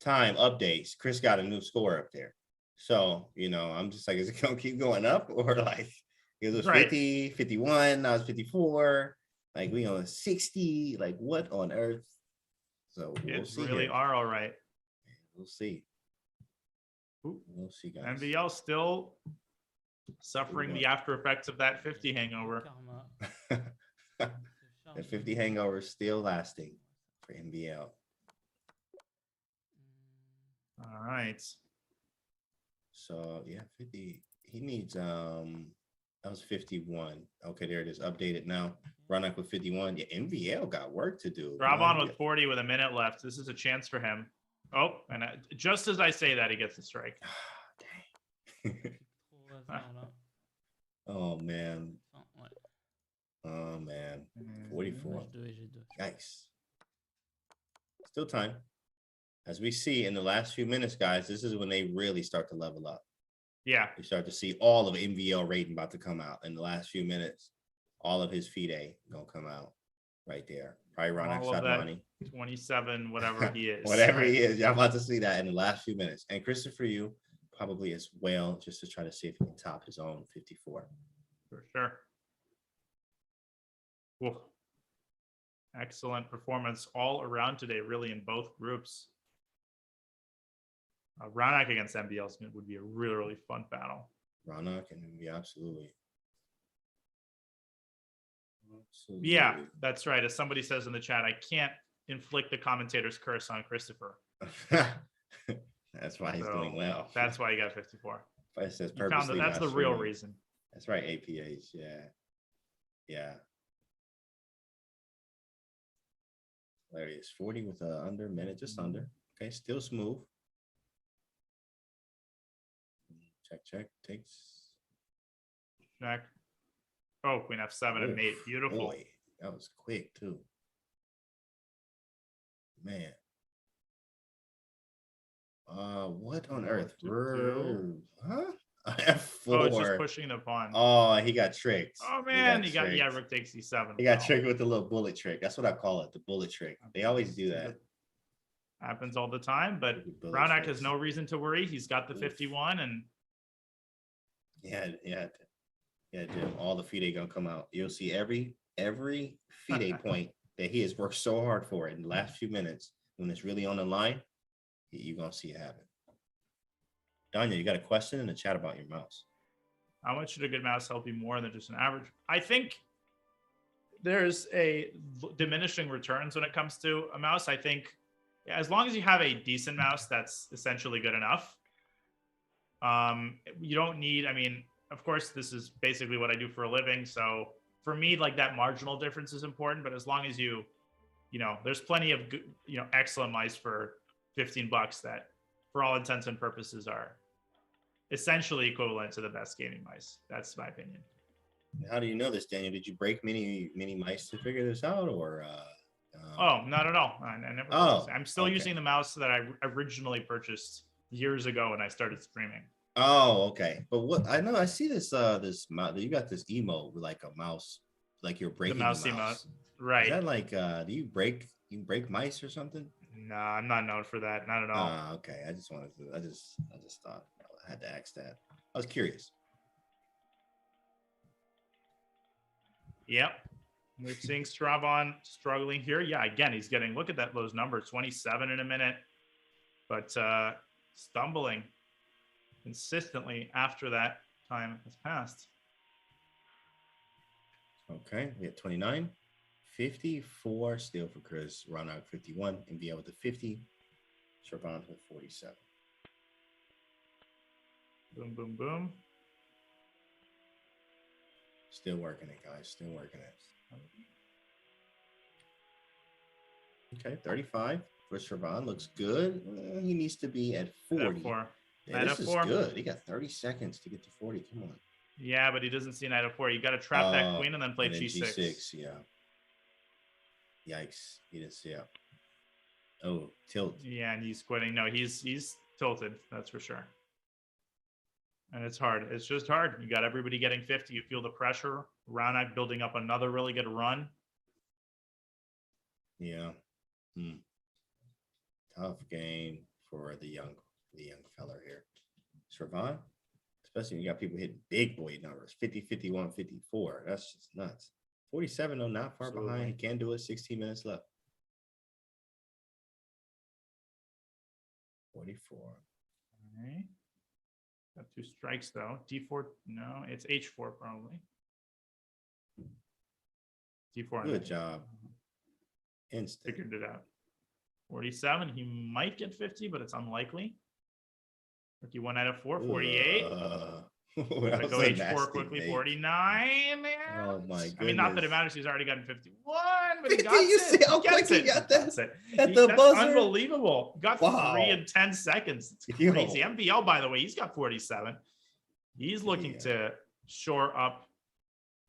[SPEAKER 10] time updates, Chris got a new score up there. So, I'm just like, is it going to keep going up? Or like, it was 50, 51, now it's 54. Like, we on 60. Like, what on earth? So, we'll see.
[SPEAKER 2] Really are all right.
[SPEAKER 10] We'll see. We'll see, guys.
[SPEAKER 2] MVL still suffering the after effects of that 50 hangover.
[SPEAKER 10] The 50 hangover is still lasting for MVL.
[SPEAKER 2] All right.
[SPEAKER 10] So, yeah, 50. He needs, that was 51. Okay, there it is. Updated now. Raunak with 51. Yeah, MVL got work to do.
[SPEAKER 2] Robon with 40 with a minute left. This is a chance for him. Oh, and just as I say that, he gets the strike.
[SPEAKER 10] Dang. Oh, man. Oh, man. 44. Yikes. Still time. As we see in the last few minutes, guys, this is when they really start to level up.
[SPEAKER 2] Yeah.
[SPEAKER 10] You start to see all of MVL rating about to come out in the last few minutes. All of his FIDE gonna come out right there. Probably Raunak Sadmani.
[SPEAKER 2] 27, whatever he is.
[SPEAKER 10] Whatever he is. Y'all about to see that in the last few minutes. And Christopher, you probably as well, just to try to see if he can top his own 54.
[SPEAKER 2] For sure. Whoa. Excellent performance all around today, really, in both groups. Raunak against MVL would be a really, really fun battle.
[SPEAKER 10] Raunak and MVL, absolutely.
[SPEAKER 2] Yeah, that's right. As somebody says in the chat, I can't inflict the commentator's curse on Christopher.
[SPEAKER 10] That's why he's doing well.
[SPEAKER 2] That's why he got 54.
[SPEAKER 10] But it says
[SPEAKER 2] purposely that's the real reason.
[SPEAKER 10] That's right, APAs. Yeah. Yeah. There he is. 40 with a under minute, just under. Okay, still smooth. Check. Takes.
[SPEAKER 2] Check. Oh, Queen F7 and mate. Beautiful.
[SPEAKER 10] Boy, that was quick too. Man. What on earth? Huh? F4.
[SPEAKER 2] Oh, it's just pushing the pawn.
[SPEAKER 10] Oh, he got tricked.
[SPEAKER 2] Oh man, he got rook takes C7.
[SPEAKER 10] He got tricked with the little bullet trick. That's what I call it, the bullet trick. They always do that.
[SPEAKER 2] Happens all the time, but Raunak has no reason to worry. He's got the 51 and
[SPEAKER 10] yeah, Jim. All the FIDE gonna come out. You'll see every FIDE point that he has worked so hard for in the last few minutes. When it's really on the line, you're gonna see it happen. Danya, you got a question in the chat about your mouse.
[SPEAKER 2] How much should a good mouse help you more than just an average? I think there's a diminishing returns when it comes to a mouse. I think as long as you have a decent mouse, that's essentially good enough. You don't need, of course, this is basically what I do for a living. So for me, like that marginal difference is important, but as long as you there's plenty of good, excellent mice for $15 that for all intents and purposes are essentially equivalent to the best gaming mice. That's my opinion.
[SPEAKER 10] How do you know this, Daniel? Did you break many mice to figure this out, or?
[SPEAKER 2] Oh, not at all. I never. Oh, I'm still using the mouse that I originally purchased years ago when I started streaming.
[SPEAKER 10] Oh, okay. But what I know, I see this this mouse. You got this emote with like a mouse, like you're breaking the mouse emote,
[SPEAKER 2] right?
[SPEAKER 10] Is that like do you break mice or something?
[SPEAKER 2] No, I'm not known for that. Not at all.
[SPEAKER 10] Okay. I just thought I had to ask that. I was curious.
[SPEAKER 2] Yep. We're seeing Strabon struggling here. Yeah, again, he's getting, look at those numbers, 27 in a minute, but stumbling consistently after that time has passed.
[SPEAKER 10] Okay, we had 29, 54 still for Chris, Raunak 51, MVL with the 50, Strabon with 47.
[SPEAKER 2] Boom, boom, boom.
[SPEAKER 10] Still working it, guys. Still working it. Okay, 35 for Strabon. Looks good. He needs to be at 40. Yeah, this is good. He got 30 seconds to get to 40. Come on.
[SPEAKER 2] Yeah, but he doesn't see knight f4. You got to trap that queen and then play g6.
[SPEAKER 10] G6, yeah. Yikes. He didn't see it. Oh, tilt.
[SPEAKER 2] Yeah, and he's quitting. No, he's tilted. That's for sure. And it's hard. It's just hard. You got everybody getting 50. You feel the pressure. Raunak building up another really good run.
[SPEAKER 10] Yeah. Tough game for the young fella here. Servan, especially when you got people hitting big boy numbers, 50, 51, 54. That's just nuts. 47, though, not far behind. He can do it. 16 minutes left. 44.
[SPEAKER 2] All right. Got 2 strikes, though. D4. No, it's H4 probably. D4.
[SPEAKER 10] Good job. Instant.
[SPEAKER 2] Figured it out. 47. He might get 50, but it's unlikely. Rookie 1 out of 4. 48. Go H4 quickly. Bait. 49.
[SPEAKER 10] Oh my goodness.
[SPEAKER 2] I mean, not that it matters. He's already gotten 51, but he got
[SPEAKER 10] you see how quick he got that? At the
[SPEAKER 2] that's
[SPEAKER 10] buzzer?
[SPEAKER 2] Unbelievable. Got 3 in 10 seconds. It's crazy. MVL, by the way, he's got 47. He's looking to shore up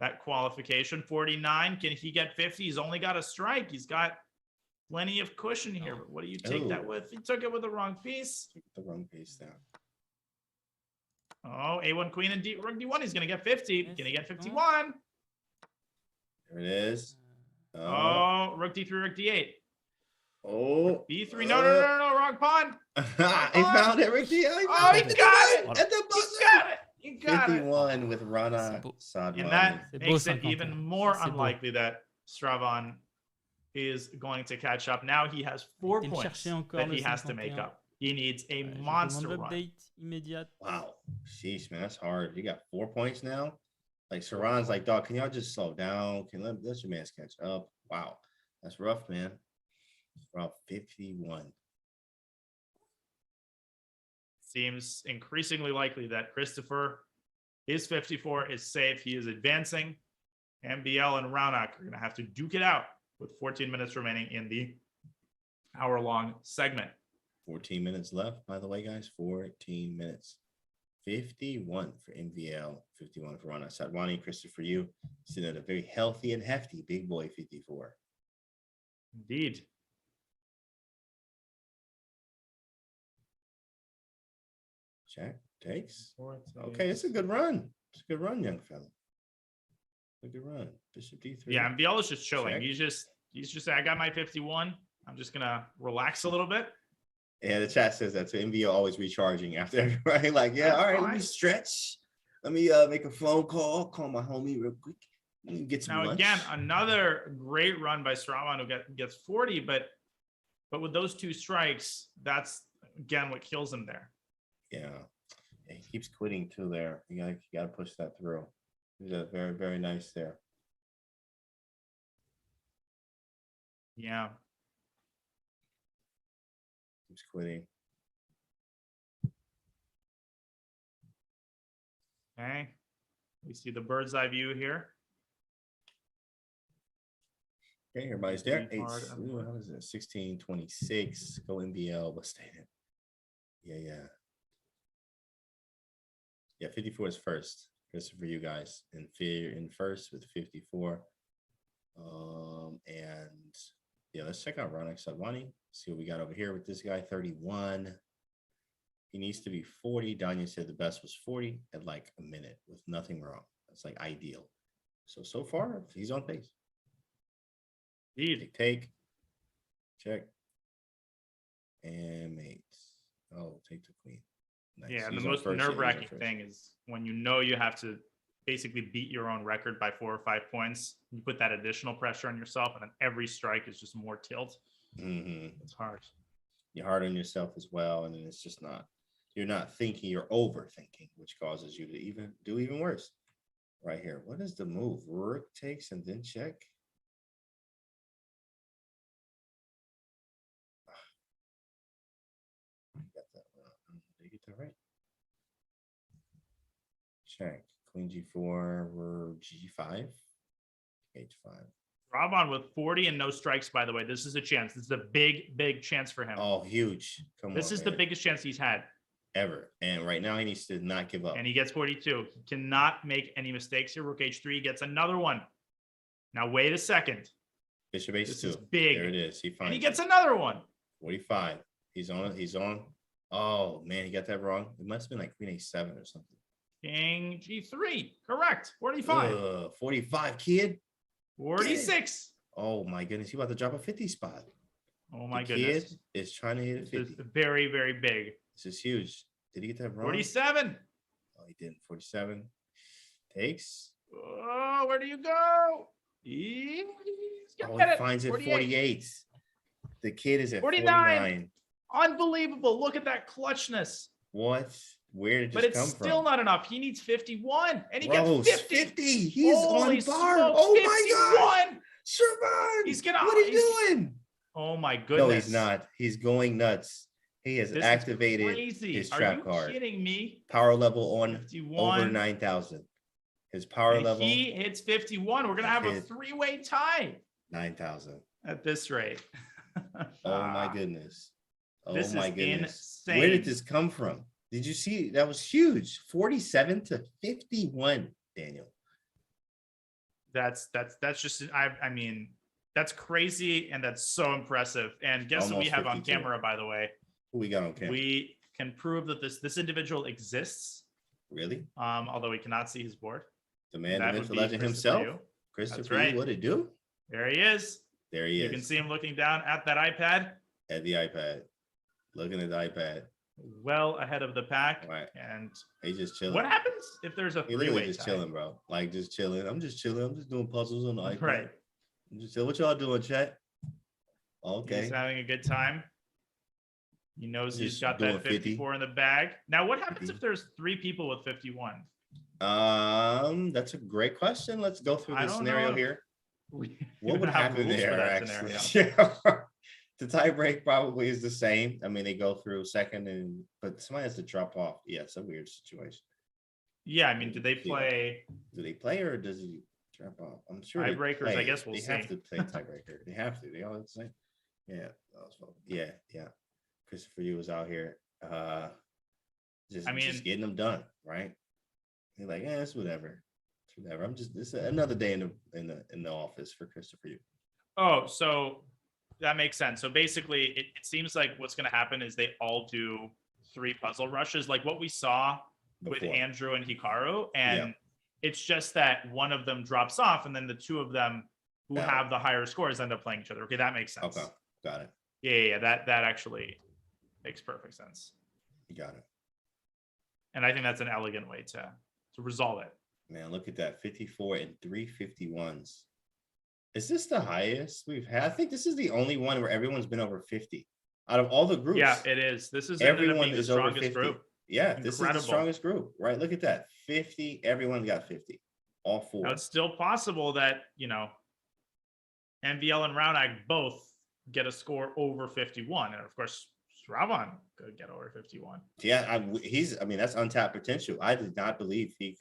[SPEAKER 2] that qualification. 49. Can he get 50? He's only got a strike. He's got plenty of cushion here. But what do you take that with? He took it with the wrong piece.
[SPEAKER 10] Took the wrong piece down.
[SPEAKER 2] Oh, A1 Queen and Rook D1. He's going to get 50. Can he get 51?
[SPEAKER 10] There it is.
[SPEAKER 2] Oh, Rook D3, Rook D8.
[SPEAKER 10] Oh.
[SPEAKER 2] B3. No. Wrong pawn.
[SPEAKER 10] He found it. Rook D8.
[SPEAKER 2] Oh, he got it.
[SPEAKER 10] At the buzzer.
[SPEAKER 2] He got it.
[SPEAKER 10] 51 with Rana Sadmani.
[SPEAKER 2] And that makes it even more unlikely that Stravan is going to catch up. Now he has 4 points that he has to make up. He needs a monster run.
[SPEAKER 10] Wow. Sheesh, man. That's hard. You got 4 points now. Like, Saran's like, dog, can y'all just slow down? Can let your man catch up? Wow. That's rough, man. Rough. 51.
[SPEAKER 2] Seems increasingly likely that Christopher is 54, is safe. He is advancing. MBL and Raunak are going to have to duke it out with 14 minutes remaining in the hour-long segment.
[SPEAKER 10] 14 minutes left, by the way, guys. 14 minutes. 51 for MVL, 51 for Rana Sadwani. Christopher, you sitting at a very healthy and hefty big boy 54.
[SPEAKER 2] Indeed.
[SPEAKER 10] Check, takes. Okay, it's a good run. It's a good run, young fella. A good run. Bishop D3.
[SPEAKER 2] Yeah, MVL is just chilling. Check. He's just I got my 51. I'm just gonna relax a little bit.
[SPEAKER 10] Yeah, the chat says that. So MVO always recharging after everybody. Like, yeah, all right, let me stretch. Let me make a phone call. Call my homie real quick. Let me get some lunch.
[SPEAKER 2] Again, another great run by Stravan who gets 40, but with those 2 strikes, that's again what kills him there.
[SPEAKER 10] Yeah, he keeps quitting too. There, you gotta push that through. He's very, very nice there.
[SPEAKER 2] Yeah.
[SPEAKER 10] Keeps quitting.
[SPEAKER 2] Okay. We see the bird's eye view here.
[SPEAKER 10] Okay, everybody's there. How is it? 1626. Go NBL. What's stated? Yeah. Yeah, 54 is first. This is for you guys. And Fear in first with 54. And yeah, let's check out Raunak Sadwani. See what we got over here with this guy. 31. He needs to be 40. Danya said the best was 40 at like a minute with nothing wrong. That's like ideal. So far, he's on pace. Take. Check. And mates. Oh, take the queen. Nice.
[SPEAKER 2] Yeah, and the most nerve-wracking thing is when you have to basically beat your own record by 4 or 5 points. You put that additional pressure on yourself, and then every strike is just more tilt. It's hard.
[SPEAKER 10] You're hard on yourself as well, and then it's just not. You're not thinking. You're overthinking, which causes you to do even worse. Right here. What is the move? Rook takes and then check. Did I get that right? Check. Queen G4, we're G5. H5.
[SPEAKER 2] Robon with 40 and no strikes, by the way. This is a chance. This is a big, big chance for him.
[SPEAKER 10] Oh, huge.
[SPEAKER 2] This is the biggest chance he's had.
[SPEAKER 10] Ever. And right now he needs to not give up.
[SPEAKER 2] And he gets 42. He cannot make any mistakes here. Rook H3 gets another one. Now, wait a second.
[SPEAKER 10] Bishop H2.
[SPEAKER 2] This is big.
[SPEAKER 10] There it is. He finds
[SPEAKER 2] And he gets
[SPEAKER 10] it.
[SPEAKER 2] another one.
[SPEAKER 10] 45. He's on it. He's on. Oh man, he got that wrong. It must have been like Queen A7 or something.
[SPEAKER 2] King G3. Correct. 45.
[SPEAKER 10] 45, kid.
[SPEAKER 2] 46.
[SPEAKER 10] Oh my goodness, he about to drop a 50 spot.
[SPEAKER 2] Oh my
[SPEAKER 10] The
[SPEAKER 2] goodness.
[SPEAKER 10] kid is trying to hit a
[SPEAKER 2] This
[SPEAKER 10] 50.
[SPEAKER 2] is very, very big.
[SPEAKER 10] This is huge. Did he get that wrong?
[SPEAKER 2] 47.
[SPEAKER 10] Oh, he didn't. 47. Takes.
[SPEAKER 2] Oh, where do you go? He's
[SPEAKER 10] Oh,
[SPEAKER 2] gonna
[SPEAKER 10] he finds it 48. The kid is at 49.
[SPEAKER 2] Unbelievable. Look at that clutchness.
[SPEAKER 10] What? Where did
[SPEAKER 2] But
[SPEAKER 10] this
[SPEAKER 2] it's
[SPEAKER 10] come
[SPEAKER 2] still
[SPEAKER 10] from?
[SPEAKER 2] not enough. He needs 51. And he
[SPEAKER 10] Rose,
[SPEAKER 2] gets 50.
[SPEAKER 10] 50. He's
[SPEAKER 2] Holy
[SPEAKER 10] on bar.
[SPEAKER 2] smokes,
[SPEAKER 10] Oh my
[SPEAKER 2] 51.
[SPEAKER 10] God. Sherman.
[SPEAKER 2] He's gonna.
[SPEAKER 10] What are you doing?
[SPEAKER 2] Oh my goodness.
[SPEAKER 10] No, he's not. He's going nuts. He has
[SPEAKER 2] This is
[SPEAKER 10] activated
[SPEAKER 2] crazy.
[SPEAKER 10] his
[SPEAKER 2] Are
[SPEAKER 10] trap
[SPEAKER 2] you
[SPEAKER 10] card.
[SPEAKER 2] kidding me?
[SPEAKER 10] Power level on
[SPEAKER 2] 51.
[SPEAKER 10] over 9,000. His power
[SPEAKER 2] And
[SPEAKER 10] level,
[SPEAKER 2] he hits 51. We're gonna have a
[SPEAKER 10] hit
[SPEAKER 2] 3-way tie
[SPEAKER 10] 9,000.
[SPEAKER 2] at this rate.
[SPEAKER 10] Oh my goodness. Oh
[SPEAKER 2] This
[SPEAKER 10] my
[SPEAKER 2] is
[SPEAKER 10] goodness.
[SPEAKER 2] insane.
[SPEAKER 10] Where did this come from? Did you see? That was huge. 47 to 51, Daniel.
[SPEAKER 2] That's just I mean that's crazy and that's so impressive. And guess what we
[SPEAKER 10] Almost
[SPEAKER 2] have on
[SPEAKER 10] 52.
[SPEAKER 2] camera, by the way?
[SPEAKER 10] Who we got on camera?
[SPEAKER 2] We can prove that this individual exists.
[SPEAKER 10] Really?
[SPEAKER 2] Although we cannot see his board.
[SPEAKER 10] The man,
[SPEAKER 2] That
[SPEAKER 10] the
[SPEAKER 2] would
[SPEAKER 10] myth,
[SPEAKER 2] be
[SPEAKER 10] legend
[SPEAKER 2] Christopher
[SPEAKER 10] himself?
[SPEAKER 2] Yu.
[SPEAKER 10] Christopher,
[SPEAKER 2] That's right.
[SPEAKER 10] what it do?
[SPEAKER 2] There he is.
[SPEAKER 10] There he is.
[SPEAKER 2] You can see him looking down at that iPad.
[SPEAKER 10] At the iPad. Looking at the iPad.
[SPEAKER 2] Well ahead of the pack.
[SPEAKER 10] Right.
[SPEAKER 2] And
[SPEAKER 10] He's just chilling.
[SPEAKER 2] what happens if there's a
[SPEAKER 10] He literally
[SPEAKER 2] three-way
[SPEAKER 10] just
[SPEAKER 2] tie?
[SPEAKER 10] chilling, bro. Like just chilling. I'm just chilling. I'm just doing puzzles on the iPad.
[SPEAKER 2] Right.
[SPEAKER 10] I'm just chilling. What y'all doing, chat? Okay.
[SPEAKER 2] He's having a good time. He knows he's
[SPEAKER 10] Just
[SPEAKER 2] got
[SPEAKER 10] doing
[SPEAKER 2] that
[SPEAKER 10] 50.
[SPEAKER 2] 54 in the bag. Now, what happens
[SPEAKER 10] 50.
[SPEAKER 2] if there's 3 people with 51?
[SPEAKER 10] That's a great question. Let's go through
[SPEAKER 2] I
[SPEAKER 10] the
[SPEAKER 2] don't
[SPEAKER 10] scenario
[SPEAKER 2] know.
[SPEAKER 10] here.
[SPEAKER 2] We
[SPEAKER 10] What would
[SPEAKER 2] don't have
[SPEAKER 10] happen
[SPEAKER 2] rules for
[SPEAKER 10] there,
[SPEAKER 2] that
[SPEAKER 10] actually?
[SPEAKER 2] scenario.
[SPEAKER 10] Yeah. The tie break probably is the same. I mean, they go through second, but somebody has to drop off. Yeah, it's a weird situation.
[SPEAKER 2] Yeah, I mean, do they
[SPEAKER 10] Yeah.
[SPEAKER 2] play?
[SPEAKER 10] Do they play or does he drop off? I'm sure they
[SPEAKER 2] Tiebreakers,
[SPEAKER 10] play.
[SPEAKER 2] I guess we'll
[SPEAKER 10] they
[SPEAKER 2] see.
[SPEAKER 10] have to play tiebreaker. They have to. They all have to say. Yeah. that was fun. Yeah. Christopher Yu was out here. Just getting them done, right? He's like, yeah, it's whatever. It's whatever. This is another day in the office for Christopher Yu.
[SPEAKER 2] Oh, so that makes sense. So basically, it seems like what's going to happen is they all do 3 puzzle rushes, like what we saw with
[SPEAKER 10] Before.
[SPEAKER 2] Andrew and Hikaru, and
[SPEAKER 10] Yeah.
[SPEAKER 2] it's just that one of them drops off, and then the 2 of them who
[SPEAKER 10] Yeah.
[SPEAKER 2] have the higher scores end up playing each other. Okay, that makes sense.
[SPEAKER 10] Okay, got it.
[SPEAKER 2] Yeah, that actually makes perfect sense.
[SPEAKER 10] You got it.
[SPEAKER 2] And I think that's an elegant way to resolve it.
[SPEAKER 10] Man, look at that. 54 and 3 51s. Is this the highest we've had? I think this is the only one where everyone's been over 50. Out of all the groups.
[SPEAKER 2] Yeah, it is. This is ended up
[SPEAKER 10] everyone
[SPEAKER 2] being
[SPEAKER 10] is
[SPEAKER 2] the
[SPEAKER 10] over
[SPEAKER 2] strongest
[SPEAKER 10] 50.
[SPEAKER 2] group.
[SPEAKER 10] Yeah, this is the
[SPEAKER 2] Incredible.
[SPEAKER 10] strongest group, right? Look at that. 50. Everyone got 50. All 4.
[SPEAKER 2] Now, it's still possible that, MVL and Roundag both get a score over 51. And of course, Stravan could get over 51.
[SPEAKER 10] Yeah, that's untapped potential. I did not believe he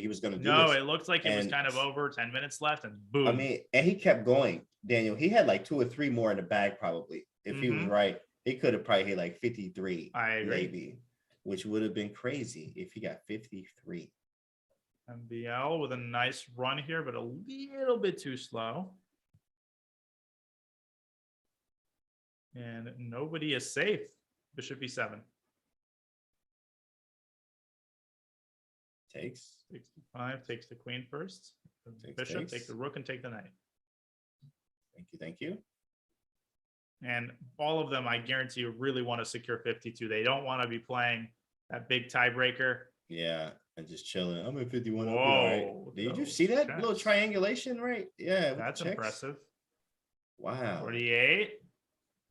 [SPEAKER 10] was going to do
[SPEAKER 2] No,
[SPEAKER 10] this.
[SPEAKER 2] it looked like it was
[SPEAKER 10] And-
[SPEAKER 2] kind of over. 10 minutes left, and boom.
[SPEAKER 10] I mean, and he kept going, Daniel. He had like 2 or 3 more in the bag, probably. If he was
[SPEAKER 2] Mhm.
[SPEAKER 10] right, he could have probably hit like 53.
[SPEAKER 2] I agree.
[SPEAKER 10] Maybe, which would have been crazy if he got 53.
[SPEAKER 2] MVL with a nice run here, but a little bit too slow. And nobody is safe. Bishop E7.
[SPEAKER 10] Takes.
[SPEAKER 2] 65 takes the queen first. The bishop
[SPEAKER 10] takes.
[SPEAKER 2] take the rook and take the knight.
[SPEAKER 10] Thank you.
[SPEAKER 2] And all of them, I guarantee you, really want to secure 52. They don't want to be playing that big tiebreaker.
[SPEAKER 10] Yeah, and just chilling. I'm at 51. I'll be
[SPEAKER 2] Whoa,
[SPEAKER 10] all right. Did you
[SPEAKER 2] those
[SPEAKER 10] see that
[SPEAKER 2] checks.
[SPEAKER 10] little triangulation, right? Yeah, with
[SPEAKER 2] That's
[SPEAKER 10] checks.
[SPEAKER 2] impressive.
[SPEAKER 10] Wow.
[SPEAKER 2] 48.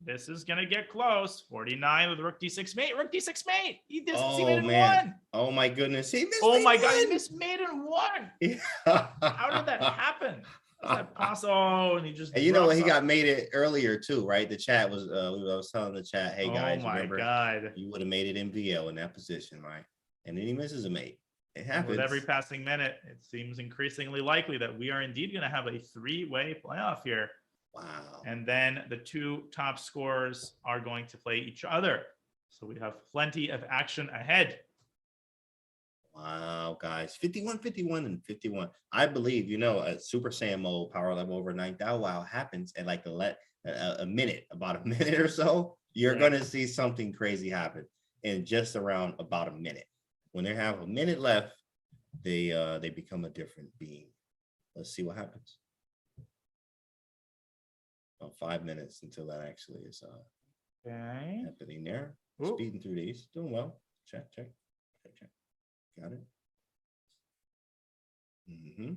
[SPEAKER 2] This is going to get close. 49 with rook d6 mate. Rook d6 mate. He made it in one.
[SPEAKER 10] Oh my goodness. He missed
[SPEAKER 2] Oh my
[SPEAKER 10] mate
[SPEAKER 2] God, he
[SPEAKER 10] one.
[SPEAKER 2] missed mate in one.
[SPEAKER 10] Yeah.
[SPEAKER 2] How did that happen? How did that possible? Oh, and he just.
[SPEAKER 10] And you know what? He
[SPEAKER 2] drops
[SPEAKER 10] got made it earlier too, right? The chat was. I was telling the chat, hey
[SPEAKER 2] off.
[SPEAKER 10] guys,
[SPEAKER 2] Oh my
[SPEAKER 10] remember
[SPEAKER 2] God.
[SPEAKER 10] you would have made it in VL in that position, right? And then he misses a mate. It happens.
[SPEAKER 2] With every passing minute, it seems increasingly likely that we are indeed going to have a 3-way playoff here.
[SPEAKER 10] Wow.
[SPEAKER 2] And then the 2 top scorers are going to play each other. So we have plenty of action ahead.
[SPEAKER 10] Wow. guys. 51, 51, and 51. I believe, a Super Saiyan mode power level over 9,000 wow happens at like a minute, about a minute or so. You're going to see something crazy happen in just around about a minute. When they have a minute left, they become a different being. Let's see what happens. About 5 minutes until that actually is happening there.
[SPEAKER 2] Ooh.
[SPEAKER 10] Speeding through these. Doing well. Check. Got it. Mm-hmm.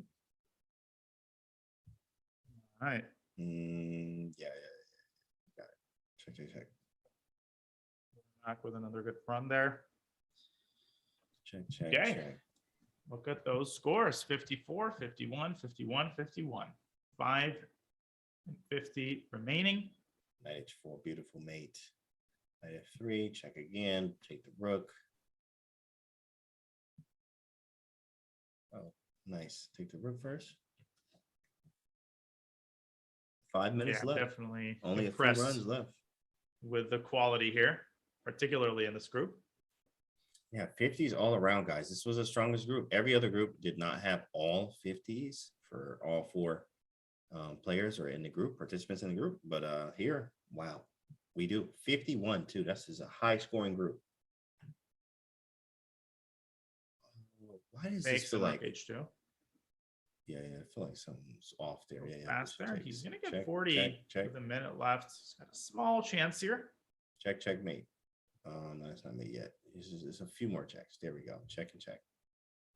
[SPEAKER 2] All right.
[SPEAKER 10] Yeah. Got it. Check.
[SPEAKER 2] Back with another good run there.
[SPEAKER 10] Check.
[SPEAKER 2] Okay. Look at those scores. 54, 51, 51, 51. 5 and 50 remaining.
[SPEAKER 10] Knight h4, beautiful mate. Knight f3, check again, take the rook. Oh, nice. Take the rook first. 5 minutes left.
[SPEAKER 2] Definitely
[SPEAKER 10] Only
[SPEAKER 2] impressed
[SPEAKER 10] a few runs left.
[SPEAKER 2] with the quality here, particularly in this group.
[SPEAKER 10] Yeah, 50s all around, guys. This was the strongest group. Every other group did not have all 50s for all 4 players or in the group, participants in the group. But here, wow, we do. 51 too. This is a high scoring group. Why does this feel like
[SPEAKER 2] H2?
[SPEAKER 10] Yeah, I feel like something's off there. Yeah,
[SPEAKER 2] Fast there.
[SPEAKER 10] check,
[SPEAKER 2] He's gonna get
[SPEAKER 10] check,
[SPEAKER 2] 40
[SPEAKER 10] check.
[SPEAKER 2] with a minute left. He's got a small chance here.
[SPEAKER 10] Checkmate. No, it's not mate yet. There's a few more checks. There we go. Check.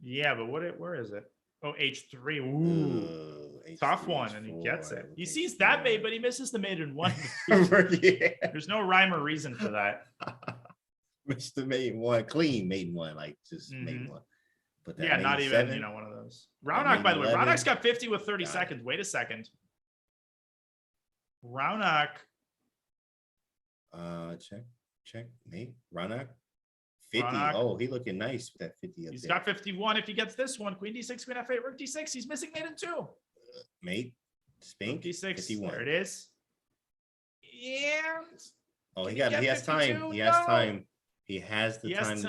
[SPEAKER 2] Yeah, but where is it? Oh, H3. Ooh, tough
[SPEAKER 10] H3,
[SPEAKER 2] one, and he
[SPEAKER 10] H4,
[SPEAKER 2] gets it. He
[SPEAKER 10] H4.
[SPEAKER 2] sees that mate, but he misses the mate in one.
[SPEAKER 10] Yeah.
[SPEAKER 2] There's no rhyme or reason for that.
[SPEAKER 10] Mr. Mate one, clean mate one, like just mate one. But that
[SPEAKER 2] Not
[SPEAKER 10] mate
[SPEAKER 2] even
[SPEAKER 10] 7,
[SPEAKER 2] one of those. Raunak, by the way,
[SPEAKER 10] 11.
[SPEAKER 2] Raunak's got 50 with 30
[SPEAKER 10] Got
[SPEAKER 2] seconds. Wait a second. Raunak.
[SPEAKER 10] Check mate. Raunak 50.
[SPEAKER 2] Raunak.
[SPEAKER 10] Oh, he looking nice with that 50 up
[SPEAKER 2] He's
[SPEAKER 10] there.
[SPEAKER 2] got 51 if he gets this one. Queen D6, Queen F8, Rook D6. He's missing mate in 2.
[SPEAKER 10] Mate, Spink,
[SPEAKER 2] D6.
[SPEAKER 10] 51.
[SPEAKER 2] There it is. And
[SPEAKER 10] Oh,
[SPEAKER 2] Can
[SPEAKER 10] he
[SPEAKER 2] he get
[SPEAKER 10] has time.
[SPEAKER 2] 52?
[SPEAKER 10] He has
[SPEAKER 2] No.
[SPEAKER 10] time. He has the time to do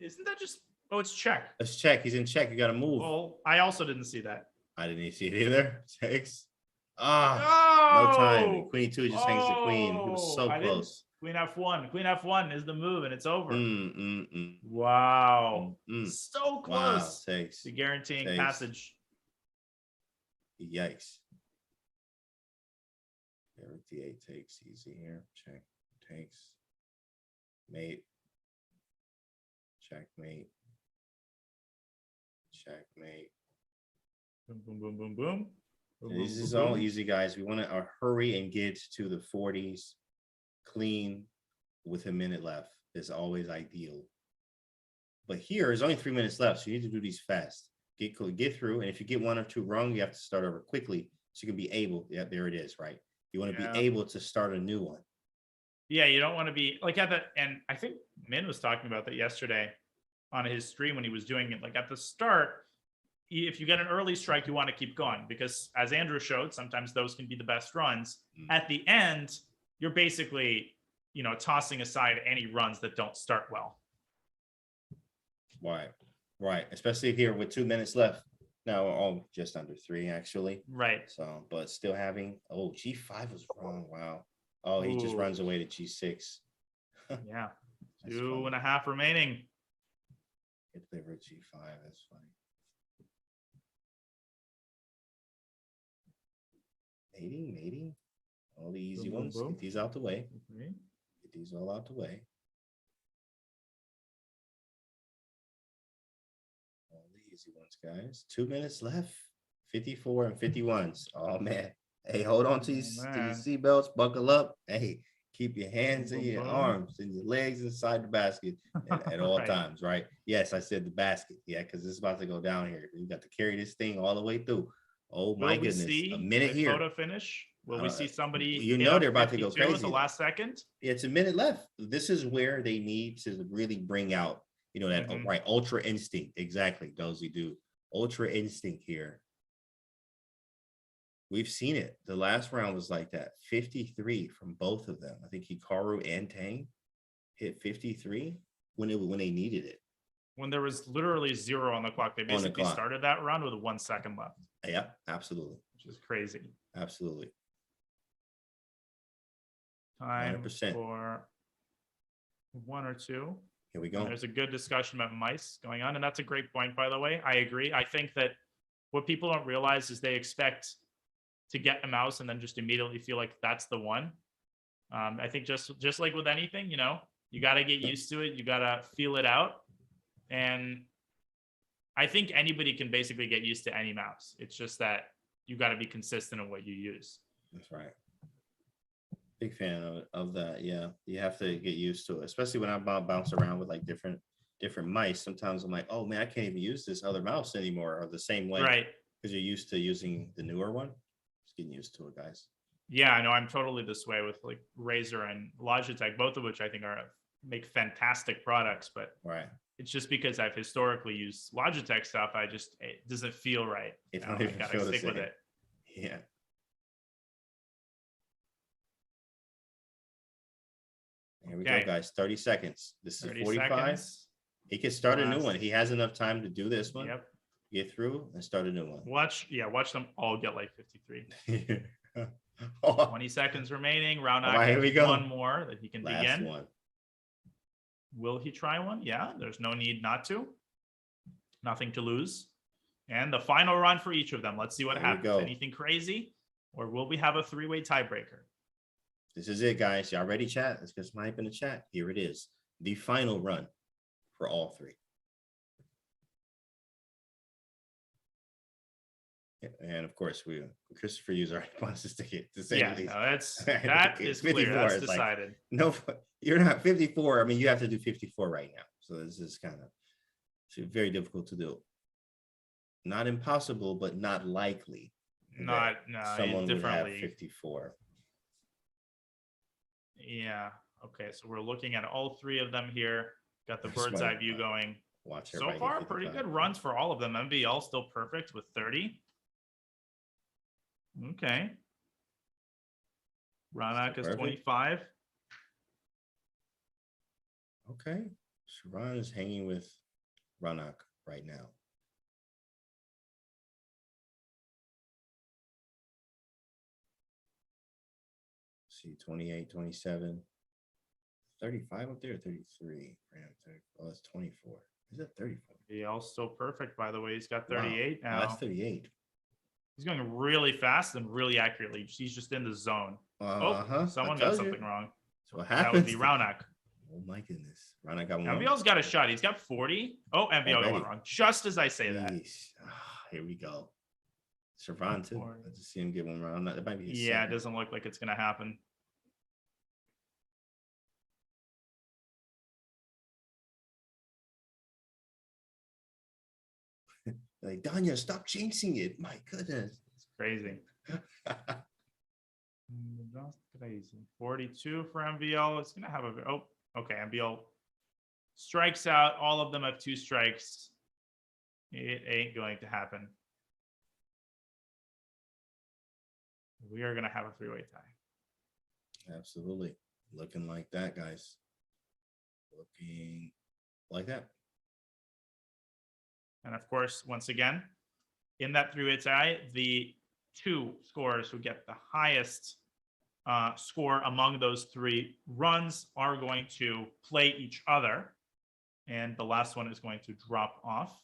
[SPEAKER 10] it.
[SPEAKER 2] Isn't that just? Oh, it's check.
[SPEAKER 10] Let's check. He's in check. You got to move.
[SPEAKER 2] Well, I also didn't see that.
[SPEAKER 10] I didn't see it either. Takes. No time. Queen 2 just hangs the queen. He was so close.
[SPEAKER 2] Queen F1. Queen F1 is the move, and it's over.
[SPEAKER 10] Wow.
[SPEAKER 2] Wow. So close.
[SPEAKER 10] Wow. Takes.
[SPEAKER 2] To guaranteeing
[SPEAKER 10] Takes.
[SPEAKER 2] passage.
[SPEAKER 10] Yikes. Rook D8 takes. Easy here. Check. Takes. Mate. Checkmate. Checkmate.
[SPEAKER 2] Boom, boom, boom, boom, boom.
[SPEAKER 10] This is all easy, guys. We want to hurry and get to the 40s clean with a minute left. Is always ideal. But here, there's only 3 minutes left, so you need to do these fast. Get through, and if you get 1 or 2 wrong, you have to start over quickly, so you can be able. Yeah, there it is, right? You want to be able to start a new one.
[SPEAKER 2] Yeah, you don't want to be like at the, and I think Min was talking about that yesterday on his stream when he was doing it. Like at the start, if you get an early strike, you want to keep going because as Andrew showed, sometimes those can be the best runs. At the end, you're basically, tossing aside any runs that don't start well.
[SPEAKER 10] Right. Especially here with 2 minutes left. Now, just under 3 actually.
[SPEAKER 2] Right.
[SPEAKER 10] So, but still having, G5 was wrong. Wow. Oh, he just runs away to G6.
[SPEAKER 2] Yeah. 2.5 remaining.
[SPEAKER 10] Hit liver G5. That's funny. Mating. All the easy ones. Get these out the way. Get these all out the way. All the easy ones, guys. 2 minutes left. 54 and 51s. Oh man. Hey, hold on to your seatbelts. Buckle up. Hey, keep your hands and your arms and your legs inside the basket at all times, right? Yes, I said the basket. Yeah, because it's about to go down here. You got to carry this thing all the way through. Oh my goodness. A minute here.
[SPEAKER 2] Photo finish. Will we see somebody?
[SPEAKER 10] They're about to go crazy.
[SPEAKER 2] At the last second.
[SPEAKER 10] It's a minute left. This is where they need to really bring out, that right ultra instinct. Exactly, Dozy do ultra instinct here. We've seen it. The last round was like that. 53 from both of them. I think Hikaru and Tang hit 53 when they needed it.
[SPEAKER 2] when there was literally 0 on the clock. They basically started that run with 1 second left.
[SPEAKER 10] Yeah, absolutely.
[SPEAKER 2] Which is crazy.
[SPEAKER 10] Absolutely.
[SPEAKER 2] Time
[SPEAKER 10] 100%.
[SPEAKER 2] for 1 or 2.
[SPEAKER 10] Here we go.
[SPEAKER 2] And there's a good discussion about mice going on, and that's a great point, by the way. I agree. I think that what people don't realize is they expect to get a mouse and then just immediately feel like that's the one. I think just like with anything, you know, you got to get used to it. You got to feel it out. And I think anybody can basically get used to any mouse. It's just that you got to be consistent in what you use.
[SPEAKER 10] That's right. Big fan of that. Yeah, you have to get used to it, especially when I bounce around with like different mice. Sometimes I'm like, oh man, I can't even use this other mouse anymore, or the same way,
[SPEAKER 2] right?
[SPEAKER 10] Because you're used to using the newer one. Just getting used to it, guys.
[SPEAKER 2] Yeah, I know. I'm totally this way with like Razer and Logitech, both of which I think make fantastic products. But
[SPEAKER 10] right,
[SPEAKER 2] it's just because I've historically used Logitech stuff. It doesn't feel right.
[SPEAKER 10] It don't even
[SPEAKER 2] gotta
[SPEAKER 10] feel the
[SPEAKER 2] stick with
[SPEAKER 10] same.
[SPEAKER 2] it.
[SPEAKER 10] Yeah. Here we go, guys. 30 seconds. This is 45. Seconds. He can start a new one. He has enough time to do this one.
[SPEAKER 2] Yep.
[SPEAKER 10] Get through and start a new one.
[SPEAKER 2] Watch them all get like 53.
[SPEAKER 10] 20
[SPEAKER 2] seconds remaining. Round
[SPEAKER 10] knock. Here we go.
[SPEAKER 2] One more that he can
[SPEAKER 10] Last
[SPEAKER 2] begin.
[SPEAKER 10] One.
[SPEAKER 2] Will he try one? Yeah, there's no need not to. Nothing to lose. And the final run for each of them. Let's see what happens. Anything crazy? Or will we have a 3-way tiebreaker?
[SPEAKER 10] This is it, guys. Y'all ready, chat? Let's get some hype in the chat. Here it is. The final run for all 3. And of course, Christopher Hughes already wants us to get to say
[SPEAKER 2] no, that is clear. That's decided.
[SPEAKER 10] Like, no, you're not 54. I mean, you have to do 54 right now. So this is kind of very difficult to do. Not impossible, but not likely.
[SPEAKER 2] Someone
[SPEAKER 10] would have 54.
[SPEAKER 2] Yeah. Okay. So we're looking at all 3 of them here. Got the bird's eye view going.
[SPEAKER 10] Watch
[SPEAKER 2] so far, pretty good runs for all of them. MVL still perfect with 30. Okay. Ranak is 25.
[SPEAKER 10] Okay. Sharon is hanging with Ranak right now. See, 28, 27, 35 up there, 33. Oh, that's 24. Is that 34?
[SPEAKER 2] MVL still perfect, by the way. He's got 38 now.
[SPEAKER 10] That's 38.
[SPEAKER 2] He's going really fast and really accurately. He's just in the zone. Someone got something wrong.
[SPEAKER 10] So what happens?
[SPEAKER 2] That would be Raunak.
[SPEAKER 10] Oh my goodness. Raunak got one.
[SPEAKER 2] MVL's got a shot. He's got 40. Oh, MVL got one wrong. Just as I say that.
[SPEAKER 10] Here we go. Servan too. I just see him get one round. That might be his
[SPEAKER 2] it doesn't look like it's going to happen.
[SPEAKER 10] Like, Danya, stop chasing it. My goodness.
[SPEAKER 2] It's crazy. That's crazy. 42 for MVL. It's going to have okay. MVL strikes out. All of them have 2 strikes. It ain't going to happen. We are going to have a 3-way tie.
[SPEAKER 10] Absolutely. Looking like that, guys. Looking like that.
[SPEAKER 2] And of course, once again, in that 3-way tie, the 2 scorers who get the highest score among those 3 runs are going to play each other. And the last one is going to drop off.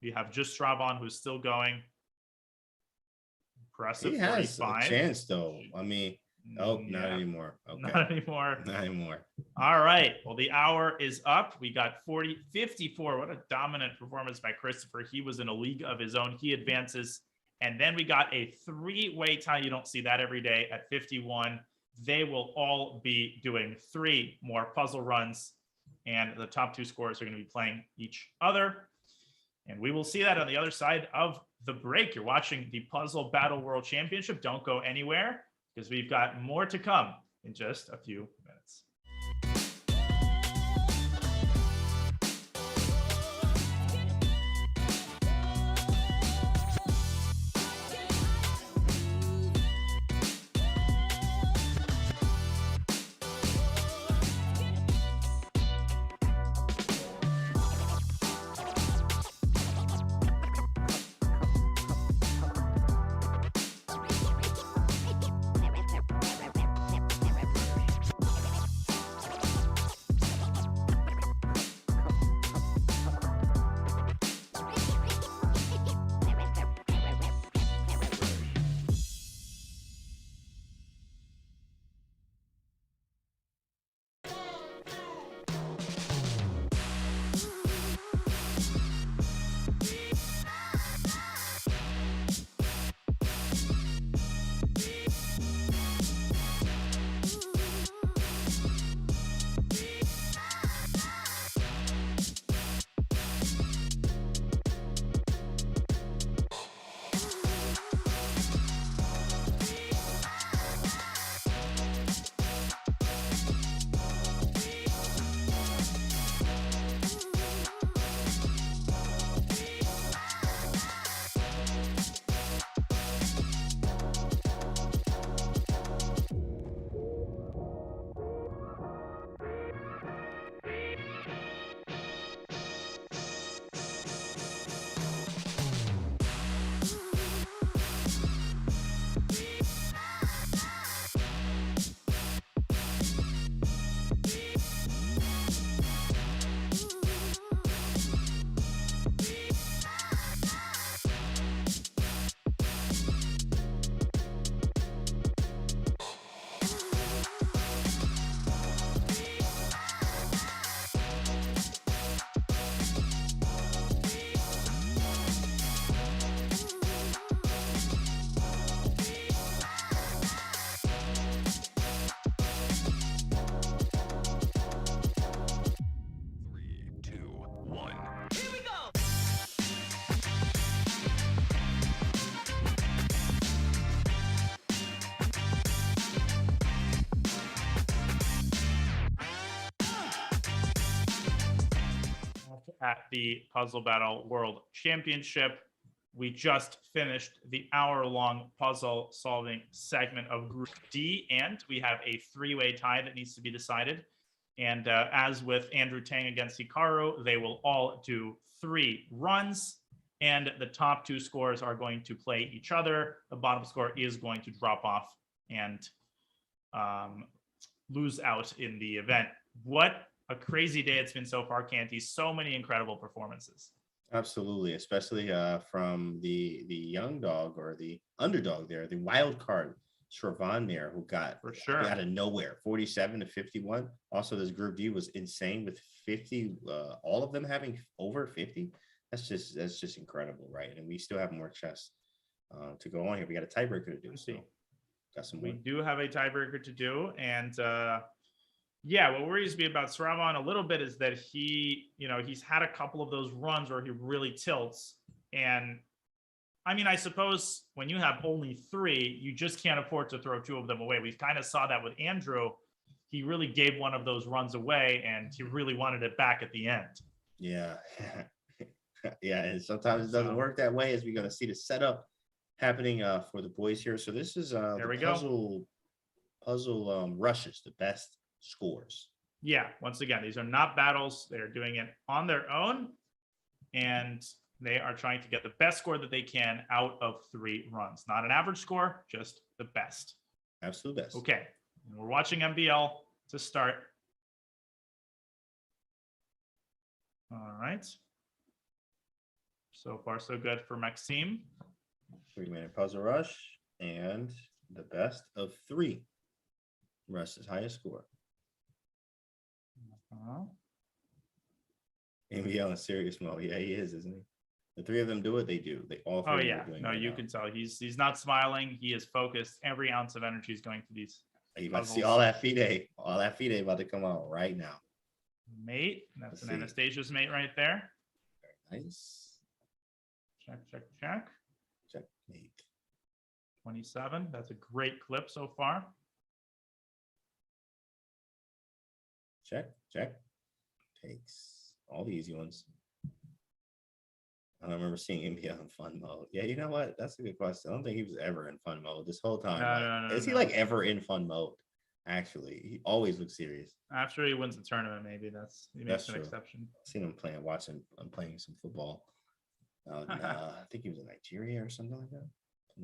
[SPEAKER 2] We have just Straban, who's still going. Impressive.
[SPEAKER 10] He has
[SPEAKER 2] 45.
[SPEAKER 10] a chance, though. I mean, not anymore. Okay.
[SPEAKER 2] Not anymore.
[SPEAKER 10] Not anymore.
[SPEAKER 2] All right. Well, the hour is up. We got 54. What a dominant performance by Christopher. He was in a league of his own. He advances. And then we got a 3-way tie. You don't see that every day at 51. They will all be doing 3 more puzzle runs. And the top 2 scorers are going to be playing each other. And we will see that on the other side of the break. You're watching the Puzzle Battle World Championship. Don't go anywhere, because we've got more to come in just a few minutes. at the Puzzle Battle World Championship. We just finished the hour-long puzzle solving segment of Group D, and we have a three-way tie that needs to be decided. And as with Andrew Tang against Hikaru, they will all do 3 runs, and the top 2 scores are going to play each other. The bottom score is going to drop off and lose out in the event. What a crazy day it's been so far, Canty. So many incredible performances.
[SPEAKER 10] Absolutely, especially from the young dog or the underdog there, the wild card Shravan there, who got
[SPEAKER 2] for sure
[SPEAKER 10] out of nowhere 47 to 51. Also, this Group D was insane with 50, all of them having over 50. That's just incredible, right? And we still have more chess to go on here. We got a tiebreaker to do. So got some.
[SPEAKER 2] We do have a tiebreaker to do, and yeah, what worries me about Shravan a little bit is that he's had a couple of those runs where he really tilts. And I mean, I suppose when you have only 3, you just can't afford to throw 2 of them away. We kind of saw that with Andrew. He really gave one of those runs away, and he really wanted it back at the end.
[SPEAKER 10] Yeah. Yeah, and sometimes it doesn't work that way, as we're going to see the setup happening for the boys here. So this is puzzle rushes, the best scores.
[SPEAKER 2] Yeah, once again, these are not battles. They're doing it on their own, and they are trying to get the best score that they can out of 3 runs. Not an average score, just the best.
[SPEAKER 10] Absolute best.
[SPEAKER 2] Okay, we're watching MBL to start. All right. So far, so good for Maxime.
[SPEAKER 10] 3-minute puzzle rush, and the best of 3. Rush's highest score. MBL in serious mode. Yeah, he is, isn't he? The 3 of them do it. They do. They all 3
[SPEAKER 2] Oh yeah.
[SPEAKER 10] are doing
[SPEAKER 2] No, you can tell he's not smiling. He is focused. Every ounce of energy is going to these.
[SPEAKER 10] You about to see all that FIDE about to come out right now.
[SPEAKER 2] Mate. That's an Anastasia's mate right there.
[SPEAKER 10] Very nice.
[SPEAKER 2] Check.
[SPEAKER 10] Checkmate.
[SPEAKER 2] 27. That's a great clip so far.
[SPEAKER 10] Check. Takes all the easy ones. I don't remember seeing MBL in fun mode. Yeah, you know what? That's a good question. I don't think he was ever in fun mode this whole time.
[SPEAKER 2] No,
[SPEAKER 10] is he like ever in fun mode? Actually, he always looks serious.
[SPEAKER 2] After he wins the tournament, maybe he makes an
[SPEAKER 10] true.
[SPEAKER 2] exception.
[SPEAKER 10] I've seen him watching him playing some football. I think he was in Nigeria or something like that.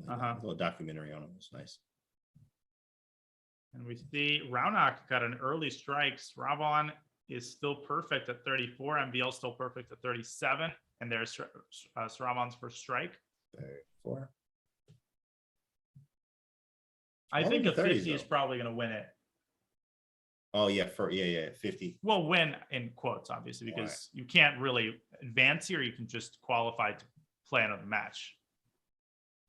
[SPEAKER 10] A little documentary on him. It was nice.
[SPEAKER 2] And we see Raunak got an early strike. Shravan is still perfect at 34. MBL still perfect at 37. And there's Shravan's first strike.
[SPEAKER 10] 34.
[SPEAKER 2] I think a 50 is probably going to win it.
[SPEAKER 10] Oh yeah, 50.
[SPEAKER 2] Well, win in quotes, obviously, because you can't really advance here. You can just qualify to play another match.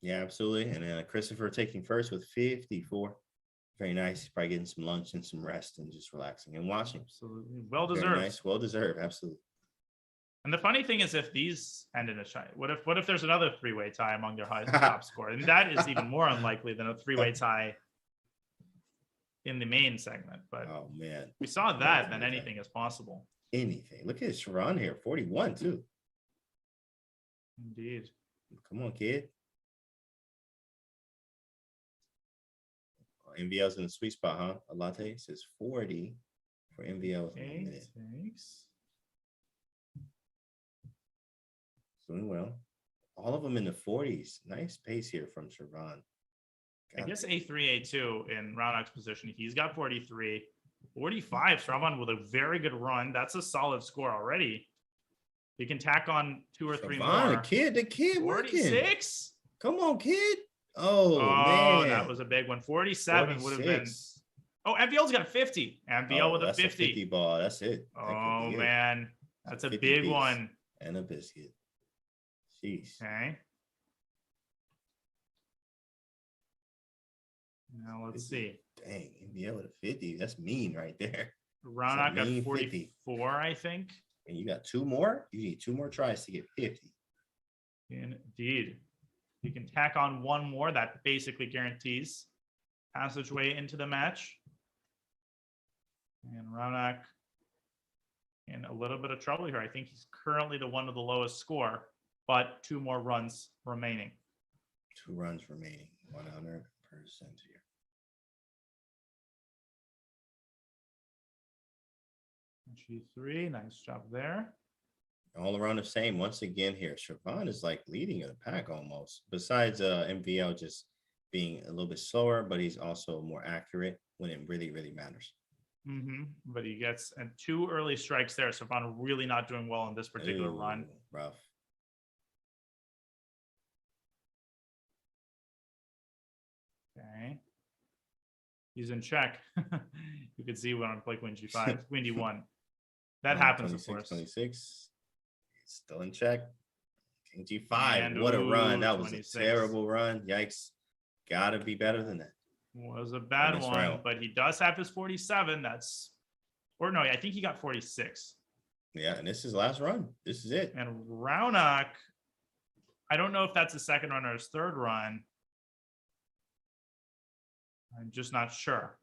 [SPEAKER 10] Yeah, absolutely. And then Christopher taking first with 54. Very nice. He's probably getting some lunch and some rest and just relaxing and watching.
[SPEAKER 2] Absolutely. Well deserved.
[SPEAKER 10] Very nice. Well deserved. Absolutely.
[SPEAKER 2] And the funny thing is, if these end in a tie, what if there's another 3-way tie among their highest and top score? And that is even more unlikely than a 3-way tie in the main segment. But
[SPEAKER 10] oh man,
[SPEAKER 2] we saw that, then anything is possible.
[SPEAKER 10] Anything. Look at Sharon here, 41 too.
[SPEAKER 2] Indeed.
[SPEAKER 10] Come on, kid. MVL's in the sweet spot, huh? A latte says 40 for MVL.
[SPEAKER 2] Thanks.
[SPEAKER 10] Doing well. All of them in the 40s. Nice pace here from Sharon.
[SPEAKER 2] I guess A3, A2 in Raunak's position. He's got 43. 45, Shravan with a very good run. That's a solid score already. He can tack on 2 or 3 more.
[SPEAKER 10] The kid
[SPEAKER 2] 46?
[SPEAKER 10] Working. Come on, kid. Oh, man.
[SPEAKER 2] That was a big one. 47 would have been. Oh, MVL's got a 50. MVL with a 50.
[SPEAKER 10] 50 ball. That's it.
[SPEAKER 2] Oh, man. That's a big one.
[SPEAKER 10] And a biscuit. Jeez.
[SPEAKER 2] Okay. Now let's see.
[SPEAKER 10] Dang, MVL with a 50. That's mean right there.
[SPEAKER 2] Raunak got 44, I think.
[SPEAKER 10] And you got 2 more? You need 2 more tries to get 50.
[SPEAKER 2] Indeed. You can tack on 1 more. That basically guarantees passageway into the match. And Raunak in a little bit of trouble here. I think he's currently the one with the lowest score, but 2 more runs remaining.
[SPEAKER 10] 2 runs remaining. 100% here.
[SPEAKER 2] G3, nice job there.
[SPEAKER 10] All around the same once again here. Siobhan is like leading in the pack almost. Besides MVL just being a little bit slower, but he's also more accurate when it really, really matters.
[SPEAKER 2] But he gets 2 early strikes there. So Siobhan really not doing well in this particular run.
[SPEAKER 10] Rough.
[SPEAKER 2] Okay. He's in check. You can see when I'm playing Queen G5, Queen D1. That happens, of course.
[SPEAKER 10] 26. Still in check. King G5.
[SPEAKER 2] And
[SPEAKER 10] What a run. That was
[SPEAKER 2] 26.
[SPEAKER 10] a terrible run. Yikes. Gotta be better than that.
[SPEAKER 2] Was a bad one,
[SPEAKER 10] round.
[SPEAKER 2] but he does have his 47. That's, or no, I think he got 46.
[SPEAKER 10] Yeah, and this is last run. This is it.
[SPEAKER 2] And Raunak, I don't know if that's his second run or his third run. I'm just not sure.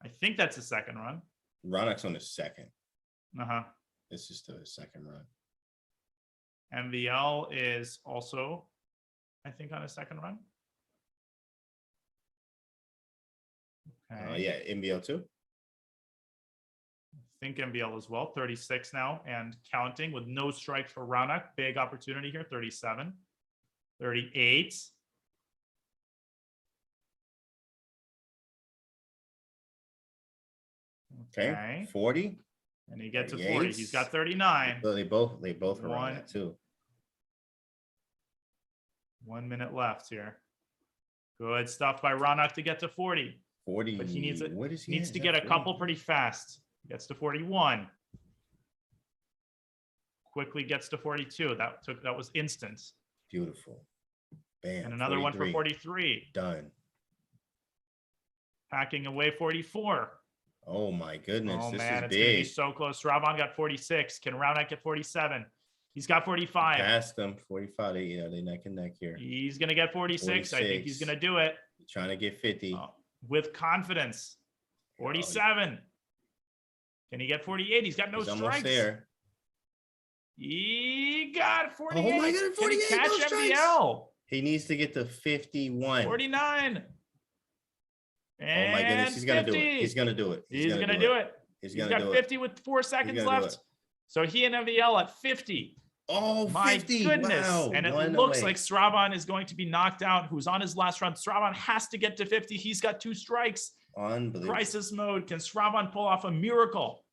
[SPEAKER 2] I think that's his second run.
[SPEAKER 10] Raunak's on his second.
[SPEAKER 2] Uh-huh.
[SPEAKER 10] This is the second run.
[SPEAKER 2] MVL is also, I think, on his second run. Okay.
[SPEAKER 10] Yeah, MVL too.
[SPEAKER 2] I think MVL as well. 36 now and counting with no strikes for Raunak. Big opportunity here. 37, 38.
[SPEAKER 10] Okay. 40.
[SPEAKER 2] And he gets to 40. He's got 39.
[SPEAKER 10] So they both were on that too.
[SPEAKER 2] 1 minute left here. Good stuff by Raunak to get to 40.
[SPEAKER 10] 40.
[SPEAKER 2] But he needs it.
[SPEAKER 10] What is he
[SPEAKER 2] needs to get a couple pretty fast. Gets to 41. Quickly gets to 42. That was instant.
[SPEAKER 10] Beautiful. Bam.
[SPEAKER 2] And another
[SPEAKER 10] 43.
[SPEAKER 2] one for 43.
[SPEAKER 10] Done.
[SPEAKER 2] Packing away 44.
[SPEAKER 10] Oh my goodness.
[SPEAKER 2] Oh
[SPEAKER 10] this
[SPEAKER 2] man,
[SPEAKER 10] is
[SPEAKER 2] it's
[SPEAKER 10] big.
[SPEAKER 2] gonna be so close. Ravon got 46. Can Raunak get 47? He's got 45.
[SPEAKER 10] Past them. 45. They neck and neck here.
[SPEAKER 2] He's gonna get 46. I think he's gonna do it.
[SPEAKER 10] Trying to get 50.
[SPEAKER 2] With confidence. 47. Can he get 48? He's got no
[SPEAKER 10] He's
[SPEAKER 2] strikes.
[SPEAKER 10] almost there.
[SPEAKER 2] He got 48.
[SPEAKER 10] Oh my God, 48.
[SPEAKER 2] Can he catch
[SPEAKER 10] no strikes.
[SPEAKER 2] MVL?
[SPEAKER 10] He needs to get to 51.
[SPEAKER 2] 49.
[SPEAKER 10] Oh my goodness, he's gonna do it. He's gonna do it.
[SPEAKER 2] He's gonna do it.
[SPEAKER 10] He's
[SPEAKER 2] He's
[SPEAKER 10] gonna
[SPEAKER 2] got
[SPEAKER 10] do
[SPEAKER 2] 50
[SPEAKER 10] it.
[SPEAKER 2] with 4 seconds
[SPEAKER 10] gonna do
[SPEAKER 2] left.
[SPEAKER 10] it.
[SPEAKER 2] So he and MVL at 50.
[SPEAKER 10] Oh,
[SPEAKER 2] my
[SPEAKER 10] 50.
[SPEAKER 2] goodness.
[SPEAKER 10] Wow.
[SPEAKER 2] And it
[SPEAKER 10] One
[SPEAKER 2] looks
[SPEAKER 10] away.
[SPEAKER 2] like Straban is going to be knocked out, who's on his last run. Straban has to get to 50. He's got 2 strikes.
[SPEAKER 10] Unbelievable.
[SPEAKER 2] Crisis mode. Can Straban pull off a miracle?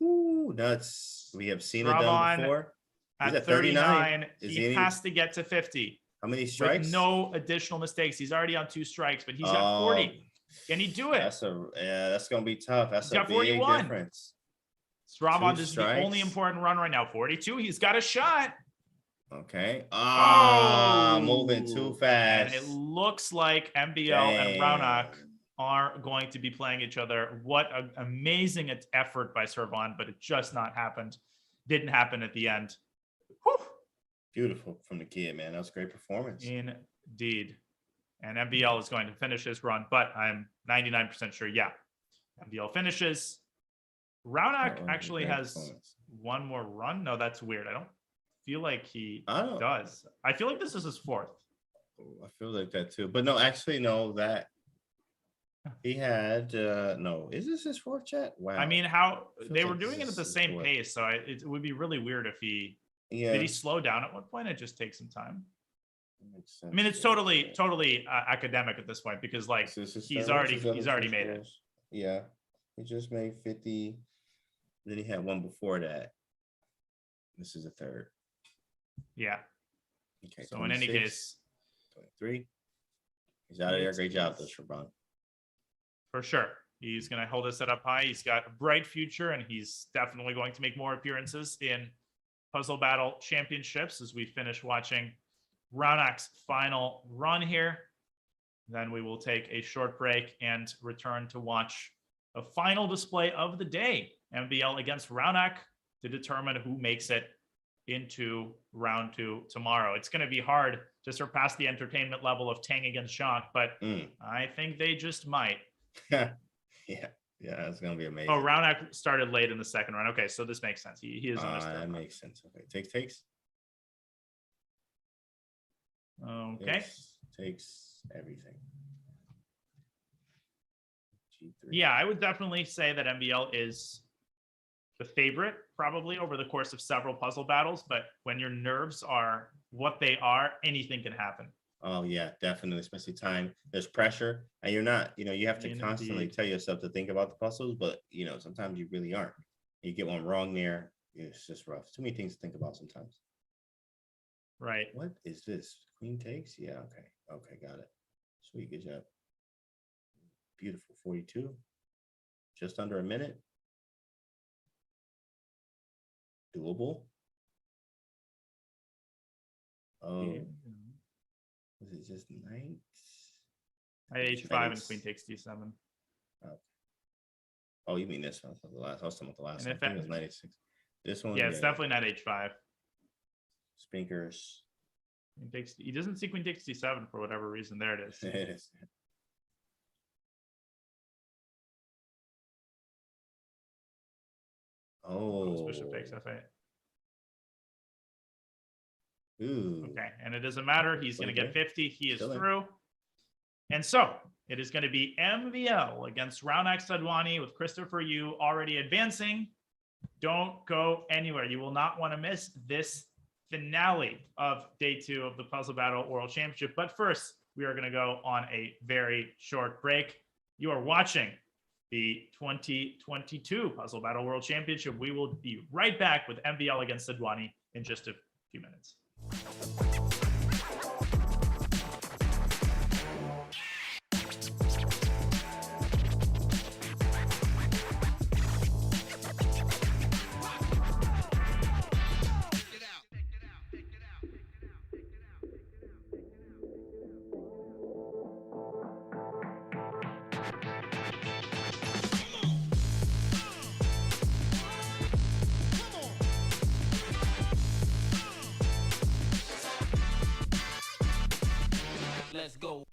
[SPEAKER 10] Ooh, nuts. We have seen it
[SPEAKER 2] Straban
[SPEAKER 10] done before. He's
[SPEAKER 2] at 39.
[SPEAKER 10] Is
[SPEAKER 2] He has to get to 50.
[SPEAKER 10] How many strikes?
[SPEAKER 2] With no additional mistakes. He's already on 2 strikes, but he's got 40. Can he do it?
[SPEAKER 10] That's gonna be tough. That's
[SPEAKER 2] He's got
[SPEAKER 10] a big
[SPEAKER 2] 41.
[SPEAKER 10] difference.
[SPEAKER 2] Straban
[SPEAKER 10] 2
[SPEAKER 2] is the
[SPEAKER 10] strikes.
[SPEAKER 2] only important run right now. 42. He's got a shot.
[SPEAKER 10] Okay.
[SPEAKER 2] Oh.
[SPEAKER 10] Moving too fast.
[SPEAKER 2] And it looks like MBL and Raunak are going to be playing each other. What an amazing effort by Servan, but it just not happened. Didn't happen at the end. Whew.
[SPEAKER 10] Beautiful from the kid, man. That was a great performance.
[SPEAKER 2] Indeed. And MBL is going to finish his run, but I'm 99% sure, yeah. MBL finishes. Raunak actually has one more run. No, that's weird. I don't feel like he does. I feel like this is his 4th.
[SPEAKER 10] I feel like that too. But no, actually, no, that he had no. Is this his 4th chat? Wow.
[SPEAKER 2] I mean, how they were doing it at the same pace, so it would be really weird if he did he slow down at one point and just take some time. I mean, it's totally academic at this point because like he's already made it.
[SPEAKER 10] Yeah, he just made 50. Then he had one before that. This is a 3rd.
[SPEAKER 2] Yeah.
[SPEAKER 10] Okay.
[SPEAKER 2] So in any case,
[SPEAKER 10] 23. He's out of there. Great job, though, Shaban.
[SPEAKER 2] For sure. He's going to hold his set up high. He's got a bright future, and he's definitely going to make more appearances in Puzzle Battle Championships as we finish watching Raunak's final run here. Then we will take a short break and return to watch the final display of the day, MBL against Raunak, to determine who makes it into round 2 tomorrow. It's going to be hard to surpass the entertainment level of Tang against Shock, but I think they just might.
[SPEAKER 10] Yeah, Yeah, it's gonna be amazing.
[SPEAKER 2] Oh, Raunak started late in the second round. Okay, so this makes sense. He is on his third
[SPEAKER 10] That
[SPEAKER 2] round.
[SPEAKER 10] makes sense. Okay, takes.
[SPEAKER 2] Okay.
[SPEAKER 10] Takes everything. G3.
[SPEAKER 2] Yeah, I would definitely say that MVL is the favorite probably over the course of several puzzle battles, but when your nerves are what they are, anything can happen.
[SPEAKER 10] Oh yeah, definitely, especially time. There's pressure, and you're not, you have to constantly tell yourself to think about the puzzles, but sometimes you really aren't. You get one wrong there, it's just rough. Too many things to think about sometimes.
[SPEAKER 2] Right.
[SPEAKER 10] What is this? Queen takes? Yeah, okay, got it. Sweet, good job. Beautiful, 42. Just under a minute. Doable. Oh, was it just knight?
[SPEAKER 2] Knight H5 and Queen takes D7.
[SPEAKER 10] Oh, you mean this one? The last. I was talking about the last one.
[SPEAKER 2] And
[SPEAKER 10] I think it was knight H6. This one.
[SPEAKER 2] Yeah, it's definitely not H5.
[SPEAKER 10] Spinkers.
[SPEAKER 2] He doesn't see Queen takes D7 for whatever reason. There it is.
[SPEAKER 10] It is. Oh.
[SPEAKER 2] Bishop takes F8.
[SPEAKER 10] Ooh.
[SPEAKER 2] Okay, and it doesn't matter. He's going to get 50. He is
[SPEAKER 10] Still in.
[SPEAKER 2] through. And so it is going to be MVL against Raunak Sadhwani with Christopher Yu already advancing. Don't go anywhere. You will not want to miss this finale of day 2 of the Puzzle Battle World Championship. But first, we are going to go on a very short break. You are watching the 2022 Puzzle Battle World Championship. We will be right back with MVL against Sadhwani in just a few minutes.
[SPEAKER 13] Let's go.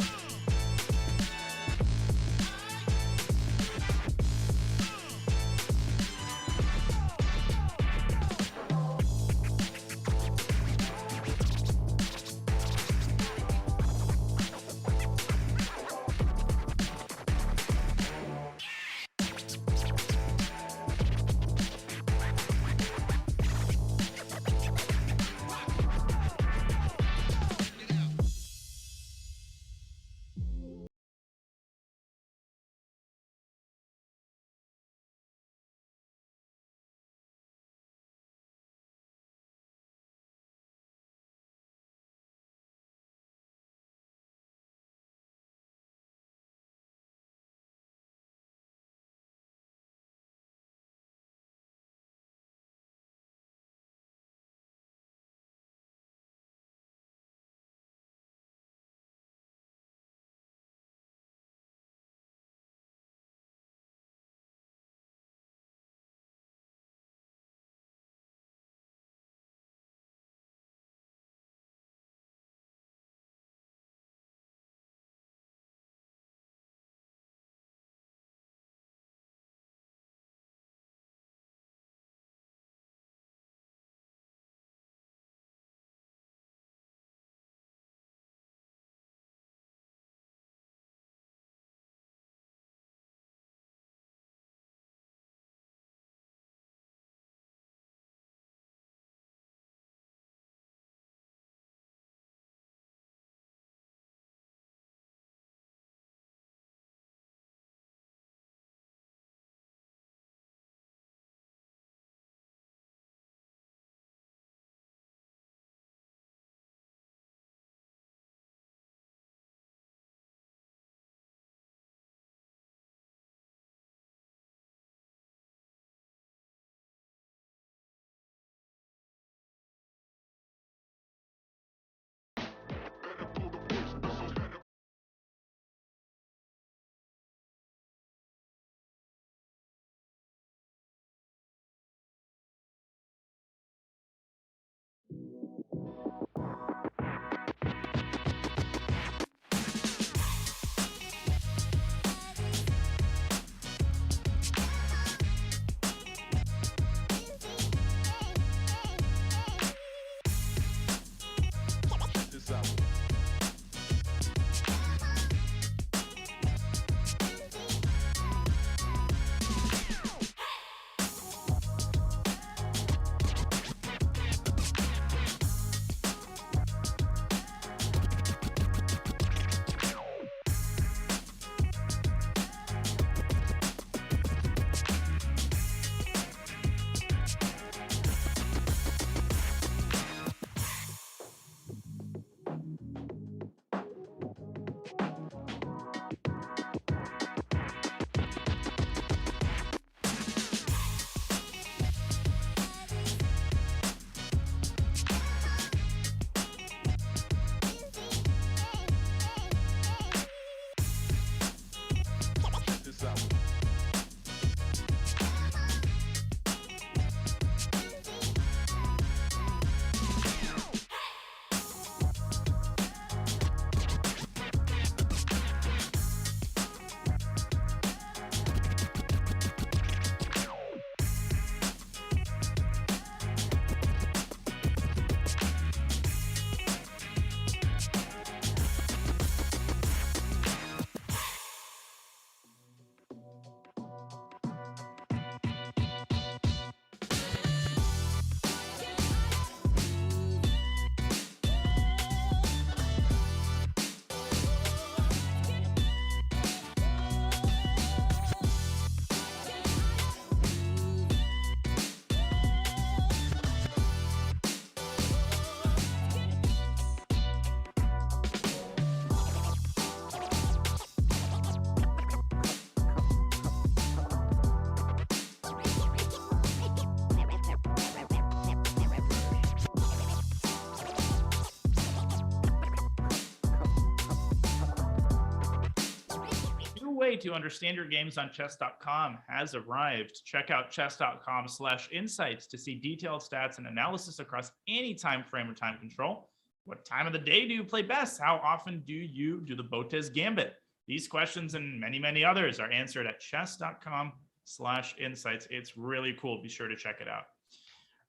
[SPEAKER 2] way to understand your games on chess.com has arrived. Check out chess.com/insights to see detailed stats and analysis across any time frame or time control. What time of the day do you play best? How often do you do the Botez Gambit? These questions and many, many others are answered at chess.com/insights. It's really cool. Be sure to check it out.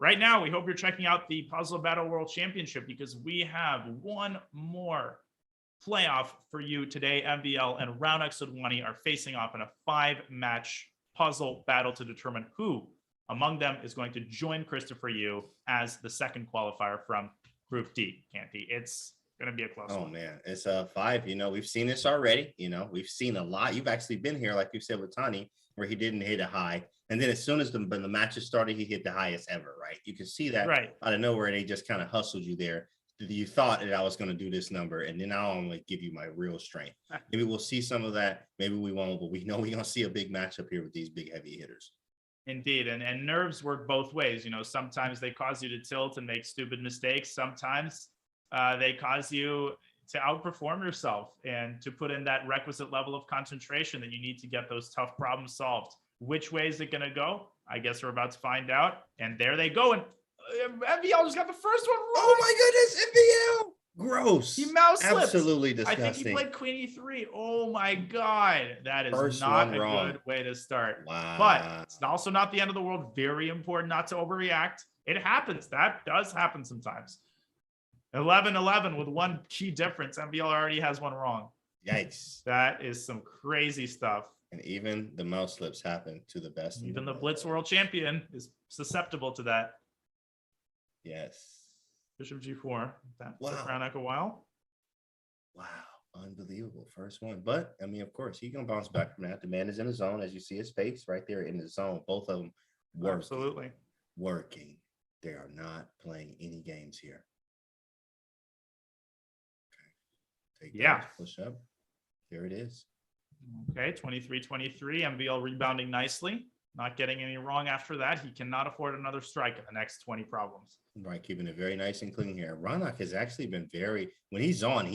[SPEAKER 2] Right now, we hope you're checking out the Puzzle Battle World Championship because we have one more playoff for you today. MVL and Raunak Sudwani are facing off in a 5-match puzzle battle to determine who among them is going to join Christopher Yu as the second qualifier from Group D. Canty, it's going to be a close one.
[SPEAKER 10] Oh man, it's a 5. You know, we've seen this already. You know, we've seen a lot. You've actually been here, like you said with Tani, where he didn't hit a high, and then as soon as the matches started, he hit the highest ever. Right? You can see that
[SPEAKER 2] right
[SPEAKER 10] out of nowhere. They just kind of hustled you there. You thought that I was going to do this number, and then I'll only give you my real strength. Maybe we'll see some of that. Maybe we won't, but we know we're going to see a big matchup here with these big heavy hitters.
[SPEAKER 2] Indeed. And nerves work both ways. You know, sometimes they cause you to tilt and make stupid mistakes. Sometimes they cause you to outperform yourself and to put in that requisite level of concentration that you need to get those tough problems solved. Which way is it going to go? I guess we're about to find out. And there they go. And MVL just got the first one wrong.
[SPEAKER 10] Oh my goodness, MVL. Gross.
[SPEAKER 2] He mouse slipped.
[SPEAKER 10] Absolutely disgusting.
[SPEAKER 2] I think he played Queen E3. Oh my God. That is
[SPEAKER 10] First
[SPEAKER 2] not a
[SPEAKER 10] wrong.
[SPEAKER 2] good way to start.
[SPEAKER 10] Wow.
[SPEAKER 2] But it's also not the end of the world. Very important not to overreact. It happens. That does happen sometimes. 11-11 with one key difference. MVL already has one wrong.
[SPEAKER 10] Yikes.
[SPEAKER 2] That is some crazy stuff.
[SPEAKER 10] And even the mouse slips happen to the best.
[SPEAKER 2] Even the Blitz World Champion is susceptible to that.
[SPEAKER 10] Yes.
[SPEAKER 2] Bishop G4. That
[SPEAKER 10] Wow.
[SPEAKER 2] took Raunak a while.
[SPEAKER 10] Wow. Unbelievable. First one. But, I mean, of course, he's going to bounce back from that. The man is in the zone. As you see his face right there in the zone. Both of them working.
[SPEAKER 2] Absolutely.
[SPEAKER 10] Working. They are not playing any games here. Okay. Take that. Push up. There it is.
[SPEAKER 2] Okay, 23-23. MVL rebounding nicely. Not getting any wrong after that. He cannot afford another strike in the next 20 problems.
[SPEAKER 10] Right, keeping it very nice and clean here. Raunak has actually been very, when he's on,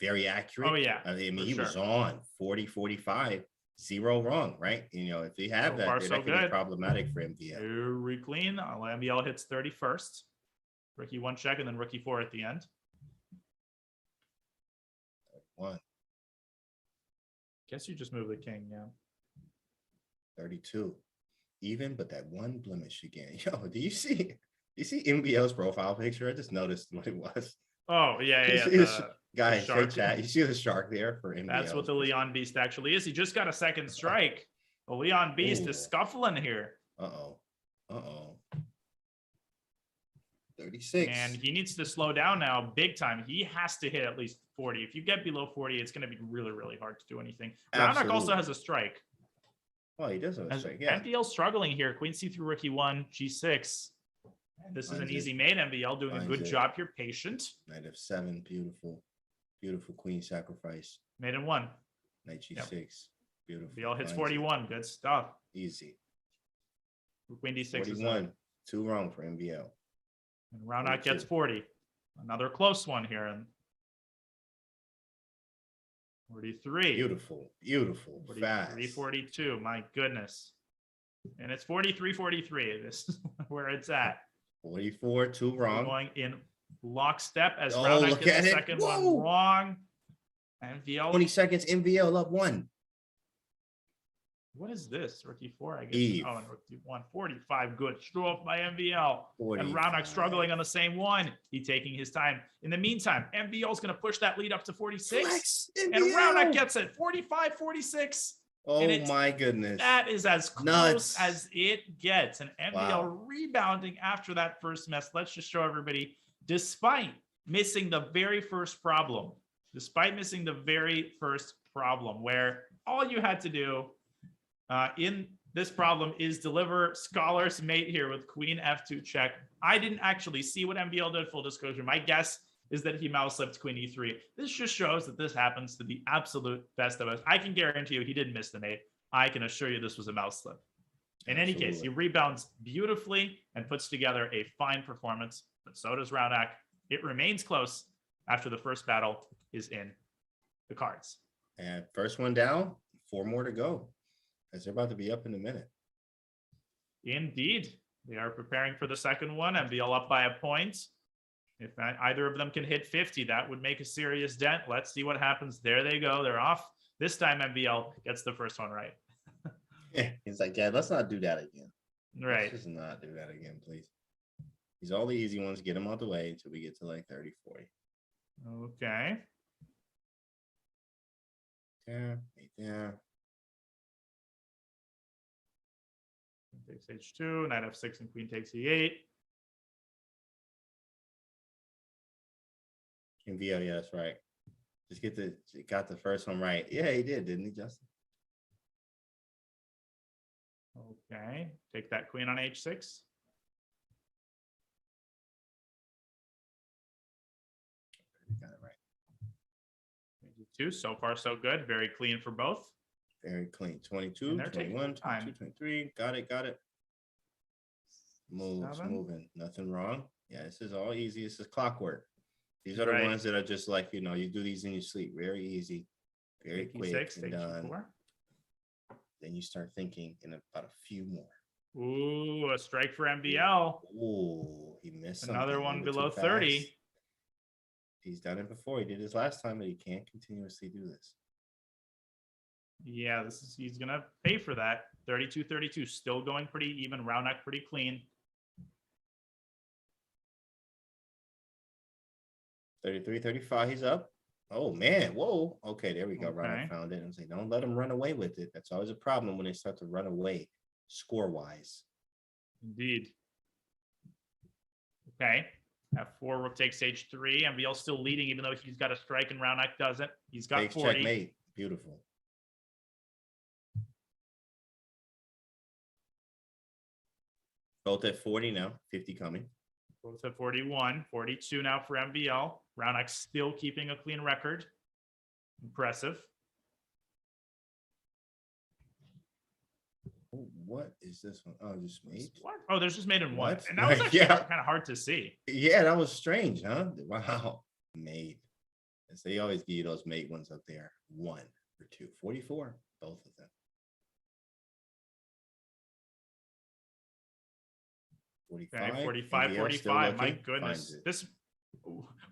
[SPEAKER 10] very accurate.
[SPEAKER 2] Oh, yeah.
[SPEAKER 10] I mean, he
[SPEAKER 2] sure.
[SPEAKER 10] was on 40, 45, 0 wrong, right? You know, if he had
[SPEAKER 2] So
[SPEAKER 10] that,
[SPEAKER 2] far,
[SPEAKER 10] that
[SPEAKER 2] so
[SPEAKER 10] could be
[SPEAKER 2] good.
[SPEAKER 10] problematic for MVL.
[SPEAKER 2] Very clean. MVL hits 31st. Rookie 1 check and then rookie 4 at the end.
[SPEAKER 10] 1,
[SPEAKER 2] Guess you just move the king, yeah.
[SPEAKER 10] 32. Even, but that one blemish again. Yo, do you see MVL's profile picture? I just noticed what it was.
[SPEAKER 2] Oh, yeah.
[SPEAKER 10] Guys,
[SPEAKER 2] shark.
[SPEAKER 10] chat. You see the shark there for MVL?
[SPEAKER 2] That's what the Leon Beast actually is. He just got a second strike. The Leon Beast is scuffling here.
[SPEAKER 10] Uh-oh. 36.
[SPEAKER 2] And he needs to slow down now big time. He has to hit at least 40. If you get below 40, it's going to be really, really hard to do anything. Raunak also has a strike.
[SPEAKER 10] Oh, he does have a strike, yeah.
[SPEAKER 2] MVL struggling here. Queen C3, rookie 1, G6. And this is an easy mate. MVL doing a good job here. Patient.
[SPEAKER 10] Knight F7, beautiful. Beautiful queen sacrifice.
[SPEAKER 2] Mate in 1.
[SPEAKER 10] Knight G6, beautiful.
[SPEAKER 2] MVL hits 41. Good stuff.
[SPEAKER 10] Easy.
[SPEAKER 2] Queen D6
[SPEAKER 10] 41.
[SPEAKER 2] is
[SPEAKER 10] 2 wrong for MVL.
[SPEAKER 2] And Raunak gets 40. Another close one here. And 43.
[SPEAKER 10] Beautiful.
[SPEAKER 2] 43,
[SPEAKER 10] Fast.
[SPEAKER 2] 42. My goodness. And it's 43-43. This is where it's at.
[SPEAKER 10] 44, 2 wrong.
[SPEAKER 2] We're going in lockstep as
[SPEAKER 10] Oh,
[SPEAKER 2] Raunak
[SPEAKER 10] look
[SPEAKER 2] gets
[SPEAKER 10] at
[SPEAKER 2] the
[SPEAKER 10] it.
[SPEAKER 2] second
[SPEAKER 10] Whoa.
[SPEAKER 2] one wrong. MVL.
[SPEAKER 10] 20 seconds, MVL up 1.
[SPEAKER 2] What is this? Rookie 4, I guess.
[SPEAKER 10] Eve.
[SPEAKER 2] Oh, and rookie 1. 45. Good stroke by MVL.
[SPEAKER 10] 45.
[SPEAKER 2] And Raunak struggling on the same one. He taking his time. In the meantime, MVL is going to push that lead up to 46.
[SPEAKER 10] Flex,
[SPEAKER 2] and
[SPEAKER 10] MVL.
[SPEAKER 2] Raunak gets it. 45-46.
[SPEAKER 10] Oh
[SPEAKER 2] And
[SPEAKER 10] my goodness.
[SPEAKER 2] That is as close
[SPEAKER 10] Nuts.
[SPEAKER 2] as it gets. And MVL
[SPEAKER 10] Wow.
[SPEAKER 2] rebounding after that first mess. Let's just show everybody, despite missing the very first problem, where all you had to do in this problem is deliver Scholar's mate here with Queen F2 check. I didn't actually see what MVL did, full disclosure. My guess is that he mouse slipped Queen E3. This just shows that this happens to the absolute best of us. I can guarantee you he didn't miss the mate. I can assure you this was a mouse slip. In any case, he rebounds beautifully and puts together a fine performance, but so does Raunak. It remains close after the first battle is in the cards.
[SPEAKER 10] And first one down, 4 more to go, as they're about to be up in a minute.
[SPEAKER 2] Indeed. They are preparing for the second one. MVL up by a point. If either of them can hit 50, that would make a serious dent. Let's see what happens. There they go. They're off. This time MVL gets the first one right.
[SPEAKER 10] Yeah, he's like, yeah, let's not do that again.
[SPEAKER 2] Right.
[SPEAKER 10] Let's just not do that again, please. These are all the easy ones. Get them out the way until we get to like 30, 40.
[SPEAKER 2] Okay.
[SPEAKER 10] There, right there.
[SPEAKER 2] Queen takes H2, knight F6, and queen takes E8.
[SPEAKER 10] In VO, yeah, that's right. Just got the first one right. Yeah, he did, didn't he, Justin?
[SPEAKER 2] Okay. Take that queen on H6.
[SPEAKER 10] Got it right.
[SPEAKER 2] 2. So far, so good. Very clean for both.
[SPEAKER 10] Very clean. 22, 21, 22, 23. Got it. Moves,
[SPEAKER 2] 7.
[SPEAKER 10] moving. Nothing wrong. Yeah, this is all easy. This is clockwork. These are the ones that are just like, you do these in your sleep. Very easy. Very quick and done. Then you start thinking in about a few more.
[SPEAKER 2] Ooh, a strike for MVL.
[SPEAKER 10] Ooh, he missed
[SPEAKER 2] another one below 30.
[SPEAKER 10] He's done it before. He did this last time, but he can't continuously do this.
[SPEAKER 2] Yeah, he's gonna pay for that. 32-32, still going pretty even. Round neck pretty clean.
[SPEAKER 10] 33, 35, he's up. Oh man, whoa. Okay, there we go.
[SPEAKER 2] Okay.
[SPEAKER 10] Round found it. I'm saying, don't let him run away with it. That's always a problem when they start to run away score-wise.
[SPEAKER 2] Indeed. Okay. F4, rook takes H3. MVL still leading, even though he's got a strike and round neck doesn't. He's got
[SPEAKER 10] Takes
[SPEAKER 2] 40.
[SPEAKER 10] checkmate. Beautiful. Both at 40 now, 50 coming.
[SPEAKER 2] Both at 41, 42 now for MVL. Round neck still keeping a clean record. Impressive.
[SPEAKER 10] Oh, what is this one? Oh, just made.
[SPEAKER 2] What? Oh, there's just made in one.
[SPEAKER 10] What?
[SPEAKER 2] And that was actually
[SPEAKER 10] Yeah.
[SPEAKER 2] kind of hard to see.
[SPEAKER 10] Yeah, that was strange, huh? Wow. Made. As they always give you those mate ones up there. 1 or 2. 44, both of them. 45.
[SPEAKER 2] Okay, 45,
[SPEAKER 10] MVL
[SPEAKER 2] 45. My
[SPEAKER 10] looking,
[SPEAKER 2] goodness.
[SPEAKER 10] finds it.
[SPEAKER 2] This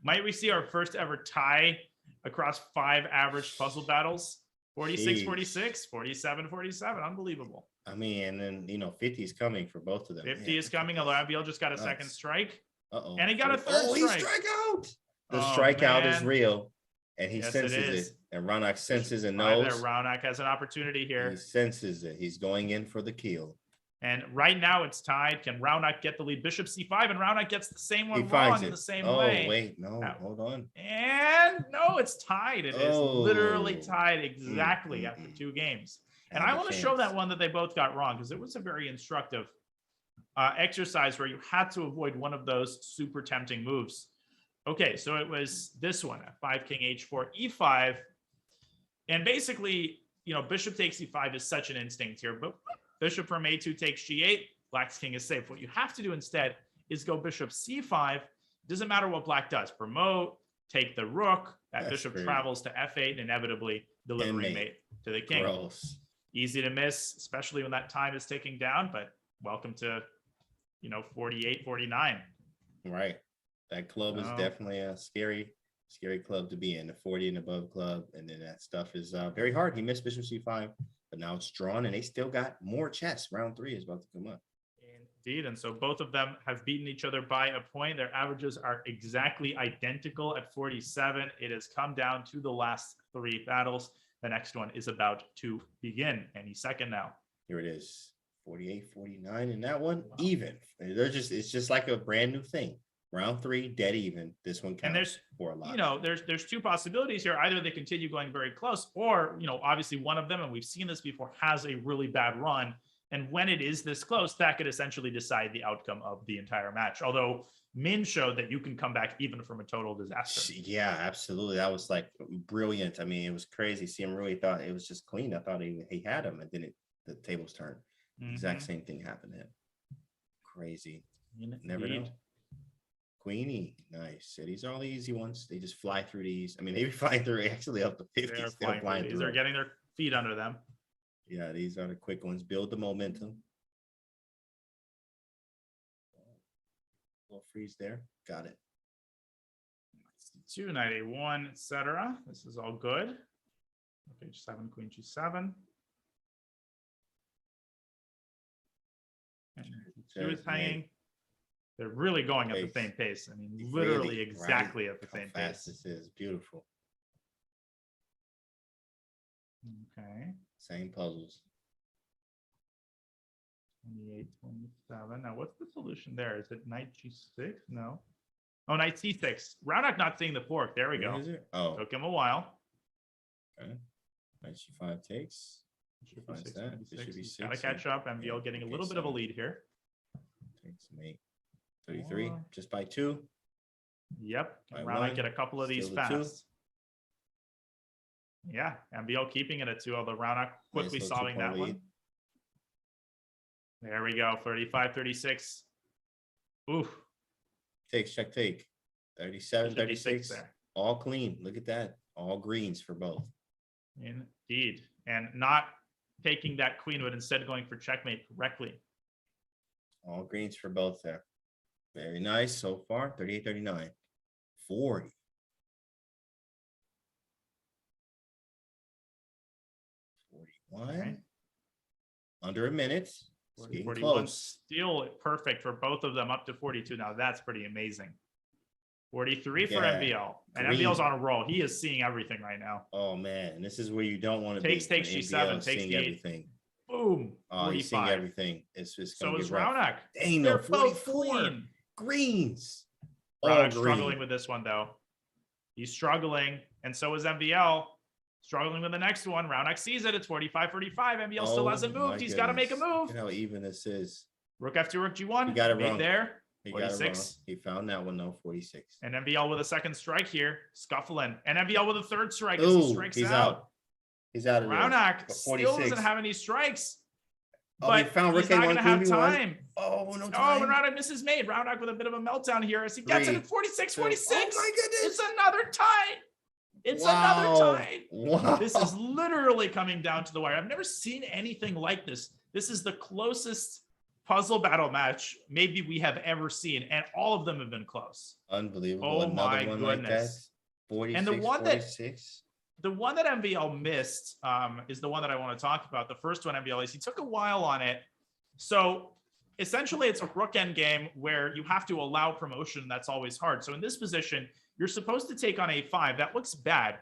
[SPEAKER 2] might we see our first ever tie across 5 average puzzle battles? 46,
[SPEAKER 10] Jeez.
[SPEAKER 2] 46, 47, 47. Unbelievable.
[SPEAKER 10] I mean, and then 50 is coming for both of them.
[SPEAKER 2] 50 is coming. Although MVL just got a second strike.
[SPEAKER 10] Uh-oh.
[SPEAKER 2] And he got a third
[SPEAKER 10] Oh, he
[SPEAKER 2] strike.
[SPEAKER 10] strike out. The
[SPEAKER 2] Oh,
[SPEAKER 10] strikeout is
[SPEAKER 2] man.
[SPEAKER 10] real. And he
[SPEAKER 2] Yes, it
[SPEAKER 10] senses
[SPEAKER 2] is.
[SPEAKER 10] it. And Ronak senses and
[SPEAKER 2] Right there,
[SPEAKER 10] knows.
[SPEAKER 2] Ronak has an opportunity here.
[SPEAKER 10] He senses it. He's going in for the kill.
[SPEAKER 2] And right now it's tied. Can Ronak get the lead? Bishop C5, and Ronak gets the same one
[SPEAKER 10] He finds
[SPEAKER 2] wrong in
[SPEAKER 10] it.
[SPEAKER 2] the same
[SPEAKER 10] Oh,
[SPEAKER 2] way.
[SPEAKER 10] wait. No,
[SPEAKER 2] Now-
[SPEAKER 10] hold on.
[SPEAKER 2] And no, it's tied. It is literally
[SPEAKER 10] Oh.
[SPEAKER 2] tied exactly after 2 games. And
[SPEAKER 10] Had
[SPEAKER 2] I
[SPEAKER 10] a
[SPEAKER 2] want to show
[SPEAKER 10] chance.
[SPEAKER 2] that one that they both got wrong because it was a very instructive exercise where you had to avoid one of those super tempting moves. Okay, so it was this one, F5, King, H4, E5. And basically, Bishop takes E5 is such an instinct here, but Bishop from A2 takes G8, Black's king is safe. What you have to do instead is go Bishop C5. Doesn't matter what Black does. Promote, take the rook. That
[SPEAKER 10] That's
[SPEAKER 2] Bishop
[SPEAKER 10] great.
[SPEAKER 2] travels to F8 and inevitably delivering mate to the king.
[SPEAKER 10] Gross.
[SPEAKER 2] Easy to miss, especially when that time is ticking down, but welcome to, 48, 49.
[SPEAKER 10] Right. That club is
[SPEAKER 2] No.
[SPEAKER 10] definitely a scary club to be in, the 40 and above club. And then that stuff is very hard. He missed Bishop C5, but now it's drawn and they still got more chess. Round 3 is about to come up.
[SPEAKER 2] Indeed. And so both of them have beaten each other by a point. Their averages are exactly identical at 47. It has come down to the last 3 battles. The next one is about to begin. Any second now.
[SPEAKER 10] Here it is. 48, 49. And that one, even. It's just like a brand new thing. Round 3, dead even. This one counts
[SPEAKER 2] And there's
[SPEAKER 10] for a lot.
[SPEAKER 2] There's 2 possibilities here. Either they continue going very close, or obviously one of them, and we've seen this before, has a really bad run. And when it is this close, that could essentially decide the outcome of the entire match. Although Min showed that you can come back even from a total disaster.
[SPEAKER 10] Yeah, absolutely. That was like brilliant. I mean, it was crazy. CM really thought it was just clean. I thought he had him, and then the tables turned. Exact same thing happened to him. Crazy. Never know. Queenie, nice. So these are all the easy ones. They just fly through these. I mean, they fly through actually up to 50.
[SPEAKER 2] They're
[SPEAKER 10] Still flying
[SPEAKER 2] these
[SPEAKER 10] through.
[SPEAKER 2] are getting their feet under them.
[SPEAKER 10] Yeah, these are the quick ones. Build the momentum. Little freeze there. Got it.
[SPEAKER 2] 2, knight a1, etc. This is all good. Okay, H7, queen G7. And H2 is hanging. They're really going at the same pace. I mean, literally exactly at the same pace.
[SPEAKER 10] This is beautiful.
[SPEAKER 2] Okay.
[SPEAKER 10] Same puzzles.
[SPEAKER 2] 28, 27. Now, what's the solution there? Is it knight G6? No. Oh, knight C6. Raunak not seeing the fork. There we go.
[SPEAKER 10] Oh.
[SPEAKER 2] Took him a while.
[SPEAKER 10] Okay. Knight G5 takes. Finds that. Bishop E6.
[SPEAKER 2] Gotta catch up. MVL getting a little bit of a lead here.
[SPEAKER 10] Takes mate. 33. Just by 2.
[SPEAKER 2] Yep. Can Raunak get a couple of these fast? Yeah. MVL keeping it at 2, although Raunak quickly solving that one. There we go. 35, 36. Oof.
[SPEAKER 10] Takes, check, take. 37, 36.
[SPEAKER 2] There.
[SPEAKER 10] All clean. Look at that. All greens for both.
[SPEAKER 2] Indeed. And not taking that queen, but instead going for checkmate correctly.
[SPEAKER 10] All greens for both there. Very nice so far. 38, 39. 40. 41. Okay. Under a minute.
[SPEAKER 2] 41
[SPEAKER 10] close.
[SPEAKER 2] still perfect for both of them, up to 42. Now that's pretty amazing. 43 for MVL. And MVL's on a roll. He is seeing everything right now.
[SPEAKER 10] Oh man, this is where you don't want to
[SPEAKER 2] takes,
[SPEAKER 10] be.
[SPEAKER 2] Takes G7, takes the 8.
[SPEAKER 10] Everything.
[SPEAKER 2] Boom.
[SPEAKER 10] Oh, he's seeing everything. It's just
[SPEAKER 2] so is Raunak.
[SPEAKER 10] Dang,
[SPEAKER 2] they're
[SPEAKER 10] both
[SPEAKER 2] clean.
[SPEAKER 10] Greens.
[SPEAKER 2] Raunak's struggling with this one though. He's struggling, and so is MVL. Struggling with the next one. Raunak sees it. It's 45-45. MVL still hasn't moved. He's got to make a move.
[SPEAKER 10] Look at how even this is.
[SPEAKER 2] Rook F2, Rook G1.
[SPEAKER 10] He got it wrong.
[SPEAKER 2] There.
[SPEAKER 10] He got it wrong. He found that one though. 46.
[SPEAKER 2] And MVL with a second strike here, scuffling. And MVL with a third strike
[SPEAKER 10] as
[SPEAKER 2] he strikes out.
[SPEAKER 10] He's out of there.
[SPEAKER 2] Raunak still doesn't have any strikes.
[SPEAKER 10] Oh,
[SPEAKER 2] but
[SPEAKER 10] he found
[SPEAKER 2] he's not going to have time.
[SPEAKER 10] Oh, no time.
[SPEAKER 2] Oh, and Raunak misses mate. Raunak with a bit of a meltdown here as he gets it at 46-46.
[SPEAKER 10] Oh my goodness.
[SPEAKER 2] It's another tie. It's another tie.
[SPEAKER 10] Wow.
[SPEAKER 2] This is literally coming down to the wire. I've never seen anything like this. This is the closest puzzle battle match maybe we have ever seen, and all of them have been close.
[SPEAKER 10] Unbelievable.
[SPEAKER 2] Oh my goodness. Like that.
[SPEAKER 10] 46,
[SPEAKER 2] and the one
[SPEAKER 10] 46.
[SPEAKER 2] The one that MVL missed is the one that I want to talk about. The first one MVL is he took a while on it. So essentially it's a rook end game where you have to allow promotion. That's always hard. So in this position, you're supposed to take on a5. That looks bad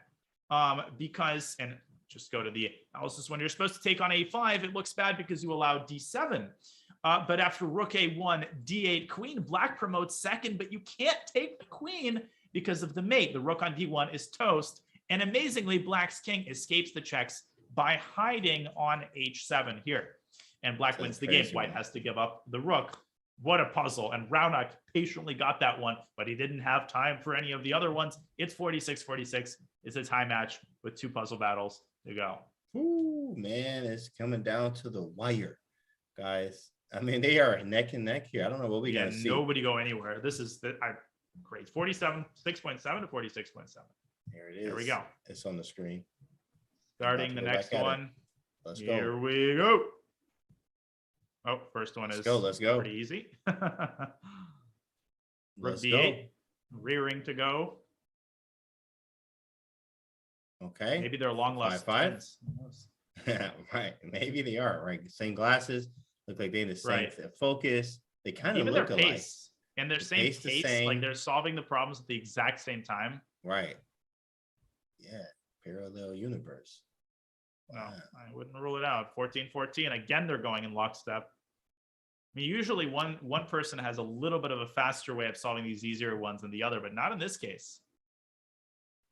[SPEAKER 2] because, and just go to the analysis, when you're supposed to take on a5, it looks bad because you allow d7. But after rook a1, d8 queen, black promotes second, but you can't take the queen because of the mate. The rook on d1 is toast. And amazingly, black's king escapes the checks by hiding on h7 here. And black wins the game. White has to give up the rook. What a puzzle. And Raunak patiently got that one, but he didn't have time for any of the other ones. It's 46-46. It's a tie match with 2 puzzle battles to go.
[SPEAKER 10] Ooh, man, it's coming down to the wire, guys. I mean, they are neck and neck here. I don't know what we got to see.
[SPEAKER 2] Nobody go anywhere. This is great. 47, 6.7 to 46.7.
[SPEAKER 10] There it is.
[SPEAKER 2] There we go.
[SPEAKER 10] It's on the screen.
[SPEAKER 2] Starting the next one.
[SPEAKER 10] Let's go.
[SPEAKER 2] Here we go. Oh, first one is
[SPEAKER 10] let's go.
[SPEAKER 2] Pretty easy. Rook d8, rearing to go.
[SPEAKER 10] Okay.
[SPEAKER 2] Maybe they're long lost.
[SPEAKER 10] 5-5. Right. Maybe they are. Right. Same glasses. Look like they're the same focus. They kind of look alike.
[SPEAKER 2] Pace. And their same pace. Like they're solving the problems at the exact same time.
[SPEAKER 10] Right. Yeah. Parallel universe.
[SPEAKER 2] No, I wouldn't rule it out. 14-14. Again, they're going in lockstep. I mean, usually one person has a little bit of a faster way of solving these easier ones than the other, but not in this case.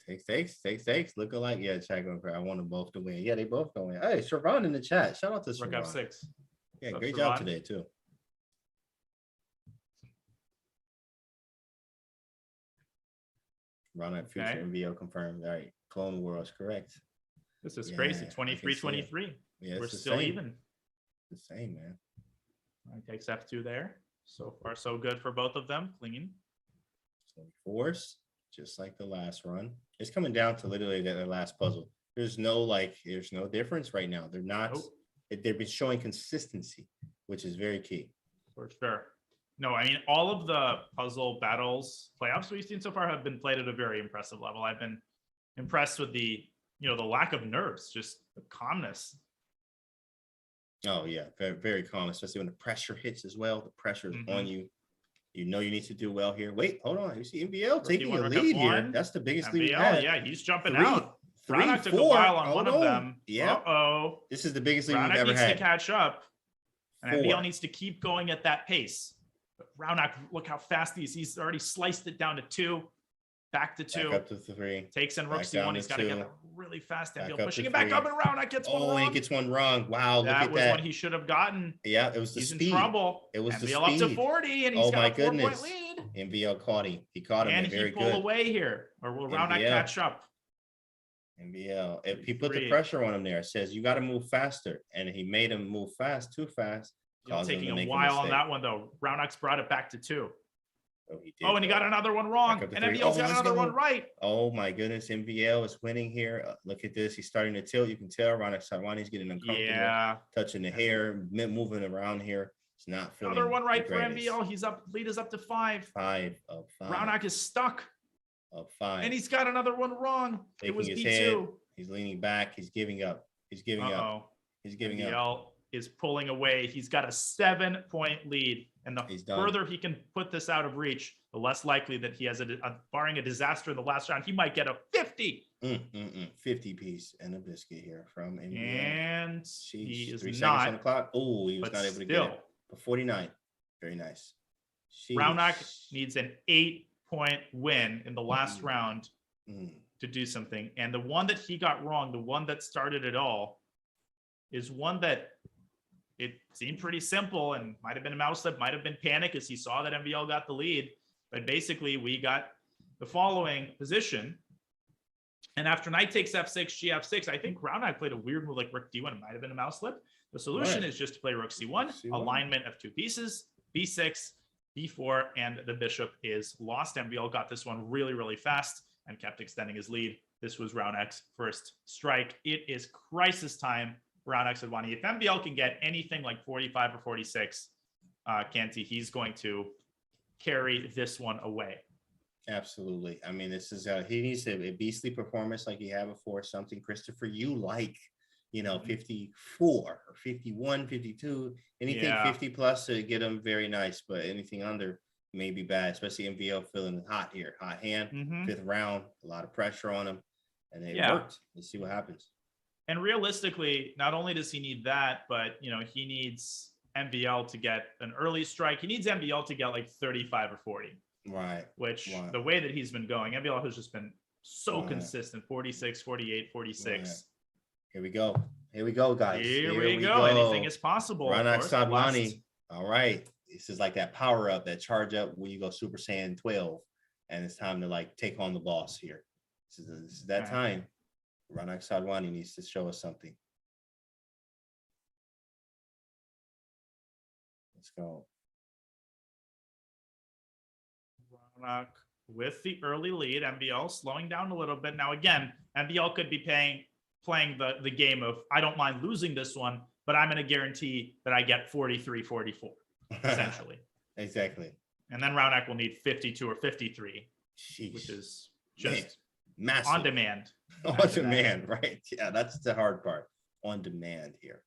[SPEAKER 10] Takes. Look alike. Yeah, chat going for. I want them both to win. Yeah, they both going. Hey, Shervan in the chat. Shout out to Shervan.
[SPEAKER 2] Rook F6.
[SPEAKER 10] Yeah, great job today too. Raunak future MVO confirmed. All right, Clone World's correct.
[SPEAKER 2] This is crazy. 23-23.
[SPEAKER 10] Yeah,
[SPEAKER 2] we're still even.
[SPEAKER 10] The same, man.
[SPEAKER 2] Takes F2 there. So far, so good for both of them. Clean.
[SPEAKER 10] So force, just like the last run. It's coming down to literally the last puzzle. There's no difference right now. They're not. They've been showing consistency, which is very key.
[SPEAKER 2] For sure. No, I mean, all of the puzzle battles playoffs we've seen so far have been played at a very impressive level. I've been impressed with the lack of nerves, just the calmness.
[SPEAKER 10] Oh yeah, very, very calm, especially when the pressure hits as well. The pressure is on you. You know you need to do well here. Wait, hold on. You see MVL taking a lead here. That's the biggest lead we've had.
[SPEAKER 2] Yeah, he's jumping out.
[SPEAKER 10] Three,
[SPEAKER 2] Raunak took a
[SPEAKER 10] four.
[SPEAKER 2] while on one of them.
[SPEAKER 10] Yeah.
[SPEAKER 2] Uh-oh.
[SPEAKER 10] This is the biggest lead we've
[SPEAKER 2] Raunak
[SPEAKER 10] ever
[SPEAKER 2] needs
[SPEAKER 10] had.
[SPEAKER 2] to catch up. And
[SPEAKER 10] Four.
[SPEAKER 2] MVL needs to keep going at that pace. But Raunak, look how fast he's already sliced it down to 2. Back to 2.
[SPEAKER 10] Back up to 3.
[SPEAKER 2] Takes in Rook C1. He's got to get there really fast. MVL pushing it
[SPEAKER 10] 3.
[SPEAKER 2] back up, and Raunak gets one wrong.
[SPEAKER 10] Oh, he gets one wrong. Wow, look
[SPEAKER 2] That
[SPEAKER 10] at
[SPEAKER 2] was
[SPEAKER 10] that.
[SPEAKER 2] what he should have gotten.
[SPEAKER 10] Yeah, it was the
[SPEAKER 2] He's
[SPEAKER 10] speed.
[SPEAKER 2] in trouble.
[SPEAKER 10] It was the
[SPEAKER 2] MVL
[SPEAKER 10] speed.
[SPEAKER 2] up to 40, and he's
[SPEAKER 10] Oh
[SPEAKER 2] got
[SPEAKER 10] my
[SPEAKER 2] a 4-point
[SPEAKER 10] goodness.
[SPEAKER 2] lead.
[SPEAKER 10] MVL caught him. He caught him.
[SPEAKER 2] And
[SPEAKER 10] Very
[SPEAKER 2] he pull
[SPEAKER 10] good.
[SPEAKER 2] away here, or will Raunak
[SPEAKER 10] MVL.
[SPEAKER 2] catch up?
[SPEAKER 10] MVL. If he put the
[SPEAKER 2] 3.
[SPEAKER 10] pressure on him there, it says you got to move faster, and he made him move too fast.
[SPEAKER 2] Taking a while on that one though. Raunak's brought it back to 2.
[SPEAKER 10] Oh, he did.
[SPEAKER 2] Oh, and he got another one wrong. And MVL's got another one right.
[SPEAKER 10] Oh my goodness, MVL is winning here. Look at this. He's starting to tilt. You can tell Raunak Sadwani's getting uncomfortable.
[SPEAKER 2] Yeah.
[SPEAKER 10] Touching the hair, moving around here. It's not feeling
[SPEAKER 2] Another one right
[SPEAKER 10] the
[SPEAKER 2] for
[SPEAKER 10] greatest.
[SPEAKER 2] MVL. He's up. Lead is up to 5.
[SPEAKER 10] 5 of 5.
[SPEAKER 2] Raunak is stuck.
[SPEAKER 10] Of 5.
[SPEAKER 2] And he's got another one wrong. It was
[SPEAKER 10] his
[SPEAKER 2] B2.
[SPEAKER 10] head. He's leaning back. He's giving up. He's giving up. He's giving up.
[SPEAKER 2] MVL is pulling away. He's got a 7-point lead. And the further he can put this out of reach, the less likely that he has barring a disaster in the last round, he might get a 50.
[SPEAKER 10] 50 piece and a biscuit here from MVL.
[SPEAKER 2] And
[SPEAKER 10] Jeez,
[SPEAKER 2] he is
[SPEAKER 10] 3 seconds
[SPEAKER 2] not.
[SPEAKER 10] on the clock. Oh, he was
[SPEAKER 2] but
[SPEAKER 10] not able to
[SPEAKER 2] still,
[SPEAKER 10] get it. But 49. Very nice. Jeez.
[SPEAKER 2] Raunak needs an 8-point win in the last round to do something. And the one that he got wrong, the one that started it all, is one that it seemed pretty simple and might have been a mouse slip, might have been panic as he saw that MVL got the lead. But basically, we got the following position. And after knight takes f6, gf6, I think Raunak played a weird move like rook d1. It might have been a mouse slip. The solution is just to play rook c1, alignment of 2 pieces, b6, b4, and the bishop is lost. MVL got this one really, really fast and kept extending his lead. This was Raunak's first strike. It is crisis time for Raunak Sadwani. If MVL can get anything like 45 or 46, Canty, he's going to carry this one away.
[SPEAKER 10] Absolutely. I mean, this is he needs a beastly performance like he had before. Something, Christopher, you like, 54 or 51, 52, anything 50 plus to get him very nice, but anything under may be bad, especially MVL feeling hot here. Hot hand, 5th round, a lot of pressure on him, and it worked. Let's see what happens.
[SPEAKER 2] And realistically, not only does he need that, but he needs MVL to get an early strike. He needs MVL to get like 35 or 40.
[SPEAKER 10] Right.
[SPEAKER 2] Which the way that he's been going, MVL has just been so consistent. 46, 48, 46.
[SPEAKER 10] Here we go. Here we go, guys.
[SPEAKER 2] Here we go. Anything is possible.
[SPEAKER 10] Raunak Sadwani. All right. This is like that power up, that charge up when you go Super Saiyan 12, and it's time to take on the boss here. This is that time. Raunak Sadwani needs to show us something. Let's go.
[SPEAKER 2] Raunak with the early lead. MVL slowing down a little bit. Now, again, MVL could be playing the game of, I don't mind losing this one, but I'm going to guarantee that I get 43, 44, essentially.
[SPEAKER 10] Exactly.
[SPEAKER 2] And then Raunak will need 52 or 53, which is just
[SPEAKER 10] massive.
[SPEAKER 2] On demand.
[SPEAKER 10] On demand, right? Yeah, that's the hard part. On demand here.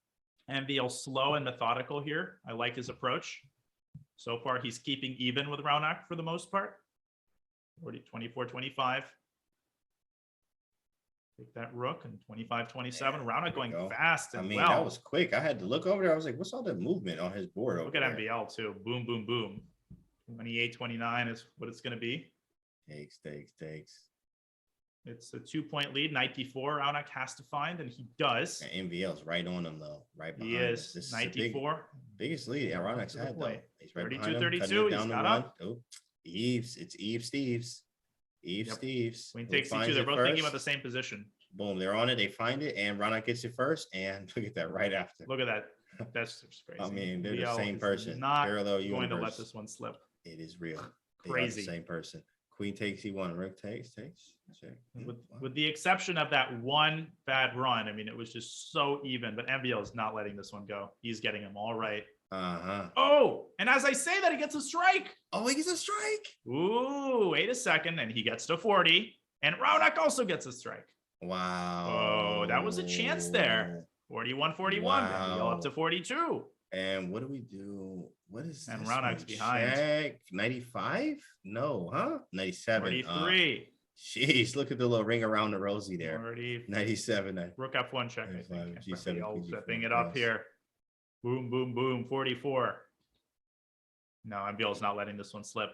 [SPEAKER 2] MVL slow and methodical here. I like his approach. So far, he's keeping even with Raunak for the most part. 24, 25. Take that rook and 25, 27. Raunak going fast and well.
[SPEAKER 10] That was quick. I had to look over there. I was like, what's all that movement on his board over
[SPEAKER 2] there? Look at
[SPEAKER 10] there?
[SPEAKER 2] MVL too. Boom, boom, boom. 28, 29 is what it's going to be.
[SPEAKER 10] Takes.
[SPEAKER 2] It's a 2-point lead. Knight d4. Raunak has to find, and he does.
[SPEAKER 10] And MVL's right on him though. Right behind.
[SPEAKER 2] He is. This Knight d4.
[SPEAKER 10] Biggest lead. Yeah, Raunak's had though. He's right
[SPEAKER 2] 32,
[SPEAKER 10] behind him.
[SPEAKER 2] 32. He's got up.
[SPEAKER 10] Oh, Eves. It's Eve Steves. Steves.
[SPEAKER 2] Queen takes c2. They're both thinking about the same position.
[SPEAKER 10] Boom, they're on it. They find it, and Raunak gets it first. And look at that right after.
[SPEAKER 2] Look at that. That's just crazy.
[SPEAKER 10] I mean, they're the same person.
[SPEAKER 2] Not
[SPEAKER 10] Parallel
[SPEAKER 2] going
[SPEAKER 10] universe.
[SPEAKER 2] to let this one slip.
[SPEAKER 10] It is real.
[SPEAKER 2] Crazy.
[SPEAKER 10] They are the same person. Queen takes E1. Rook takes. Check.
[SPEAKER 2] With the exception of that one bad run, I mean, it was just so even. But MVL is not letting this one go. He's getting him all right. Oh, and as I say that, he gets a strike.
[SPEAKER 10] Oh, he gets a strike.
[SPEAKER 2] Ooh, wait a second, and he gets to 40, and Raunak also gets a strike.
[SPEAKER 10] Wow.
[SPEAKER 2] Oh, that was a chance there. 41-41. Wow. MVL up to 42.
[SPEAKER 10] And what do we do? What is
[SPEAKER 2] and
[SPEAKER 10] this?
[SPEAKER 2] Raunak's behind.
[SPEAKER 10] Check. 95? No, huh? 97.
[SPEAKER 2] 43.
[SPEAKER 10] Jeez, look at the little ring around the rosy there.
[SPEAKER 2] 40.
[SPEAKER 10] 97.
[SPEAKER 2] Rook F1 check. I think.
[SPEAKER 10] G7,
[SPEAKER 2] Stepping it up here. Boom, boom, boom. 44. No, MVL's not letting this one slip.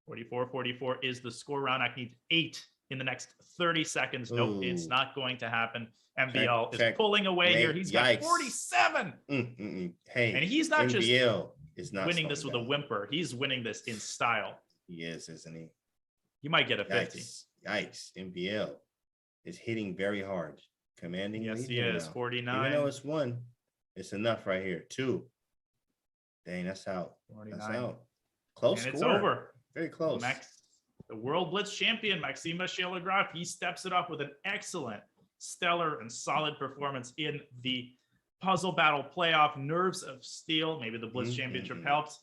[SPEAKER 2] 44 is the score. Raunak needs 8 in the next 30 seconds. Nope, it's not going to happen. MVL is pulling away here. He's got 47.
[SPEAKER 10] Hey,
[SPEAKER 2] and he's not
[SPEAKER 10] MVL is not
[SPEAKER 2] winning this with a whimper. He's winning this in style.
[SPEAKER 10] He is, isn't he?
[SPEAKER 2] He might get a 50.
[SPEAKER 10] Yikes. MVL is hitting very hard. Commanding.
[SPEAKER 2] Yes, he is. 49.
[SPEAKER 10] Even though it's 1, it's enough right here. 2. Dang, that's out.
[SPEAKER 2] 49.
[SPEAKER 10] That's out. Close
[SPEAKER 2] and
[SPEAKER 10] score.
[SPEAKER 2] It's over.
[SPEAKER 10] Very close.
[SPEAKER 2] The World Blitz champion, Maxime Shelagraf, he steps it up with an excellent, stellar, and solid performance in the puzzle battle playoff. Nerves of steel. Maybe the Blitz championship helps.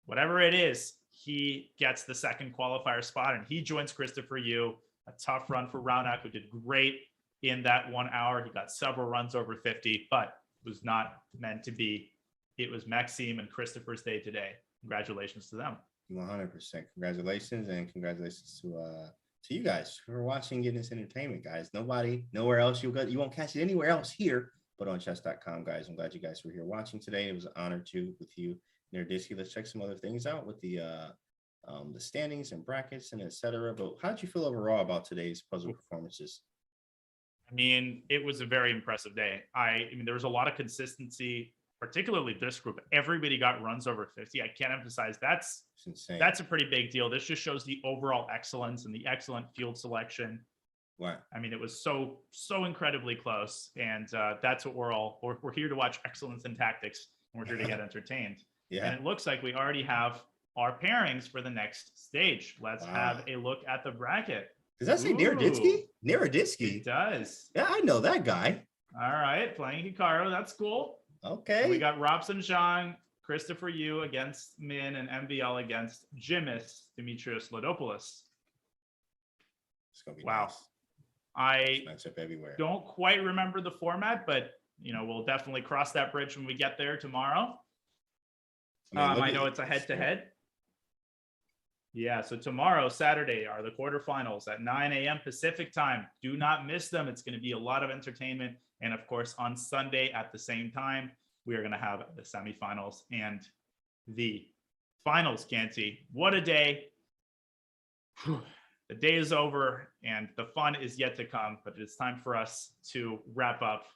[SPEAKER 2] Whatever it is, he gets the second qualifier spot, and he joins Christopher Yu. A tough run for Raunak, who did great in that 1 hour. He got several runs over 50, but it was not meant to be. It was Maxime and Christopher's day today. Congratulations to them.
[SPEAKER 10] 100%. Congratulations, and congratulations to you guys for watching, getting this entertainment, guys. Nowhere else you won't catch it anywhere else here, but on chess.com, guys. I'm glad you guys were here watching today. It was an honor to with you, Nerdisky. Let's check some other things out with the standings and brackets and etc. But how did you feel overall about today's puzzle performances?
[SPEAKER 2] I mean, it was a very impressive day. I mean, there was a lot of consistency, particularly this group. Everybody got runs over 50. I can't emphasize that's insane. That's a pretty big deal. This just shows the overall excellence and the excellent field selection.
[SPEAKER 10] Right.
[SPEAKER 2] I mean, it was so incredibly close, and that's what we're here to watch excellence in tactics, and we're here to get entertained.
[SPEAKER 10] Yeah.
[SPEAKER 2] And it looks like we already have our pairings for the next stage. Let's have a look at the bracket.
[SPEAKER 10] Does that say Nerdisky? Nerdisky.
[SPEAKER 2] It does.
[SPEAKER 10] Yeah, I know that guy.
[SPEAKER 2] All right, playing Hikaru. That's cool.
[SPEAKER 10] Okay.
[SPEAKER 2] And we got Robson Zhang, Christopher Yu against Min, and MVL against Jimis Dimitrios Lodopoulos.
[SPEAKER 10] It's gonna be
[SPEAKER 2] wow.
[SPEAKER 10] Nice. Matchup everywhere.
[SPEAKER 2] Don't quite remember the format, but we'll definitely cross that bridge when we get there tomorrow. I know it's a head-to-head. Yeah, so tomorrow, Saturday, are the quarterfinals at 9 a.m. Pacific time. Do not miss them. It's going to be a lot of entertainment. And of course, on Sunday at the same time, we are going to have the semifinals and the finals, Canty. What a day. Whew. The day is over and the fun is yet to come, but it's time for us to wrap up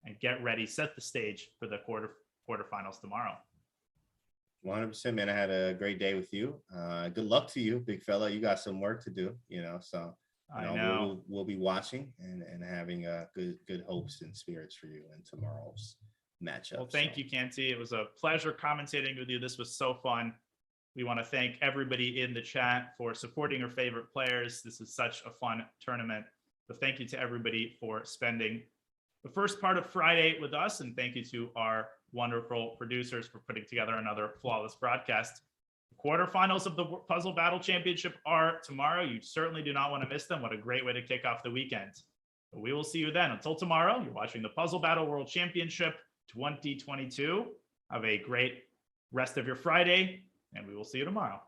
[SPEAKER 2] and get ready, set the stage for the quarterfinals tomorrow.
[SPEAKER 10] 100%, man. I had a great day with you. Good luck to you, big fella. You got some work to do, so
[SPEAKER 2] I know.
[SPEAKER 10] We'll be watching and having good hopes and spirits for you in tomorrow's matchup.
[SPEAKER 2] Well, thank you, Canty. It was a pleasure commentating with you. This was so fun. We want to thank everybody in the chat for supporting your favorite players. This is such a fun tournament. So thank you to everybody for spending the first part of Friday with us, and thank you to our wonderful producers for putting together another flawless broadcast. The quarterfinals of the Puzzle Battle Championship are tomorrow. You certainly do not want to miss them. What a great way to kick off the weekend. But we will see you then. Until tomorrow, you're watching the Puzzle Battle World Championship 2022. Have a great rest of your Friday, and we will see you tomorrow.